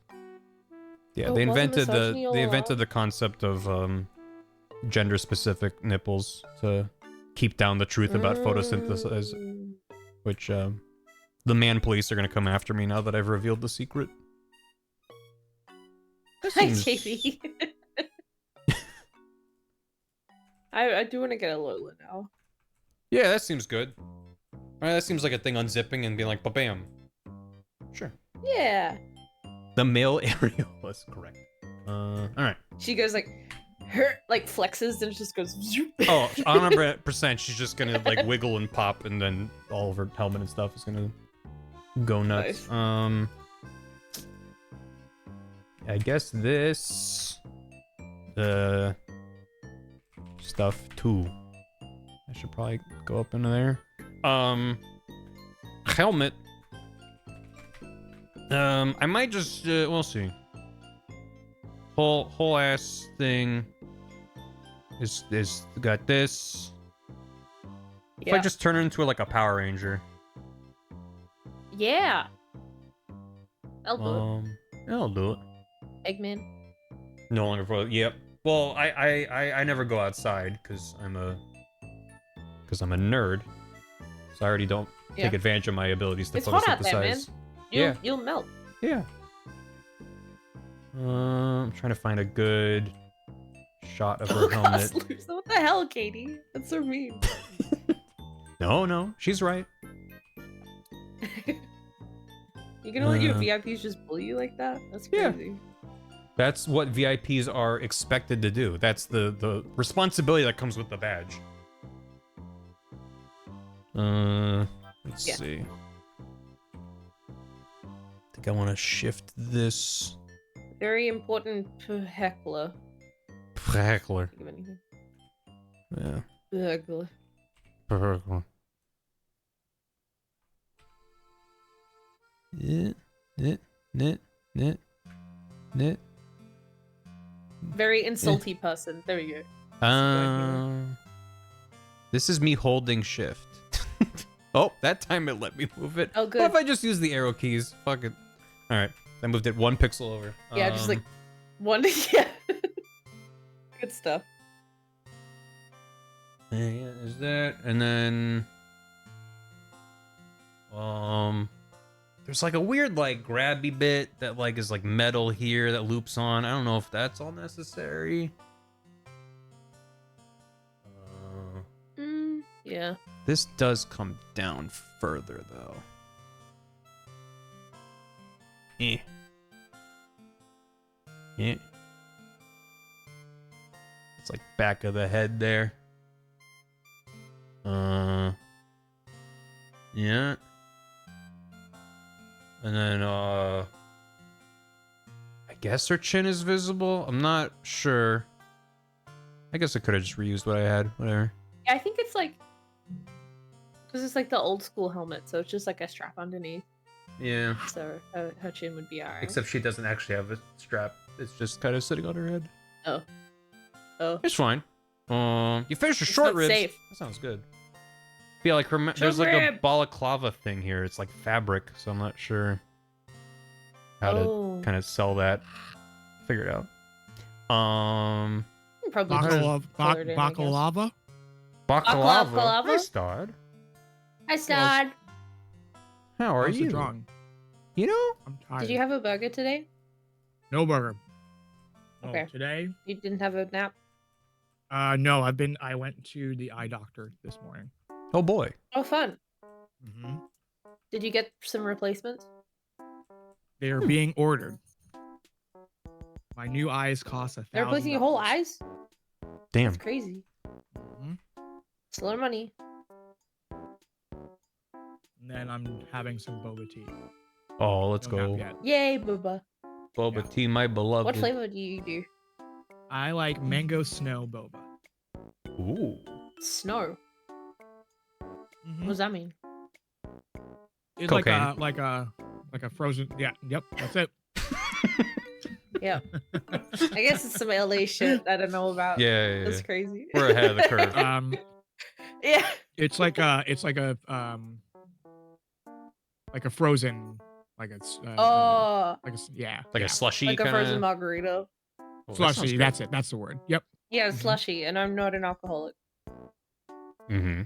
Yeah, Oh, they wasn't invented misogyny all they invented along? the concept of gender specific nipples to keep down the truth about photosynthesis, Mm. which the man police are gonna come after me now that I've revealed the secret. That Hi, seems- JB. I do want to get a Lola now. Yeah, that seems good. Alright, that seems like a thing unzipping and being like, ba-bam. Sure. Yeah. The male areola is correct. Alright. She goes like, her like flexes and it just goes. zoop. Oh, 100%. She's just gonna like wiggle and pop, and then all of her helmet and stuff is gonna go nuts. Nice. I guess this stuff too. I should probably go up into there. Helmet. I might just we'll see. Whole ass thing is got this. If I Yeah. just turn her into like a Power Ranger. Yeah. I'll do Yeah, I'll do it. it. Eggman. No longer for yep. Well, I never go outside because I'm a nerd. So I already don't Yeah. take advantage of my abilities to It's hot out there, man. photosynthesize. You'll, you'll melt. Yeah. I'm trying to find a good shot of her helmet. What the hell, Katie? That's so mean. No, she's right. You gonna let your Uh, VIPs just bully you like that? That's Yeah. crazy. That's what VIPs are expected to do. That's the responsibility that comes with the badge. Let's Yeah. see. I think I want to shift this. Very important to heckler. Heckler. Think of anything. Yeah. Heckler. Heckler. Knit. Very insulty person. There we go. This is me holding shift. Oh, that time it let me move it. Oh, What good. if I just use the arrow keys? Fuck it. All right, I moved it 1 pixel over. Yeah, just like one. Yeah. Good stuff. Yeah, is that, and then there's like a weird like grabby bit that like is like metal here that loops on. I don't know if that's all necessary. Yeah. This does come down further, though. Eh. Yeah. It's like back of the head there. Yeah. And then, I guess her chin is visible. I'm not sure. I guess I could have just reused what I had. Whatever. Yeah, I think it's like, because it's like the old school helmet, so it's just like a strap underneath. Yeah. So her chin would be alright. Except she doesn't actually have a strap. It's just kind of sitting on her head. Oh. Oh. It's fine. You finished your It's short not ribs. safe. That sounds good. Feel like there's like a rib. balaclava thing here. It's like fabric, so I'm not sure how to kind of sell that. Figure it out. Probably just colored in, I guess. Baklava? Baklava. Baklava? Hi, Stod. Hi, Stod. How are How's the you? drawing? You know? I'm tired. Did you have a burger today? No burger. No, Okay. today? You didn't have a nap? No, I went to the eye doctor this morning. Oh boy. Oh, fun. Mm-hmm. Did you get some replacements? They are being ordered. My new eyes cost $1,000. They're replacing your whole eyes? Damn. That's crazy. Mhm. It's a lot of money. And then I'm having some boba tea. Oh, let's No nap go. yet. Yay, Booba. Boba Yeah. tea, my beloved. What flavor do you do? I like mango snow boba. Ooh. Snow. Mhm. What does that mean? It's Cocaine. like a frozen. Yeah. Yep. That's it. Yeah. I guess it's some LA shit I don't know about. Yeah. That's crazy. We're ahead of the curve. Yeah. It's like a frozen, like it's Oh, like a, yeah, Like yeah. a slushy like a kind frozen of. margarita. Slushy. That's it. That's the word. Yep. Yeah, Mhm. slushy, and I'm not an alcoholic. Mm-hmm.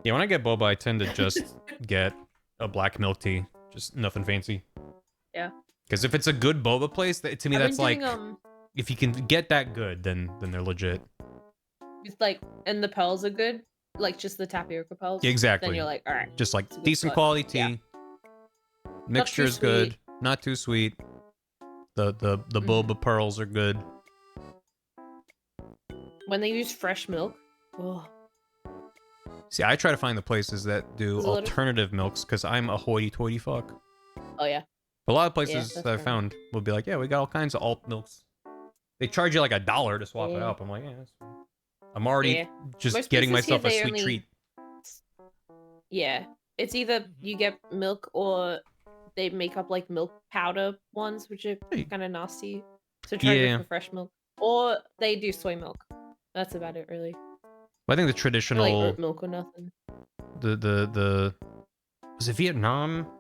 Yeah, when I get boba, I tend to just get a black milk tea. Just nothing fancy. Yeah. Because if it's a good boba place, to me I've that's been like, doing, if you can get that good, then they're legit. it's like, and the pearls are good, like just the tapioca pearls. Yeah, exactly. Then you're like, all right. Just like it's a good decent spot. quality tea. Yeah. Mixture is good, not too sweet. The boba pearls are good. When they use fresh milk, oh, See, I try to find the places that do There's a lot of- alternative milks because I'm a hoity-toity fuck. oh yeah. A lot of Yeah, places that's that I fair. found will be like, yeah, we got all kinds of alt milks. They charge you like $1 to swap it Yeah. up. I'm like, yeah, that's fine. I'm already Yeah. just Most getting places here, myself a they sweet only- treat. Yeah, it's either you get milk or they make up like milk powder ones, which are Hey. kind of nasty. So try to Yeah. go for fresh milk, or they do soy milk. That's about it, really. I think the Or, like traditional, oat milk or nothing. the was it Vietnam?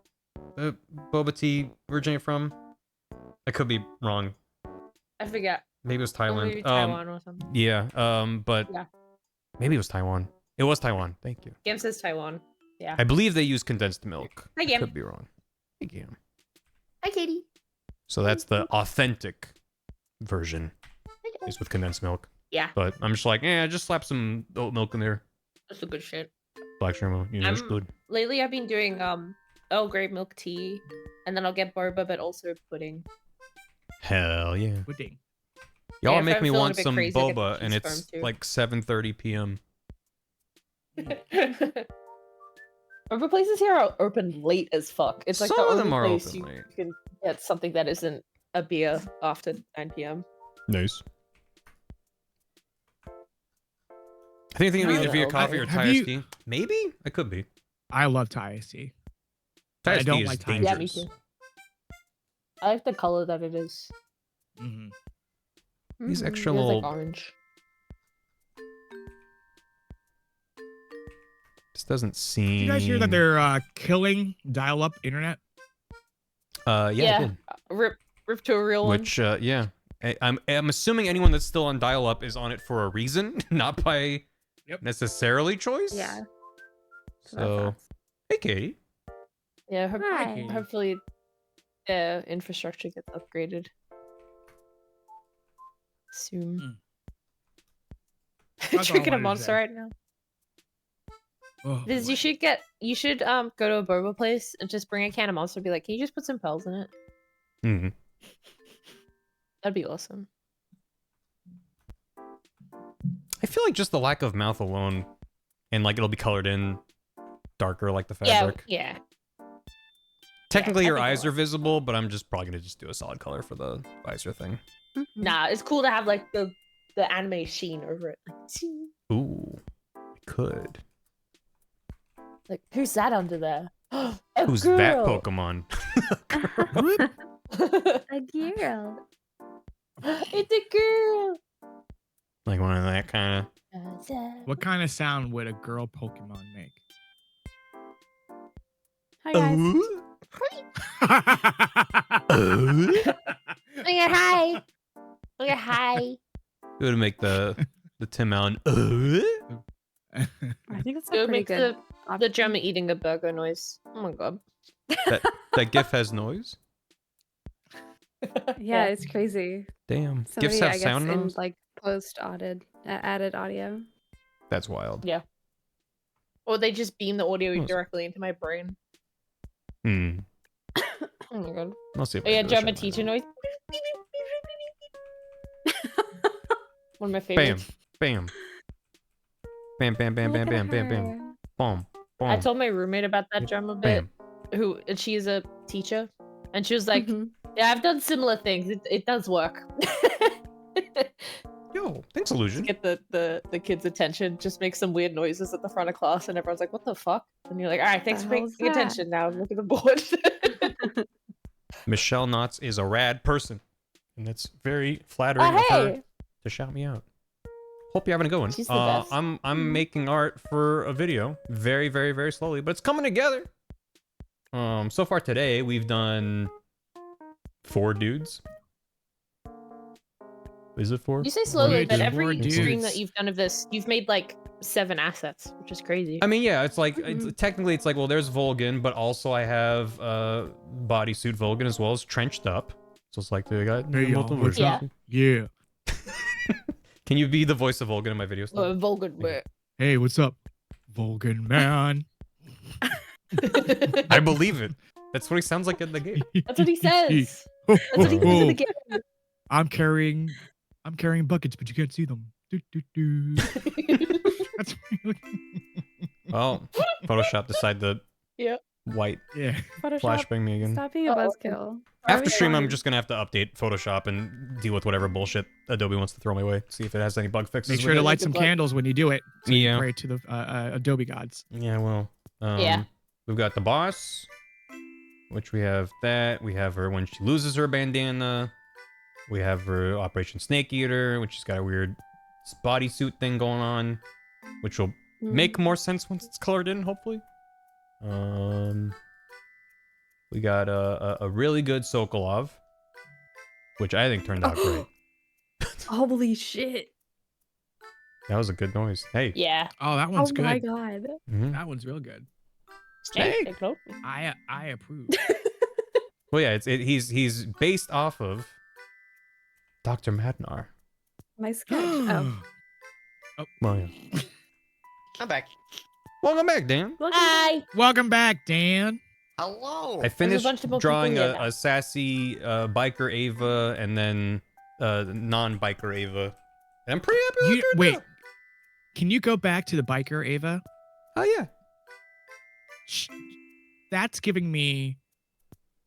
The boba tea originated from? I could be wrong. I forget. Maybe it was Or Thailand. maybe Taiwan or something. Yeah. But Yeah. maybe it was Taiwan. It was Taiwan. Thank you. Gam says Taiwan. Yeah. I believe they use condensed milk. Hi, Gam. Could be wrong. Hey, Gam. Hi, Katie. So that's the authentic version, is with condensed milk. Yeah, But I'm just like, just slap some oat milk in there. that's a good shit. Black caramel, you know, it's good. Lately, I've been doing Earl Grey milk tea, and then I'll get boba, but also pudding. Hell yeah. Pudding. Y'all Yeah, if make I'm me feeling want a bit some crazy, I get boba, the and cheese it's firm, too. like 7:30 p.m. Boba places here are open late as fuck. It's like Some the of only them are place open you late. can get something that isn't a beer after 9 p.m. Nice. I think No, either via no, coffee or have Thai you- iced tea. Maybe? I could be. I love Thai iced tea. Thai I iced don't tea is like Thai. dangerous. Yeah, me too. I like the color that it is. Mm-hmm. These extra It is, little- like orange. This doesn't seem... Did you guys hear that they're killing dial-up internet? Yeah, I did. Rip to a real one. Which, yeah. I'm assuming anyone that's still on dial-up is on it for a reason, not by necessarily choice. Yeah. So, hey, Katie. Yeah, Hi. hopefully the infrastructure gets upgraded soon. That's all I Drinking a wanted to monster say. right now. Oh, Viz, boy. you should go to a boba place and just bring a can of monster and be like, can you just put some pearls in it? Mm-hmm. That'd be awesome. I feel like just the lack of mouth alone, and like it'll be colored in darker like the Yeah, fabric. yeah. Technically, I your think it eyes are will. visible, but I'm just probably gonna just do a solid color for the visor thing. Nah, it's cool to have like the anime sheen over it. Ooh, I could. Like, who's that under there? A Who's girl. that Pokemon? A girl. It's a girl. Like one of that kind of. What kind of sound would a girl Pokemon make? Hi guys. Look at hi. Look at hi. It would make the Tim Allen. I think it's a It pretty makes good. the drummer eating a burger noise. Oh my god. That GIF has noise. Yeah, it's crazy. Damn. Somebody, GIFs have I guess, sound in noise. like post added audio. That's wild. Yeah. Or they just beam the audio Nice. directly into my brain. Hmm. Oh my god. I'll see if Oh I yeah, can do a drummer shot teacher right noise. One of my now. favorites. Bam. Bam. Bam. Bam. Bam. Look Bam. at Bam. Bam. Bam. her. Boom. Boom. I told my roommate about that drummer bit. Bam. And she's a teacher, and she was like, Mhm. "Yeah, I've done similar things. It does work." Yo, thanks, Illusion. Get the kids' attention, just make some weird noises at the front of class, and everyone's like, "What the fuck?" And you're like, "All right, thanks for hell's paying that?" attention. Now look at the board." Michelle Knotts is a rad person, and it's very flattering Oh of her hey, to shout me out. Hope you're having a good one. She's the best. I'm making art for a video, very, very, very slowly, but it's coming together. So far today we've done 4 dudes. Is it 4? you say slowly, Dudes, but four every stream dudes. that you've done of this, you've made like 7 assets, which is crazy. I mean, yeah, it's like Mhm. technically it's like, well, there's Volgan, but also I have bodysuit Volgan as well as trenched up. So it's like they got Hey, y'all, multiple what's versions. up? Yeah. Can you be the voice of Volgan in my videos? Vulgar bit. Hey, what's up, Vulcan man? I believe it. That's what he sounds like in the game. That's what he says. That's what he says in the game. I'm carrying buckets, but you can't see them. Do, do, do. That's Oh, Photoshop decide to Yep. white yeah. Photoshop. flashbang me again. Stop being a Uh-oh. buzzkill. After stream, I'm fine. just gonna have to update Photoshop and deal with whatever bullshit Adobe wants to throw my way. See if it has any bug fixes. Make sure with to it. light some Good luck. candles when you do it. So you Yeah. pray to the Adobe gods. Yeah, well. Yeah. We've got the boss, which we have that. We have her when she loses her bandana. We have her Operation Snake Eater, which has got a weird bodysuit thing going on, which will Mm. make more sense once it's colored in, hopefully. We got a really good Sokolov, which I think turned out great. Holy shit. That was a good noise. Hey. Yeah. Oh, that Oh one's my good. god. Mhm. That one's real good. Snake. I approve. Well, yeah, he's based off of Dr. Madnar. My sketch. Oh. Well, yeah. I'm back. Welcome back, Dan. Welcome Hi. Welcome back, Dan. Hello. I finished bunch of more drawing people here now. a sassy biker Ava and then non-biker Ava. And I'm pretty happy with You, it. wait. Can you go back to the biker Ava? Oh, yeah. That's giving me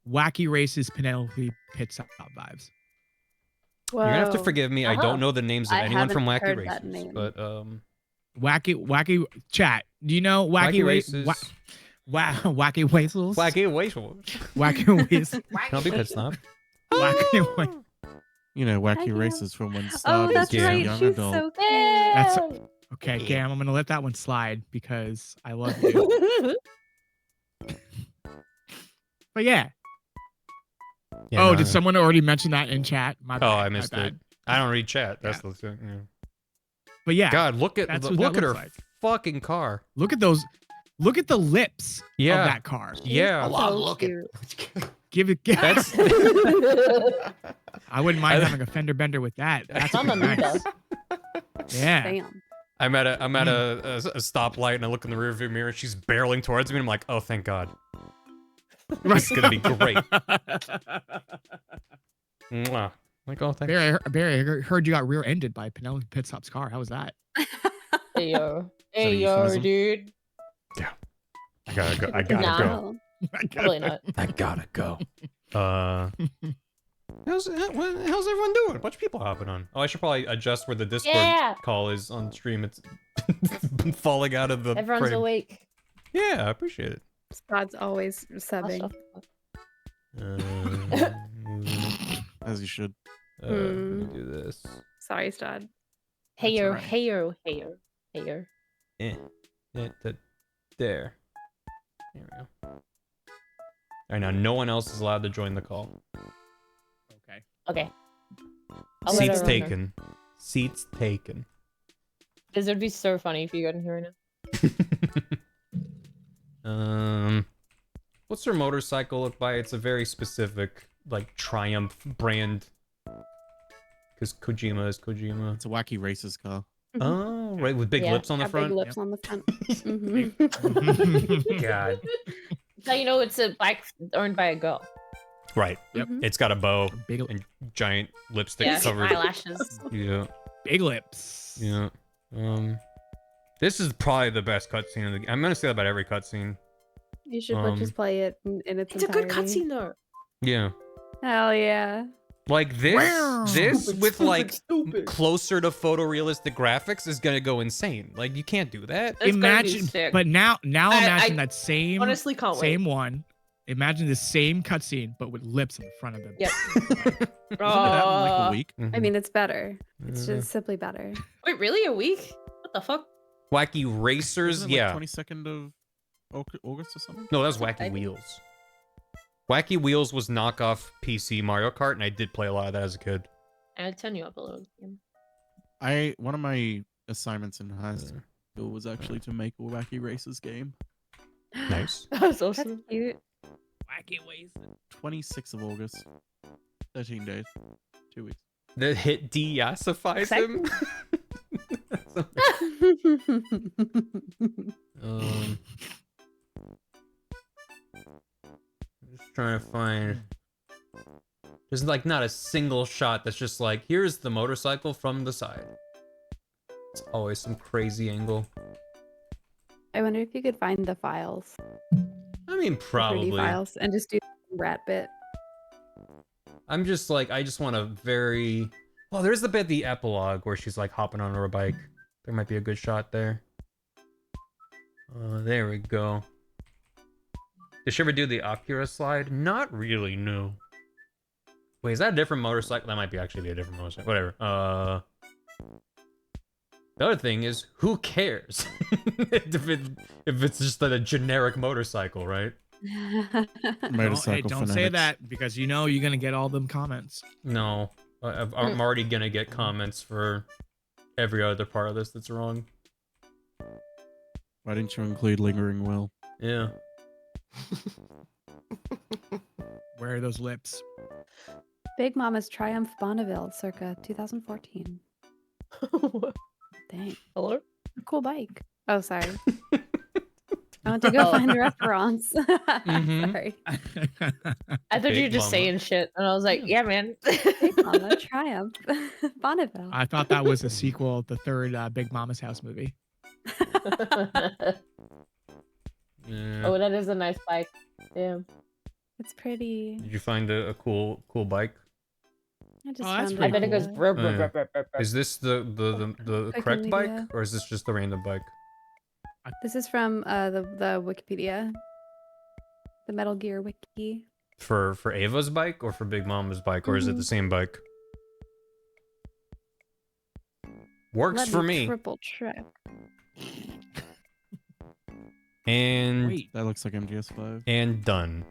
Wacky Races Penelope Pit Stop vibes. You're gonna have to Whoa. forgive me. I Uh-huh. don't know the names of I anyone from haven't Wacky heard that Races, name. but Wacky chat. Do you know Wacky Wacky Races. Races? Wacky Wazels? Wacky Wacky Wacky Wazels. Can be pit stop. Wacky Wa- You know, Hi, wacky Gam. races from when Oh, Snob that's was a right. young She's adult. so cute. That's okay, Gam. I'm gonna let that one slide because I love you. But yeah. Yeah, Oh, no, did no. someone already mention that in chat? My bad. Oh, I my missed it. bad. I don't read chat. That's the thing. Yeah. But yeah, God, look at that's the, what look that at her looks like. fucking car. Look at those. Look at the lips Yeah. of that car. Yeah. Oh, wow, So look cute. at. Give it. That's I wouldn't mind having a fender bender with that. That's Mamma pretty mia. nice. Yeah. Damn. I'm at a stoplight and I look in the rearview mirror and she's barreling towards me and I'm like, oh, thank God. This is gonna be great. Mwah. Like, oh, thank Barry, I heard you got rear-ended by Penelope Pitstop's car. How was that? Hey yo, a hey yo, euphemism? dude. I gotta go. I gotta go. Probably not. I gotta go. How's everyone doing? A bunch of people hopping on. Oh, I should probably adjust where the Discord call is on stream. It's been falling out of the Everyone's frame. awake. Yeah, I appreciate it. Squad's always subbing. As you should. Let me do this. Sorry, Stod. Hey yo, alright. hey yo, hey yo, hey yo. There. There we go. All right, now no one else is allowed to join the call. Okay. Okay. I'll let Seats everyone know. taken. Seats taken. This would be so funny if you got in here right now. What's her motorcycle look by? It's a very specific, like, Triumph brand. Because Kojima is Kojima. It's a wacky racist car. Oh, right, with big Yeah, lips on the Got front. big lips on the front. God. So you know it's a bike owned by a girl. Right. Yep. It's got a bow Big, and giant lipstick Yeah, covered. eyelashes. Yeah. big lips. Yeah. This is probably the best cutscene in the game. I'm gonna say that about every cutscene. You should just play it in its It's a good entirety. cutscene though. Yeah. Hell yeah. Like this Stupid, with stupid, like stupid. closer to photorealistic graphics is gonna go insane. Like you can't do that. It's gonna be Imagine, sick. but now imagine I that same honestly can't wait. same one. Imagine the same cutscene, but with lips in the front of them. Yep. Isn't it out in like a week? I mean, it's better. It's Mhm. just simply better. Wait, really? A week? What the fuck? Wacky Racers, Isn't it yeah. like 22nd of August or something? No, that was Wacky Exciting. Wheels. Wacky Wheels was knockoff PC Mario Kart, and I did play a lot of that as a kid. I'll turn you up a little. One of my assignments in high school was actually to make a wacky racers game. Nice. That's That's awesome. cute. Wacky ways. 26th of August. 13 days. 2 weeks. The hit de-yassifies him. I'm just trying to find. There's like not a single shot that's just like, here's the motorcycle from the side. It's always some crazy angle. I wonder if you could find the files. I mean, the 3D probably. files and just do the rat bit. I'm just like, I just want a very. Well, there's the bit, the epilogue, where she's like hopping on her bike. There might be a good shot there. There we go. Did she ever do the Akira slide? Not really, no. Wait, is that a different motorcycle? That might be actually be a different motorcycle. Whatever. The other thing is, who cares? if it's just like a generic motorcycle, right? Motorcycle Don't say fanatics. that because you know you're gonna get all them comments. No. I'm already gonna get comments for every other part of this that's wrong. Why didn't you include Lingering Will? Yeah. Where are those lips? Big Mama's Triumph Bonneville, circa 2014. Dang. Hello? A cool bike. Oh, sorry. I went to go find the restaurants. Sorry. I thought you were Big just Mama. saying shit, and I was like, yeah, man. Big Mama Triumph Bonneville. I thought that was a sequel, the third Big Mama's House movie. Yeah. Oh, that is a nice bike. Damn. It's pretty. Did you find a cool bike? I just Oh, that's found I pretty bet it goes. cool. Brr, brr, Yeah. brr, brr, brr, brr. Is this the Clicking correct bike, media. or is this just the random bike? This is from the Wikipedia. The Metal Gear Wiki. For Ava's bike or for Big Mama's bike, or is it the same bike? Works Let for me. Triple check. And Wait, That looks like MGS5. and done.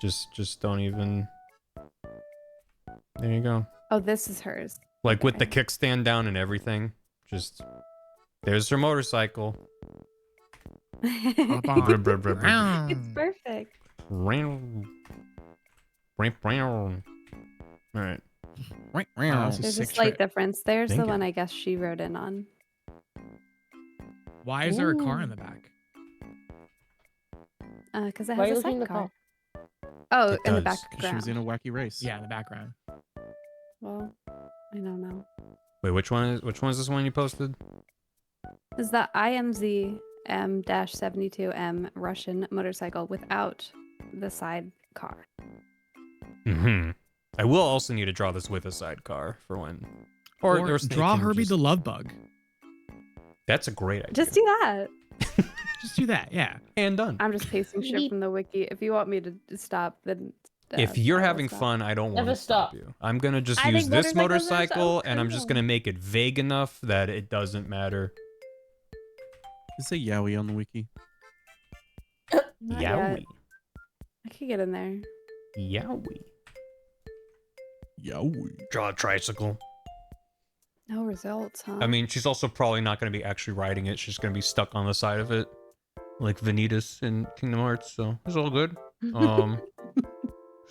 Just don't even. There you go. Oh, this is hers. Like with the Okay. kickstand down and everything. Just there's her motorcycle. Hop Brr, on. brr, brr, brr. It's perfect. All right. That's a There's a sick slight trip. difference. There's Thank the you. one I guess she rode in on. Why is there a car in the back? Because it Why are has you a looking at the sidecar. call? Oh, It in the does. 'Cause she was in background. a wacky race. Yeah, in the background. Well, I don't know. Wait, which one is this one you posted? Is the IMZ M-72M Russian motorcycle without the sidecar? Mm-hmm. I will also need to draw this with a sidecar for when. Or Snake draw can Herbie just- the love bug. That's a great idea. Just do that. Just do that, yeah. And done. I'm just pasting shit from the wiki. If you want me to stop, then If you're I will having stop. fun, I don't want Never to stop stop. you. I'm gonna just I use think this motorcycles are motorcycle, so and I'm just cool. gonna make it vague enough that it doesn't matter. Is it Yowie on the wiki? Not yet. Yowie. I could get in there. Yowie. Yowie. Draw a tricycle. No results, huh? I mean, she's also probably not going to be actually riding it. She's going to be stuck on the side of it, like Vanitas in Kingdom Hearts. So it's all good.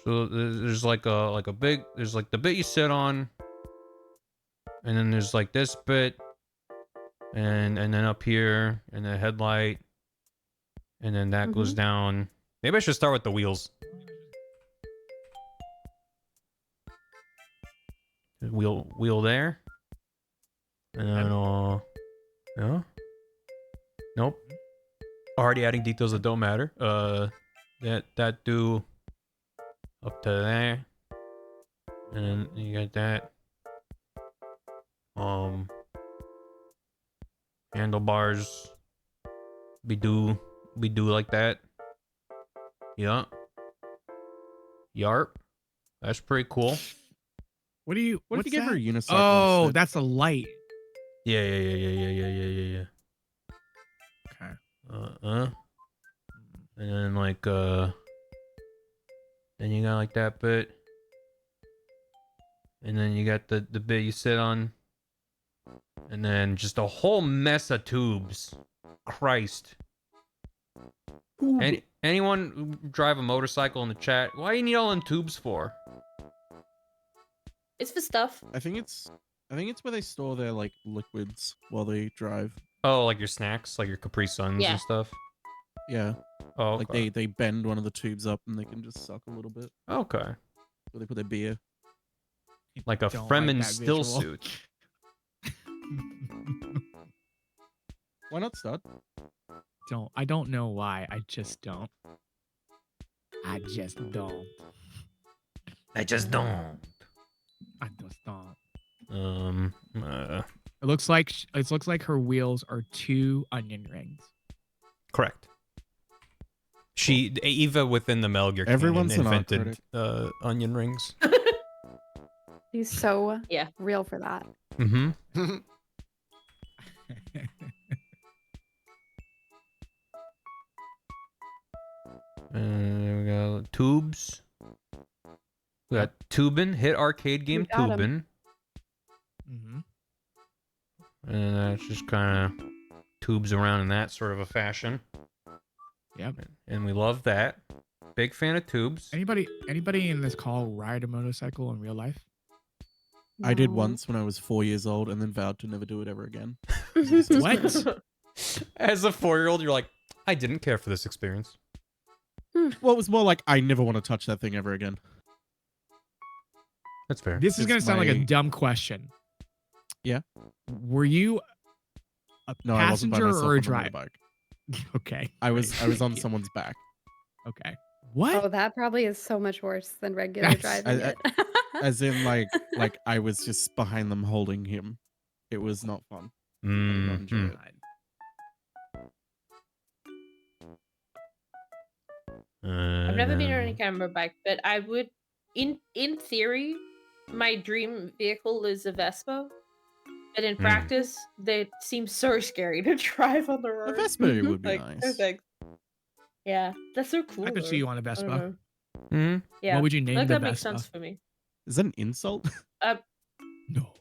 So there's like a big, there's like the bit you sit on, and then there's like this bit, and then up here, and the headlight, and then that goes down. Maybe I should start with the wheels. Wheel there. And then, yeah. Nope. Already adding details that don't matter. That do up to there. And then you got that. Handlebars. We do like that. Yeah. Yarp. That's pretty cool. What do you? What if what's you give her a that? unicycle Oh, instead? that's a light. Yeah. Okay. And then like then you got like that bit. And then you got the bit you sit on. And then just a whole mess of tubes. Christ. Anyone drive a motorcycle in the chat? Why you need all them tubes for? It's for stuff. I think it's where they store their like liquids while they drive. Oh, like your snacks, like your Capri Suns Yeah. and stuff. Yeah. Oh, Like okay. they bend one of the tubes up and they can just suck a little bit. Okay. Where they put their beer. Like a Don't Fremen like that still visual. suit. Why not stud? I don't know why. I just don't. I just don't. I just don't. I just don't. It looks like her wheels are 2 onion rings. Correct. Eva within the Metal Gear Everyone's canon an art invented onion rings. He's so Yeah. real for that. Mm-hmm. We got tubes. We got Tubin, hit arcade game got 'em. Tubin. And that's just kind of tubes around in that sort of a fashion. Yep. And we love that. Big fan of tubes. Anybody in this call ride a motorcycle in real life? I did No. once when I was 4 years old and then vowed to never do it ever again. What? As a 4-year-old, you're like, I didn't care for this experience. Well, it was more like I never want to touch that thing ever again. That's fair. This is It's gonna sound like a my- dumb question. Yeah. Were you a No, I wasn't by passenger myself or on a the driver? motorbike. Okay. I was great. on someone's back. Okay. What? Oh, that probably is so much worse than regular That's- driving I- it. As in like I was just behind them holding him. It was not fun. I did not enjoy Mm. it. I've never been on any camera bike, but I would, in theory, my dream vehicle is a Vespa. But in practice, they seem so scary to drive on the road. A Vespa would be Like, nice. no thanks. Yeah, that's so cool. I could though. see you on a I don't Vespa. know. Mm. Yeah, What would you I name think the that makes Vespa? sense for me. Is that an insult? No.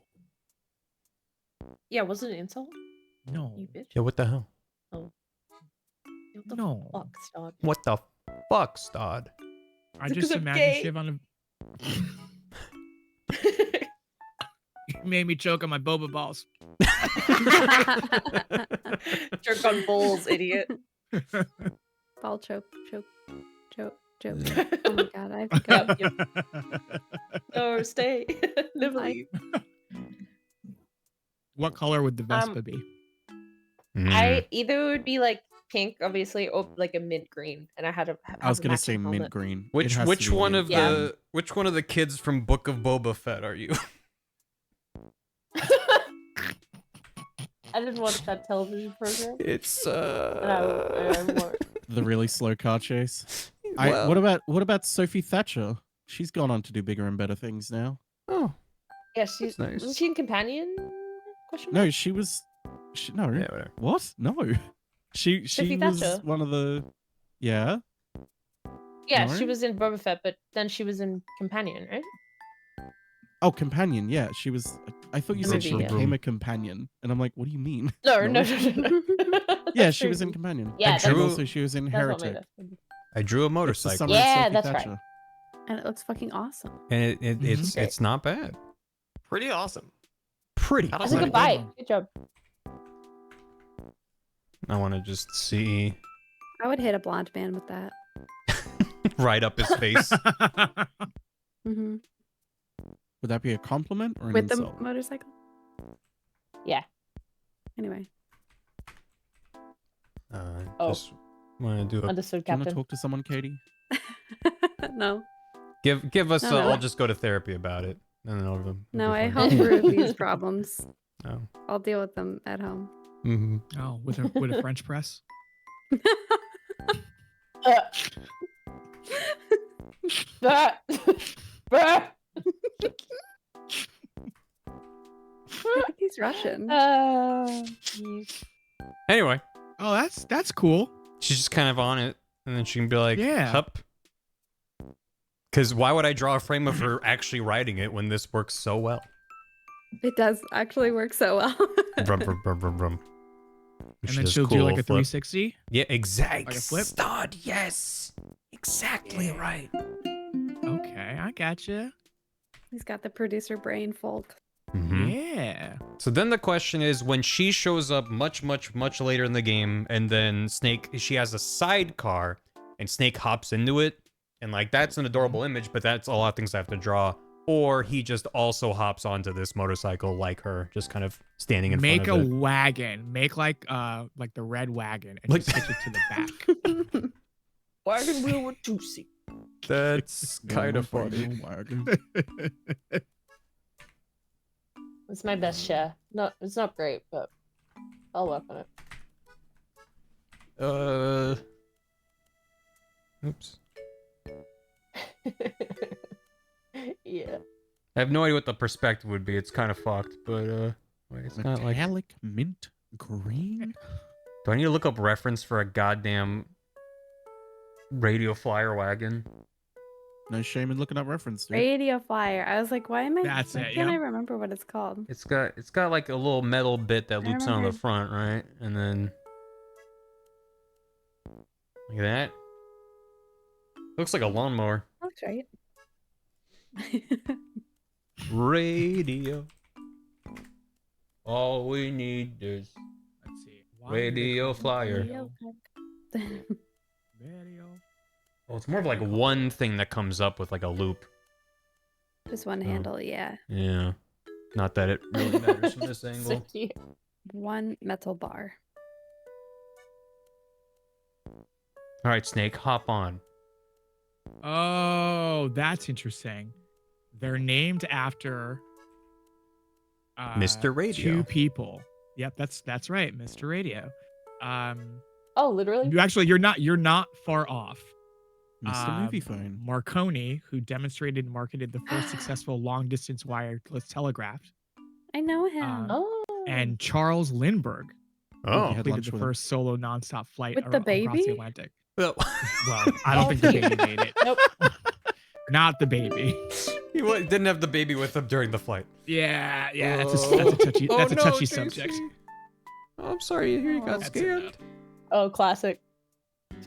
Yeah, was it an insult? No. You bitch. Yeah, what the hell? What the No. fuck, Stod? What the fuck, Stod? I Is it just 'cause I'm imagine gay? Shiv on You made me choke on my boba balls. Jerk on bowls, idiot. Ball choke. Oh my god, I have to go. Or stay. Never leave. What color would the Vespa be? I either would be like pink, obviously, or like a mint green, and I had a. I was a gonna say matching mint helmet. green. Which It has which to be one mint of Yeah. green. which one of the kids from Book of Boba Fett are you? I didn't watch that television program. It's And I The really slow car chase. Well- What about Sophie Thatcher? She's gone on to do bigger and better things now. Oh, yeah, she's That's nice. wasn't she in Companion? Question No, mark? she was. No. yeah, whatever. What? No. She Sophie was Thatcher. one of the. Yeah. Yeah, No? she was in Boba Fett, but then she was in Companion, right? Oh, companion. Yeah, she was. I thought you The said movie, she yeah. became a companion, and I'm like, what do you mean? No. No. Yeah, That's she was in crazy. Companion. Yeah, and that's- also she was in That's what made Heretic. it. I drew a It's the motorcycle, summer of Yeah, Sophie that's right. Thatcher. And it looks fucking awesome. and it's Great. it's not bad. Pretty awesome. Pretty. That That's was a a good good bite. one. Good job. I want to just see I would hit a blonde man with that. right up his face. Hmm Would that be a compliment or an With the insult? motorcycle. Yeah. Anyway, Oh. Just want to do a Understood, Do you want to Captain. talk to someone, Katie? no, give us. No, no. I'll just go to therapy about it, and then it'll no, be I fine. homebrew these problems. Oh. I'll deal with them at home. Mm-hmm. Oh, with a French press. Bah! Bah! I think he's Russian. Jeez. Anyway, Oh, that's cool. she's just kind of on it, and then she can be like, Yeah. "Hup." Because why would I draw a frame of her actually writing it when this works so well? It does actually work so well. Brum, brum, brum, brum, brum. And She then does she'll do cool like a flip. 360. Yeah, exactly. Like a flip? Stud, yes. Exactly right. Okay, I gotcha. He's got the producer brain, folk. Mhm. Yeah. So then the question is, when she shows up much later in the game, and then she has a sidecar, and Snake hops into it, and like that's an adorable image, but that's a lot of things I have to draw. Or he just also hops onto this motorcycle like her, just kind of standing in Make a front of it. wagon. Make like the red wagon and Like- just hitch it to the back. Wagon wheel with juicy. That's kind of funny. It's my best share. No, it's not great, but I'll work on Oops. it. Yeah. I have no idea what the perspective would be. It's kind of fucked, but wait, it's not like. Metallic mint green. Do I need to look up reference for a goddamn radio flyer wagon? No shame in looking up reference, dude. Radio flyer. I was like, why am I? That's why it, can't I yeah. remember what it's called? It's got like a little metal bit that I loops on the remember. front, right? And then like that. Looks like a lawnmower. That's right. Radio. All we need is Let's see. radio flyer. Radio. Radio. Oh, it's more of like one thing that comes up with like a loop. Just one handle, yeah. Yeah. Not that it really matters from this So angle. cute. One metal bar. All right, Snake, hop on. Oh, that's interesting. They're named after Mr. Radio. Two people. Yep, that's right, Mr. Radio. Oh, literally? You're not far off. Mr. Movie Phone. Marconi, who demonstrated and marketed the first successful long-distance wireless telegraph, I know him. Oh. and Charles Lindbergh Oh. had completed lunch the with him. first solo nonstop flight With the across the baby? Atlantic. Well, Well, I don't think the baby made it. Nope. Not the baby. he didn't have the baby with him during the flight. Yeah, that's a touchy Oh, no, touchy JC. subject. Oh, I'm sorry, you got That's scared. enough. Oh, classic.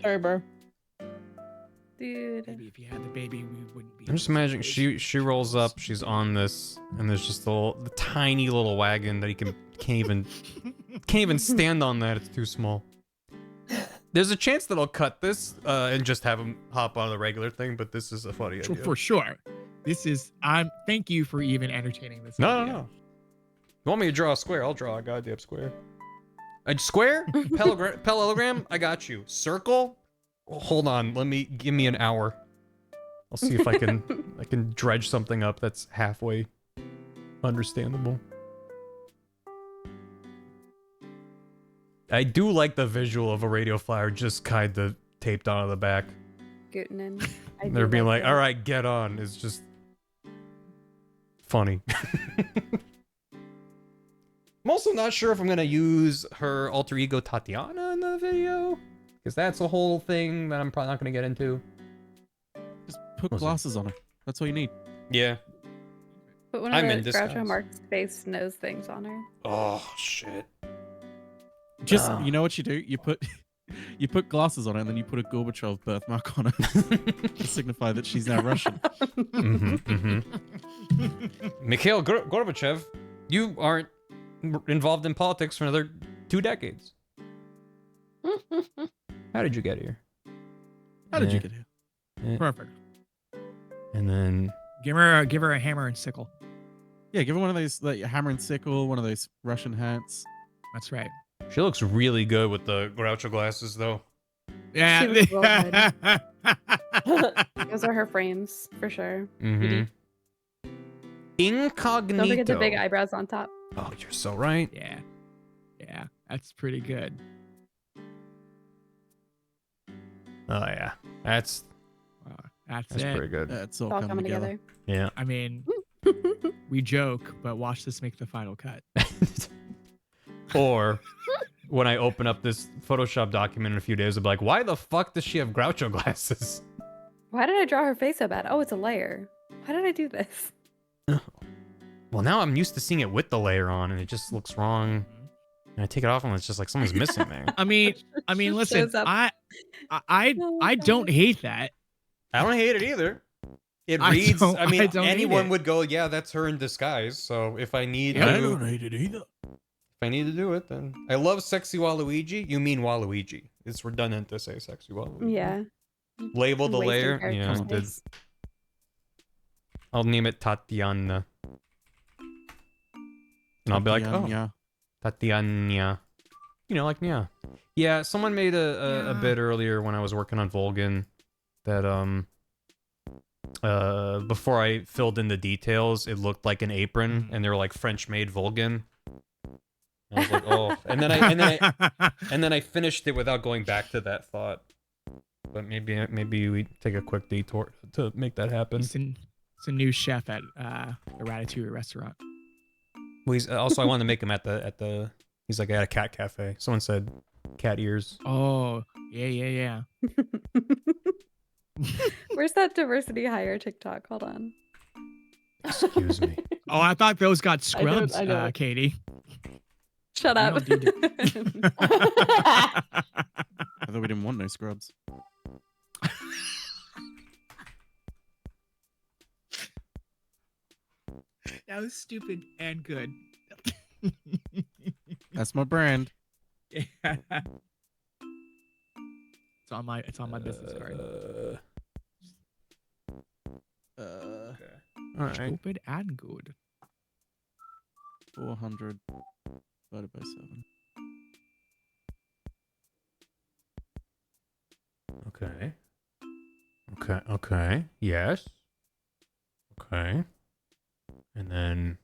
Sorry, bro. Dude. Maybe if you had the baby, we wouldn't be. I'm just imagining she rolls up, she's on this, and there's just the tiny little wagon that he can't even stand on that. It's too small. There's a chance that I'll cut this and just have him hop on the regular thing, but this is a funny idea. For sure. This is. Thank you for even entertaining this. No. idea. You want me to draw a square? I'll draw a goddamn square. A square? Parallelogram? I got you. Circle? Well, hold on. Give me an hour. I'll see if I can dredge something up that's halfway understandable. I do like the visual of a radio flyer just kind of taped onto the back. Scooting in. They're being like, all right, get on. It's just funny. I'm also not sure if I'm going to use her alter ego Tatiana in the video, because that's a whole thing that I'm probably not going to get into. Just put glasses on her. That's all you need. Yeah. But one I'm of in the disguise. Groucho Marx face knows things on her. Oh, shit. Just, you know what you do? You put glasses on her, and then you put a Gorbachev birthmark on her to signify that she's now Russian. Mikhail Gorbachev, you aren't involved in politics for another 2 decades. How did you get here? How did you get here? Perfect. And then Give her a hammer and sickle. Yeah, give her one of those, like, hammer and sickle, one of those Russian hats. That's right. she looks really good with the Groucho glasses, though. Yeah. She looks real good. Those are her frames, for sure. Incognito. Don't forget the big eyebrows on top. Oh, you're so right. Yeah. Yeah. That's pretty good. Oh yeah, that's That's it. pretty good. It's all It's all coming together. Yeah. I mean, we joke, but watch this make the final cut. Or when I open up this Photoshop document in a few days, I'll be like, why the fuck does she have Groucho glasses? Why did I draw her face so bad? Oh, it's a layer. Why did I do this? Well, now I'm used to seeing it with the layer on, and it just looks wrong. And I take it off, and it's just like something's missing there. I mean, listen, Shows up. I don't hate that. I don't hate it either. It I reads. don't- I mean, I don't hate anyone it. would go, "Yeah, that's her in disguise." So if I need, Yeah, I to, don't hate it either. if I need to do it, then I love sexy Waluigi. You mean Waluigi? It's redundant to say sexy Waluigi. Yeah. Label the Wasting layer. character Yeah, space. I'll name it Tatiana. And I'll be like, oh, Yeah. Tatiana. You know, like, yeah. Yeah, someone made a bit earlier when I was working on Volgan that, before I filled in the details, it looked like an apron, and they were like French-made Volgan. And I was like, oh. And then I finished it without going back to that thought. But maybe we take a quick detour to make that happen. It's a new chef at the Ratatouille restaurant. Well, I wanted to make him at the. He's like at a cat cafe. Someone said cat ears. Oh, yeah. Where's that diversity hire TikTok? Hold on. Excuse me. Oh, I thought those got scrubs, I know. Katie. Shut You up. don't need I thought we didn't want no scrubs. That was stupid and good. That's my brand. It's on my business card. Okay. All right. Stupid and good. 400 divided by 7. Okay. Okay. Yes. Okay. And then.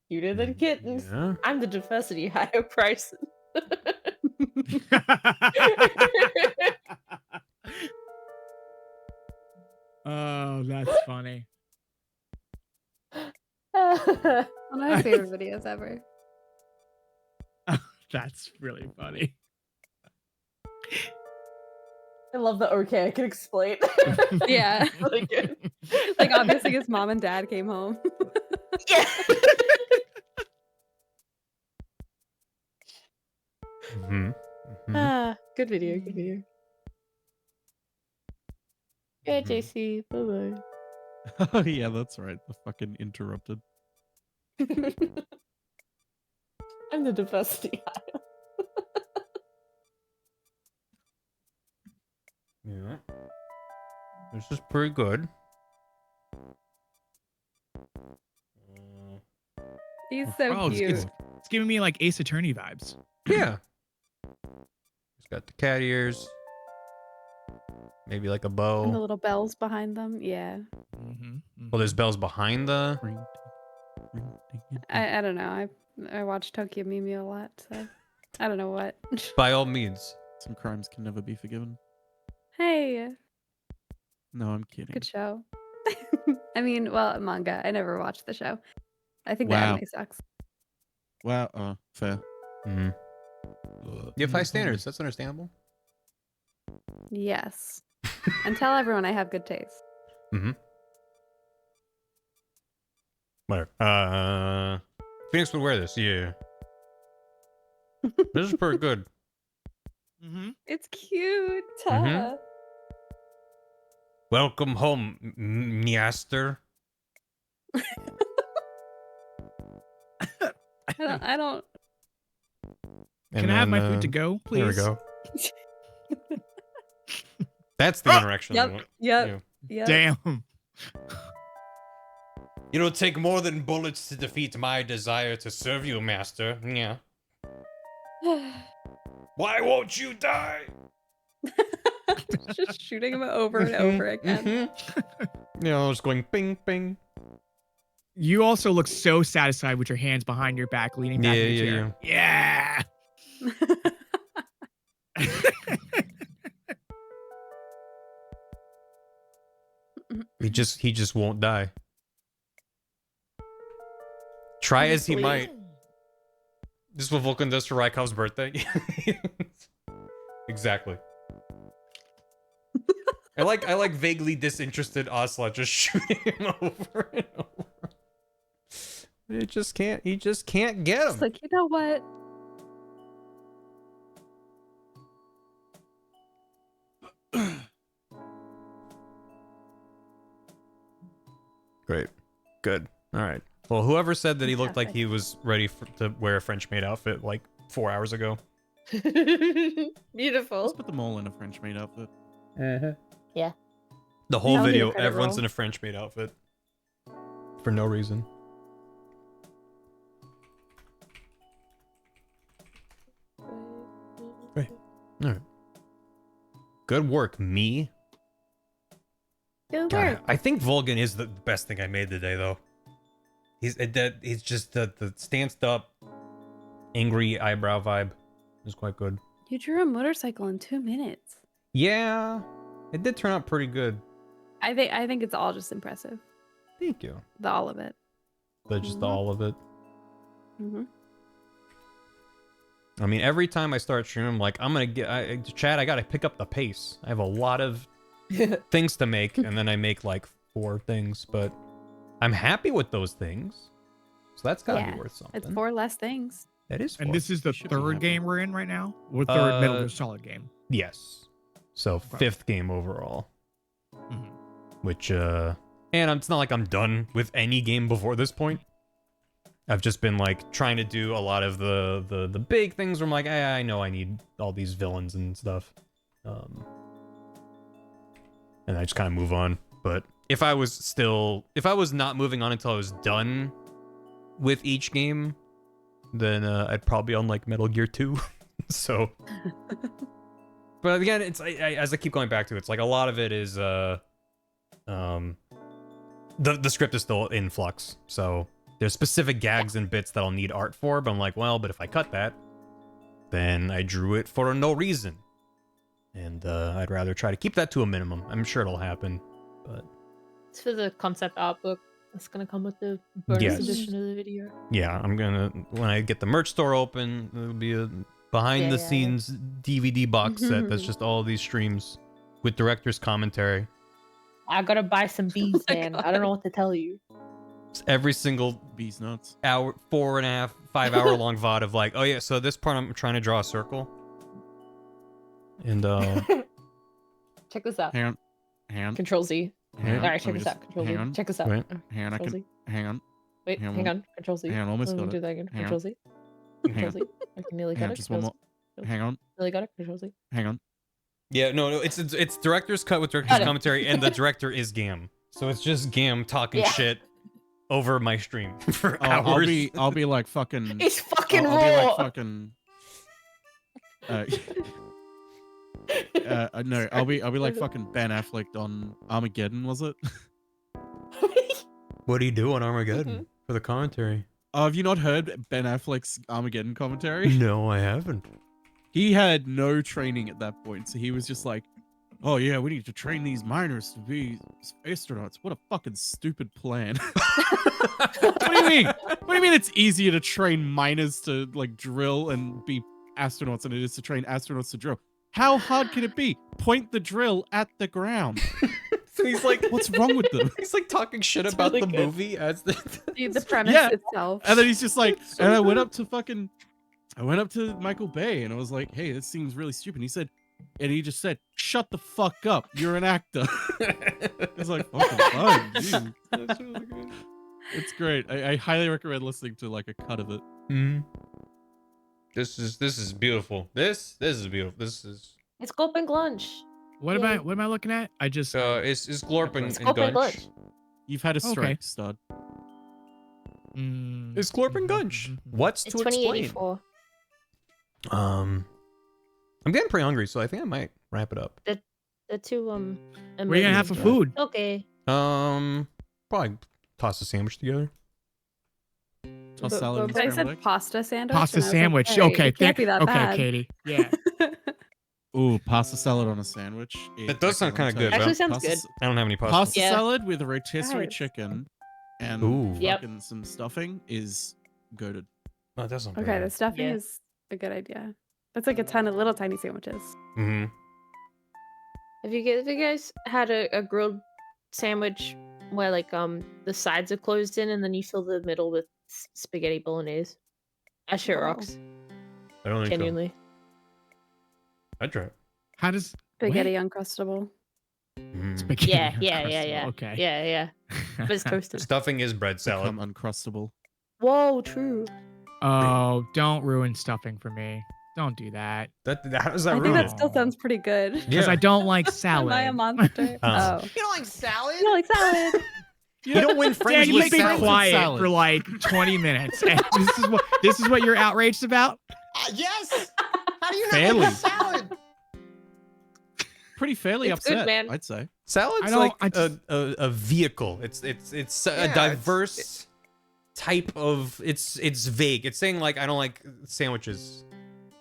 Cuter than kittens. Yeah. I'm the diversity hire person. Oh, that's funny. One of my favorite videos ever. That's really funny. I love the okay, I can explain. Yeah. Really good. Like, obviously his mom and dad came home. Yeah. Mm-hmm. Ah, Good video. Good video. Yeah, JC. Bye Oh yeah, that's right. The fucking interrupted. bye. I'm the diversity. Yeah. This is pretty good. He's so Oh, cute. it's giving me like Ace Attorney vibes. Yeah. It's got the cat ears. Maybe like a And the bow. little bells behind them. Yeah. Well, there's bells behind the. I don't know. I watch Tokyo Mimi a lot, so I don't know what. By all means. Some crimes can never be forgiven. Hey, No, I'm kidding. good show. I mean, well, manga. I never watched the show. I think the Wow. anime sucks. Wow. Fair. You have high standards. That's understandable. Yes. And tell everyone I have good taste. Whatever. Phoenix would wear this. Yeah. This is pretty good. It's cute. Welcome home, Master. I don't. Can I have my food to go, please? There we go. That's the interaction. I want. Yep. Damn. It'll take more than bullets to defeat my desire to serve you, Master. Yeah. Why won't you die? Just shooting him over and over again. You know, just going ping, ping. You also look so satisfied with your hands behind your back, leaning back in the chair. Yeah. He just won't die. Try as he might. This is what Vulcan does for Raikov's birthday. Exactly. I like vaguely disinterested Ocelot just shooting him over and over. He just can't get him. It's like, you know what? Great. Good. All right. Well, whoever said that he looked like he was ready to wear a French maid outfit like 4 hours ago. Beautiful. Let's put them all in a French maid outfit. Yeah. The whole That'll be video, the credit everyone's roll. in a French maid outfit. For no reason. Right. All right. Good work, me. Good God, work. I think Vulcan is the best thing I made today, though. He's just the stanced up, angry eyebrow vibe is quite good. You drew a motorcycle in 2 minutes. Yeah, it did turn out pretty good. I think it's all just impressive. Thank you. All of it. But just all of it. Mm-hmm. I mean, every time I start streaming, I'm like, I'm gonna get Chad. I gotta pick up the pace. I have a lot of things to make, and then I make like 4 things, but I'm happy with those things. So that's gotta be worth something. It's 4 less things. That is. And 4. this is the Should be 3rd happy. game we're in right now? Or 3rd Metal Gear Solid game? Yes. So Okay. 5th game overall. Mhm. Which and it's not like I'm done with any game before this point. I've just been like trying to do a lot of the big things where I'm like, I know I need all these villains and stuff. And I just kind of move on. But if I was not moving on until I was done with each game, then I'd probably on like Metal Gear 2. So but again, it's as I keep going back to it, it's like a lot of it is the script is still in flux. So there's specific gags and bits that I'll need art for, but I'm like, well, but if I cut that, then I drew it for no reason. And I'd rather try to keep that to a minimum. I'm sure it'll happen, but It's for the concept art book that's gonna come with the bonus Yes. edition of the video. yeah, I'm gonna, when I get the merch store open, there'll be a behind the scenes DVD box set that's just all these streams with director's commentary. I gotta buy some bees, my man. I God. don't know what to tell you. It's every single Bees nuts. hour, 4.5, 5 hour long VOD of like, oh yeah, so this part I'm trying to draw a circle. And Check this out. Hang on. Control Z. Hang on. All right, check Let me this just- out. Control hang Z. on. Check this out. Wait. Hang on. I Control can. Z. Hang on. Wait, Hang on. hang on. Control Z. Hang on, almost Let me got do it. that again. Hang Control on. Z. Hang Control on. Z. Okay, nearly Hang got on. it. Just one more. Hang on. Nearly got it. Control Z. Hang on. yeah, no, it's director's cut with director's Got it. commentary, and the director is Gam. So it's just Gam talking Yeah. shit over my stream for Oh, hours. I'll be like fucking. It's fucking I'll be raw. like fucking. No, I'll be like fucking Ben Affleck on Armageddon, was it? What do you do on Armageddon Mhm. for the commentary? Oh, have you not heard Ben Affleck's Armageddon commentary? No, I haven't. He had no training at that point, so he was just like, "Oh yeah, we need to train these miners to be astronauts." What a fucking stupid plan! What do you mean? What do you mean it's easier to train miners to like drill and be astronauts than it is to train astronauts to drill? How hard can it be? Point the drill at the ground. So he's like, What's wrong with them? he's like talking shit It's about really the good. movie as the. The premise Yeah. itself. And then he's just like, It's so and I went good. up to Michael Bay and I was like, "Hey, this seems really stupid." He said, and he just said, "Shut the fuck up. You're an actor." It's like, fucking fine, dude. That's really good. It's great. I highly recommend listening to like a cut of it. This is beautiful. This is beautiful. This is It's Gulping Lunch. What am I looking at? I just it's Glorp and, It's and Gulping Gunch. Lunch. You've had a Okay. strike, stud. It's Glorp and Gunch. What's It's to explain? 2084. I'm getting pretty hungry, so I think I might wrap it up. The two Where are you gonna have for amazing- food? Okay. Probably toss a sandwich together. Toss salad and But I scrambled said egg. pasta sandwich. Pasta and I was like, sandwich. "Hey, Okay, it can't be that okay, bad." Katie. Yeah. Ooh, pasta salad on a sandwich. That does sound kinda good, Actually bro. sounds Pasta good. s- I don't have any pasta. Pasta Yeah. salad with a rotisserie Guys. chicken and Ooh. Yep. fucking some stuffing is goated. Oh, that doesn't. Okay, the stuffing Yeah. is a good idea. That's like a ton of little tiny sandwiches. Mm-hmm. Have you guys had a grilled sandwich where like the sides are closed in and then you fill the middle with spaghetti bolognese? That shit Wow. rocks. I don't think Genuinely. so. I'd try it. How does Spaghetti uncrustable. spaghetti? Yeah. uncrustable? Okay. Yeah. But it's toasted. Stuffing is bread salad. Become uncrustable. Whoa, true. Oh, don't ruin stuffing for me. Don't do that. How does that I think ruin that it? still sounds pretty good. Because I don't like Am salad. I a monster? Oh. Oh. You don't like salad? You like salad? You don't win friends Dad, with you've been salad. quiet Salad. for like 20 minutes. And this is what you're outraged about? Yes. How do you not Fairly. like salad? Pretty fairly It's good, upset, man. I'd say. Salad's I don't- like I just- a vehicle. It's Yeah, a diverse type of. It's vague. It's saying like I don't like sandwiches.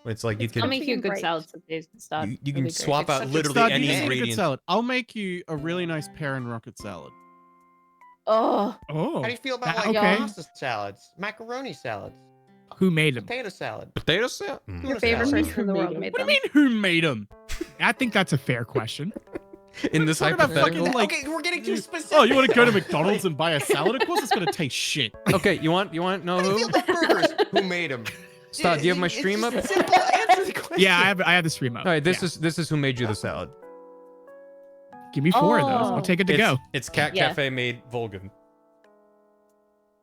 It's like you I'll can make you a good Right. salad some days and stuff. you It'll can be great. swap out Except literally Stud, any you just need a good ingredient. salad. I'll make you a really nice pear and rocket salad. Oh, Oh. How do you feel about That- like okay. pasta salads, macaroni salads, Who made them? potato salad? Potato salad. Your Your favorite salad. person in the world What made What them. do you mean? Who made them? I think that's a fair question. In this Talking about hypothetical. fucking, like- okay, we're getting too specific. Oh, you want to go to McDonald's and buy a salad? Of course, it's gonna taste shit. Okay, you want know How do you who? feel about burgers? Who made them? Stop. Do you have my stream up? Simple answer the question. Yeah, I have the stream up. All right, this Yeah. is who made you the salad. Give me 4 of those. I'll Oh. take it to it's, go. It's Cat Yeah. Cafe made Volgan.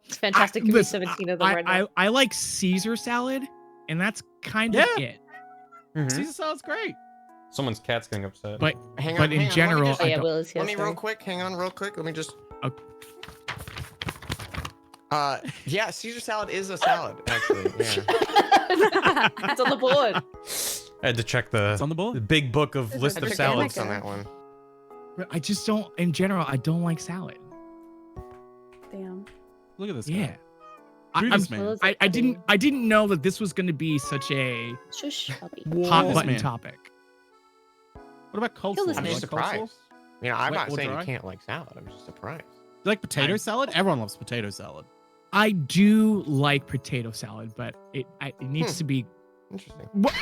it's fantastic. Give me Listen, 17 of them right now. I like Caesar salad, and that's kind of Yeah. it. Caesar salad's great. Someone's cat's getting upset. But Hang But in hang let me general, just- Oh, yeah, don't- Will is here. let me real sorry. quick. Hang on, real quick. Let me just. Okay. Yeah, Caesar salad is a salad, actually. Yeah. It's on the board. I had to check the It's on the the board. big book of It's list a of Took salads. notes on that one. but I just don't. In general, I don't like salad. Damn. Look at this guy. Yeah. Judas Will man. is I didn't funny. I didn't know that this was going to be such a Shush, puppy. hot Judas button man. topic. What about Kill coleslaw? this I'm Do you just like coleslaw? surprised. You know, I'm Wet not or saying dry? you can't like salad. I'm just surprised. Do you like potato I- salad? Everyone loves potato salad. I do like potato salad, but it needs to be. Interesting. What?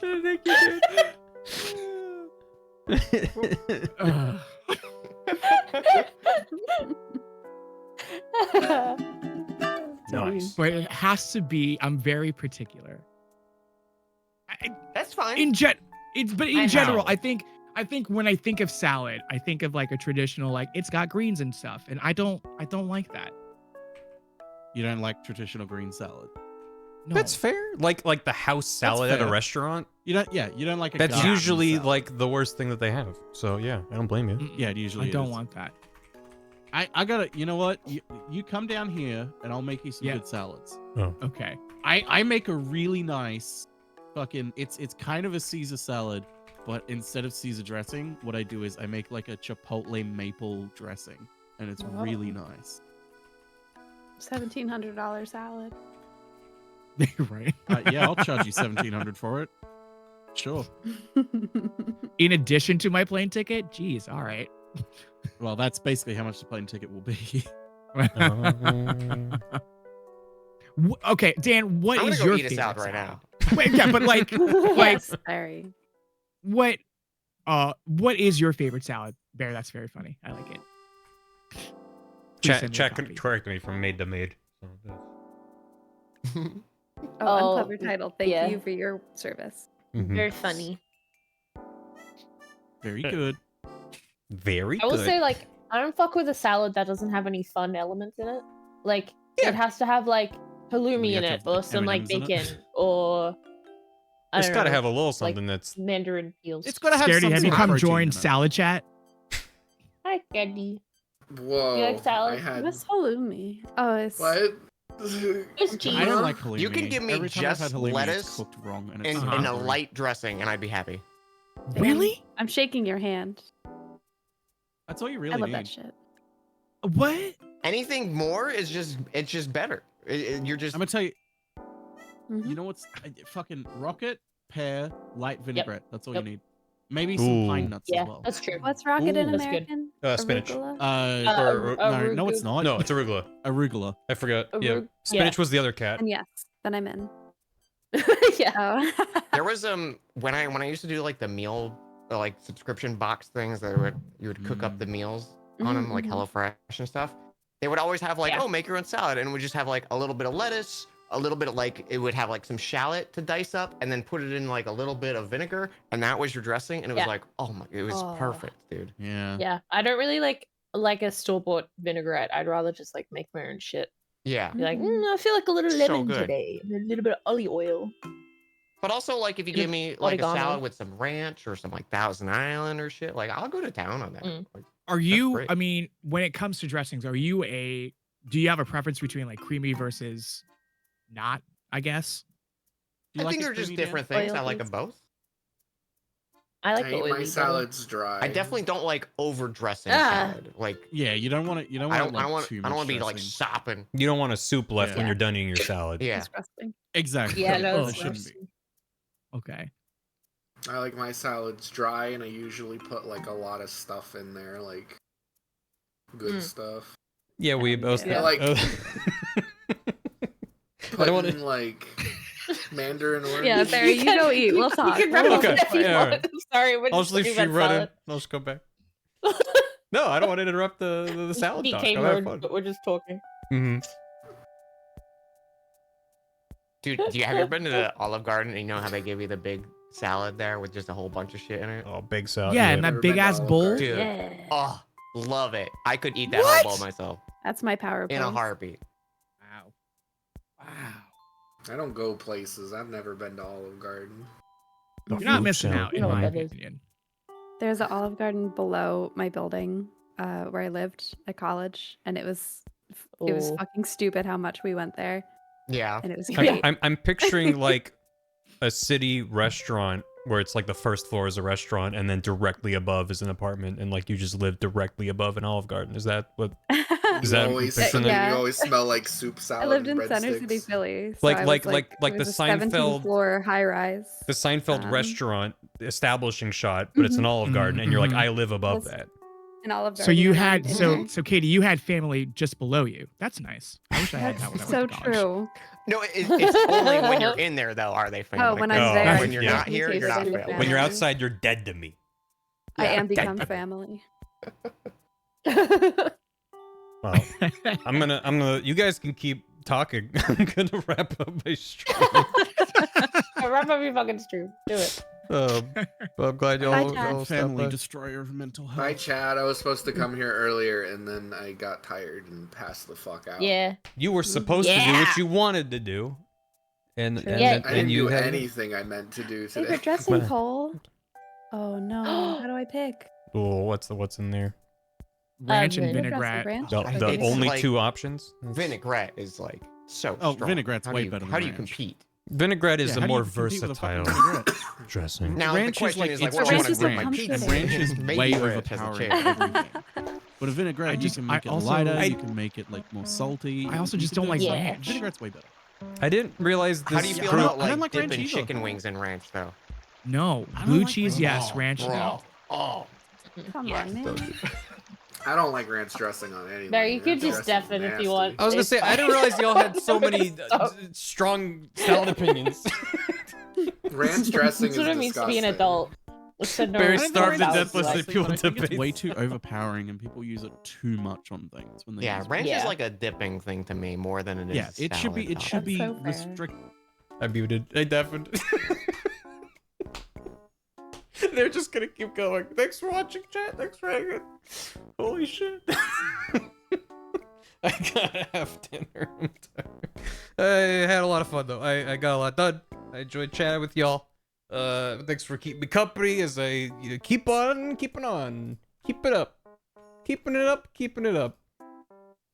Thank you, Ugh. Nice. But it has to be. I'm very particular. fine. in I general, know. I think when I think of salad, I think of like a traditional like it's got greens and stuff, and I don't like that. You don't like traditional green salad. No. That's fair. Like the house salad at a fair. restaurant. You don't like a That's garden usually salad. like the worst thing that they have. So yeah, I don't blame you. Mm-mm. Yeah, it usually I don't is. want that. I gotta, you know what? You come down here and I'll make you some Yeah. good salads. Okay. I make a really nice fucking, it's kind of a Caesar salad, but instead of Caesar dressing, what I do is I make like a chipotle maple dressing, and it's really nice. $1,700 salad. Right. Yeah, I'll charge you $1,700 for it. Sure. In addition to my plane ticket, geez, all right. Well, that's basically how much the plane ticket will be. Okay, Dan, what I'm is gonna go your eat a favorite salad right salad? now. Wait, yeah, but like, Yes, Barry. what is your favorite salad? Bear, that's very funny. I like it. Please send me a Check copy. correct me from maid to maid. Oh, Oh, unclever title. Thank yeah. you for your service. Mhm. Very funny. Very good. Very I will good. say, like, I don't fuck with a salad that doesn't have any fun elements in it. Like, Yeah. it has to have like halloumi You in have to it, have, or like, some like M&Ms in it. bacon, or I It's don't got to know, have a little like something that's. mandarin peels. It's gotta have Scaredy, some have you sort of come protein join in it. Salad Chat? Hi, Candy. Whoa. You like salad? I had What's halloumi? Oh, it's what? It's cheese. I don't like halloumi. You can give me Every time I've had just halloumi, lettuce it's cooked wrong, and it's and, so and a buttery. light dressing, and I'd be happy. Damn. Really? I'm shaking your hand. That's all you I really love need. that shit. What? Anything more is just better. You're just I'm gonna tell you. Mhm. You know what's fucking rocket, pear, light vinaigrette. That's all Yep. you need. Maybe some pine Ooh. nuts Yeah, as well. that's true. What's rocket in Ooh. That's good. American? Spinach. Arugula? No, it's not. No, it's arugula. arugula. I forgot. Yeah, Arug- spinach yeah. was the other cat. And yes, then I'm in. Yeah. Oh. there was when I used to do like the meal like subscription box things that you would cook up the meals on them like Mhm. HelloFresh and stuff. They would always have like, Yeah. oh, make your own salad, and it would just have like a little bit of lettuce, a little bit of like it would have like some shallot to dice up, and then put it in like a little bit of vinegar, and that was your dressing, and it was Yeah. like, oh my, it was Oh. perfect, dude. Yeah. Yeah, I don't really like a store-bought vinaigrette. I'd rather just like make my own shit. Yeah, Be like, Mhm. I feel like a little So lemon good. today, and a little bit of olive oil. but also like if you And give me like a oregano. salad with some ranch or some like Thousand Island or shit, like I'll go to town on that. Mm. Like, Are you? great. I mean, when it comes to dressings, do you have a preference between like creamy versus not? I guess. Do you I like think it they're just creamy, Dan? different things. I Oil like based. them both. I like I the eat oily my better. salads dry. I definitely don't like over dressing Ah. salad. Like Yeah, you don't want it. You don't I want. don't like, want too I don't much want to be like dressing. sopping. You don't want a soup left Yeah. when you're done eating your salad. Yeah. Disgusting. Exactly. Yeah, There no, Oh, it's shouldn't gross. be. Okay. I like my salads dry, and I usually put like a lot of stuff in there, like good Mm. stuff. Yeah, we both. Yeah. Like- I don't want Putting to. like mandarin orange. Yeah, Barry, you go eat. We'll talk. You can run Okay, off if you yeah, want. alright. I'm sorry, we're I'll just just leave talking stream about running. salad. I'll just go back. No, I don't want to interrupt the salad talk. DK I'll have mode, fun. but we're just talking. Mm-hmm. Dude, have you ever been to the Olive Garden and you know how they give you the big salad there with just a whole bunch of shit in it? Oh, big salad. Yeah, yeah. and that Never big been to ass Olive bowl. Garden. Dude. Yeah. Oh, love it. I could eat that What? whole bowl myself That's my power in a pose. heartbeat. Wow. Wow. I don't go places. I've never been to Olive Garden. The You're not fruit missing salad. out, in know what my that is. opinion. There's an Olive Garden below my building, where I lived at college, and it was Oh. fucking stupid how much we went there, Yeah. and it was Yeah. great. I'm picturing like a city restaurant where it's like the first floor is a restaurant and then directly above is an apartment, and like you just live directly above an Olive Garden. Is that what? Is You that always, picturing Yeah. you always smell like soup salad. I lived and in Center City, breadsticks. Philly. So Like- I like- was like it the was a 17 Seinfeld- floor high rise. the Seinfeld Um, restaurant establishing shot, but it's an Mhm. Olive Garden, and you're like, Mhm. I live above Yes. that. An Olive Garden. So you and had I'm- so Katie, you had family just below you. That's nice. I wish I had that when I That's so went to college. true. No, it's only when you're in there though are they family. Oh, when I'm Oh, there, when I you're can not here, taste you're not it. family. When you're Family. outside, you're dead to me. I Yeah. am become family. Well, I'm gonna. You guys can keep talking. I'm gonna wrap up my stream. Wrap up your fucking stream. Do it. I'm glad Bye, y'all Chad. stopped Family by. destroyer of mental health. Hi, Chad. I was supposed to come here earlier, and then I got tired and passed the fuck out. Yeah. You were supposed to do what you wanted to do, and True. and, Yeah. and, I didn't you do had anything I meant to do today. Favorite dressing, Cole? Oh no, how do I pick? Oh, what's in there? Ranch and the- Favorite dressing, vinaigrette. ranch The, or I the think vinaigrette? only like- 2 options. Vinaigrette is like so Oh, strong. vinaigrette's How do way you- better than How do you ranch. compete? Vinaigrette is Yeah, a how do you more compete with a fucking versatile vinaigrette? dressing. Now Ranch the is question like is like, it's what do I just want to bring my ranch. pizza? And ranch is Maybe way ranch has a overpowering chance. everything. But a vinaigrette, you can make it also- lighter. I- You can make it like more salty. I also you just can don't do- like Yeah. ranch. Vinaigrette's way better. I didn't realize this How do you feel I don't- about I don't like like ranch dipping either. chicken wings in ranch though? No, I don't blue like cheese, ranch. yes. Oh, Ranch, bro. no. Oh, Come yes, on, man. don't do- I don't like ranch dressing on anything. No, you could Ranch just dressing's deafen if you nasty. want. I was gonna It's say I fine. didn't realize y'all had so many strong salad opinions. Ranch dressing That's is what it means to be an disgusting. adult. Should know Very what starved to salad death is listening like. to people I think it's debate. way too overpowering, and people use it too much on things when they Yeah, use it. ranch is Yeah. like a dipping thing to me more than it is. Yeah, it should be. salad It should That's be so fair. restricted. I muted. I deafened. They're just gonna keep going. Thanks for watching, chat. Thanks for hanging. Holy shit. I gotta have dinner. I'm tired. I had a lot of fun though. I got a lot done. I enjoyed chatting with y'all. Thanks for keeping me company as I keep on keeping on. Keep it up. Keeping it up. Keeping it up.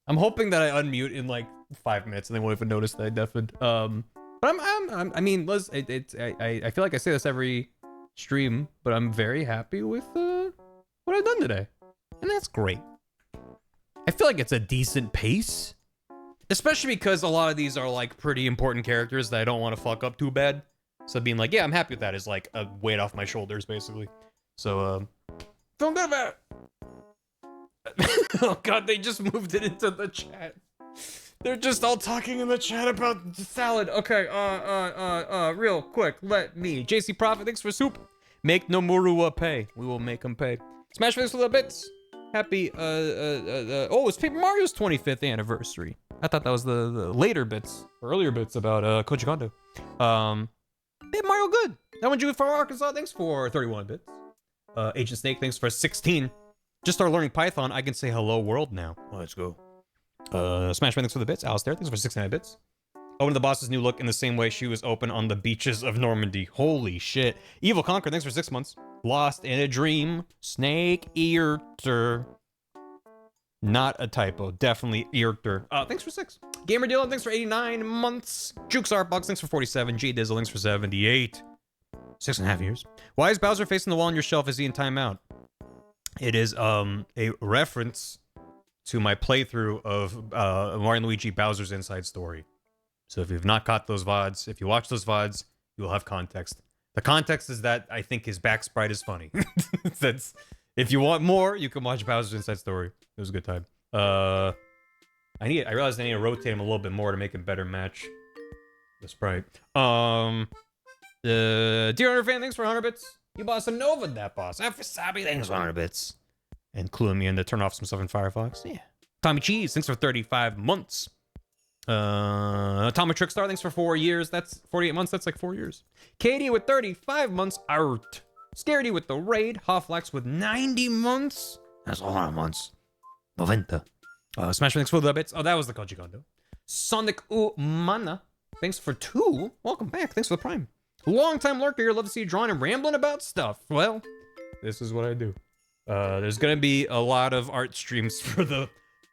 I'm hoping that I unmute in like 5 minutes and they won't even notice that I deafened. But I mean, Liz, I feel like I say this every stream, but I'm very happy with what I've done today, and that's great. I feel like it's a decent pace, especially because a lot of these are like pretty important characters that I don't want to fuck up too bad. So being like, yeah, I'm happy with that is like a weight off my shoulders, basically. So feeling good about it. Oh god, they just moved it into the chat. They're just all talking in the chat about the salad. Okay, real quick, let me. JC Prophet, thanks for soup. Make Nomura pay. We will make him pay. Smash face with the bits. Happy, oh, it's Paper Mario's 25th anniversary. I thought that was the later bits, or earlier bits about, Koji Kondo. Paper Mario good. That one, Jude from Arkansas, thanks for 31 bits. Agent Snake, thanks for 16. Just started learning Python. I can say hello world now. Let's go. Smash thanks for the bits. Alistair, thanks for 69 bits. Open the boss's new look in the same way she was open on the beaches of Normandy. Holy shit. Evil Conquer, thanks for 6 months. Lost in a Dream. Snake Eater. Not a typo. Definitely Eater. Thanks for 6. Gamer Dylan, thanks for 89 months. Jukes Artbox, thanks for 47. G Dizzle, thanks for 78. 6.5 years. Why is Bowser facing the wall on your shelf? Is he in timeout? It is a reference to my playthrough of Mario and Luigi Bowser's Inside Story. So if you've not caught those VODs, if you watch those VODs, you will have context. The context is that I think his back sprite is funny. That's, if you want more, you can watch Bowser's Inside Story. It was a good time. I realized I need to rotate him a little bit more to make him better match the sprite. Dear Hunter fan, thanks for 100 bits. You boss a Nova, that boss. After Sabi, thanks for 100 bits. And cluing me in to turn off some stuff in Firefox. Yeah. Tommy Cheese, thanks for 35 months. Atomic Trickstar, thanks for 4 years. That's 48 months. That's like 4 years. Katie with 35 months. Art. Scaredy with the raid. Hofflax with 90 months. That's a lot of months. 90. Smash thanks for the bits. Oh, that was the Koji Kondo. Sonic Umana, thanks for 2. Welcome back. Thanks for the prime. Long time lurker here. Love to see you drawing and rambling about stuff. Well, this is what I do. There's gonna be a lot of art streams for the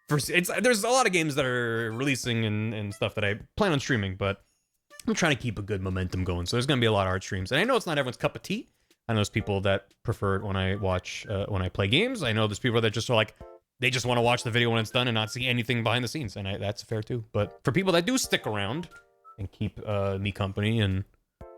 first. There's a lot of games that are releasing and stuff that I plan on streaming, but I'm trying to keep a good momentum going. So there's gonna be a lot of art streams, and I know it's not everyone's cup of tea. I know there's people that prefer it when I watch when I play games. I know there's people that just are like, they just want to watch the video when it's done and not see anything behind the scenes, and that's fair too. But for people that do stick around and keep me company and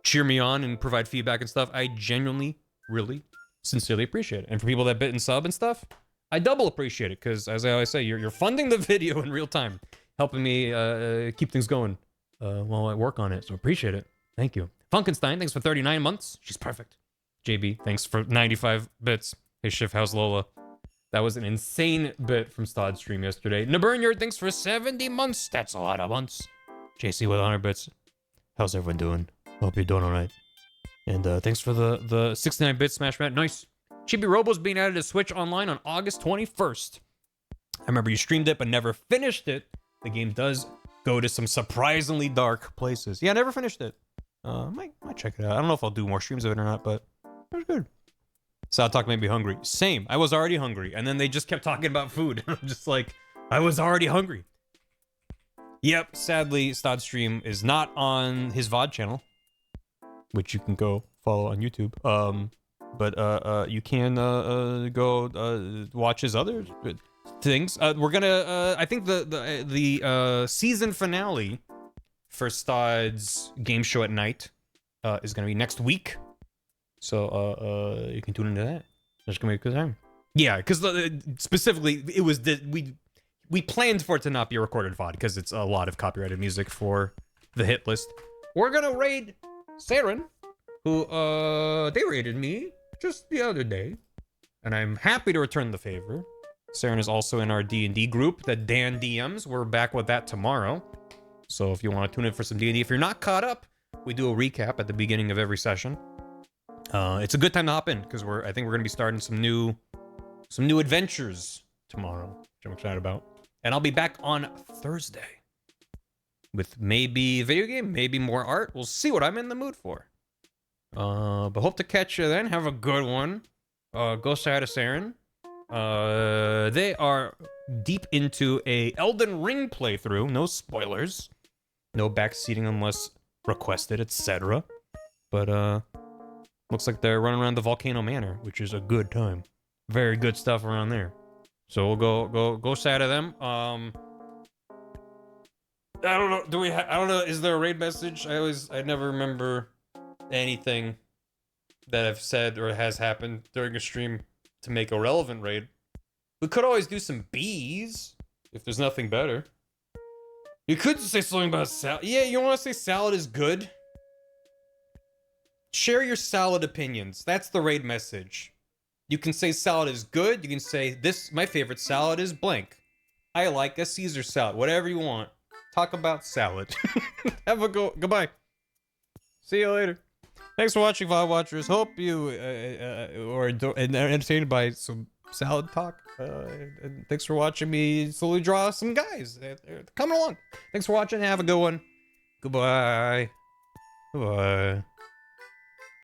cheer me on and provide feedback and stuff, I genuinely, really, sincerely appreciate it. And for people that bit and sub and stuff, I double appreciate it, because as I always say, you're funding the video in real time, helping me keep things going while I work on it. So appreciate it. Thank you. Funkenstein, thanks for 39 months. She's perfect. JB, thanks for 95 bits. Hey Shiv, how's Lola? That was an insane bit from Stod stream yesterday. Naburnyard, thanks for 70 months. That's a lot of months. JC with 100 bits. How's everyone doing? Hope you're doing all right. And thanks for the 69-bit Smash Mat. Nice. Chibi Robo's being added to Switch Online on August 21st. I remember you streamed it but never finished it. The game does go to some surprisingly dark places. Yeah, I never finished it. Might check it out. I don't know if I'll do more streams of it or not, but it was good. Sad Talk made me hungry. Same. I was already hungry, and then they just kept talking about food. I'm just like, I was already hungry. Yep, sadly, Stod Stream is not on his VOD channel, which you can go follow on YouTube. But you can go watch his other things. We're gonna I think the season finale for Stod's game show at night is gonna be next week. So you can tune into that. It's gonna be a good time. Yeah, because specifically it was we planned for it to not be a recorded VOD because it's a lot of copyrighted music for the hit list. We're gonna raid Saren, who they raided me just the other day, and I'm happy to return the favor. Saren is also in our D&D group that Dan DMs. We're back with that tomorrow. So if you want to tune in for some D&D, if you're not caught up, we do a recap at the beginning of every session. It's a good time to hop in because I think we're gonna be starting some new adventures tomorrow, which I'm excited about. And I'll be back on Thursday with maybe video game, maybe more art. We'll see what I'm in the mood for. But hope to catch you then. Have a good one. Go say hi to Saren. They are deep into a Elden Ring playthrough. No spoilers. No backseating unless requested, etc. But looks like they're running around the Volcano Manor, which is a good time. Very good stuff around there. So we'll go say hi to them. I don't know. I don't know. Is there a raid message? I never remember anything that I've said or has happened during a stream to make a relevant raid. We could always do some bees if there's nothing better. You could say something about salad. Yeah, you want to say salad is good? Share your salad opinions. That's the raid message. You can say salad is good. You can say my favorite salad is blank. I like a Caesar salad. Whatever you want. Talk about salad. Have a goodbye. See you later. Thanks for watching, VOD watchers. Hope you were entertained by some salad talk. And thanks for watching me slowly draw some guys. Coming along. Thanks for watching. Have a good one. Goodbye. Goodbye.